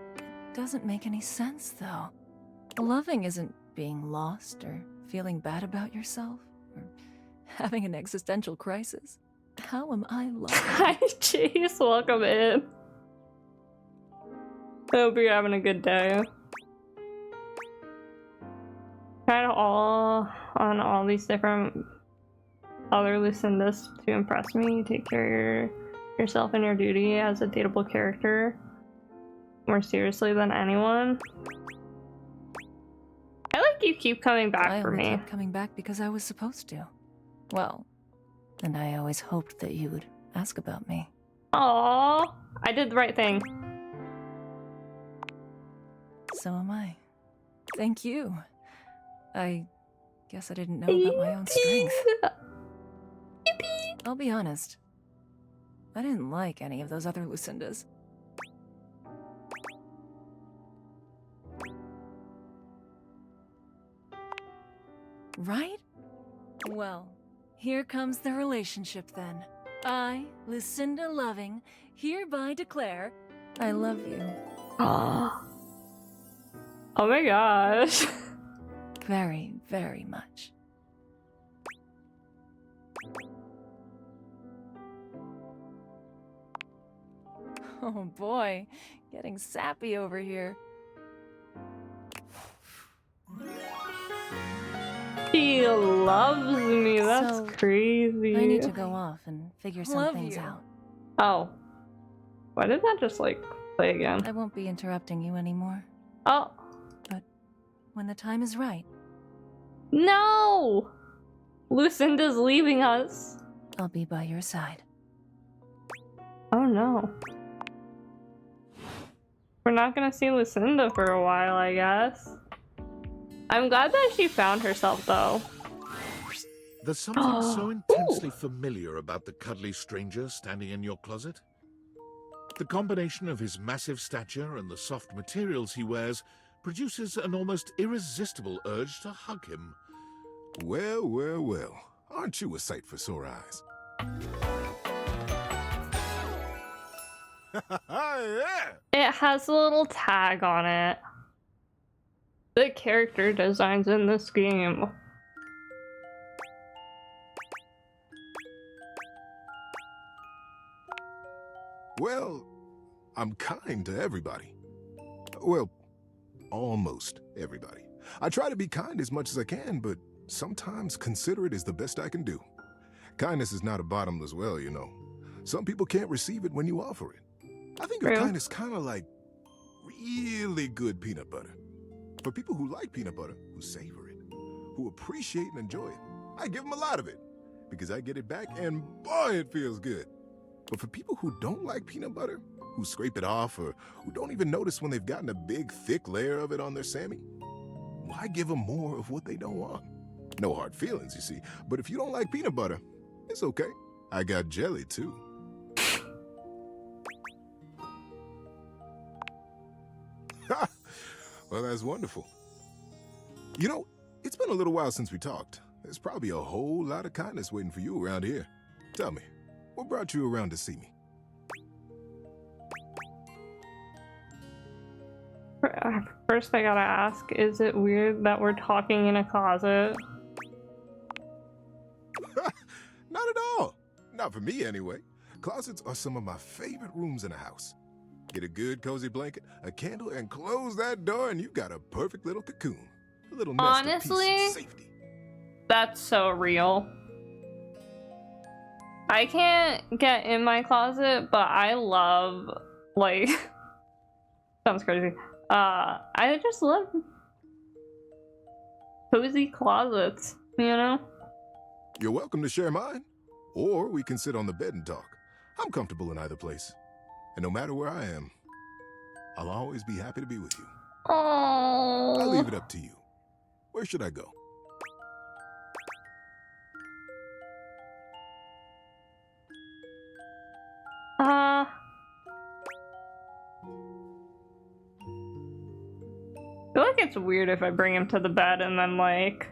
It doesn't make any sense, though. Loving isn't being lost or feeling bad about yourself or having an existential crisis. How am I loving? Hi, Chase. Welcome in. I hope you're having a good day. Kind of all on all these different other Lucindas to impress me. You take care of yourself and your duty as a dateable character more seriously than anyone. I like you keep coming back for me. I kept coming back because I was supposed to. Well, and I always hoped that you would ask about me. Aww, I did the right thing. So am I. Thank you. I guess I didn't know about my own strength. I'll be honest. I didn't like any of those other Lucindas. Right? Well, here comes the relationship then. I, Lucinda Loving, hereby declare I love you. Oh my gosh. Very, very much. Oh boy, getting sappy over here. She loves me, that's So, crazy. I need to go off and figure some Love things you. out. Oh. Why did that just like play again? I won't be interrupting you anymore. Oh. But when the time is right, No! Lucinda's leaving us. I'll be by your side. Oh no. We're not gonna see Lucinda for a while, I guess. I'm glad that she found herself, though. There's something so intensely familiar about the cuddly stranger standing in your closet. The combination of his massive stature and the soft materials he wears produces an almost irresistible urge to hug him. Well, well, well. Aren't you a sight for sore eyes? Yeah. It has a little tag on it. The character designs in this game. Well, I'm kind to everybody. Well, almost everybody. I try to be kind as much as I can, but sometimes considerate is the best I can do. Kindness is not a bottomless well, you know. Some people can't receive it when you offer it. I think of kindness kind of like really good peanut butter. For people who like peanut butter, who savor it, who appreciate and enjoy it, I give them a lot of it because I get it back and boy, it feels good. But for people who don't like peanut butter, who scrape it off or who don't even notice when they've gotten a big, thick layer of it on their Sammy, why give them more of what they don't want? No hard feelings, you see. But if you don't like peanut butter, it's okay. I got jelly, too. Well, that's wonderful. You know, it's been a little while since we talked. There's probably a whole lot of kindness waiting for you around here. Tell me, what brought you around to see me? First, I gotta ask, is it weird that we're talking in a closet? Not at all. Not for me, anyway. Closets are some of my favorite rooms in a house. Get a good, cozy blanket, a candle, and close that door, and you've got a perfect little cocoon. A little nest Honestly, of peace and safety. That's so real. I can't get in my closet, but I love, like, sounds crazy. I just love cozy closets, you know? You're welcome to share mine, or we can sit on the bed and talk. I'm comfortable in either place. And no matter where I am, I'll always be happy to be with you. Oh. I'll leave it up to you. Where should I go? I feel like it's weird if I bring him to the bed and then, like,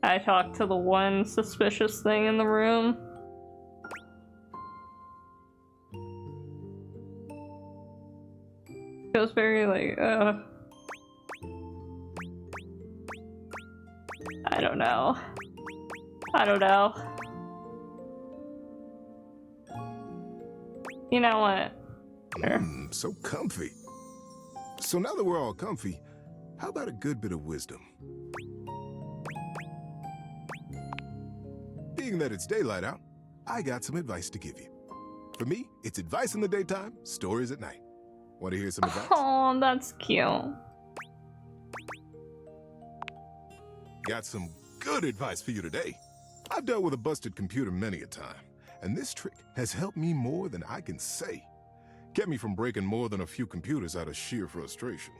I talk to the one suspicious thing in the room. Feels very, like, I don't know. I don't know. You know what? Sure. So comfy. So now that we're all comfy, how about a good bit of wisdom? Being that it's daylight out, I got some advice to give you. For me, it's advice in the daytime, stories at night. Want to hear some advice? Oh, that's cute. Got some good advice for you today. I've dealt with a busted computer many a time, and this trick has helped me more than I can say. Kept me from breaking more than a few computers out of sheer frustration.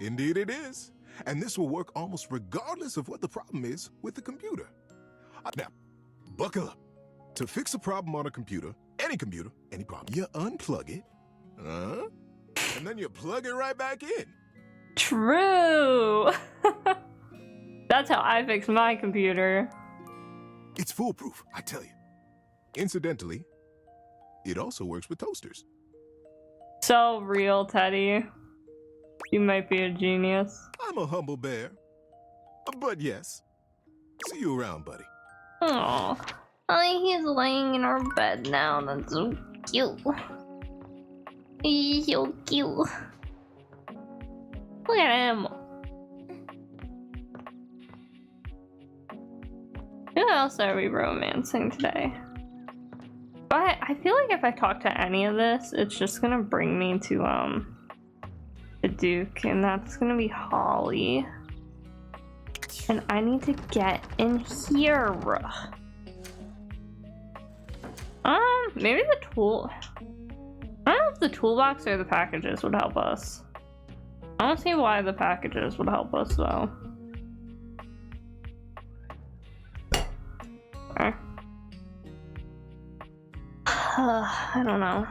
Indeed it is. And this will work almost regardless of what the problem is with the computer. Now, buckle up. To fix a problem on a computer, any problem, you unplug it, and then you plug it right back in. True. That's how I fix my computer. It's foolproof, I tell you. Incidentally, it also works with toasters. So real, Teddy. You might be a genius. I'm a humble bear. But yes. See you around, buddy. Oh, he's laying in our bed now. That's so cute. He's so cute. Look at him. Who else are we romancing today? But I feel like if I talk to any of this, it's just gonna bring me to the Duke, and that's gonna be Holly. And I need to get in here. Maybe the tool. I don't know if the toolbox or the packages would help us. I don't see why the packages would help us though. Okay. I don't know.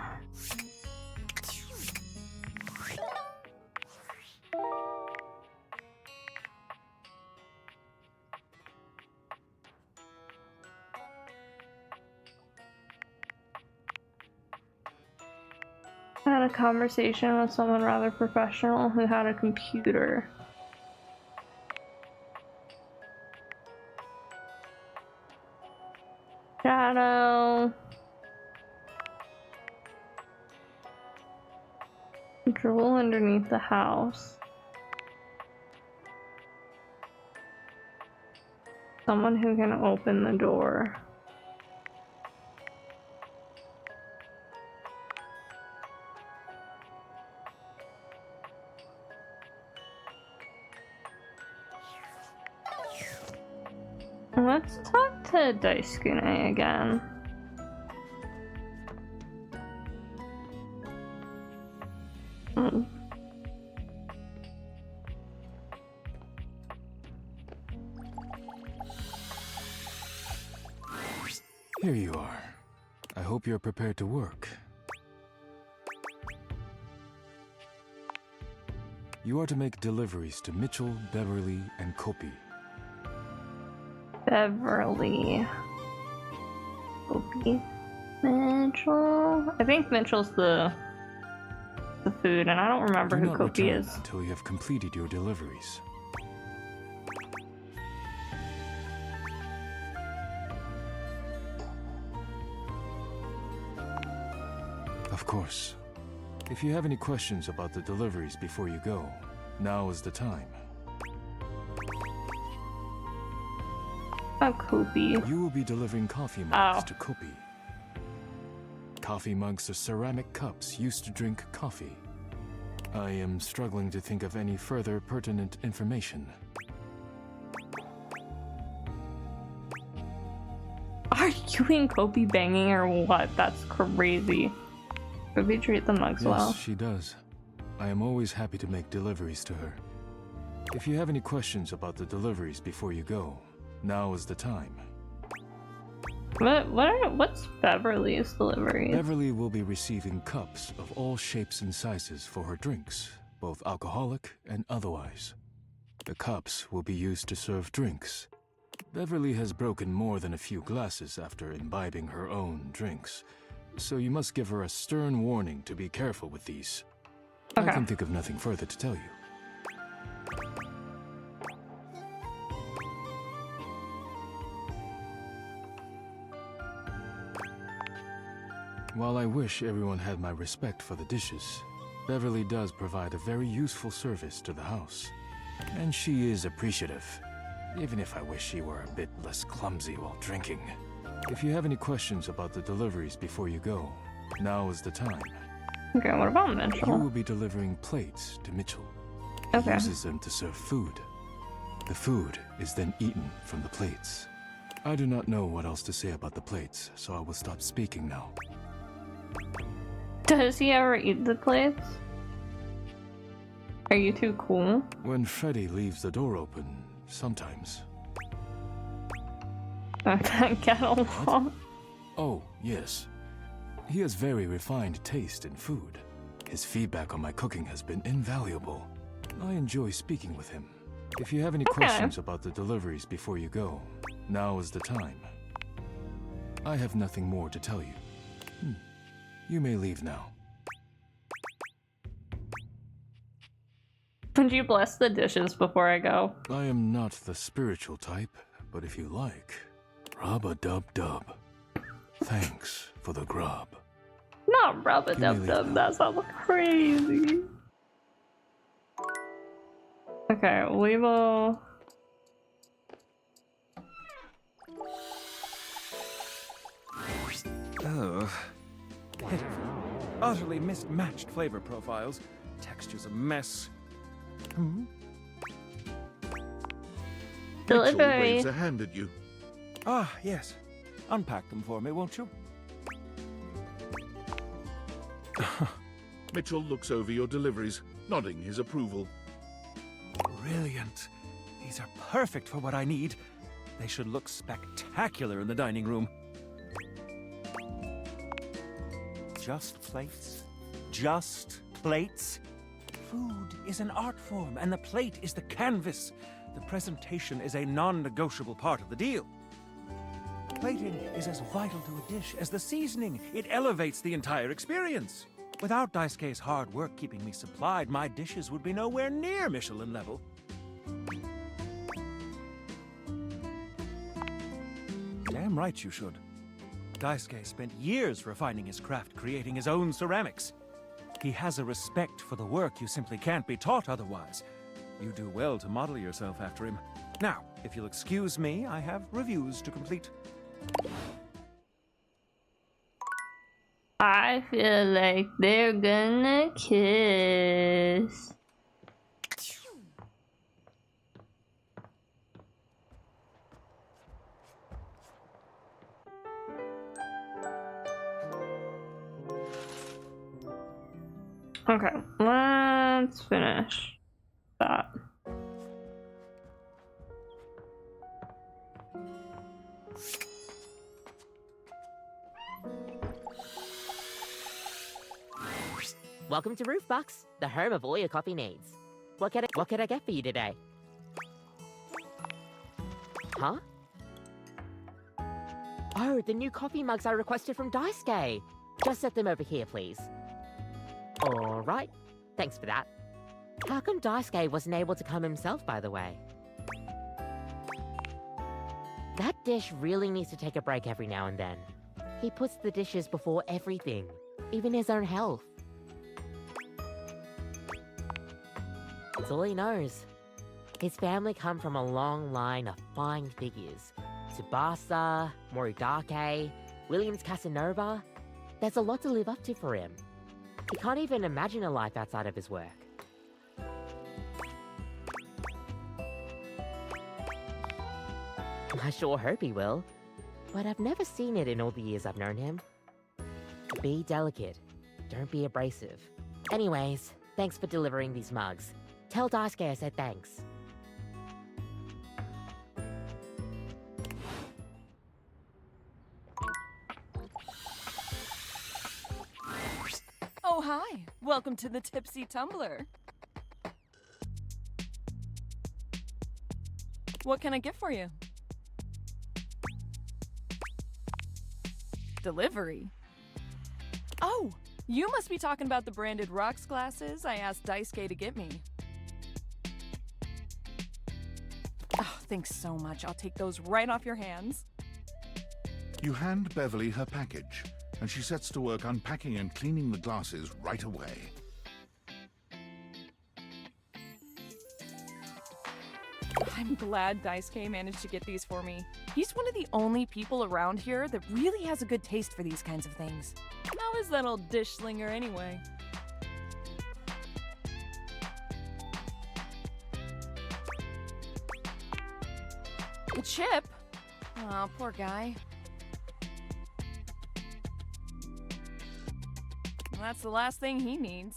I had a conversation with someone rather professional who had a computer. Shadow. Drool underneath the house. Someone who can open the door. Let's talk to Daisuke again. Here you are. I hope you're prepared to work. You are to make deliveries to Mitchell, Beverly, and Kopi. Beverly. Kopi. Mitchell. I think Mitchell's the food, and I don't remember Do who not Kopi return is. until you have completed your deliveries. Of course. If you have any questions about the deliveries before you go, now is the time. Kopi. You will be delivering coffee mugs to Kopi. Coffee mugs are ceramic cups used to drink coffee. I am struggling to think of any further pertinent information. Are you and Kopi banging or what? That's crazy. Kopi treat the mugs well. Yes, she does. I am always happy to make deliveries to her. If you have any questions about the deliveries before you go, now is the time. What's Beverly's deliveries? Beverly will be receiving cups of all shapes and sizes for her drinks, both alcoholic and otherwise. The cups will be used to serve drinks. Beverly has broken more than a few glasses after imbibing her own drinks, so you must give her a stern warning to be careful with these. Okay. I can think of nothing further to tell you. While I wish everyone had my respect for the dishes, Beverly does provide a very useful service to the house. And she is appreciative, even if I wish she were a bit less clumsy while drinking. If you have any questions about the deliveries before you go, now is the time. Okay, what about Mitchell? You will be delivering plates to Mitchell. Okay. He uses them to serve food. The food is then eaten from the plates. I do not know what else to say about the plates, so I will stop speaking now. Does he ever eat the plates? Are you too cool? When Freddy leaves the door open, sometimes. Get along. Oh, yes. He has very refined taste in food. His feedback on my cooking has been invaluable. I enjoy speaking with him. If you have any questions about the deliveries before you go, now is the time. I have nothing more to tell you. You may leave now. Would you bless the dishes before I go? I am not the spiritual type, but if you like, rub-a-dub-dub. Thanks for the grub. Not rub-a-dub-dub, that sounds crazy. Okay, we will... Oh. Pitiful. Utterly mismatched flavor profiles. Texture's a mess. Delivery. Waves a hand at you. Ah, yes. Unpack them for me, won't you? Mitchell looks over your deliveries, nodding his approval. Brilliant. These are perfect for what I need. They should look spectacular in the dining room. Just plates. Just plates. Food is an art form, and the plate is the canvas. The presentation is a non-negotiable part of the deal. Plating is as vital to a dish as the seasoning. It elevates the entire experience. Without Daisuke's hard work keeping me supplied, my dishes would be nowhere near Michelin level. Damn right you should. Daisuke spent years refining his craft, creating his own ceramics. He has a respect for the work you simply can't be taught otherwise. You do well to model yourself after him. Now, if you'll excuse me, I have reviews to complete. I feel like they're gonna kiss. Okay, let's finish that. Welcome to Roofbox, the home of all your coffee needs. What can I get for you today? Huh? Oh, the new coffee mugs I requested from Daisuke. Just set them over here, please. Alright, thanks for that. How come Daisuke wasn't able to come himself, by the way? That dish really needs to take a break every now and then. He puts the dishes before everything, even his own health. It's all he knows. His family come from a long line of fine figures. Tsubasa, Moridake, Williams Casanova. There's a lot to live up to for him. He can't even imagine a life outside of his work. I sure hope he will, but I've never seen it in all the years I've known him. Be delicate. Don't be abrasive. Anyways, thanks for delivering these mugs. Tell Daisuke I said thanks. Oh, hi. Welcome to the Tipsy Tumbler. What can I get for you? Delivery? Oh, you must be talking about the branded rocks glasses I asked Daisuke to get me. Oh, thanks so much. I'll take those right off your hands. You hand Beverly her package, and she sets to work unpacking and cleaning the glasses right away. I'm glad Daisuke managed to get these for me. He's one of the only people around here that really has a good taste for these kinds of things. How is that old dish slinger anyway? A chip? Oh, poor guy. Well, that's the last thing he needs.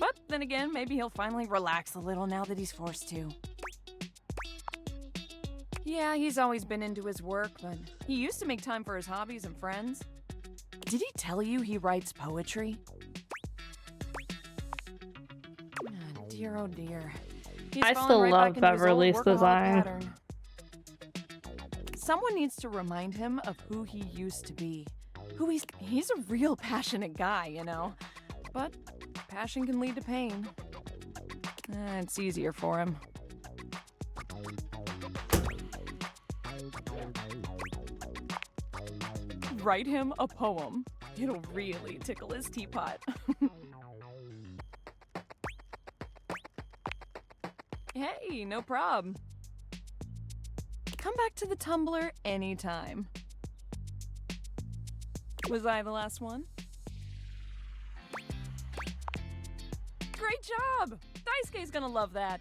But then again, maybe he'll finally relax a little now that he's forced to. Yeah, he's always been into his work, but he used to make time for his hobbies and friends. Did he tell you he writes poetry? Oh, dear, oh dear. He's I fallen still right love back into his old Beverly's workaholic design. pattern. Someone needs to remind him of who he used to be. He's a real passionate guy, you know. But passion can lead to pain. It's easier for him. Write him a poem. It'll really tickle his teapot. Hey, no prob. Come back to the Tumblr anytime. Was I the last one? Great job! Daisuke's gonna love that.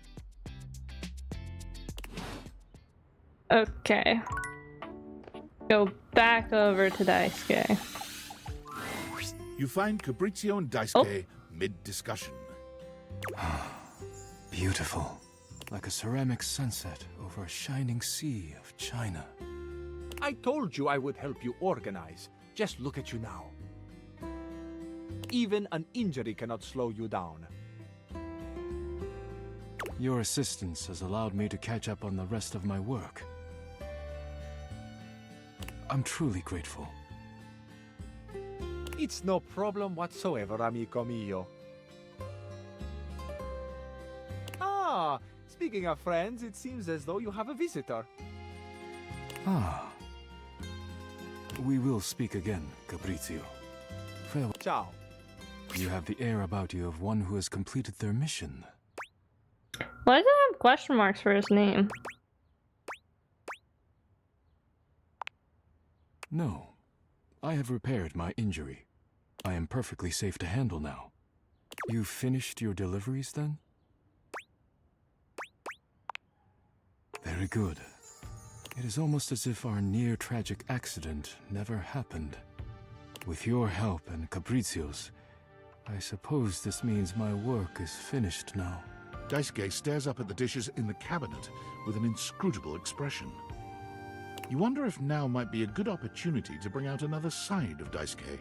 Okay. Go back over to Daisuke. You find Fabrizio and Daisuke mid-discussion. Beautiful. Like a ceramic sunset over a shining sea of China. I told you I would help you organize. Just look at you now. Even an injury cannot slow you down. Your assistance has allowed me to catch up on the rest of my work. I'm truly grateful. It's no problem whatsoever, amico mio. Ah, speaking of friends, it seems as though you have a visitor. Ah. We will speak again, Fabrizio. Farewell. Ciao. You have the air about you of one who has completed their mission. Why does it have question marks for his name? No. I have repaired my injury. I am perfectly safe to handle now. You've finished your deliveries then? Very good. It is almost as if our near-tragic accident never happened. With your help and Fabrizio's, I suppose this means my work is finished now. Daisuke stares up at the dishes in the cabinet with an inscrutable expression. You wonder if now might be a good opportunity to bring out another side of Daisuke.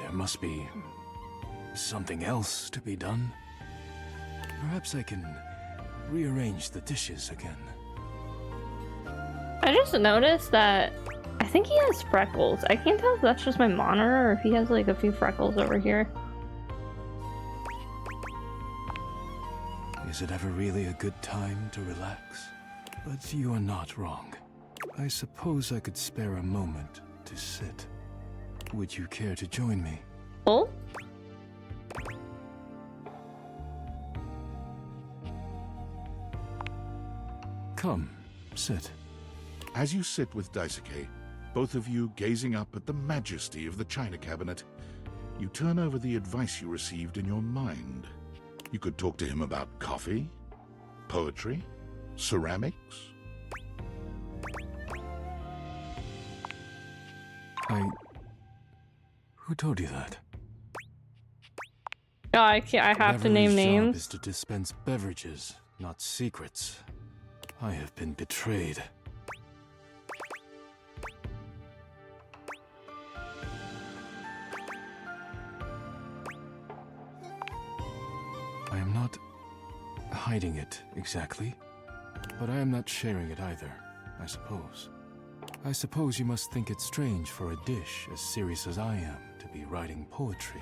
There must be something else to be done. Perhaps I can rearrange the dishes again. I just noticed that I think he has freckles. I can't tell if that's just my monitor or if he has like a few freckles over here. Is it ever really a good time to relax? But you are not wrong. I suppose I could spare a moment to sit. Would you care to join me? Oh? Come, sit. As you sit with Daisuke, both of you gazing up at the majesty of the china cabinet, you turn over the advice you received in your mind. You could talk to him about coffee, poetry, ceramics. Who told you that? Oh, I have to name names. Job is to dispense beverages, not secrets. I have been betrayed. I am not hiding it exactly, but I am not sharing it either, I suppose. I suppose you must think it strange for a dish as serious as I am to be writing poetry.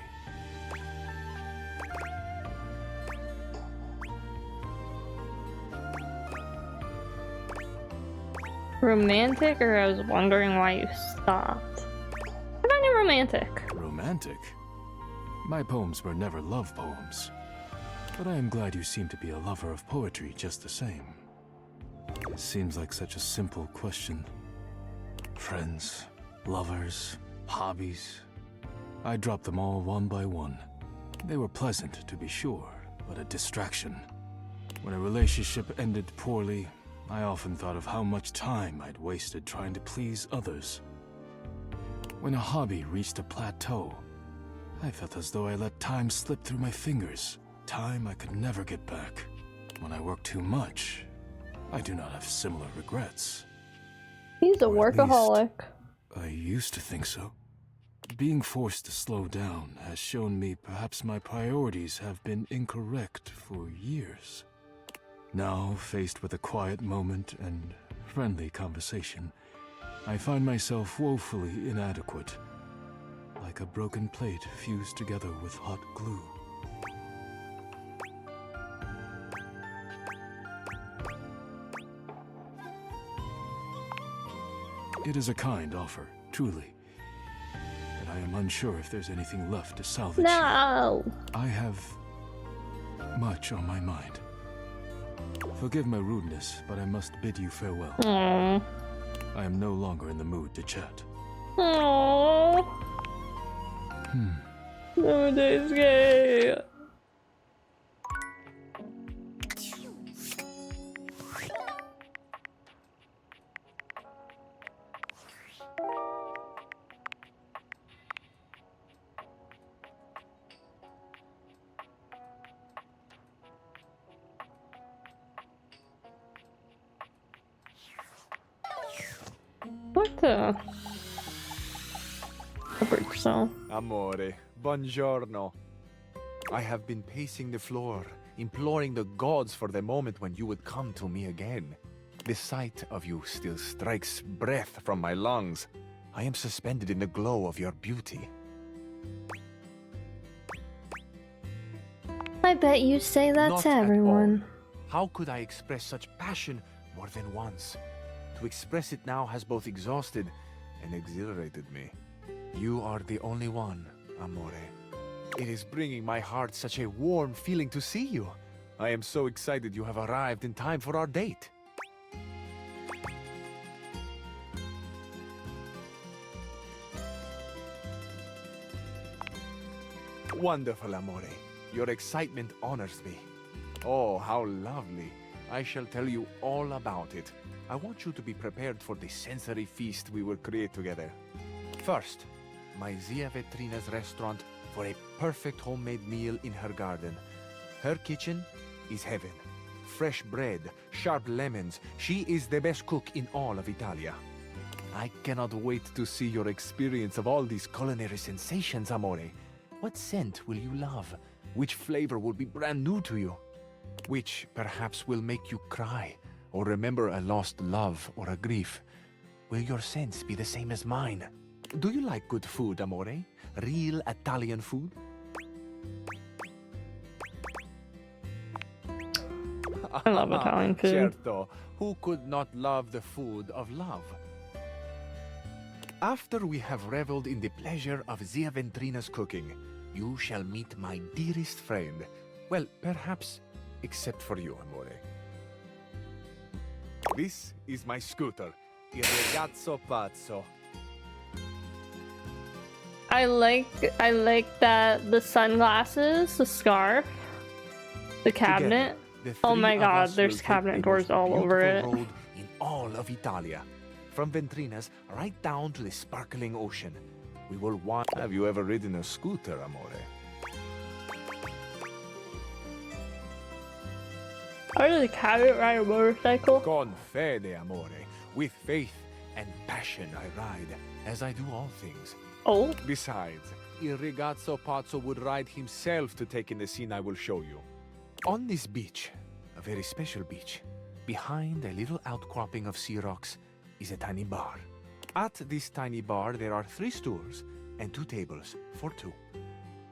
Romantic, or I was wondering why you stopped. I find it romantic. Romantic? My poems were never love poems. But I am glad you seem to be a lover of poetry just the same. It seems like such a simple question. Friends, lovers, hobbies. I dropped them all one by one. They were pleasant, to be sure, but a distraction. When a relationship ended poorly, I often thought of how much time I'd wasted trying to please others. When a hobby reached a plateau, I felt as though I let time slip through my fingers, time I could never get back. When I work too much, I do not have similar regrets. He's a workaholic. I used to think so. Being forced to slow down has shown me perhaps my priorities have been incorrect for years. Now, faced with a quiet moment and friendly conversation, I find myself woefully inadequate, like a broken plate fused together with hot glue. It is a kind offer, truly, but I am unsure if there's anything left to salvage. No! I have much on my mind. Forgive my rudeness, but I must bid you farewell. Aww. I am no longer in the mood to chat. Aww. No, Daisuke. talk to a brick cell. Amore, buongiorno. I have been pacing the floor, imploring the gods for the moment when you would come to me again. The sight of you still strikes breath from my lungs. I am suspended in the glow of your beauty. I bet you say that Not to at everyone. How could I express such passion more than once? To express it now has both exhausted and exhilarated me. You are the only one, amore. It is bringing my heart such a warm feeling to see you. I am so excited you have arrived in time for our date. Wonderful, amore. Your excitement honors me. Oh, how lovely. I shall tell you all about it. I want you to be prepared for the sensory feast we will create together. First, my Zia Vetrina's restaurant for a perfect homemade meal in her garden. Her kitchen is heaven. Fresh bread, sharp lemons. She is the best cook in all of Italia. I cannot wait to see your experience of all these culinary sensations, amore. What scent will you love? Which flavor will be brand new to you? Which perhaps will make you cry or remember a lost love or a grief? Will your scents be the same as mine? Do you like good food, amore? Real Italian food? I love Italian food. Certo. Who could not love the food of love? After we have reveled in the pleasure of Zia Ventrina's cooking, you shall meet my dearest friend. Well, perhaps, except for you, amore. This is my scooter, Il Ragazzo Pazzo. I like that the sunglasses, the scarf, the cabinet. The Oh three my of god, us there's will take cabinet the doors most all over it. beautiful road in all of Italia. From Ventrina's right down to the sparkling ocean. We will want. Have you ever ridden a scooter, amore? How does a cabinet ride a motorcycle? Con fede, amore. With faith and passion I ride, as I do all things. Oh? Besides, Il Ragazzo Pazzo would ride himself to take in the scene I will show you. On this beach, a very special beach, behind a little outcropping of sea rocks, is a tiny bar. At this tiny bar, there are 3 stools and 2 tables for 2.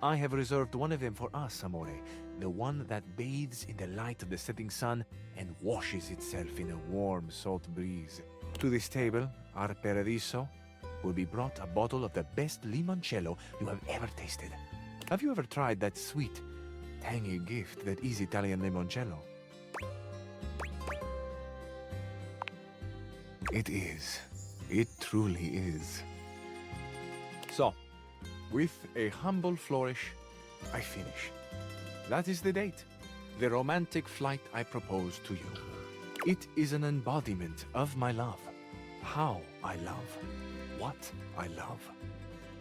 I have reserved one of them for us, amore, the one that bathes in the light of the setting sun and washes itself in a warm, salt breeze. To this table, our paradiso, will be brought a bottle of the best limoncello you have ever tasted. Have you ever tried that sweet, tangy gift that is Italian limoncello? It is. It truly is. So, with a humble flourish, I finish. That is the date, the romantic flight I propose to you. It is an embodiment of my love, how I love, what I love.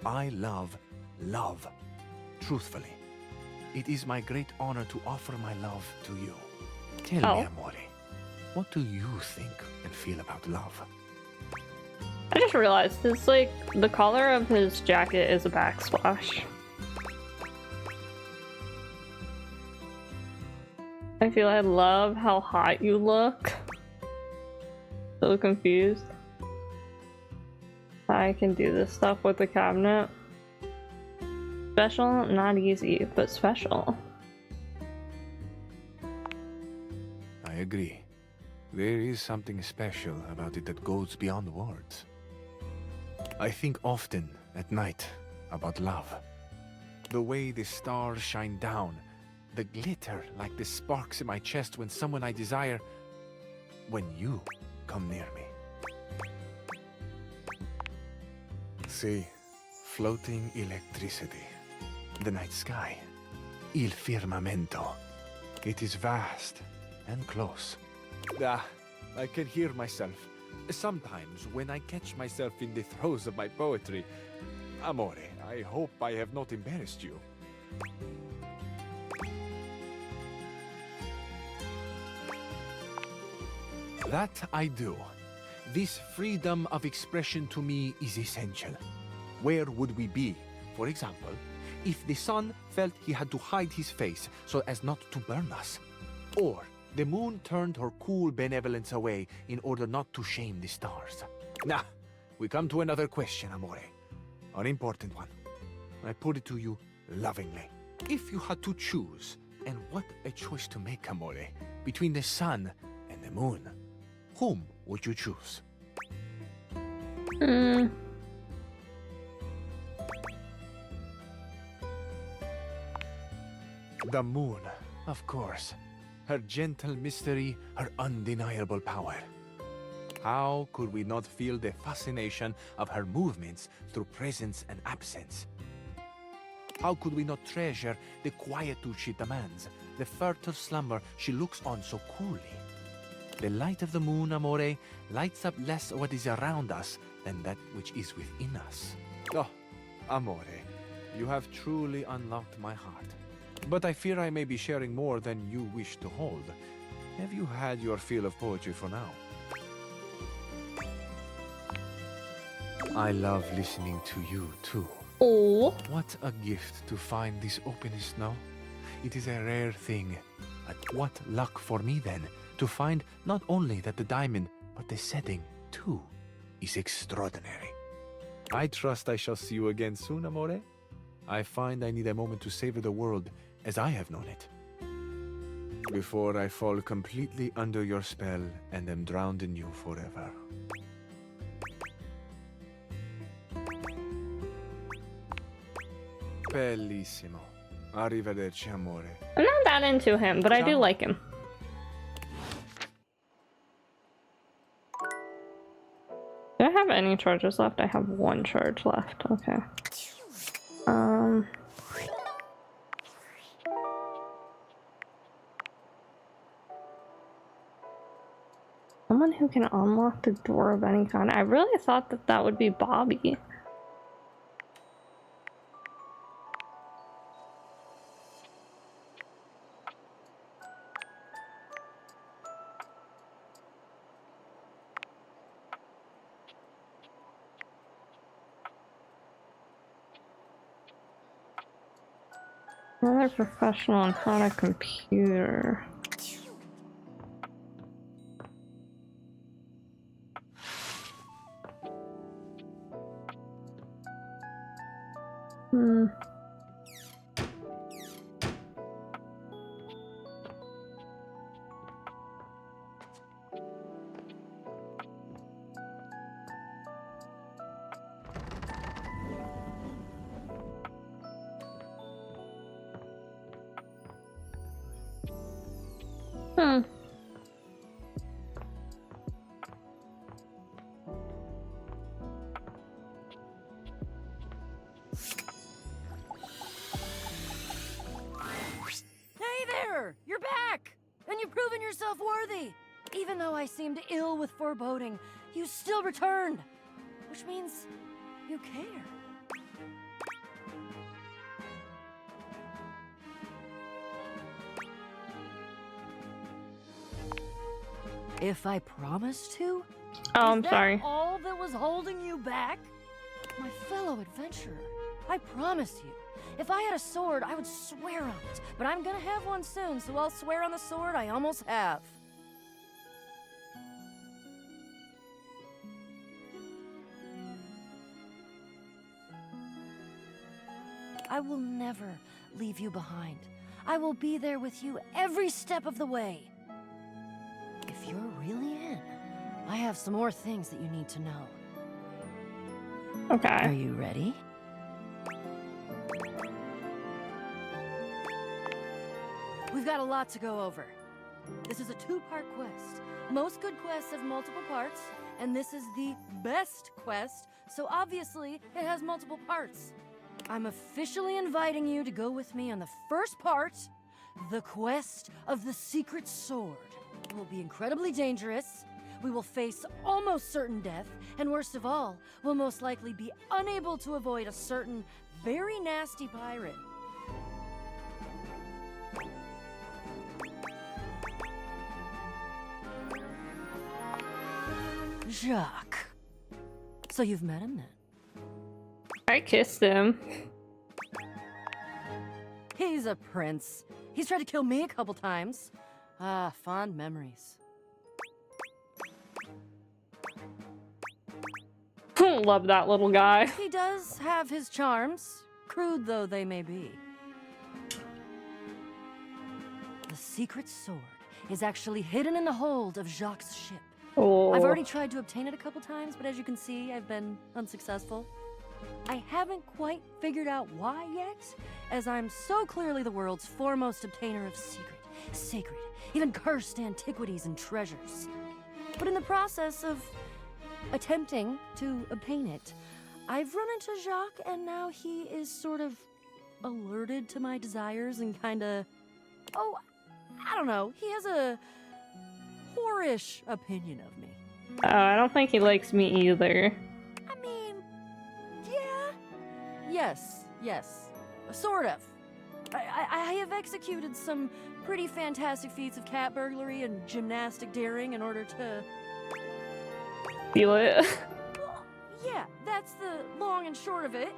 I love love, truthfully. It is my great honor to offer my love to you. Tell me, amore, what do you think and feel about love? I just realized this, like, the collar of his jacket is a backsplash. I feel I love how hot you look. So confused. I can do this stuff with the cabinet. Special, not easy, but special. I agree. There is something special about it that goes beyond words. I think often, at night, about love. The way the stars shine down, the glitter like the sparks in my chest when someone I desire, when you come near me. See, floating electricity, the night sky, il firmamento. It is vast and close. Ah, I can hear myself. Sometimes when I catch myself in the throes of my poetry. Amore, I hope I have not embarrassed you. That I do. This freedom of expression to me is essential. Where would we be, for example, if the sun felt he had to hide his face so as not to burn us? Or the moon turned her cool benevolence away in order not to shame the stars? Now, we come to another question, Amore. An important one. I put it to you lovingly. If you had to choose, and what a choice to make, Amore, between the sun and the moon, whom would you choose? The moon, of course. Her gentle mystery, her undeniable power. How could we not feel the fascination of her movements through presence and absence? How could we not treasure the quietude she demands, the fertile slumber she looks on so coolly? The light of the moon, Amore, lights up less what is around us than that which is within us. Oh, Amore, you have truly unlocked my heart. But I fear I may be sharing more than you wish to hold. Have you had your fill of poetry for now? I love listening to you, too. Oh. What a gift to find this openness now. It is a rare thing. What luck for me, then, to find not only that the diamond, but the setting, too, is extraordinary. I trust I shall see you again soon, Amore. I find I need a moment to savor the world as I have known it, before I fall completely under your spell and am drowned in you forever. Bellissimo. Arrivederci, amore. I'm not that into him, but I do like him. Do I have any charges left? I have one charge left. Okay. Someone who can unlock the door of any kind. I really thought that that would be Bobby. Another professional on how to computer. You're back! And you've proven yourself worthy! Even though I seemed ill with foreboding, you still returned! Which means you care. If I promised to? Oh, I'm is that sorry. all that was holding you back? My fellow adventurer, I promise you, if I had a sword, I would swear on it. But I'm gonna have one soon, so I'll swear on the sword I almost have. I will never leave you behind. I will be there with you every step of the way. If you're really in, I have some more things that you need to know. Okay. Are you ready? We've got a lot to go over. This is a two-part quest. Most good quests have multiple parts, and this is the best quest, so obviously it has multiple parts. I'm officially inviting you to go with me on the first part, the quest of the secret sword. It will be incredibly dangerous. We will face almost certain death, and worst of all, we'll most likely be unable to avoid a certain very nasty pirate. Jacques. So you've met him then? I kissed him. He's a prince. He's tried to kill me a couple times. Ah, fond memories. Love that little guy. He does have his charms, crude though they may be. The secret sword is actually hidden in the hold of Jacques' ship. Oh. I've already tried to obtain it a couple times, but as you can see, I've been unsuccessful. I haven't quite figured out why yet, as I'm so clearly the world's foremost obtainer of secret, sacred, even cursed antiquities and treasures. But in the process of attempting to obtain it, I've run into Jacques, and now he is sort of alerted to my desires and kinda... Oh, I don't know. He has a whorish opinion of me. I don't think he likes me either. I mean, yeah. Yes. Sort of. I have executed some pretty fantastic feats of cat burglary and gymnastic daring in order to... Feel it. Well, yeah, that's the long and short of it.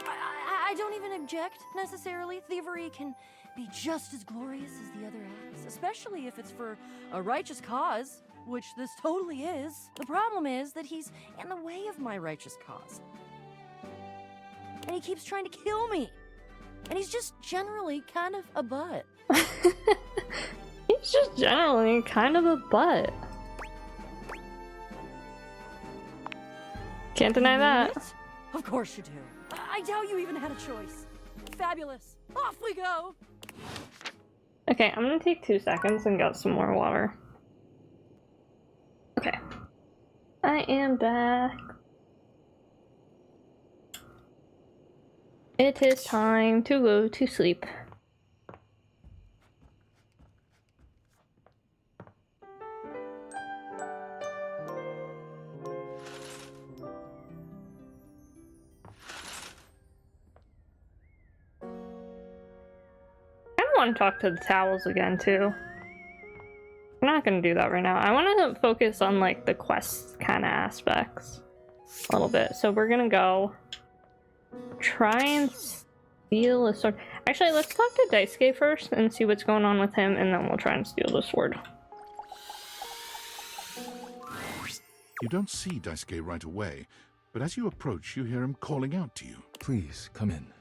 I don't even object, necessarily. Thievery can be just as glorious as the other acts, especially if it's for a righteous cause, which this totally is. The problem is that he's in the way of my righteous cause. And he keeps trying to kill me. And he's just generally kind of a butt. He's just generally kind of a butt. Can't deny that. Of course you do. I doubt you even had a choice. Fabulous. Off we go. Okay, I'm gonna take 2 seconds and get some more water. Okay. I am back. It is time to go to sleep. I want to talk to the towels again too. I'm not gonna do that right now. I want to focus on like the quest kind of aspects a little bit. So we're gonna go try and steal a sword. Actually, let's talk to Daisuke first and see what's going on with him, and then we'll try and steal the sword. You don't see Daisuke right away, but as you approach, you hear him calling out to you. Please, come in.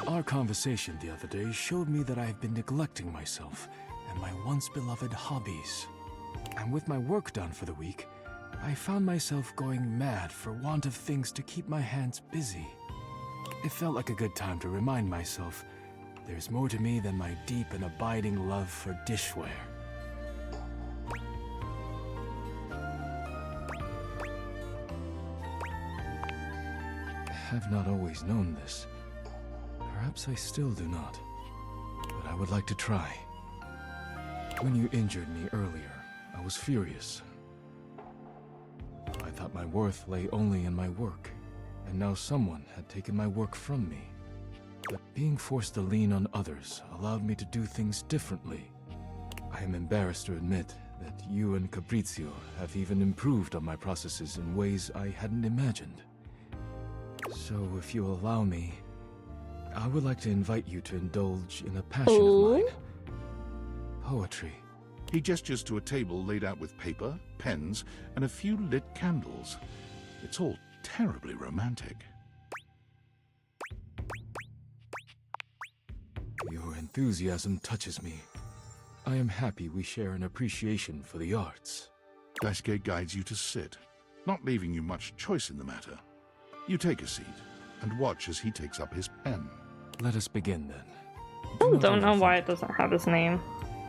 Our conversation the other day showed me that I have been neglecting myself and my once beloved hobbies. And with my work done for the week, I found myself going mad for want of things to keep my hands busy. It felt like a good time to remind myself there's more to me than my deep and abiding love for dishware. I have not always known this. Perhaps I still do not, but I would like to try. When you injured me earlier, I was furious. I thought my worth lay only in my work, and now someone had taken my work from me. But being forced to lean on others allowed me to do things differently. I am embarrassed to admit that you and Caprizio have even improved on my processes in ways I hadn't imagined. So if you allow me, I would like to invite you to indulge in a passion of mine. Poetry. He gestures to a table laid out with paper, pens, and a few lit candles. It's all terribly romantic. Your enthusiasm touches me. I am happy we share an appreciation for the arts. Daisuke guides you to sit, not leaving you much choice in the matter. You take a seat and watch as he takes up his pen. Let us begin then. I don't know why it doesn't have his name.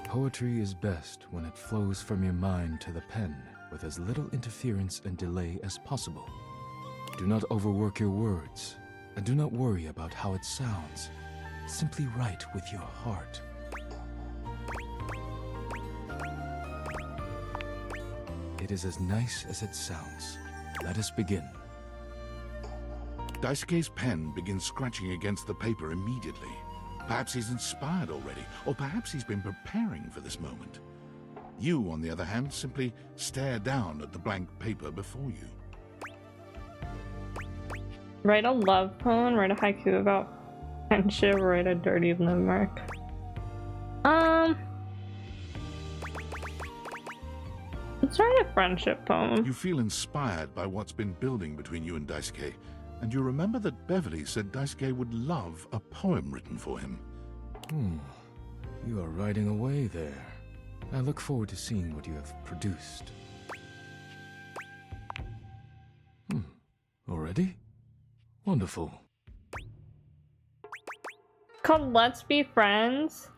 Poetry is best when it flows from your mind to the pen with as little interference and delay as possible. Do not overwork your words, and do not worry about how it sounds. Simply write with your heart. It is as nice as it sounds. Let us begin. Daisuke's pen begins scratching against the paper immediately. Perhaps he's inspired already, or perhaps he's been preparing for this moment. You, on the other hand, simply stare down at the blank paper before you. Write a love poem, write a haiku about friendship, write a dirty limerick. Let's write a friendship poem. You feel inspired by what's been building between you and Daisuke, and you remember that Beverly said Daisuke would love a poem written for him. You are writing away there. I look forward to seeing what you have produced. Already? Wonderful. It's called Let's Be Friends.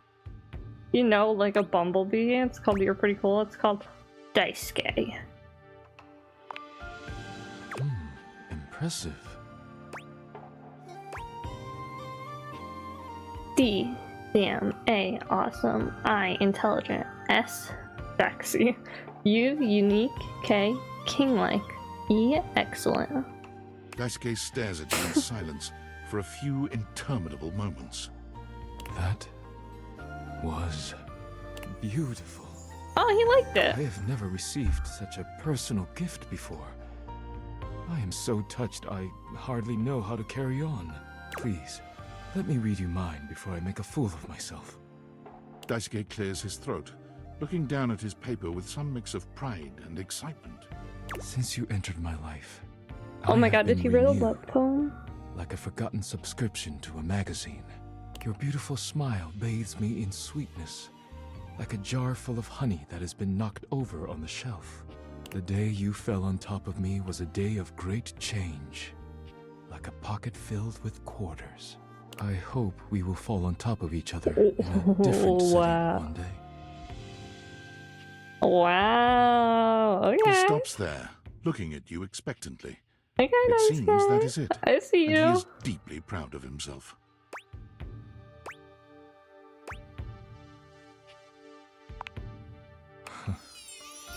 You know, like a bumblebee. It's called You're Pretty Cool. It's called Daisuke. Impressive. D. Damn. A. Awesome. I. Intelligent. S. Sexy. U. Unique. K. King-like. E. Excellent. Daisuke stares at you in silence for a few interminable moments. That was beautiful. Oh, he liked it. I have never received such a personal gift before. I am so touched I hardly know how to carry on. Please, let me read you mine before I make a fool of myself. Daisuke clears his throat, looking down at his paper with some mix of pride and excitement. Since you entered my life, Oh my god, did been he read a renewed, love poem? like a forgotten subscription to a magazine. Your beautiful smile bathes me in sweetness, like a jar full of honey that has been knocked over on the shelf. The day you fell on top of me was a day of great change, like a pocket filled with quarters. I hope we will fall on top of each other in a different setting one day. Wow. Okay. He stops there, looking at you expectantly. Okay, It seems that is it. I see you. And he is deeply proud of himself.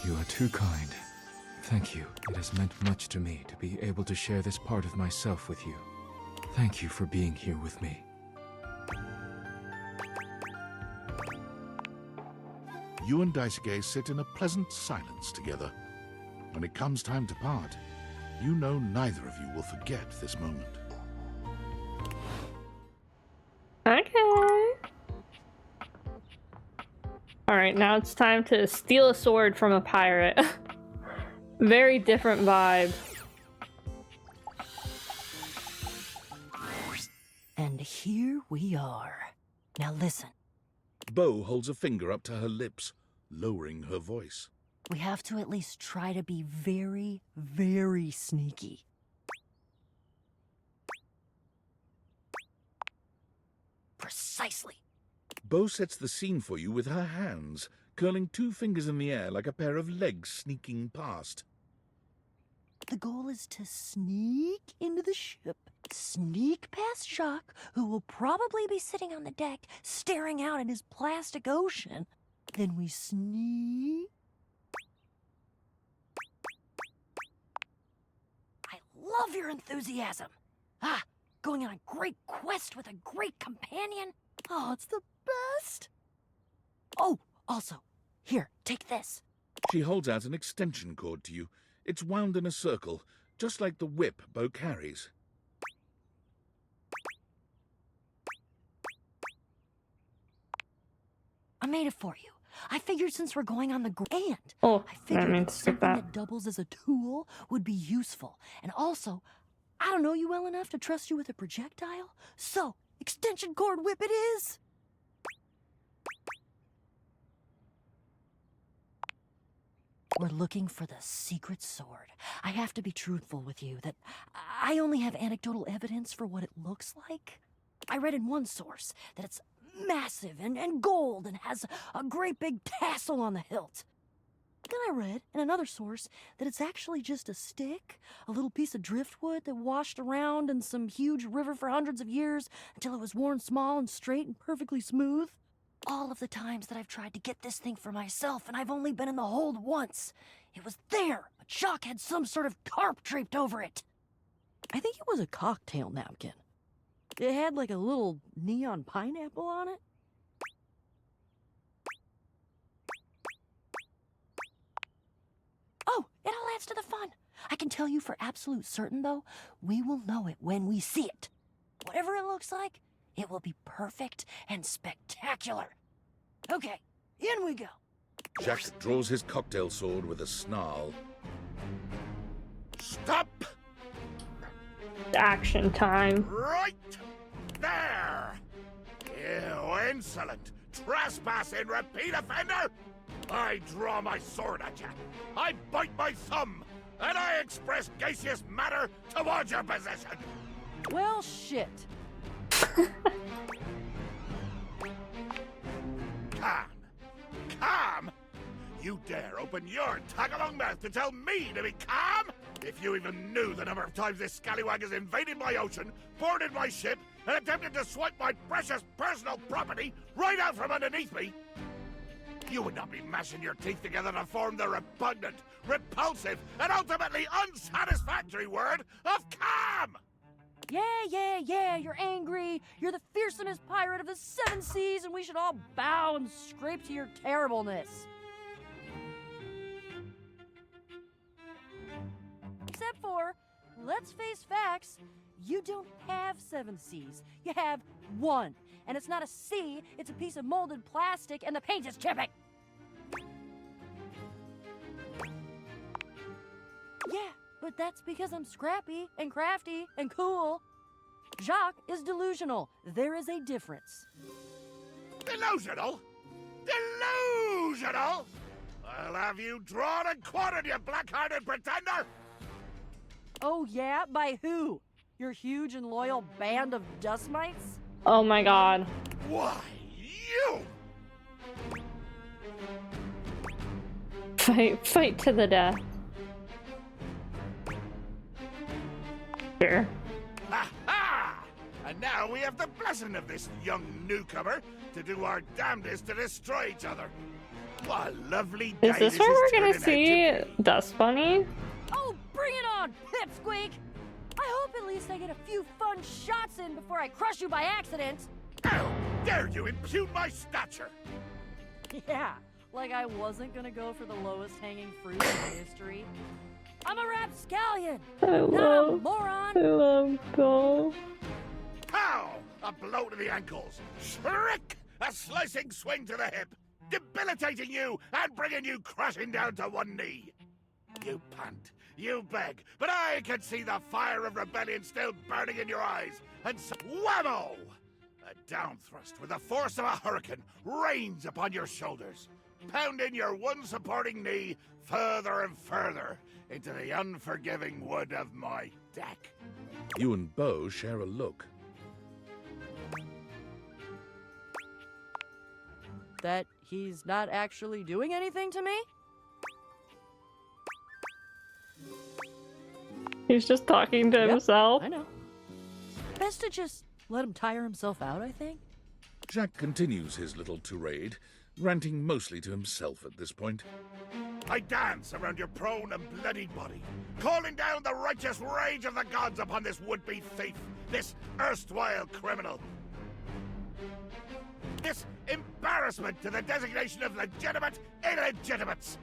You are too kind. Thank you. It has meant much to me to be able to share this part of myself with you. Thank you for being here with me. You and Daisuke sit in a pleasant silence together. When it comes time to part, you know neither of you will forget this moment. Okay. Alright, now it's time to steal a sword from a pirate. Very different vibe. And here we are. Now listen. Bo holds a finger up to her lips, lowering her voice. We have to at least try to be very, very sneaky. Precisely. Bo sets the scene for you with her hands, curling two fingers in the air like a pair of legs sneaking past. The goal is to sneak into the ship, sneak past Jacques, who will probably be sitting on the deck staring out at his plastic ocean. Then we sneak. I love your enthusiasm. Going on a great quest with a great companion. Oh, it's the best. Oh, also, here, take this. She holds out an extension cord to you. It's wound in a circle, just like the whip Bo carries. I made it for you. I figured since we're going on the and I figured meant that to skip something that. that doubles as a tool would be useful. And also, I don't know you well enough to trust you with a projectile. So, extension cord whip it is. We're looking for the secret sword. I have to be truthful with you that I only have anecdotal evidence for what it looks like. I read in one source that it's massive and gold and has a great big tassel on the hilt. Then I read in another source that it's actually just a stick, a little piece of driftwood that washed around in some huge river for hundreds of years until it was worn small and straight and perfectly smooth. All of the times that I've tried to get this thing for myself, and I've only been in the hold once. It was there, but Jacques had some sort of tarp draped over it. I think it was a cocktail napkin. It had like a little neon pineapple on it. adds to the fun. I can tell you for absolute certain, though, we will know it when we see it. Whatever it looks like, it will be perfect and spectacular. Okay, in we go. Jack draws his cocktail sword with a snarl. Stop! Action time. Right there! You insolent, trespassing repeat offender! I draw my sword at you. I bite my thumb, and I express gaseous matter towards your possession. Well, shit. Calm. Calm? You dare open your tag-along mouth to tell me to be calm? If you even knew the number of times this scallywag has invaded my ocean, boarded my ship, and attempted to swipe my precious personal property right out from underneath me, you would not be mashing your teeth together to form the repugnant, repulsive, and ultimately unsatisfactory word of calm! Yeah, you're angry. You're the fearsomest pirate of the 7 seas, and we should all bow and scrape to your terribleness. Except for, let's face facts, you don't have 7 seas. You have 1. And it's not a sea, it's a piece of molded plastic, and the paint is chipping. Yeah, but that's because I'm scrappy and crafty and cool. Jacques is delusional. There is a difference. Delusional? Delusional? I'll have you drawn and quartered, you black-hearted pretender! Oh yeah? By who? Your huge and loyal band of dust mites? Oh my god. Why, you! Fight to the death. Sure. Ha-ha! And now we have the blessing of this young newcomer to do our damnedest to destroy each other. What a lovely day Is this where we're gonna see Dust Bunny? Oh, bring it on, Pipsqueak! I hope at least I get a few fun shots in before I crush you by accident. How dare you impugn my stature? Yeah, like I wasn't gonna go for the lowest hanging fruit in history. I'm a rapscallion, not a moron! I love Bill. Pow! A blow to the ankles. Shriek! A slicing swing to the hip. Debilitating you and bringing you crashing down to one knee. You pant, you beg, but I can see the fire of rebellion still burning in your eyes. And so, whammo! A down thrust with the force of a hurricane rains upon your shoulders, pounding your one supporting knee further and further into the unforgiving wood of my deck. You and Bo share a look. That he's not actually doing anything to me? He's just talking to himself. I know. Best to just let him tire himself out, I think. Jack continues his little tirade, ranting mostly to himself at this point. I dance around your prone and bloodied body, calling down the righteous rage of the gods upon this would-be thief, this erstwhile criminal. This embarrassment to the designation of legitimate illegitimates.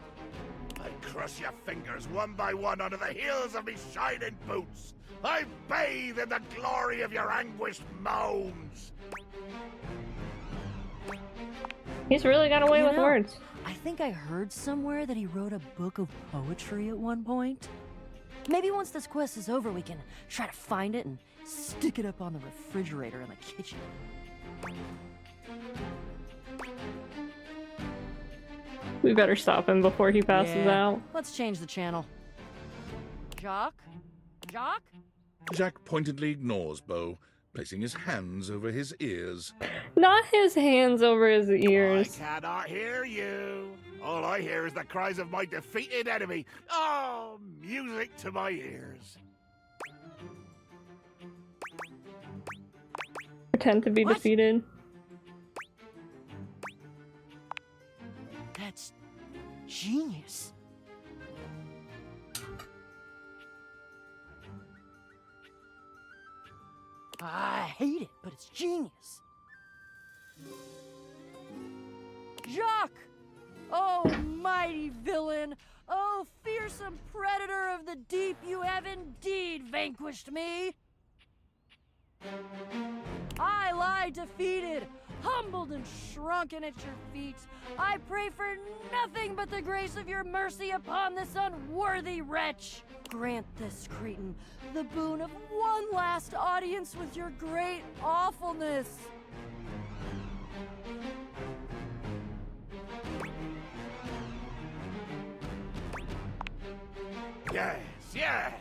I crush your fingers one by one under the heels of me shining boots. I bathe in the glory of your anguished moans. He's really got away with words. I think I heard somewhere that he wrote a book of poetry at one point. Maybe once this quest is over, we can try to find it and stick it up on the refrigerator in the kitchen. We better stop him before he passes out. Let's change the channel. Jacques? Jacques? Jack pointedly ignores Bo, placing his hands over his ears. Not his hands over his ears. I cannot hear you. All I hear is the cries of my defeated enemy. Oh, music to my ears. Pretend to be defeated. That's genius. I hate it, but it's genius. Jacques! Oh, mighty villain! Oh, fearsome predator of the deep, you have indeed vanquished me! I lie defeated, humbled and shrunken at your feet. I pray for nothing but the grace of your mercy upon this unworthy wretch. Grant this cretin the boon of one last audience with your great awfulness. Yes, yes.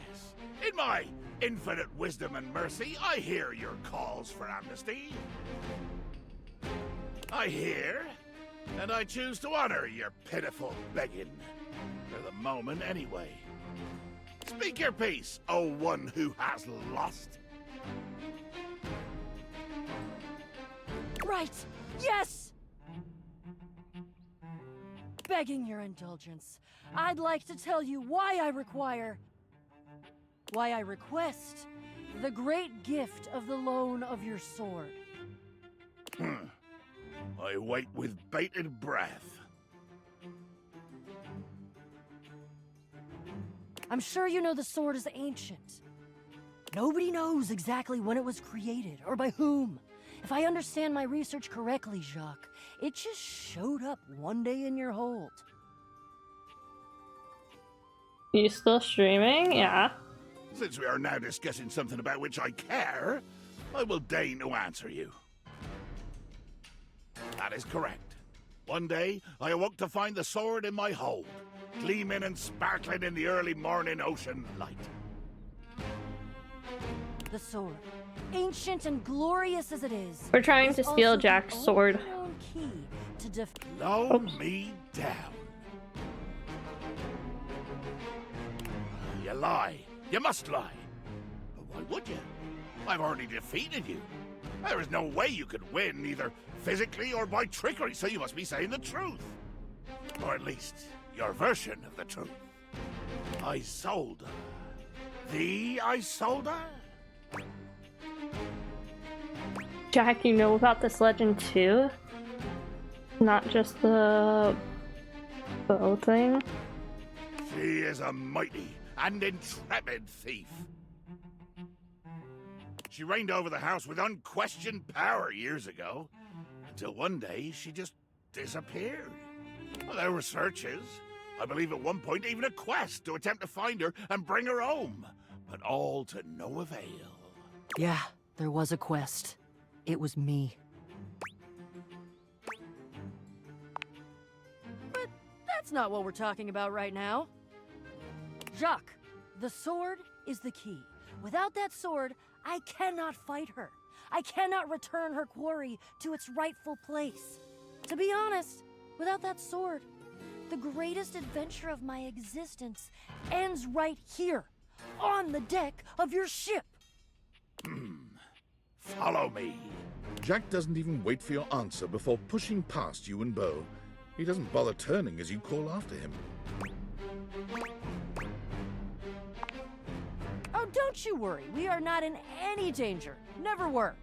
In my infinite wisdom and mercy, I hear your calls for amnesty. I hear, and I choose to honor your pitiful begging. For the moment, anyway. Speak your piece, O one who has lost. Right, yes! Begging your indulgence, I'd like to tell you why I request the great gift of the loan of your sword. I wait with bated breath. I'm sure you know the sword is ancient. Nobody knows exactly when it was created or by whom. If I understand my research correctly, Jacques, it just showed up one day in your hold. You still streaming? Yeah. Since we are now discussing something about which I care, I will deign to answer you. That is correct. One day, I awoke to find the sword in my hold, gleaming and sparkling in the early morning ocean light. The sword, ancient and glorious as it is, We're trying to steal Jack's sword. Key to Slow me down. You lie. You must lie. But why would you? I've already defeated you. There is no way you could win, either physically or by trickery, so you must be saying the truth. Or at least, your version of the truth. Isolde. The Isolde? Jack, you know about this legend too? Not just the bow thing? She is a mighty and intrepid thief. She reigned over the house with unquestioned power years ago, until one day she just disappeared. Well, there were searches. I believe at one point even a quest to attempt to find her and bring her home, but all to no avail. Yeah, there was a quest. It was me. But that's not what we're talking about right now. Jacques, the sword is the key. Without that sword, I cannot fight her. I cannot return her quarry to its rightful place. To be honest, without that sword, the greatest adventure of my existence ends right here, on the deck of your ship. Follow me. Jack doesn't even wait for your answer before pushing past you and Bo. He doesn't bother turning as you call after him. Oh, don't you worry. We are not in any danger. Never were.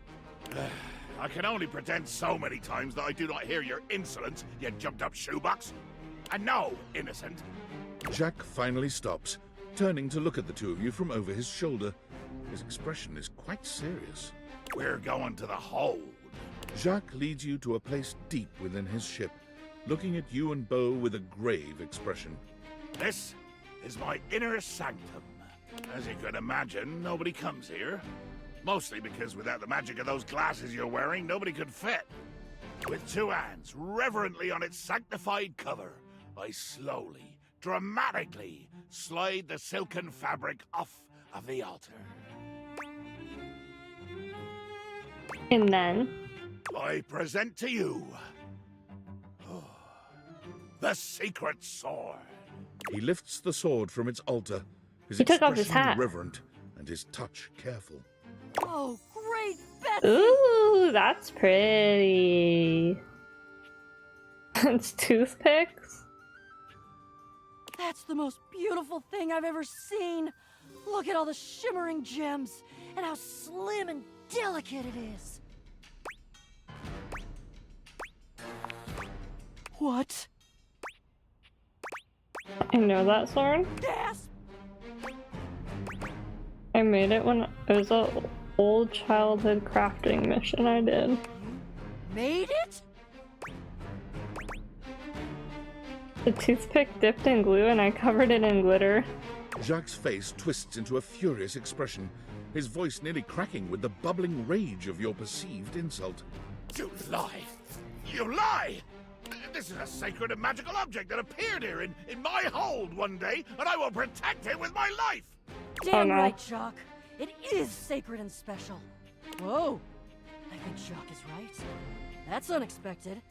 I can only pretend so many times that I do not hear your insolence, you jumped-up shoebox. And no, innocent. Jack finally stops, turning to look at the two of you from over his shoulder. His expression is quite serious. We're going to the hold. Jacques leads you to a place deep within his ship, looking at you and Bo with a grave expression. This is my inner sanctum. As you could imagine, nobody comes here. Mostly because without the magic of those glasses you're wearing, nobody could fit. With two hands reverently on its sanctified cover, I slowly, dramatically slide the silken fabric off of the altar. And then? I present to you the secret sword. He lifts the sword from its altar, his He took off his expression hat. reverent and his touch careful. Oh, great Betsy! Ooh, that's pretty. It's toothpicks? That's the most beautiful thing I've ever seen. Look at all the shimmering gems and how slim and delicate it is. What? I know that sword. Yes. I made it when it was a old childhood crafting mission I did. Made it? The toothpick dipped in glue and I covered it in glitter. Jacques' face twists into a furious expression, his voice nearly cracking with the bubbling rage of your perceived insult. You lie! You lie! This is a sacred and magical object that appeared here in my hold one day, and I will protect it with my life! Damn right, Jacques. It is sacred and special. Whoa. I think Jacques is right. That's unexpected.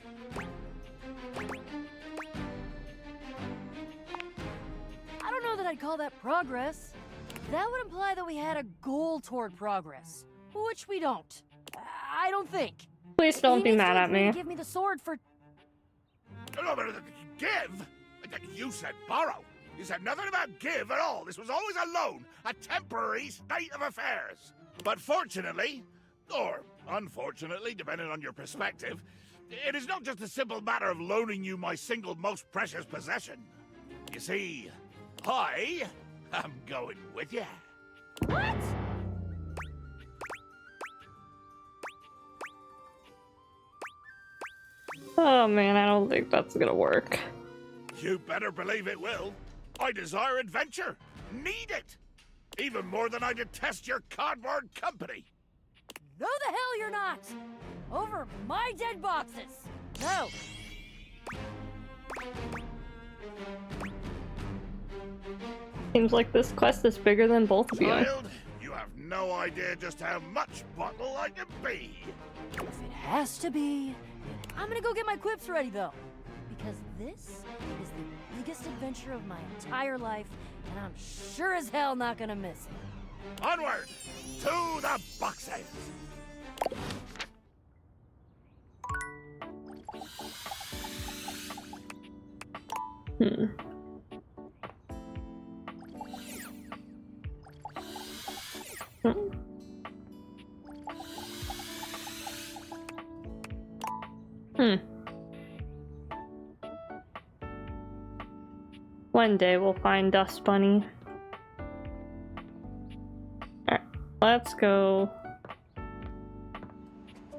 I don't know that I'd call that progress. That would imply that we had a goal toward progress, which we don't. I don't think. Please don't be mad at me. Give me the sword for... No, but give? You said borrow. You said nothing about give at all. This was always a loan, a temporary state of affairs. But fortunately, or unfortunately, depending on your perspective, it is not just a simple matter of loaning you my single most precious possession. You see, I am going with you. What? Oh man, I don't think that's gonna work. You better believe it will. I desire adventure. Need it. Even more than I detest your cardboard company. No the hell you're not! Over my dead boxes! No! Seems like this quest is bigger than both of you. Child, you have no idea just how much bottle I can be. If it has to be, I'm gonna go get my quips ready though. Because this is the biggest adventure of my entire life, and I'm sure as hell not gonna miss it. Onward to the boxes. One day we'll find Dust Bunny. Alright, let's go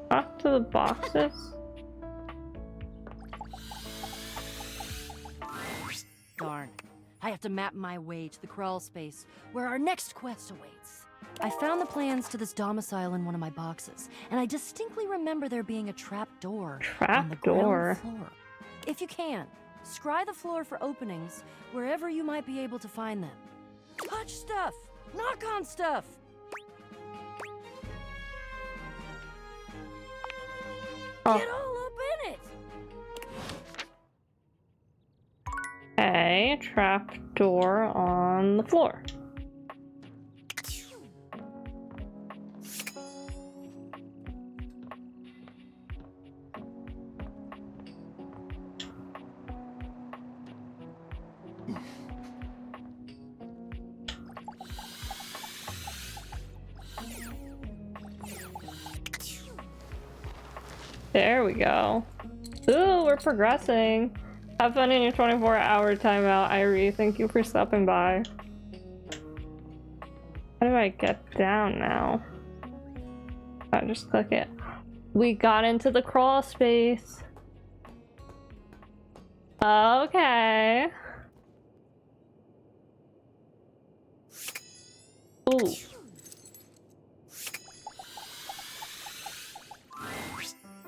talk to the boxes. Darn. I have to map my way to the crawl space, where our next quest awaits. I found the plans to this domicile in one of my boxes, and I distinctly remember there being a trap door on the ground floor. If you can, scry the floor for openings wherever you might be able to find them. Touch stuff! Knock on stuff! Get all up in it! Okay, trap door on the floor. There we go. Ooh, we're progressing. Have fun in your 24-hour timeout, Irie. Thank you for stopping by. How do I get down now? I just click it. We got into the crawl space. Okay. Ooh.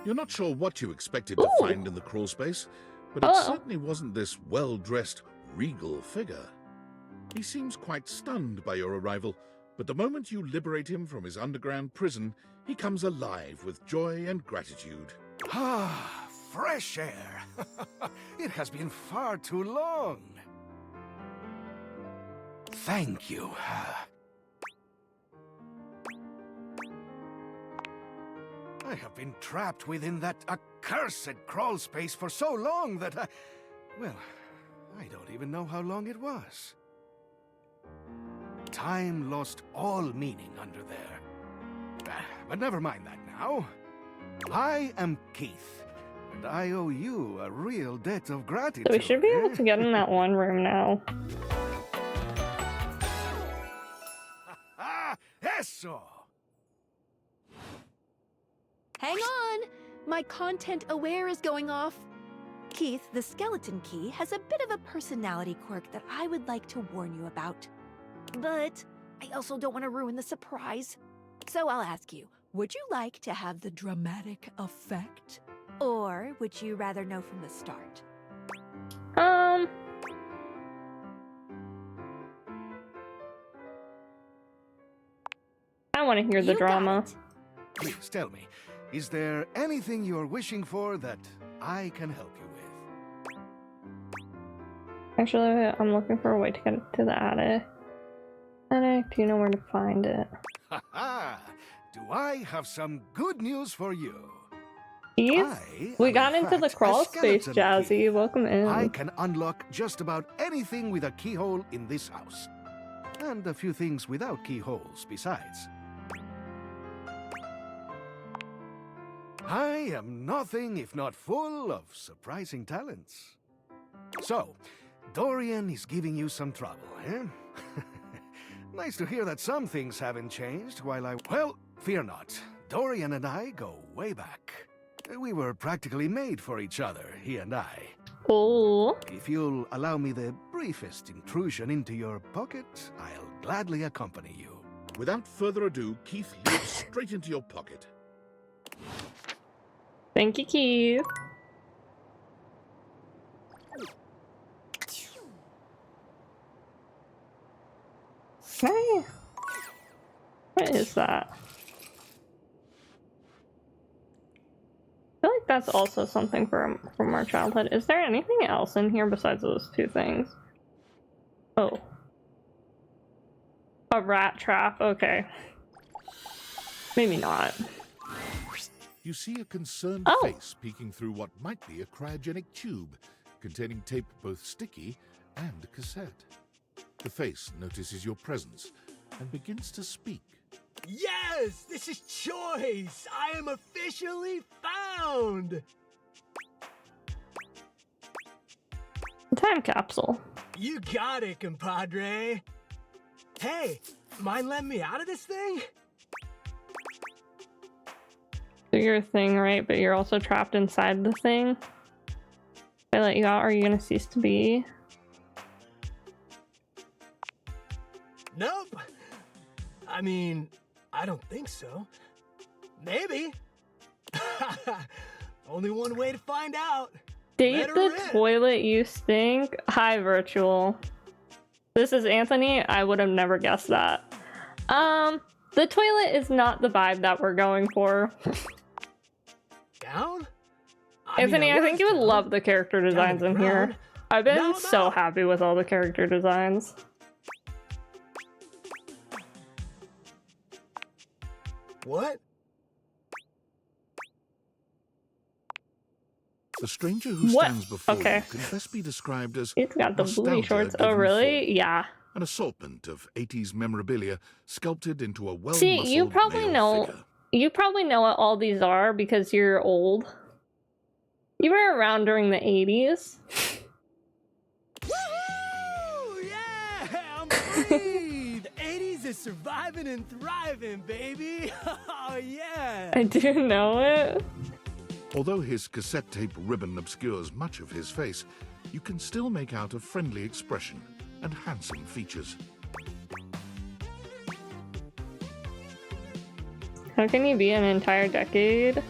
You're not sure what you expected to find in the crawl space, but it certainly wasn't this well-dressed, regal figure. He seems quite stunned by your arrival, but the moment you liberate him from his underground prison, he comes alive with joy and gratitude. Ah, fresh air. It has been far too long. Thank you. I have been trapped within that accursed crawl space for so long that well, I don't even know how long it was. Time lost all meaning under there. But never mind that now. I am Keith, and I owe you a real debt of gratitude. So we should be able to get in that one room now. Ah, eso! Hang on! My content aware is going off. Keith, the skeleton key has a bit of a personality quirk that I would like to warn you about. But I also don't want to ruin the surprise. So I'll ask you, would you like to have the dramatic effect? Or would you rather know from the start? I want to hear the drama. Please tell me, is there anything you're wishing for that I can help you with? Actually, I'm looking for a way to get to the attic. Attic, do you know where to find it? Ha ha! Do I have some good news for you? Keith? We got into the crawl space, Jazzy. Welcome in. I can unlock just about anything with a keyhole in this house. And a few things without keyholes besides. I am nothing if not full of surprising talents. So, Dorian is giving you some trouble, eh? Nice to hear that some things haven't changed while I... Well, fear not. Dorian and I go way back. We were practically made for each other, he and I. Oh. If you'll allow me the briefest intrusion into your pocket, I'll gladly accompany you. Without further ado, Keith leaps straight into your pocket. Thank you, Keith. Hey. What is that? I feel like that's also something from our childhood. Is there anything else in here besides those two things? Oh. A rat trap, okay. Maybe not. You see a concerned face peeking through what might be a cryogenic tube containing tape both sticky and cassette. The face notices your presence and begins to speak. Yes! This is Choice! I am officially found! Time capsule. You got it, compadre! Hey, mind letting me out of this thing? Do your thing, right? But you're also trapped inside the thing. If I let you out, are you gonna cease to be? Nope. I mean, I don't think so. Maybe. Only one way to find out. Date the toilet, you stink. Hi, virtual. This is Anthony. I would have never guessed that. The toilet is not the vibe that we're going for. Down? Anthony, I think you would love the character designs in here. I've been so happy with all the character designs. What? The stranger who stands before you can best be described as it's got the booty nostalgia shorts. Oh, given really? form. Yeah. An assortment of 80s memorabilia sculpted into a well-muscled See, you probably male know. figure. You probably know what all these are because you're old. You were around during the 80s. Woohoo! Yeah! I'm free! The 80s is surviving and thriving, baby! Oh, yeah! I do know it. Although his cassette tape ribbon obscures much of his face, you can still make out a friendly expression and handsome features. How can you be an entire decade?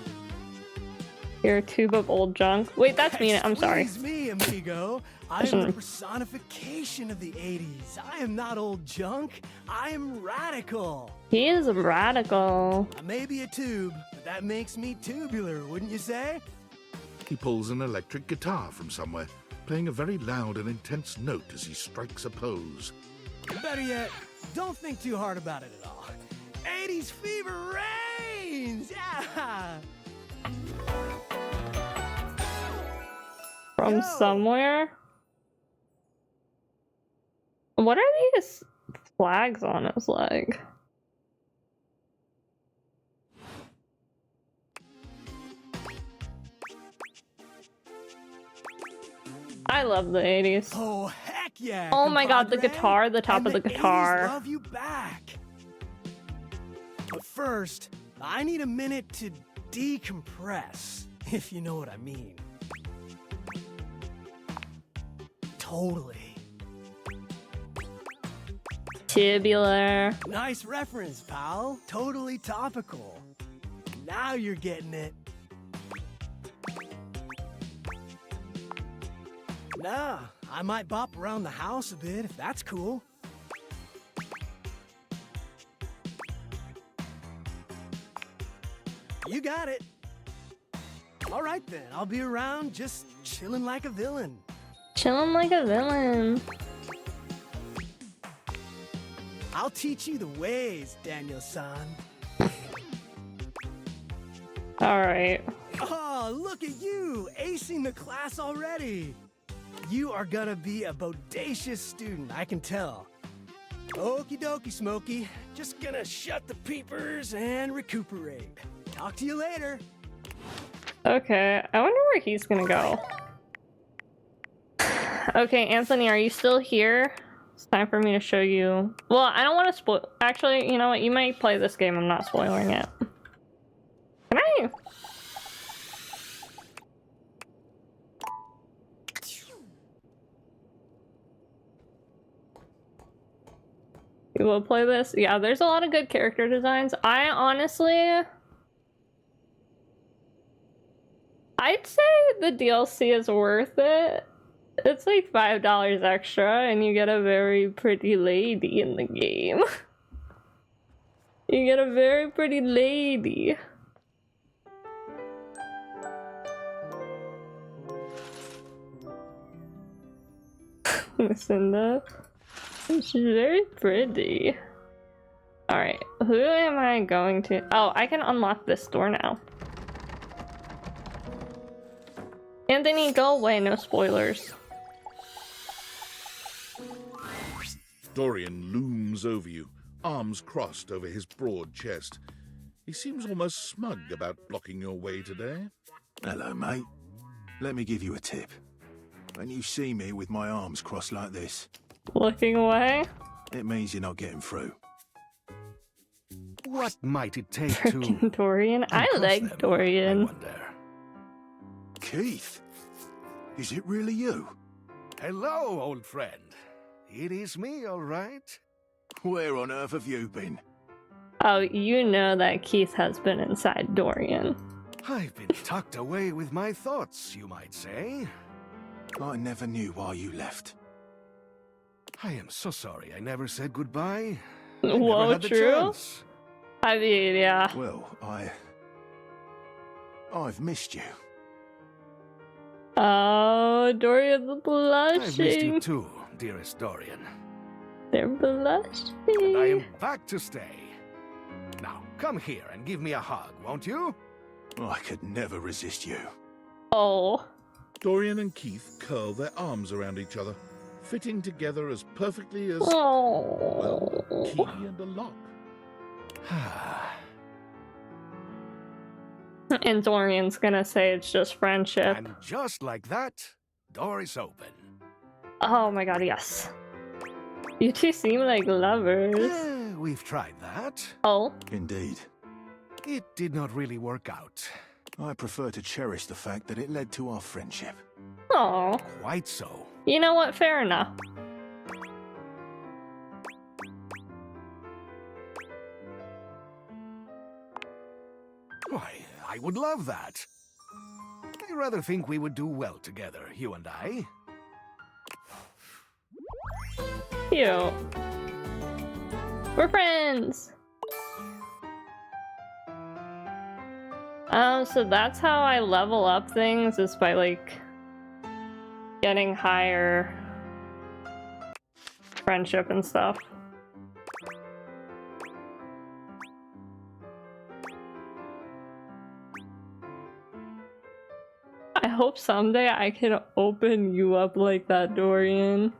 You're a tube of old junk. Wait, that's me. I'm sorry. Excuse me, amigo. I am the personification of the 80s. I am not old junk. I am radical. He is radical. I may be a tube, but that makes me tubular, wouldn't you say? He pulls an electric guitar from somewhere, playing a very loud and intense note as he strikes a pose. Better yet, don't think too hard about it at all. 80s fever reigns! Yeah! From somewhere? What are these flags on his leg? I love the 80s. Oh, heck yeah! Oh my god, the compadre. guitar, the top And of the 80s guitar. love you back. But first, I need a minute to decompress, if you know what I mean. Totally. Tubular. Nice reference, pal. Totally topical. Now you're getting it. Nah, I might bop around the house a bit if that's cool. You got it. All right then, I'll be around just chilling like a villain. Chilling like a villain. I'll teach you the ways, Daniel-san. Alright. Oh, look at you, acing the class already. You are gonna be a bodacious student, I can tell. Okie dokie, Smokey. Just gonna shut the peepers and recuperate. Talk to you later. Okay, I wonder where he's gonna go. Okay, Anthony, are you still here? It's time for me to show you. Well, I don't want to spoil. Actually, you know what? You might play this game. I'm not spoiling it. Can I? You will play this? Yeah, there's a lot of good character designs. I honestly... I'd say the DLC is worth it. It's like $5 extra and you get a very pretty lady in the game. You get a very pretty lady. Lucinda. She's very pretty. Alright, who am I going to? Oh, I can unlock this door now. Anthony, go away, no spoilers. Dorian looms over you, arms crossed over his broad chest. He seems almost smug about blocking your way today. Hello, mate. Let me give you a tip. When you see me with my arms crossed like this, looking away, it means you're not getting through. What might it take to... Dorian? I like Dorian. Keith, is it really you? Hello, old friend. It is me, all right. Where on earth have you been? Oh, you know that Keith has been inside Dorian. I've been tucked away with my thoughts, you might say. I never knew why you left. I am so sorry I never said goodbye. Whoa, true? I mean, yeah. Well, I've missed you. Oh, Dorian's blushing. I've missed you too, dearest Dorian. They're blushing. And I am back to stay. Now, come here and give me a hug, won't you? I could never resist you. Oh. Dorian and Keith curl their arms around each other, fitting together as perfectly as, well, a key and a lock. And Dorian's gonna say it's just friendship. And just like that, door is open. Oh my god, yes. You two seem like lovers. We've tried that. Oh? Indeed. It did not really work out. I prefer to cherish the fact that it led to our friendship. Oh. Quite so. You know what? Fair enough. Why, I would love that. I rather think we would do well together, you and I. Cute. We're friends! So that's how I level up things, is by, like, getting higher friendship and stuff. I hope someday I can open you up like that, Dorian.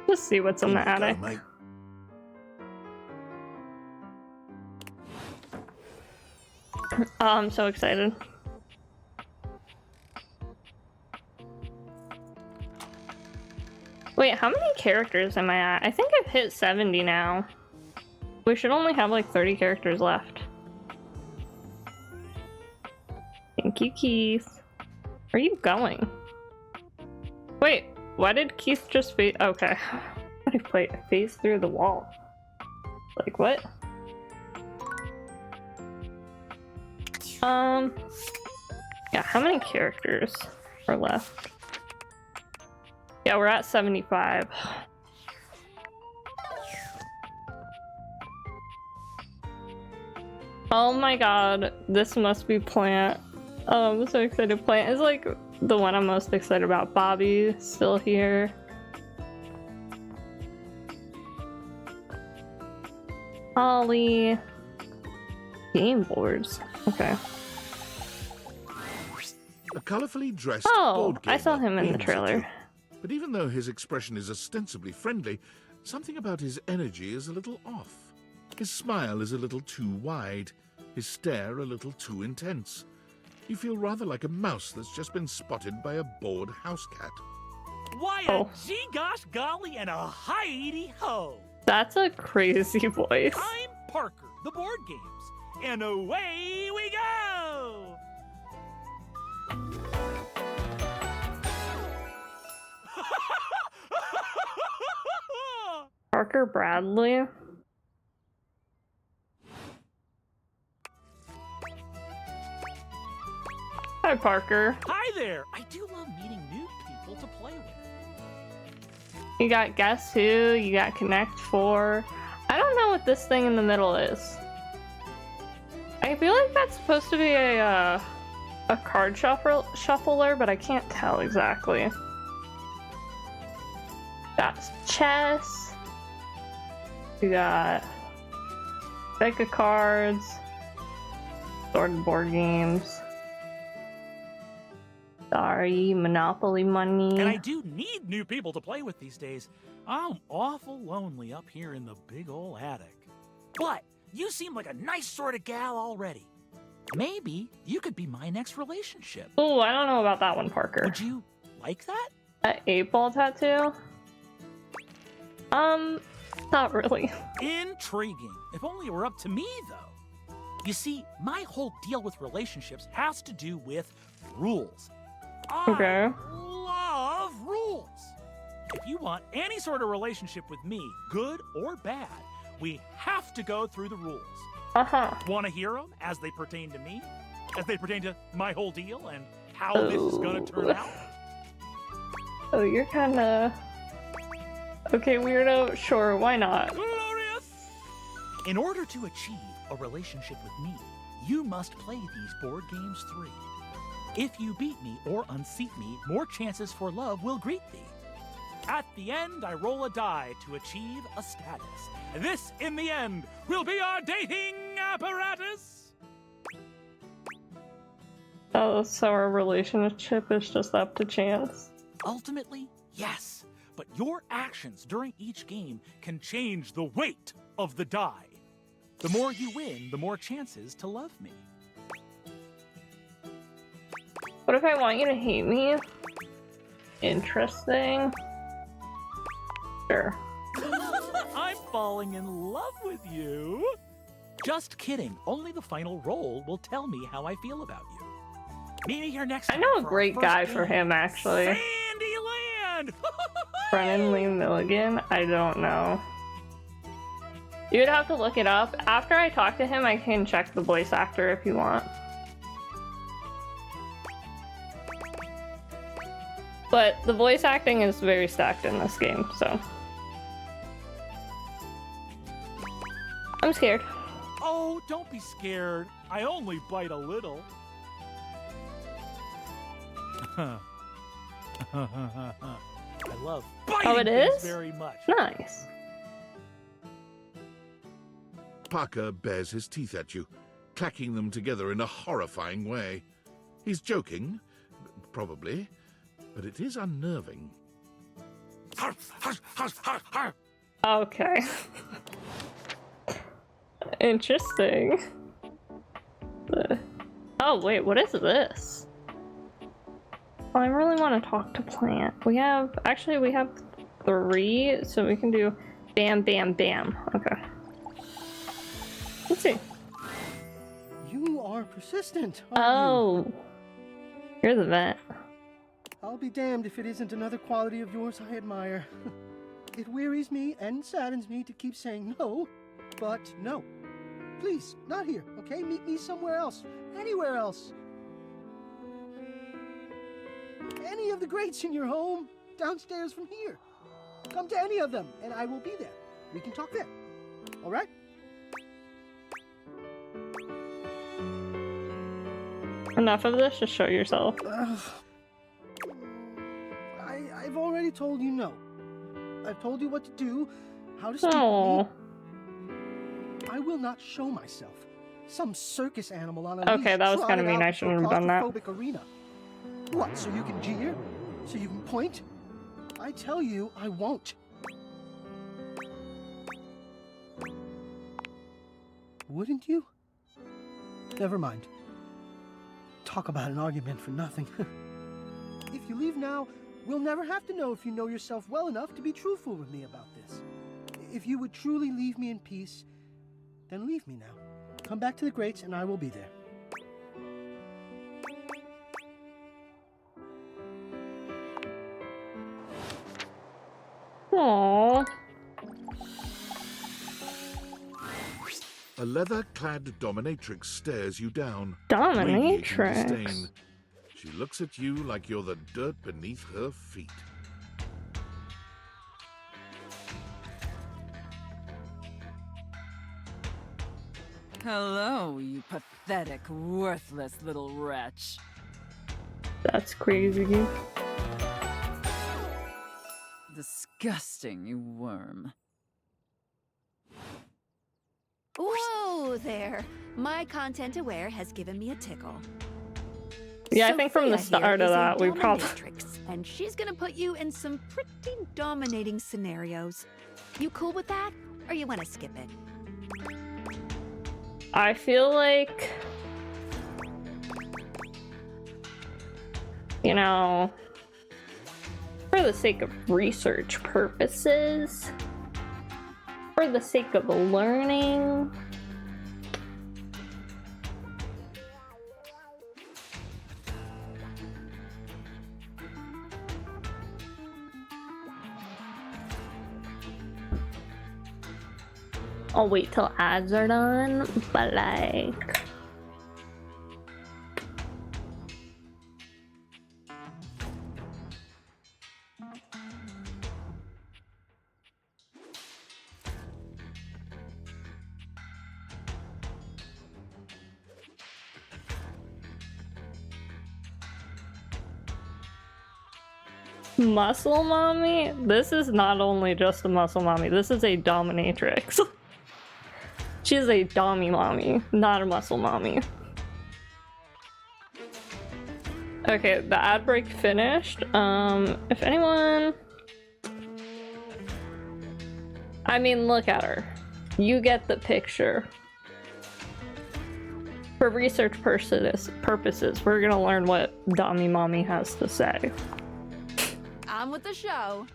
Just see what's in the attic. Oh, I'm so excited. Wait, how many characters am I at? I think I've hit 70 now. We should only have like 30 characters left. Thank you, Keith. Where are you going? Wait, why did Keith just phase? Okay. Why did he phase through the wall? Like, what? Yeah, how many characters are left? Yeah, we're at 75. Oh my god, this must be Plant. Oh, I'm so excited. Plant is like the one I'm most excited about. Bobby still here. Ollie. Game boards. Okay. A colorfully dressed board I saw gamer him in the beams at trailer. you. But even though his expression is ostensibly friendly, something about his energy is a little off. His smile is a little too wide, his stare a little too intense. You feel rather like a mouse that's just been spotted by a bored house cat. Why a gee gosh golly and a hi-de ho! That's a crazy voice. I'm Parker, the board games, and away we go! Parker Bradley. Hi, Parker. Hi there! I do love meeting new people to play with. You got Guess Who, you got Connect 4. I don't know what this thing in the middle is. I feel like that's supposed to be a card shuffler, but I can't tell exactly. Got chess. You got deck of cards. Sword and board games. Sorry, Monopoly money. And I do need new people to play with these days. I'm awful lonely up here in the big ol' attic. But you seem like a nice sort of gal already. Maybe you could be my next relationship. Oh, I don't know about that one, Parker. Would you like that? An 8-ball tattoo? Not really. Intriguing. If only it were up to me, though. You see, my whole deal with relationships has to do with rules. Okay. I love rules. If you want any sort of relationship with me, good or bad, we have to go through the rules. Want to hear them as they pertain to me? As they pertain to my whole deal and how this is going to turn out? Oh, you're kind of... Okay, weirdo. Sure, why not? Glorious! In order to achieve a relationship with me, you must play these board games 3. If you beat me or unseat me, more chances for love will greet thee. At the end, I roll a die to achieve a status. This, in the end, will be our dating apparatus. Oh, so our relationship is just up to chance? Ultimately, yes. But your actions during each game can change the weight of the die. The more you win, the more chances to love me. What if I want you to hate me? Interesting. Sure. I'm falling in love with you. Just kidding. Only the final roll will tell me how I feel about you. Meet me here next time. I know a for our great first guy game. for him, actually. Sandyland! Brennan Lee Milligan? I don't know. You would have to look it up. After I talk to him, I can check the voice actor if you want. But the voice acting is very stacked in this game, so... I'm scared. Oh, don't be scared. I only bite a little. I love biting Oh, it things is? very much. Nice. Parker bares his teeth at you, clacking them together in a horrifying way. He's joking, probably, but it is unnerving. Okay. Interesting. Oh, wait, what is this? Oh, I really want to talk to Plant. We have 3, so we can do bam, bam, bam. Okay. Let's see. You are persistent, Oh. You're the vet. I'll be damned if it isn't another quality of yours I admire. It wearies me and saddens me to keep saying no, but no. Please, not here, okay? Meet me somewhere else. Anywhere else. Any of the greats in your home, downstairs from here. Come to any of them, and I will be there. We can talk there. All right? Enough of this, just show yourself. I've already told you no. I've told you what to do, how to speak to me. I will not show myself. Some circus animal on a leash. Okay, that was kind of mean. I shouldn't have done that. Arena. What, so you can jeer? So you can point? I tell you, I won't. Wouldn't you? Never mind. Talk about an argument for nothing. If you leave now, we'll never have to know if you know yourself well enough to be truthful with me about this. If you would truly leave me in peace, then leave me now. Come back to the greats and I will be there. Aww. A leather-clad dominatrix stares you down. Dominatrix? radiating disdain. She looks at you like you're the dirt beneath her feet. Hello, you pathetic, worthless little wretch. That's crazy. Disgusting, you worm. Whoa there! My content aware has given me a tickle. Yeah, I think from the Sophia start here of is a that, we probably... dominatrix, and she's gonna put you in some pretty dominating scenarios. You cool with that? Or you wanna skip it? I feel like... You know... For the sake of research purposes... For the sake of learning... I'll wait till ads are done, but like... Muscle mommy? This is not only just a muscle mommy, this is a dominatrix. She's a dommy mommy, not a muscle mommy. Okay, the ad break finished. If anyone... I mean, look at her. You get the picture. For research purposes, we're gonna learn what dommy mommy has to say. On with the show.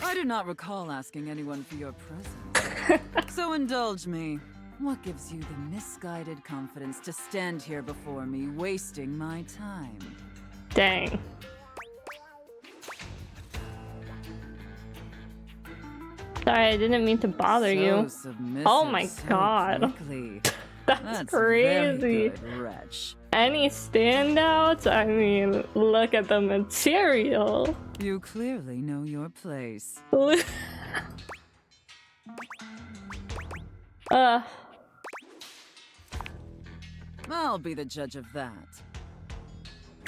I do not recall asking anyone for your presence. So indulge me. What gives you the misguided confidence to stand here before me, wasting my time? Dang. Sorry, I didn't mean to bother you. Oh my god. That's crazy. Very good, wretch. Any standouts? I mean, look at the material. You clearly know your place. I'll be the judge of that.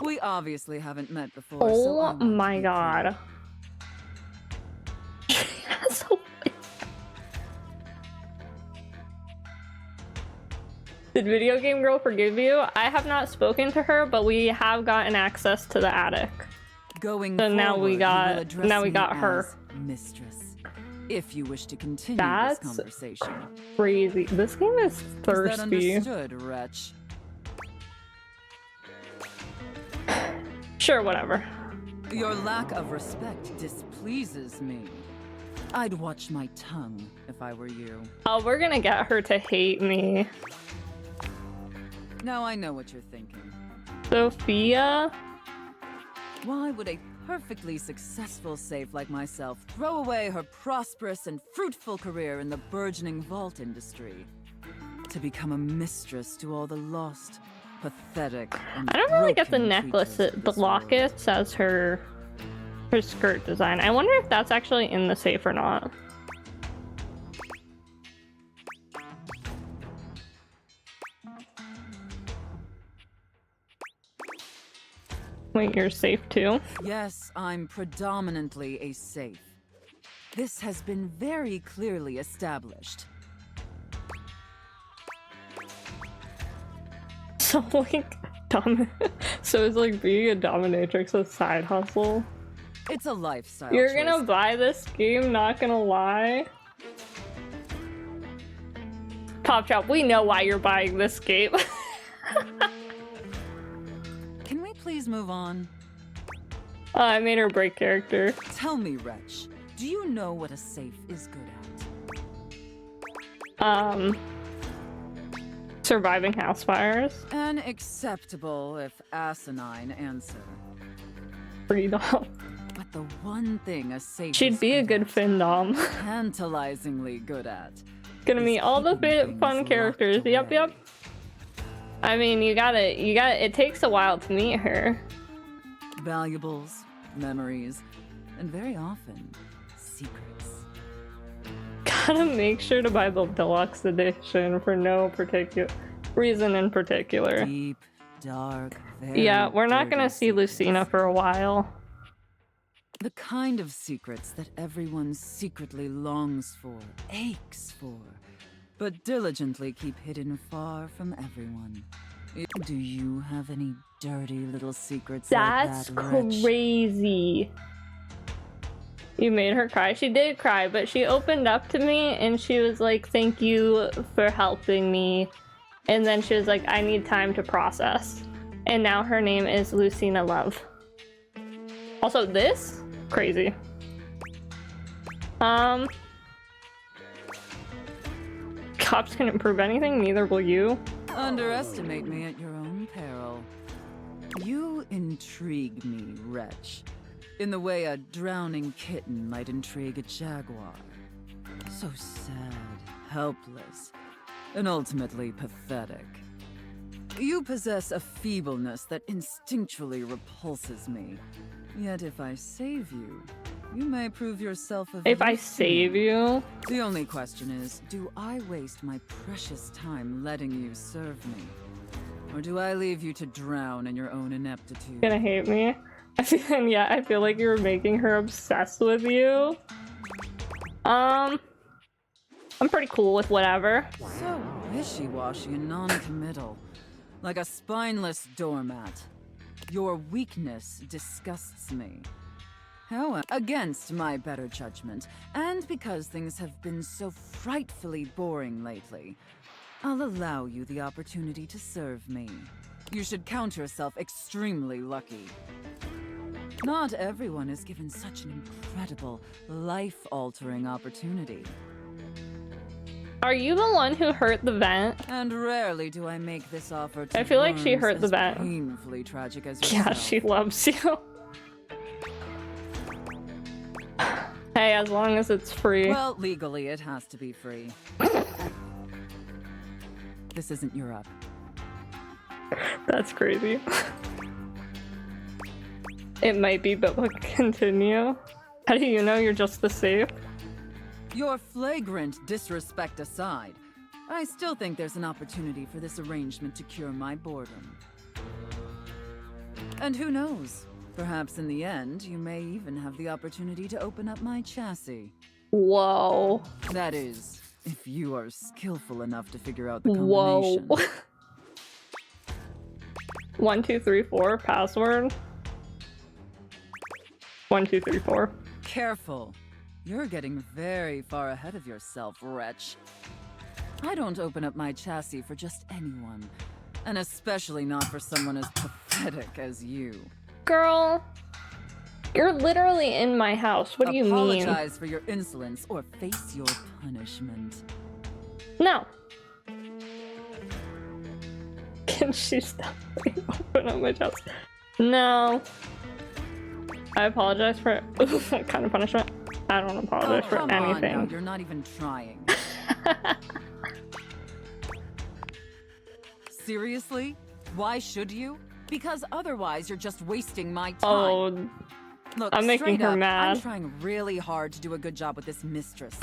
We obviously haven't met before. Oh my god. Did Video Game Girl forgive you? I have not spoken to her, but we have gotten access to the attic. Going so now we forward, got her. Mistress, if you wish to continue That's this conversation. Crazy. This game is thirsty. Is that understood, wretch? Sure, whatever. Your lack of respect displeases pleases me. I'd watch my tongue if I were you. Oh, we're gonna get her to hate me. Now I know what you're thinking. Sophia? Why would a perfectly successful safe like myself throw away her prosperous and fruitful career in the burgeoning vault industry to become a mistress to all the lost, pathetic, and I don't really get the broken necklace, creatures of the this lockets as her skirt design. I wonder if that's actually in the safe or not. Wait, you're safe too? Yes, I'm predominantly a safe. This has been very clearly established. So like, so is like being a dominatrix a side hustle? It's a lifestyle You're choice. gonna buy this game, not gonna lie? Pop Chop, we know why you're buying this game. Can we please move on? I made her break character. Tell me, Wretch, do you know what a safe is good at? Surviving house fires. An acceptable, if asinine, answer. Freedom. But the one thing a safe She'd be a good Findom. tantalizingly good at. Gonna meet all the fun characters. Yep, yep. I mean, you gotta, it takes a while to meet her. Valuables, memories, and very often, secrets. Gotta make sure to buy the deluxe edition for no particular reason in particular. Deep, dark, very yeah, we're not gonna see Lucina for a while. The kind of secrets that everyone secretly longs for, aches for, but diligently keep hidden far from everyone. Do you have any dirty little secrets That's like that, Wretch? crazy. You made her cry. She did cry, but she opened up to me and she was like, thank you for helping me. And then she was like, I need time to process. And now her name is Lucina Love. Also this? Crazy. Cops can improve anything, neither will you. Underestimate me at your own peril. You intrigue me, Wretch, in the way a drowning kitten might intrigue a jaguar. So sad, helpless, and ultimately pathetic. You possess a feebleness that instinctually repulses me. Yet if I save you, you may prove yourself of If I use to save me. you? The only question is, do I waste my precious time letting you serve me? Or do I leave you to drown in your own ineptitude? Gonna hate me? I feel like you're making her obsessed with you. I'm pretty cool with whatever. So wishy-washy and non-committal. Like a spineless doormat. Your weakness disgusts me. However, against my better judgment, and because things have been so frightfully boring lately, I'll allow you the opportunity to serve me. You should count yourself extremely lucky. Not everyone is given such an incredible, life-altering opportunity. Are you the one who hurt the vent? And rarely do I make this offer to I feel like she worms hurt the as vent. painfully tragic as Yeah, yourself. she loves you. Hey, as long as it's free. Well, legally, it has to be free. This isn't Europe. That's crazy. It might be, but we'll continue. How do you know you're just the safe? Your flagrant disrespect aside, I still think there's an opportunity for this arrangement to cure my boredom. And who knows? Perhaps in the end, you may even have the opportunity to open up my chassis. Whoa. That is, if you are skillful enough to figure out the combination. Whoa. 1, 2, 3, 4, password. 1, 2, 3, 4. Careful. You're getting very far ahead of yourself, Wretch. I don't open up my chassis for just anyone, and especially not for someone as pathetic as you. Girl, You're literally in my house. What do you mean? Apologize for your insolence or face your punishment. No. Can she stop me open up my chest? No. I apologize for what kind of punishment? I don't apologize for come anything. on now, you're not even trying. Seriously? Why should you? Because otherwise you're just wasting my time. Oh, look, I'm making straight her up, mad. I'm trying really hard to do a good job with this mistress.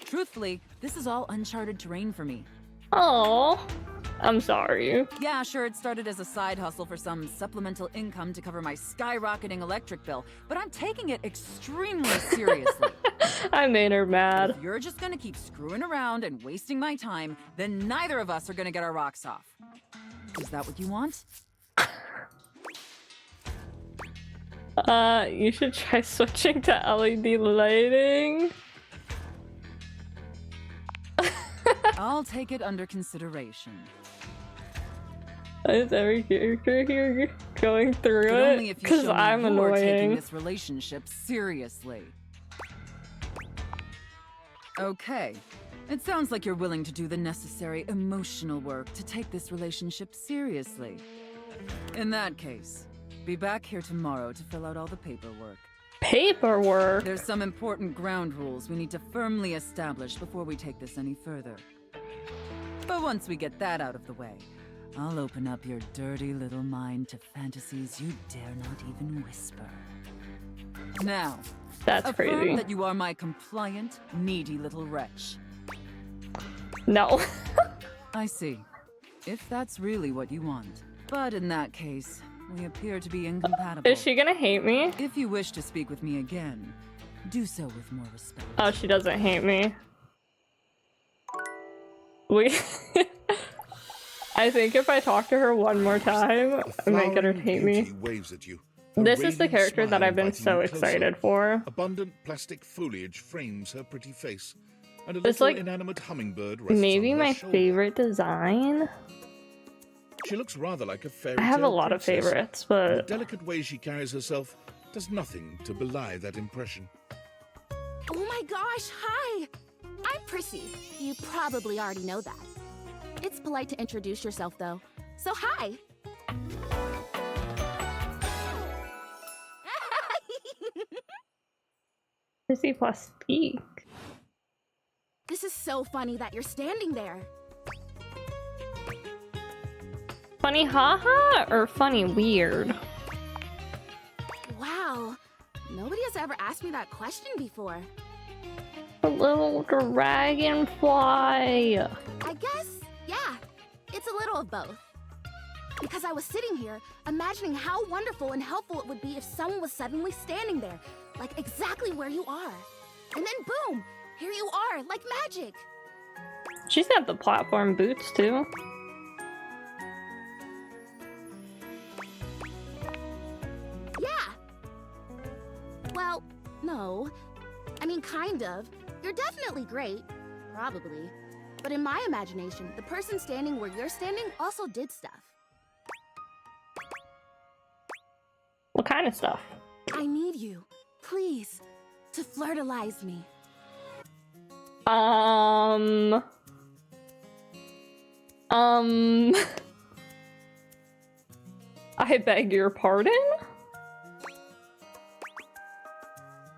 Truthfully, this is all uncharted terrain for me. Oh, I'm sorry. Yeah, sure, it started as a side hustle for some supplemental income to cover my skyrocketing electric bill, but I'm taking it extremely seriously. I made her mad. If you're just gonna keep screwing around and wasting my time, then neither of us are gonna get our rocks off. Is that what you want? You should try switching to LED lighting. I'll take it under consideration. Is every character here going through But only it? if you Because show me I'm you're taking annoying. this relationship seriously. Okay. It sounds like you're willing to do the necessary emotional work to take this relationship seriously. In that case, be back here tomorrow to fill out all the paperwork. Paperwork? There's some important ground rules we need to firmly establish before we take this any further. But once we get that out of the way, I'll open up your dirty little mind to fantasies you dare not even whisper. Now, That's affirm crazy. that you are my compliant, needy little wretch. No. I see. If that's really what you want. But in that case, we appear to be incompatible. Is she gonna hate me? If you wish to speak with me again, do so with more respect. Oh, she doesn't hate me. I think if I talk to her one more time, I might get her to hate me. Waves at you. This is the character that I've been so excited for. Abundant plastic foliage frames her pretty face, and a It's little like inanimate hummingbird rests maybe on her my shoulder. favorite design. She looks rather like a fairy I have a tale lot of princess, favorites, and but the delicate way she carries herself does nothing to belie that impression. Oh my gosh, hi! I'm Prissy. You probably already know that. It's polite to introduce yourself, though. So hi! Prissy Plastique. This is so funny that you're standing there. Funny haha or funny weird? Wow. Nobody has ever asked me that question before. A little dragonfly. I guess, yeah. It's a little of both. Because I was sitting here, imagining how wonderful and helpful it would be if someone was suddenly standing there, like exactly where you are. And then boom, here you are, like magic. She's got the platform boots too. Yeah. Well, no. I mean, kind of. You're definitely great. Probably. But in my imagination, the person standing where you're standing also did stuff. What kind of stuff? I need you, please, to flirtalize me. I beg your pardon?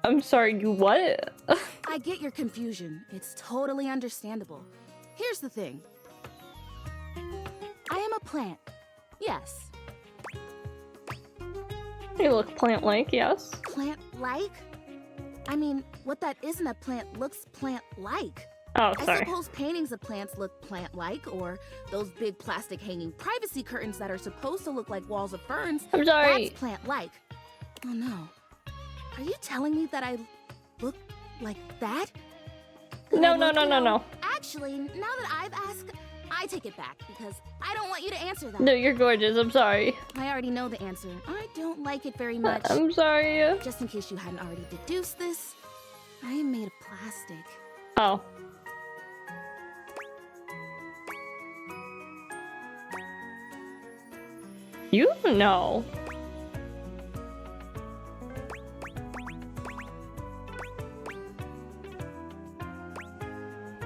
I'm sorry, you what? I get your confusion. It's totally understandable. Here's the thing. I am a plant. Yes. You look plant-like, yes. Plant-like? I mean, what that isn't a plant looks plant-like. Oh, I sorry. suppose paintings of plants look plant-like, or those big plastic hanging privacy curtains that are supposed to look like walls of ferns. I'm sorry. That's plant-like. Oh no. Are you telling me that I look like that? No, no, no, no, no. Actually, now that I've asked, I take it back because I don't want you to answer that. No, you're gorgeous. I'm sorry. I already know the answer. I don't like it very much. I'm sorry. Just in case you hadn't already deduced this, I am made of plastic. Oh. You know.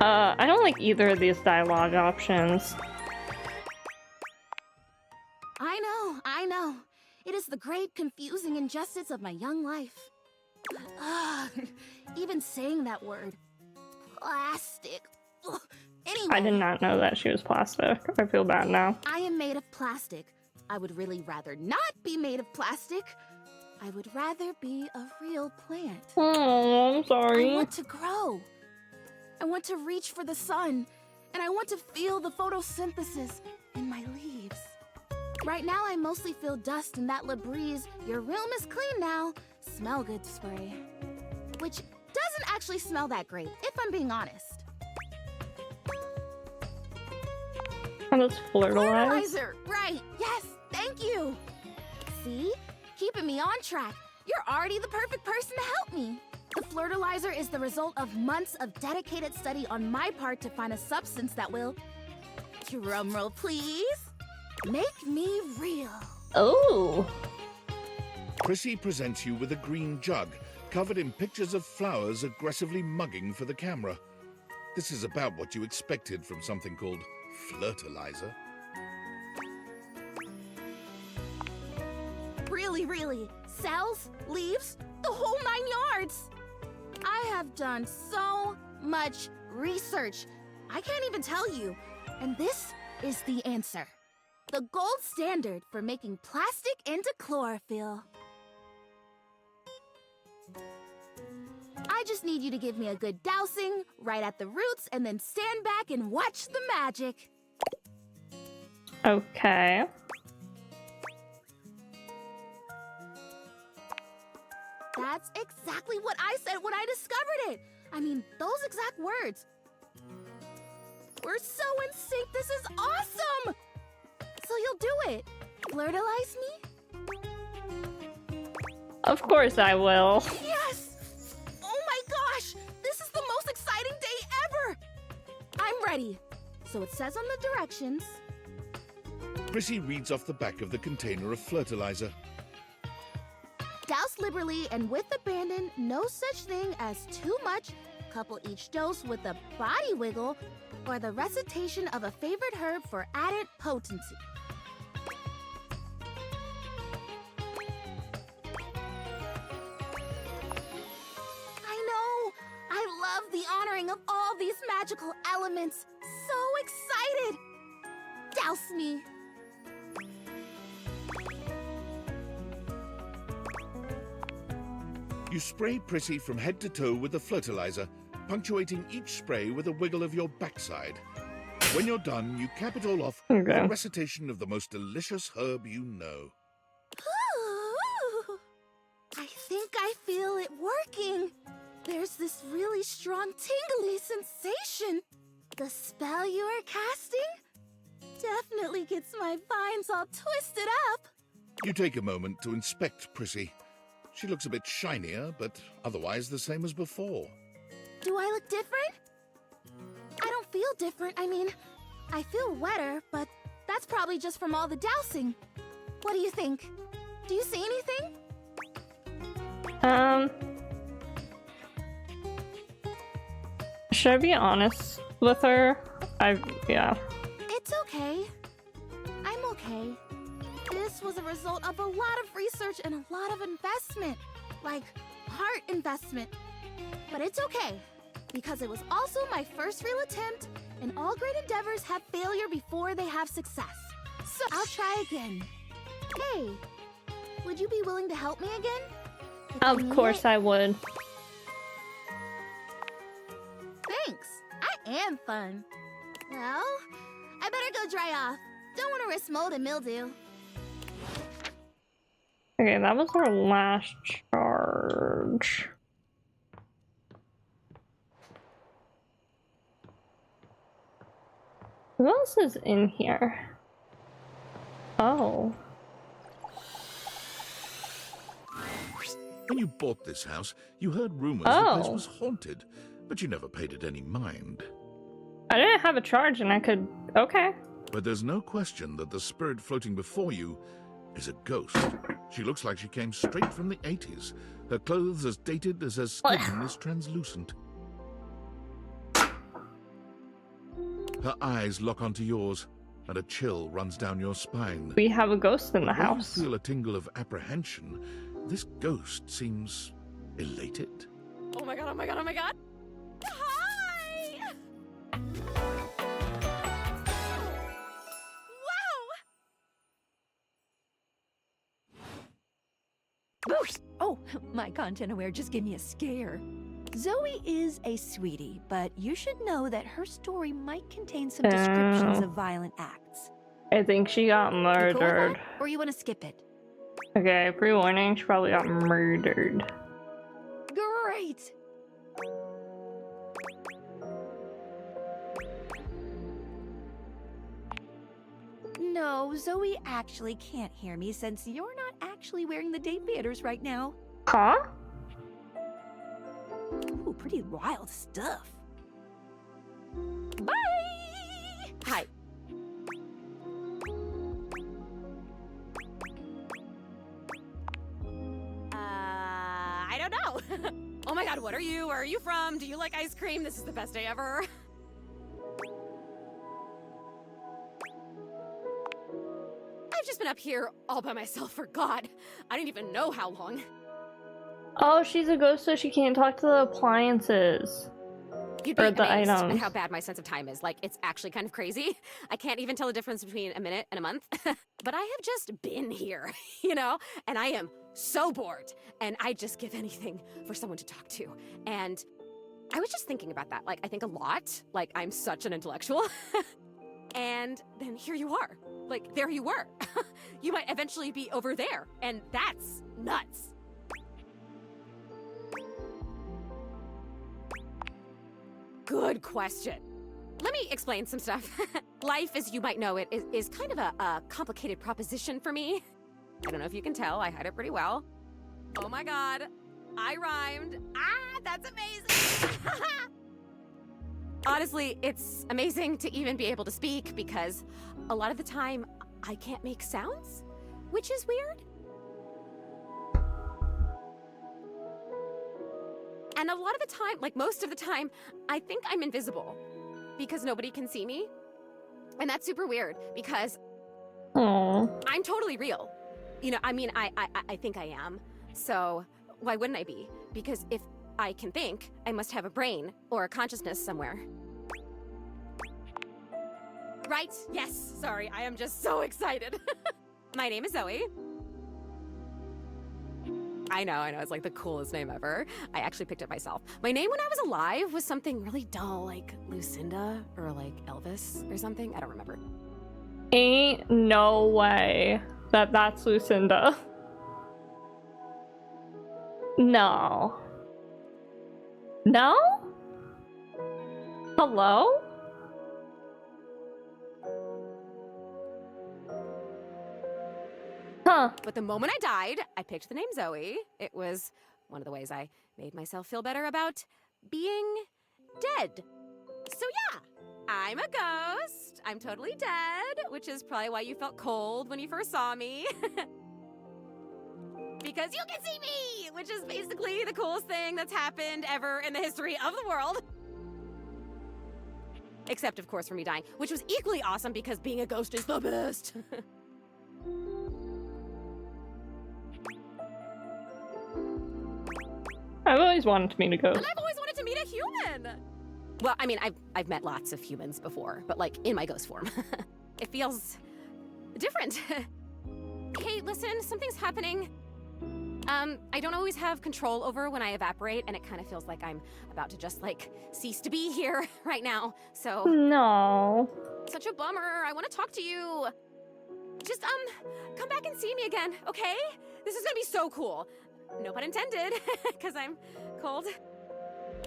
I don't like either of these dialogue options. I know. It is the great, confusing injustice of my young life. Ugh, even saying that word. Plastic. Ugh. Anyway. I did not know that she was plastic. I feel bad now. I am made of plastic. I would really rather not be made of plastic. I would rather be a real plant. Oh, I'm sorry. I want to grow. I want to reach for the sun. And I want to feel the photosynthesis in my leaves. Right now, I mostly feel dust in that Labreeze, your room is clean now, smell good spray. Which doesn't actually smell that great, if I'm being honest. And it's fertilizer. Fertilizer! Right, yes, thank you! See? Keeping me on track. You're already the perfect person to help me. The fertilizer is the result of months of dedicated study on my part to find a substance that will... Drumroll, please. Make me real. Oh. Prissy presents you with a green jug, covered in pictures of flowers aggressively mugging for the camera. This is about what you expected from something called fertilizer. Really. Cells, leaves, the whole 9 yards. I have done so much research. I can't even tell you. And this is the answer. The gold standard for making plastic into chlorophyll. I just need you to give me a good dousing, right at the roots, and then stand back and watch the magic. Okay. That's exactly what I said when I discovered it. I mean, those exact words. We're so in sync. This is awesome. So you'll do it. Fertilize me? Of course I will. Yes! Oh my gosh! This is the most exciting day ever! I'm ready. So it says on the directions. Prissy reads off the back of the container of fertilizer. Douse liberally and with abandon, no such thing as too much. Couple each dose with a body wiggle or the recitation of a favorite herb for added potency. I know! I love the honoring of all these magical elements. So excited! Douse me! You spray Prissy from head to toe with the fertilizer, punctuating each spray with a wiggle of your backside. When you're done, you cap it all off with a recitation of the most delicious herb you know. Ooh, I think I feel it working. There's this really strong tingly sensation. The spell you are casting definitely gets my vines all twisted up. You take a moment to inspect Prissy. She looks a bit shinier, but otherwise the same as before. Do I look different? I don't feel different. I mean, I feel wetter, but that's probably just from all the dousing. What do you think? Do you see anything? Should I be honest with her? Yeah. It's okay. I'm okay. This was a result of a lot of research and a lot of investment. Like, heart investment. But it's okay, because it was also my first real attempt, and all great endeavors have failure before they have success. So I'll try again. Hey, would you be willing to help me again? Of course I would. Thanks. I am fun. Well, I better go dry off. Don't want to risk mold and mildew. Okay, that was our last charge. Who else is in here? Oh. When you bought this house, you heard rumors the place was haunted, but you never paid it any mind. I didn't have a charge and I could... Okay. But there's no question that the spirit floating before you is a ghost. She looks like she came straight from the 80s. Her clothes as dated as her skin is translucent. Her eyes lock onto yours, and a chill runs down your spine. We have a ghost in the Though house. you feel a tingle of apprehension, this ghost seems elated. Oh my god, oh my god, oh my god! Hi! Wow! Oops. Oh, my content aware just gave me a scare. Zoe is a sweetie, but you should know that her story might contain some descriptions of violent acts. I think she got You cool with murdered. that, or you want to skip it? Okay, pre-warning, she probably got murdered. Great! No, Zoe actually can't hear me since you're not actually wearing the day theaters right now. Huh? Ooh, pretty wild stuff. Bye! Hi. I don't know. Oh my god, what are you? Where are you from? Do you like ice cream? This is the best day ever. I've just been up here all by myself for God. I don't even know how long. Oh, she's a ghost, so she can't talk to the appliances. You'd be Or the amazed at items. how bad my sense of time is. Like, it's actually kind of crazy. I can't even tell the difference between a minute and a month. But I have just been here, you know? And I am so bored. And I'd just give anything for someone to talk to. And I was just thinking about that. Like, I think a lot. Like, I'm such an intellectual. And then here you are. Like, there you were. You might eventually be over there. And that's nuts. Good question. Let me explain some stuff. Life, as you might know it, is kind of a complicated proposition for me. I don't know if you can tell, I hide it pretty well. Oh my god, I rhymed. Ah, that's amazing. Honestly, it's amazing to even be able to speak because a lot of the time I can't make sounds, which is weird. And a lot of the time, like most of the time, I think I'm invisible because nobody can see me. And that's super weird because I'm totally real. You know, I mean, I think I am. So why wouldn't I be? Because if I can think, I must have a brain or a consciousness somewhere. Right? Yes. Sorry, I am just so excited. My name is Zoe. I know, it's like the coolest name ever. I actually picked it myself. My name when I was alive was something really dull, like Lucinda or like Elvis or something. I don't remember. Ain't no way that that's Lucinda. No. No? Hello? Huh. But the moment I died, I picked the name Zoe. It was one of the ways I made myself feel better about being dead. So yeah, I'm a ghost. I'm totally dead, which is probably why you felt cold when you first saw me. Because you can see me, which is basically the coolest thing that's happened ever in the history of the world. Except, of course, for me dying, which was equally awesome because being a ghost is the best. I've always wanted to meet a ghost. And I've always wanted to meet a human. Well, I mean, I've met lots of humans before, but like in my ghost form. It feels different. Hey, listen, something's happening. I don't always have control over when I evaporate, and it kind of feels like I'm about to just like cease to be here right now. So no. Such a bummer. I want to talk to you. Just come back and see me again, okay? This is gonna be so cool. No pun intended, because I'm cold.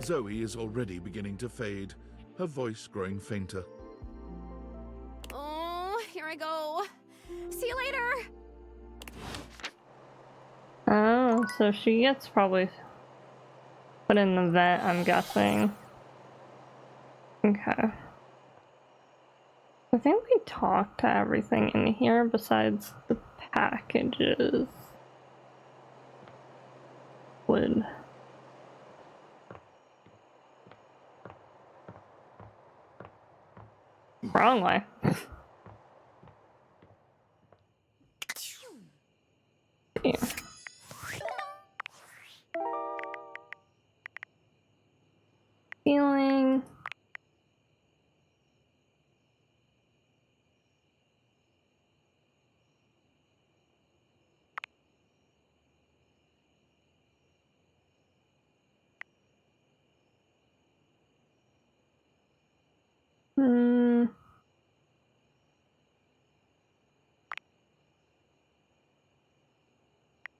Zoe is already beginning to fade, her voice growing fainter. Oh, here I go. See you later. Oh, so she gets probably put in the vent, I'm guessing. Okay. I think we talked to everything in here besides the packages. Wood. Wrong way. Yeah. Feeling.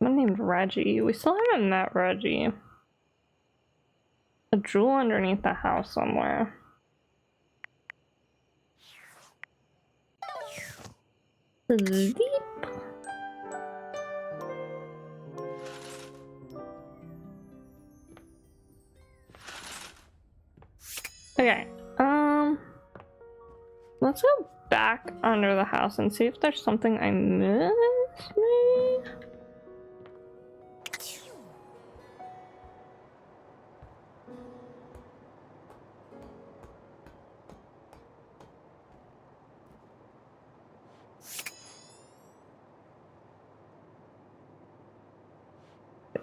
I'm named Reggie. We still haven't met Reggie. A jewel underneath the house somewhere. Sleep. Okay. Let's go back under the house and see if there's something I missed, maybe?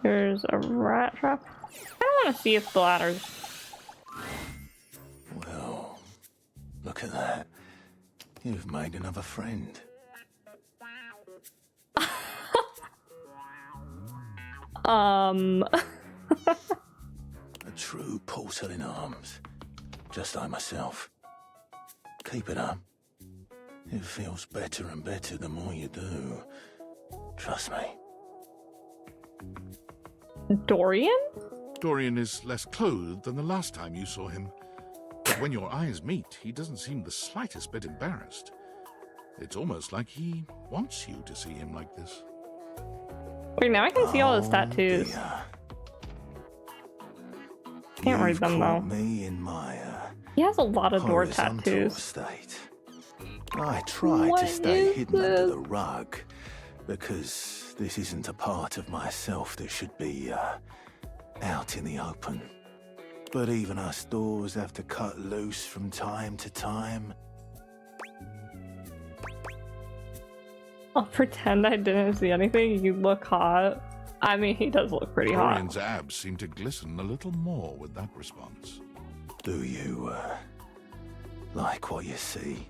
There's a rat trap. I want to see if the ladder's... Well, look at that. You've made another friend. A true porcelain arms. Just like myself. Keep it up. It feels better and better the more you do. Trust me. Dorian? Dorian is less clothed than the last time you saw him. But when your eyes meet, he doesn't seem the slightest bit embarrassed. It's almost like he wants you to see him like this. Wait, now I can see all his tattoos. Can't read them though. Me in my, he has a lot of door tattoos. State. I try to stay hidden under the rug because this isn't a part of myself that should be out in the open. But even us doors have to cut loose from time to time. I'll pretend I didn't see anything. You look hot. I mean, he does look pretty hot. Dorian's abs seem to glisten a little more with that response. Do you, like what you see?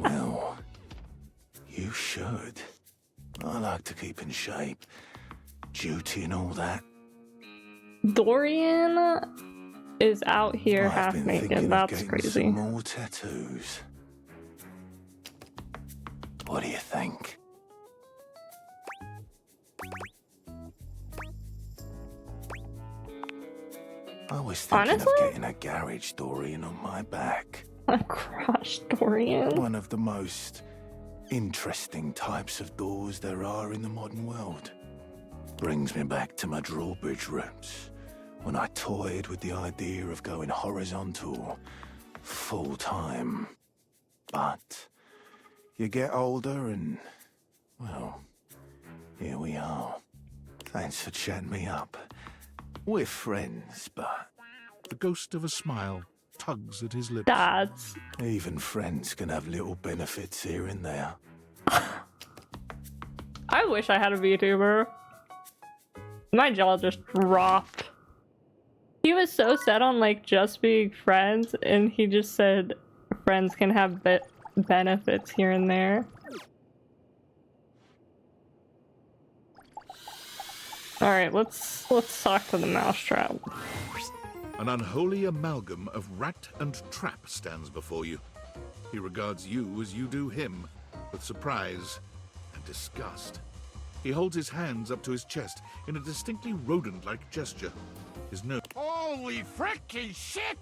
Well, you should. I like to keep in shape. Duty and all that. Dorian is out here half naked. That's crazy. Some more tattoos. What do you think? I was thinking of getting a garage Dorian on my back. A crush Dorian? One of the most interesting types of doors there are in the modern world. Brings me back to my drawbridge roots, when I toyed with the idea of going horizontal, full-time. But you get older and, well, here we are. Thanks for chatting me up. We're friends, but... The ghost of a smile tugs at his lips. Dads. Even friends can have little benefits here and there. I wish I had a VTuber. My jaw just dropped. He was so set on like just being friends, and he just said friends can have benefits here and there. Alright, let's talk to the mousetrap. An unholy amalgam of rat and trap stands before you. He regards you as you do him, with surprise and disgust. He holds his hands up to his chest in a distinctly rodent-like gesture. His nose... Holy frickin' shit!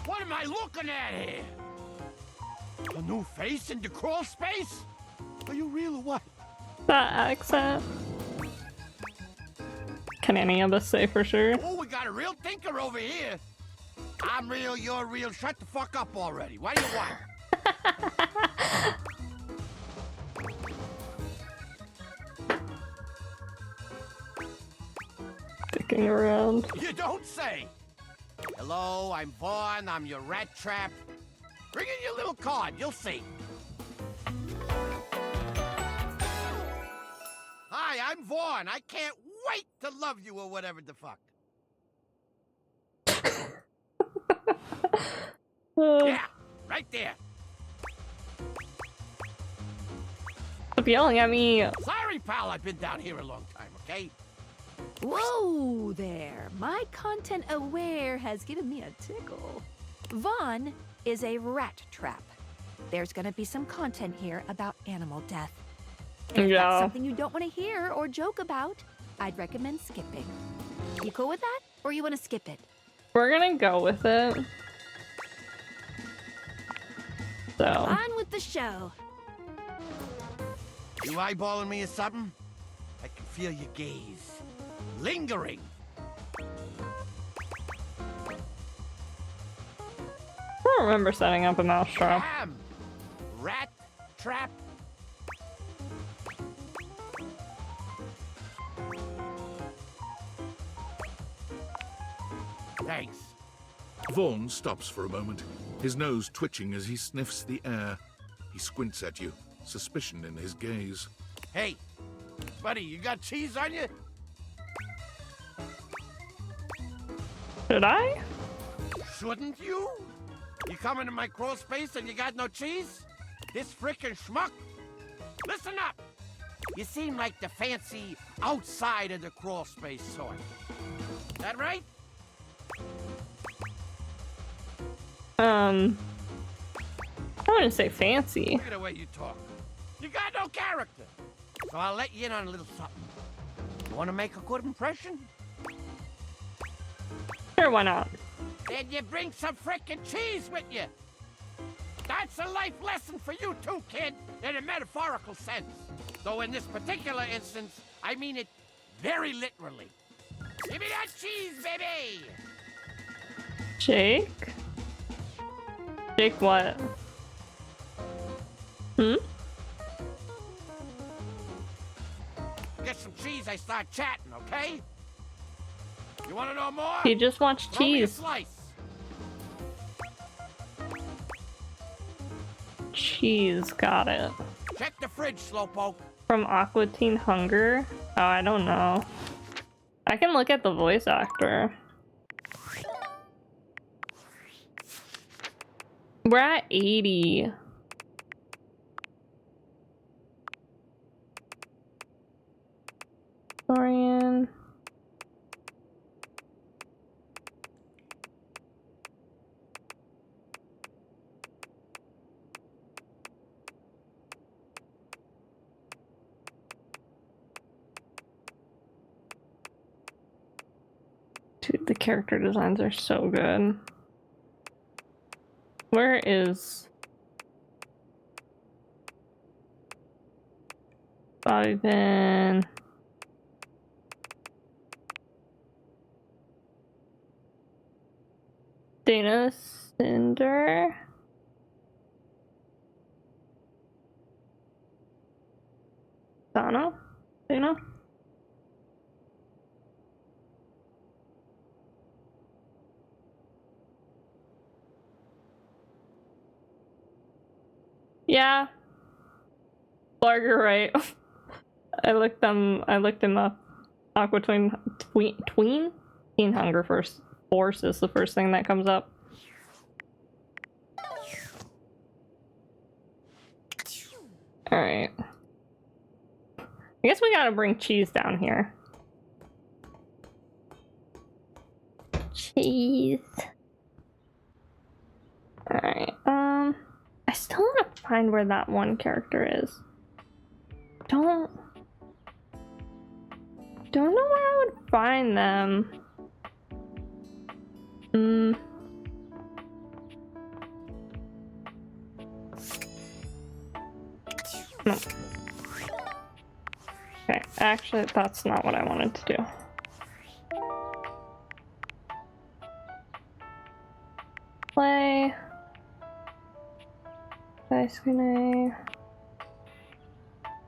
What am I looking at here? A new face in the crawl space? Are you real or what? That accent. Can any of us say for sure? Oh, we got a real thinker over here. I'm real, you're real. Shut the fuck up already. What do you want? Sticking around. You don't say. Hello, I'm Vaughn. I'm your rat trap. Bring in your little card. You'll see. Hi, I'm Vaughn. I can't wait to love you or whatever the fuck. Yeah, right there. Stop yelling at me. Sorry, pal. I've been down here a long time, okay? Whoa there! My content aware has given me a tickle. Vaughn is a rat trap. There's gonna be some content here about animal death. If that's something you don't want to hear or joke about, I'd recommend skipping. You cool with that? Or you want to skip it? We're gonna go with it. So. On with the show. You eyeballing me or something? I can feel your gaze. Lingering. I don't remember setting up a mousetrap. Damn! Rat trap. Thanks. Vaughn stops for a moment, his nose twitching as he sniffs the air. He squints at you, suspicion in his gaze. Hey, buddy, you got cheese on you? Should I? Shouldn't you? You come into my crawl space and you got no cheese? This frickin' schmuck? Listen up! You seem like the fancy outside of the crawl space sort. That right? I wouldn't say fancy. Look at the way you talk. You got no character. So I'll let you in on a little something. You want to make a good impression? Sure, why not? Then you bring some frickin' cheese with you. That's a life lesson for you too, kid, in a metaphorical sense. Though in this particular instance, I mean it very literally. Give me that cheese, baby! Jake? Jake what? Hmm? Get some cheese, I start chatting, okay? You want to know more? He just wants Throw me a cheese. slice. Cheese, got it. Check the fridge, slowpoke. From Aqua Teen Hunger? Oh, I don't know. I can look at the voice actor. We're at 80. Dorian. Dude, the character designs are so good. Where is Bobby Pin? Dana Cinder? Donna? Dana? Yeah. Clark, you're right. I looked him up. Aqua Teen Hunger Force is the first thing that comes up. Alright. I guess we gotta bring cheese down here. Cheese. Alright, I still want to find where that one character is. Don't know where I would find them. No. Okay, actually, that's not what I wanted to do. Play. Dice gonna.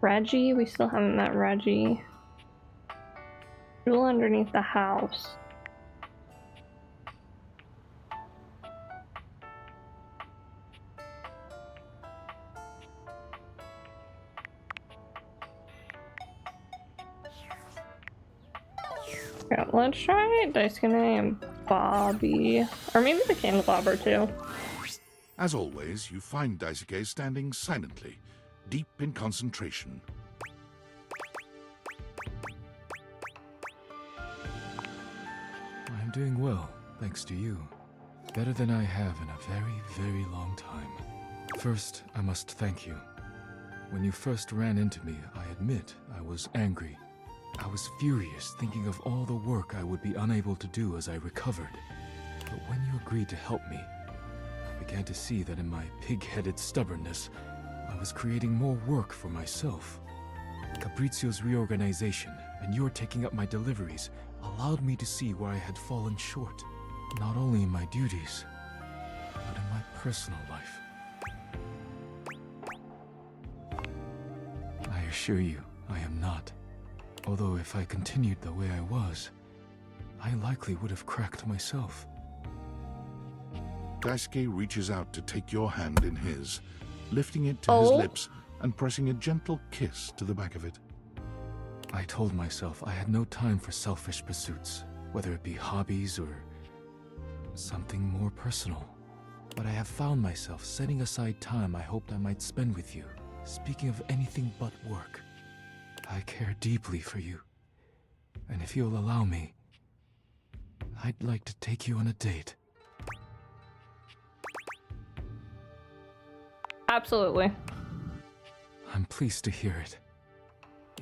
Reggie? We still haven't met Reggie. Jewel underneath the house. Yeah, let's try Daisuke and Bobby. Or maybe the candelabra too. As always, you find Daisuke standing silently, deep in concentration. I'm doing well, thanks to you. Better than I have in a very, very long time. First, I must thank you. When you first ran into me, I admit I was angry. I was furious, thinking of all the work I would be unable to do as I recovered. But when you agreed to help me, I began to see that in my pig-headed stubbornness, I was creating more work for myself. Caprizio's reorganization and your taking up my deliveries allowed me to see where I had fallen short, not only in my duties, but in my personal life. I assure you, I am not. Although if I continued the way I was, I likely would have cracked myself. Daisuke reaches out to take your hand in his, lifting it to his lips and pressing a gentle kiss to the back of it. I told myself I had no time for selfish pursuits, whether it be hobbies or something more personal. But I have found myself setting aside time I hoped I might spend with you, speaking of anything but work. I care deeply for you, and if you'll allow me, I'd like to take you on a date. Absolutely. I'm pleased to hear it.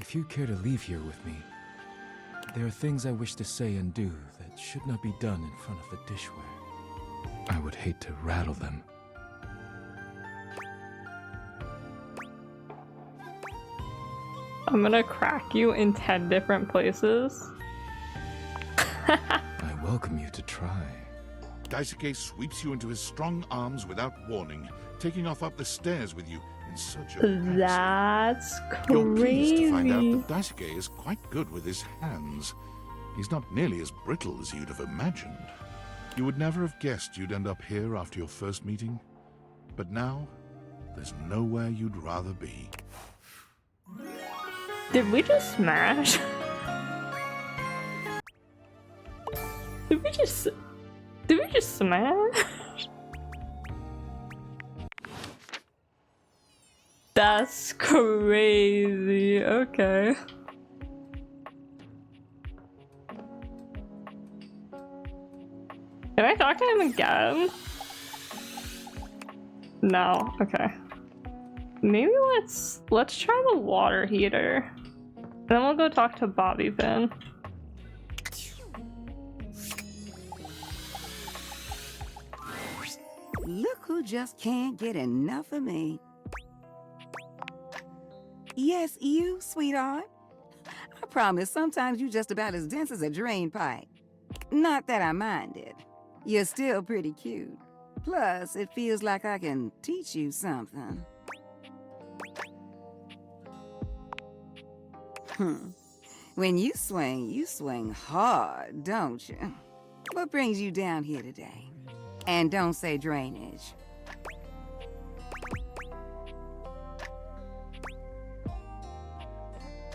If you care to leave here with me, there are things I wish to say and do that should not be done in front of the dishware. I would hate to rattle them. I'm gonna crack you in 10 different places. I welcome you to try. Daisuke sweeps you into his strong arms without warning, taking off up the stairs with you in such a That's crazy. You're pleased to find out that Daisuke is quite good with his hands. He's not nearly as brittle as you'd have imagined. You would never have guessed you'd end up here after your first meeting. But now, there's nowhere you'd rather be. Did we just smash? Did we just smash? That's crazy. Okay. Can I talk to him again? No. Okay. Maybe let's try the water heater. Then we'll go talk to Bobby Pin. Look who just can't get enough of me. Yes, you, sweetheart. I promise sometimes you're just about as dense as a drain pipe. Not that I minded. You're still pretty cute. Plus, it feels like I can teach you something. When you swing hard, don't you? What brings you down here today? And don't say drainage.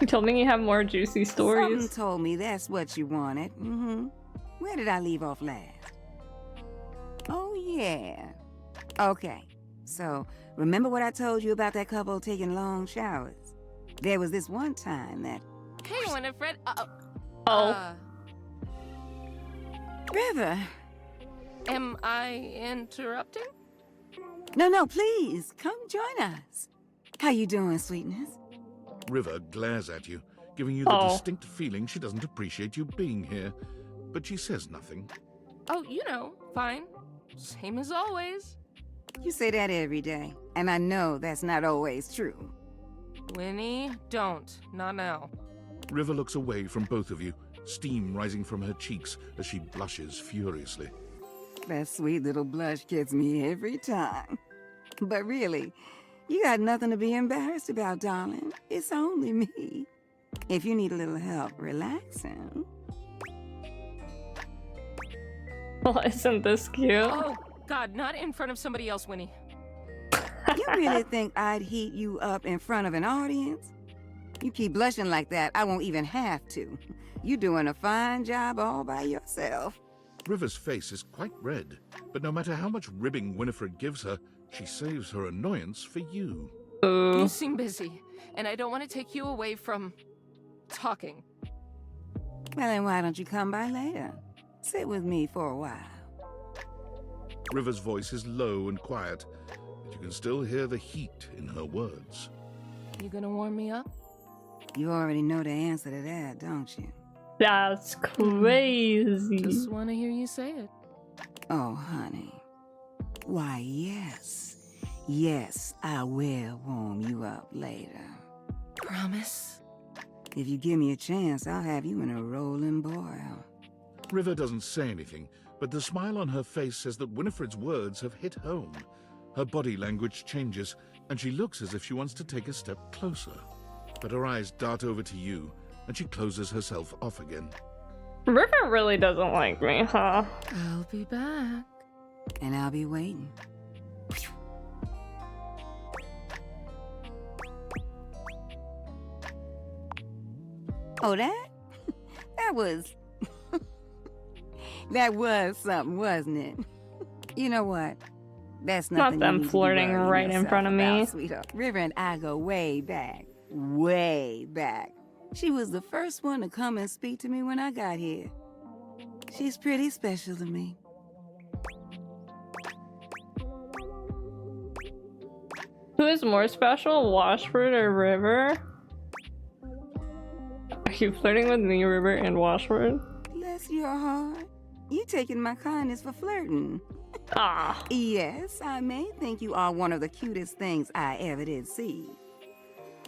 You told me you have more juicy stories. Something told me that's what you wanted. Where did I leave off last? Oh, yeah. Okay, so remember what I told you about that couple taking long showers? There was this one time that... Hey, Winifred. River. Am I interrupting? No, please, come join us. How you doing, sweetness? River glares at you, giving you the distinct feeling she doesn't appreciate you being here. But she says nothing. Oh, you know, fine. Same as always. You say that every day, and I know that's not always true. Winnie, don't. Not now. River looks away from both of you, steam rising from her cheeks as she blushes furiously. That sweet little blush gets me every time. But really, you got nothing to be embarrassed about, darling. It's only me. If you need a little help relaxing. Well, isn't this cute? Oh, God, not in front of somebody else, Winnie. You really think I'd heat you up in front of an audience? You keep blushing like that, I won't even have to. You're doing a fine job all by yourself. River's face is quite red, but no matter how much ribbing Winifred gives her, she saves her annoyance for you. You seem busy, and I don't want to take you away from talking. Well, then why don't you come by later? Sit with me for a while. River's voice is low and quiet, but you can still hear the heat in her words. You gonna warm me up? You already know the answer to that, don't you? That's crazy. Just want to hear you say it. Oh, honey. Why, yes. Yes, I will warm you up later. Promise? If you give me a chance, I'll have you in a rolling boil. River doesn't say anything, but the smile on her face says that Winifred's words have hit home. Her body language changes, and she looks as if she wants to take a step closer. But her eyes dart over to you, and she closes herself off again. River really doesn't like me, huh? I'll be back. And I'll be waiting. Oh, that was... that was something, wasn't it? You know what? That's nothing. Not them you need to be flirting worrying right in yourself front of me. about, sweetheart. River and I go way back. Way back. She was the first one to come and speak to me when I got here. She's pretty special to me. Who is more special, Washford or River? Are you flirting with me, River, and Washford? Bless your heart. You taking my kindness for flirting. Ah. Yes, I may think you are one of the cutest things I ever did see.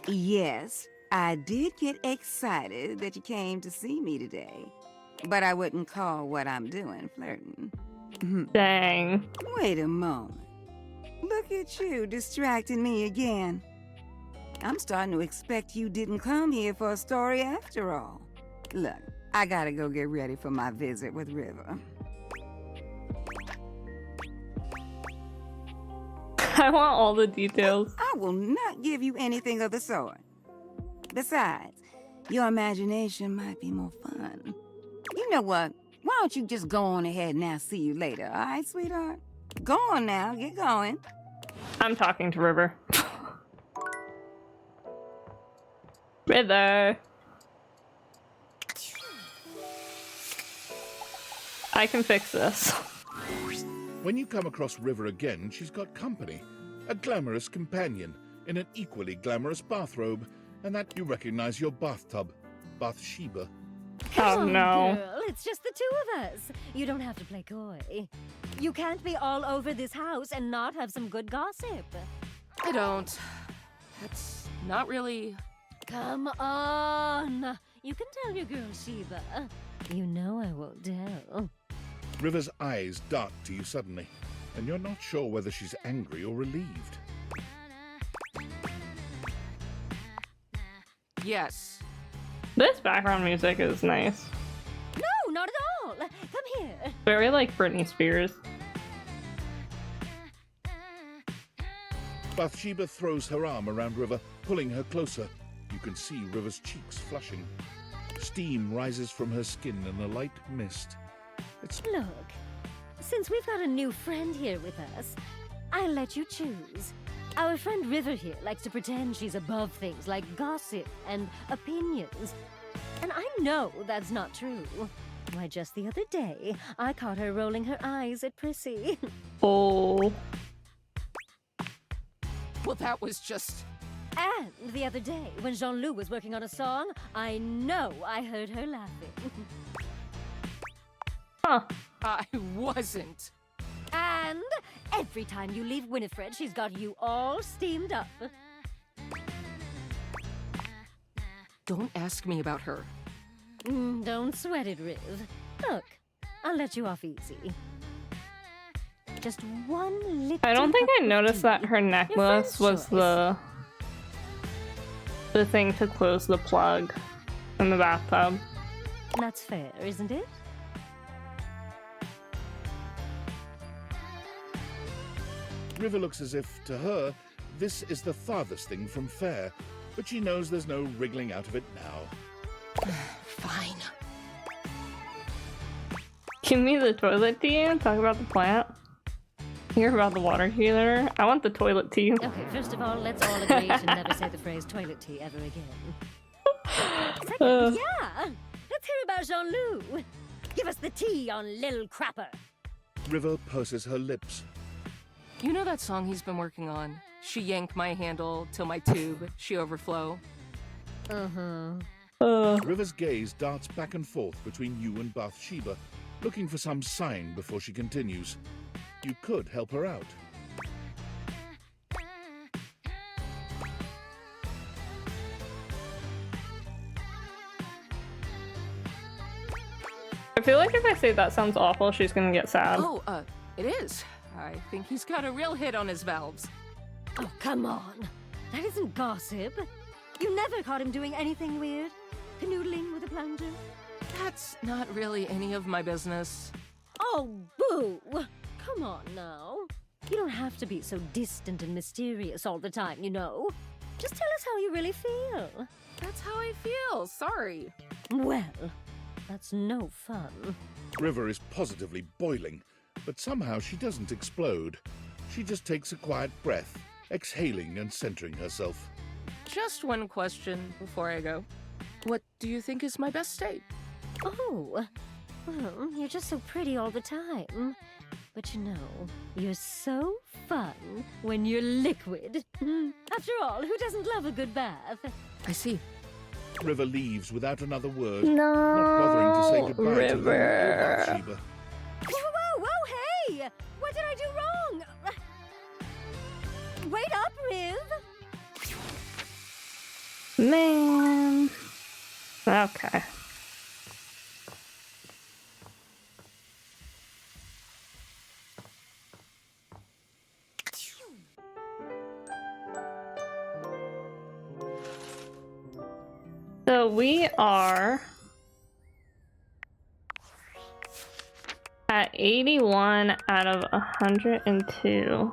Yes, I did get excited that you came to see me today, but I wouldn't call what I'm doing flirting. Dang. Wait a moment. Look at you distracting me again. I'm starting to expect you didn't come here for a story after all. Look, I gotta go get ready for my visit with River. I want all the details. I will not give you anything of the sort. Besides, your imagination might be more fun. You know what? Why don't you just go on ahead and I'll see you later, all right, sweetheart? Go on now, get going. I'm talking to River. River. I can fix this. When you come across River again, she's got company. A glamorous companion in an equally glamorous bathrobe, and that you recognize your bathtub, Bathsheba. Oh no. Girl, it's just the two of us. You don't have to play coy. You can't be all over this house and not have some good gossip. I don't. That's not really... Come on. You can tell your girl Sheba. You know I won't tell. River's eyes dart to you suddenly, and you're not sure whether she's angry or relieved. Yes. This background music is nice. No, not at all. Come here. Very like Britney Spears. Bathsheba throws her arm around River, pulling her closer. You can see River's cheeks flushing. Steam rises from her skin in a light mist. Look, since we've got a new friend here with us, I'll let you choose. Our friend River here likes to pretend she's above things like gossip and opinions. And I know that's not true. Why, just the other day, I caught her rolling her eyes at Prissy. Oh. Well, that was just... And the other day, when Jean-Loup was working on a song, I know I heard her laughing. Huh. I wasn't. And every time you leave Winifred, she's got you all steamed up. Don't ask me about her. Don't sweat it, Riv. Look, I'll let you off easy. Just one little... I don't think I noticed that her necklace was the thing to close the plug in the bathtub. That's fair, isn't it? River looks as if, to her, this is the farthest thing from fair. but she knows there's no wriggling out of it now. Fine. Give me the toilet tea and talk about the plant. Hear about the water healer. I want the toilet tea. Okay, first of all, let's all agree to never say the phrase toilet tea ever again. Second, yeah, let's hear about Jean-Loup. Give us the tea on Lil Crapper. River purses her lips. You know that song he's been working on? She yank my handle till my tube, she overflow. River's gaze darts back and forth between you and Bathsheba, looking for some sign before she continues. You could help her out. I feel like if I say that sounds awful, she's gonna get sad. Oh, it is. I think he's got a real hit on his valves. Oh, come on. That isn't gossip. You never caught him doing anything weird? Canoodling with a plunger? That's not really any of my business. Oh, boo! Come on now. You don't have to be so distant and mysterious all the time, you know. Just tell us how you really feel. That's how I feel. Sorry. Well, that's no fun. River is positively boiling, but somehow she doesn't explode. She just takes a quiet breath, exhaling and centering herself. Just one question before I go. What do you think is my best state? Oh, well, you're just so pretty all the time. But you know, you're so fun when you're liquid. After all, who doesn't love a good bath? I see. River leaves without another word, No, not bothering to say goodbye River. to Lily or Bathsheba. Whoa, hey! What did I do wrong? Wait up, Riv! Man. Okay. So we are at 81 out of 102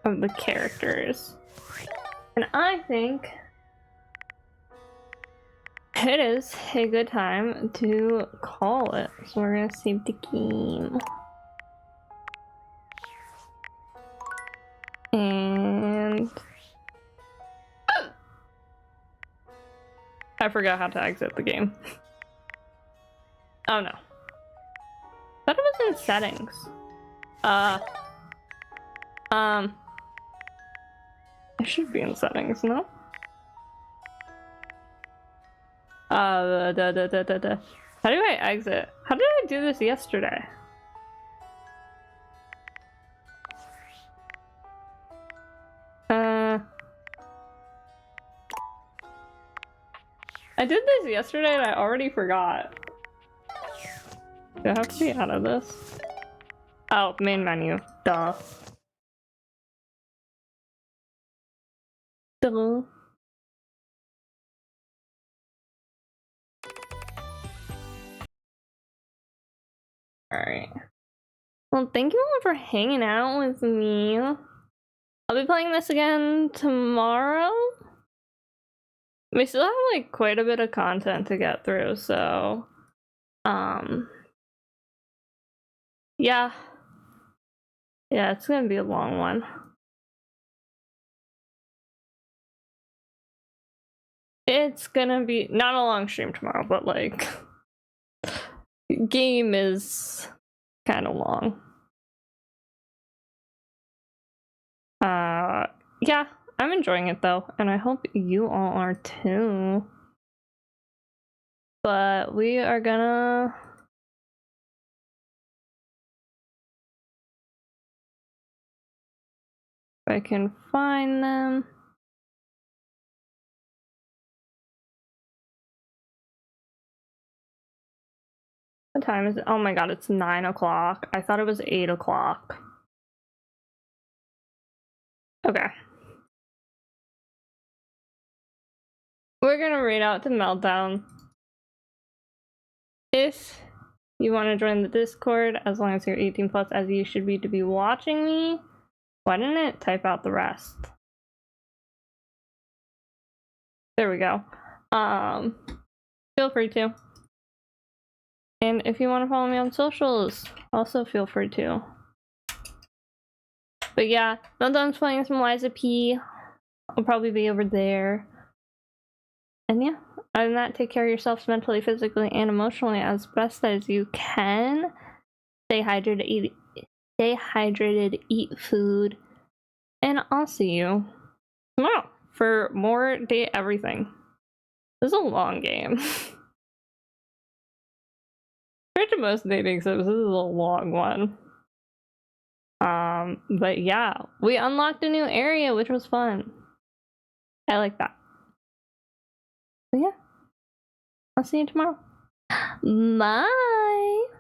of the characters. And I think it is a good time to call it. So we're gonna save the game. And I forgot how to exit the game. Oh no. I thought it was in settings. It should be in settings, no? How do I exit? How did I do this yesterday? I did this yesterday and I already forgot. Do I have to be out of this? Oh, main menu. Duh. Duh. Alright. Well, thank you all for hanging out with me. I'll be playing this again tomorrow. We still have like quite a bit of content to get through, so yeah. Yeah, it's gonna be a long one. It's gonna be not a long stream tomorrow, but like game is kind of long. Yeah, I'm enjoying it though, and I hope you all are too. But we are gonna if I can find them. What time is it? Oh my god, it's 9 o'clock. I thought it was 8 o'clock. Okay. We're gonna read out the meltdown. If you want to join the Discord, as long as you're 18 plus, as you should be to be watching me, why didn't it type out the rest? There we go. Feel free to. And if you want to follow me on socials, also feel free to. But yeah, now that I'm playing some Liza P, I'll probably be over there. And yeah, other than that, take care of yourselves mentally, physically, and emotionally as best as you can. Stay hydrated, eat food, and I'll see you tomorrow for more Date Everything. This is a long game. Compared to most dating sims, this is a long one. But yeah, we unlocked a new area, which was fun. I like that. But yeah, I'll see you tomorrow. Bye!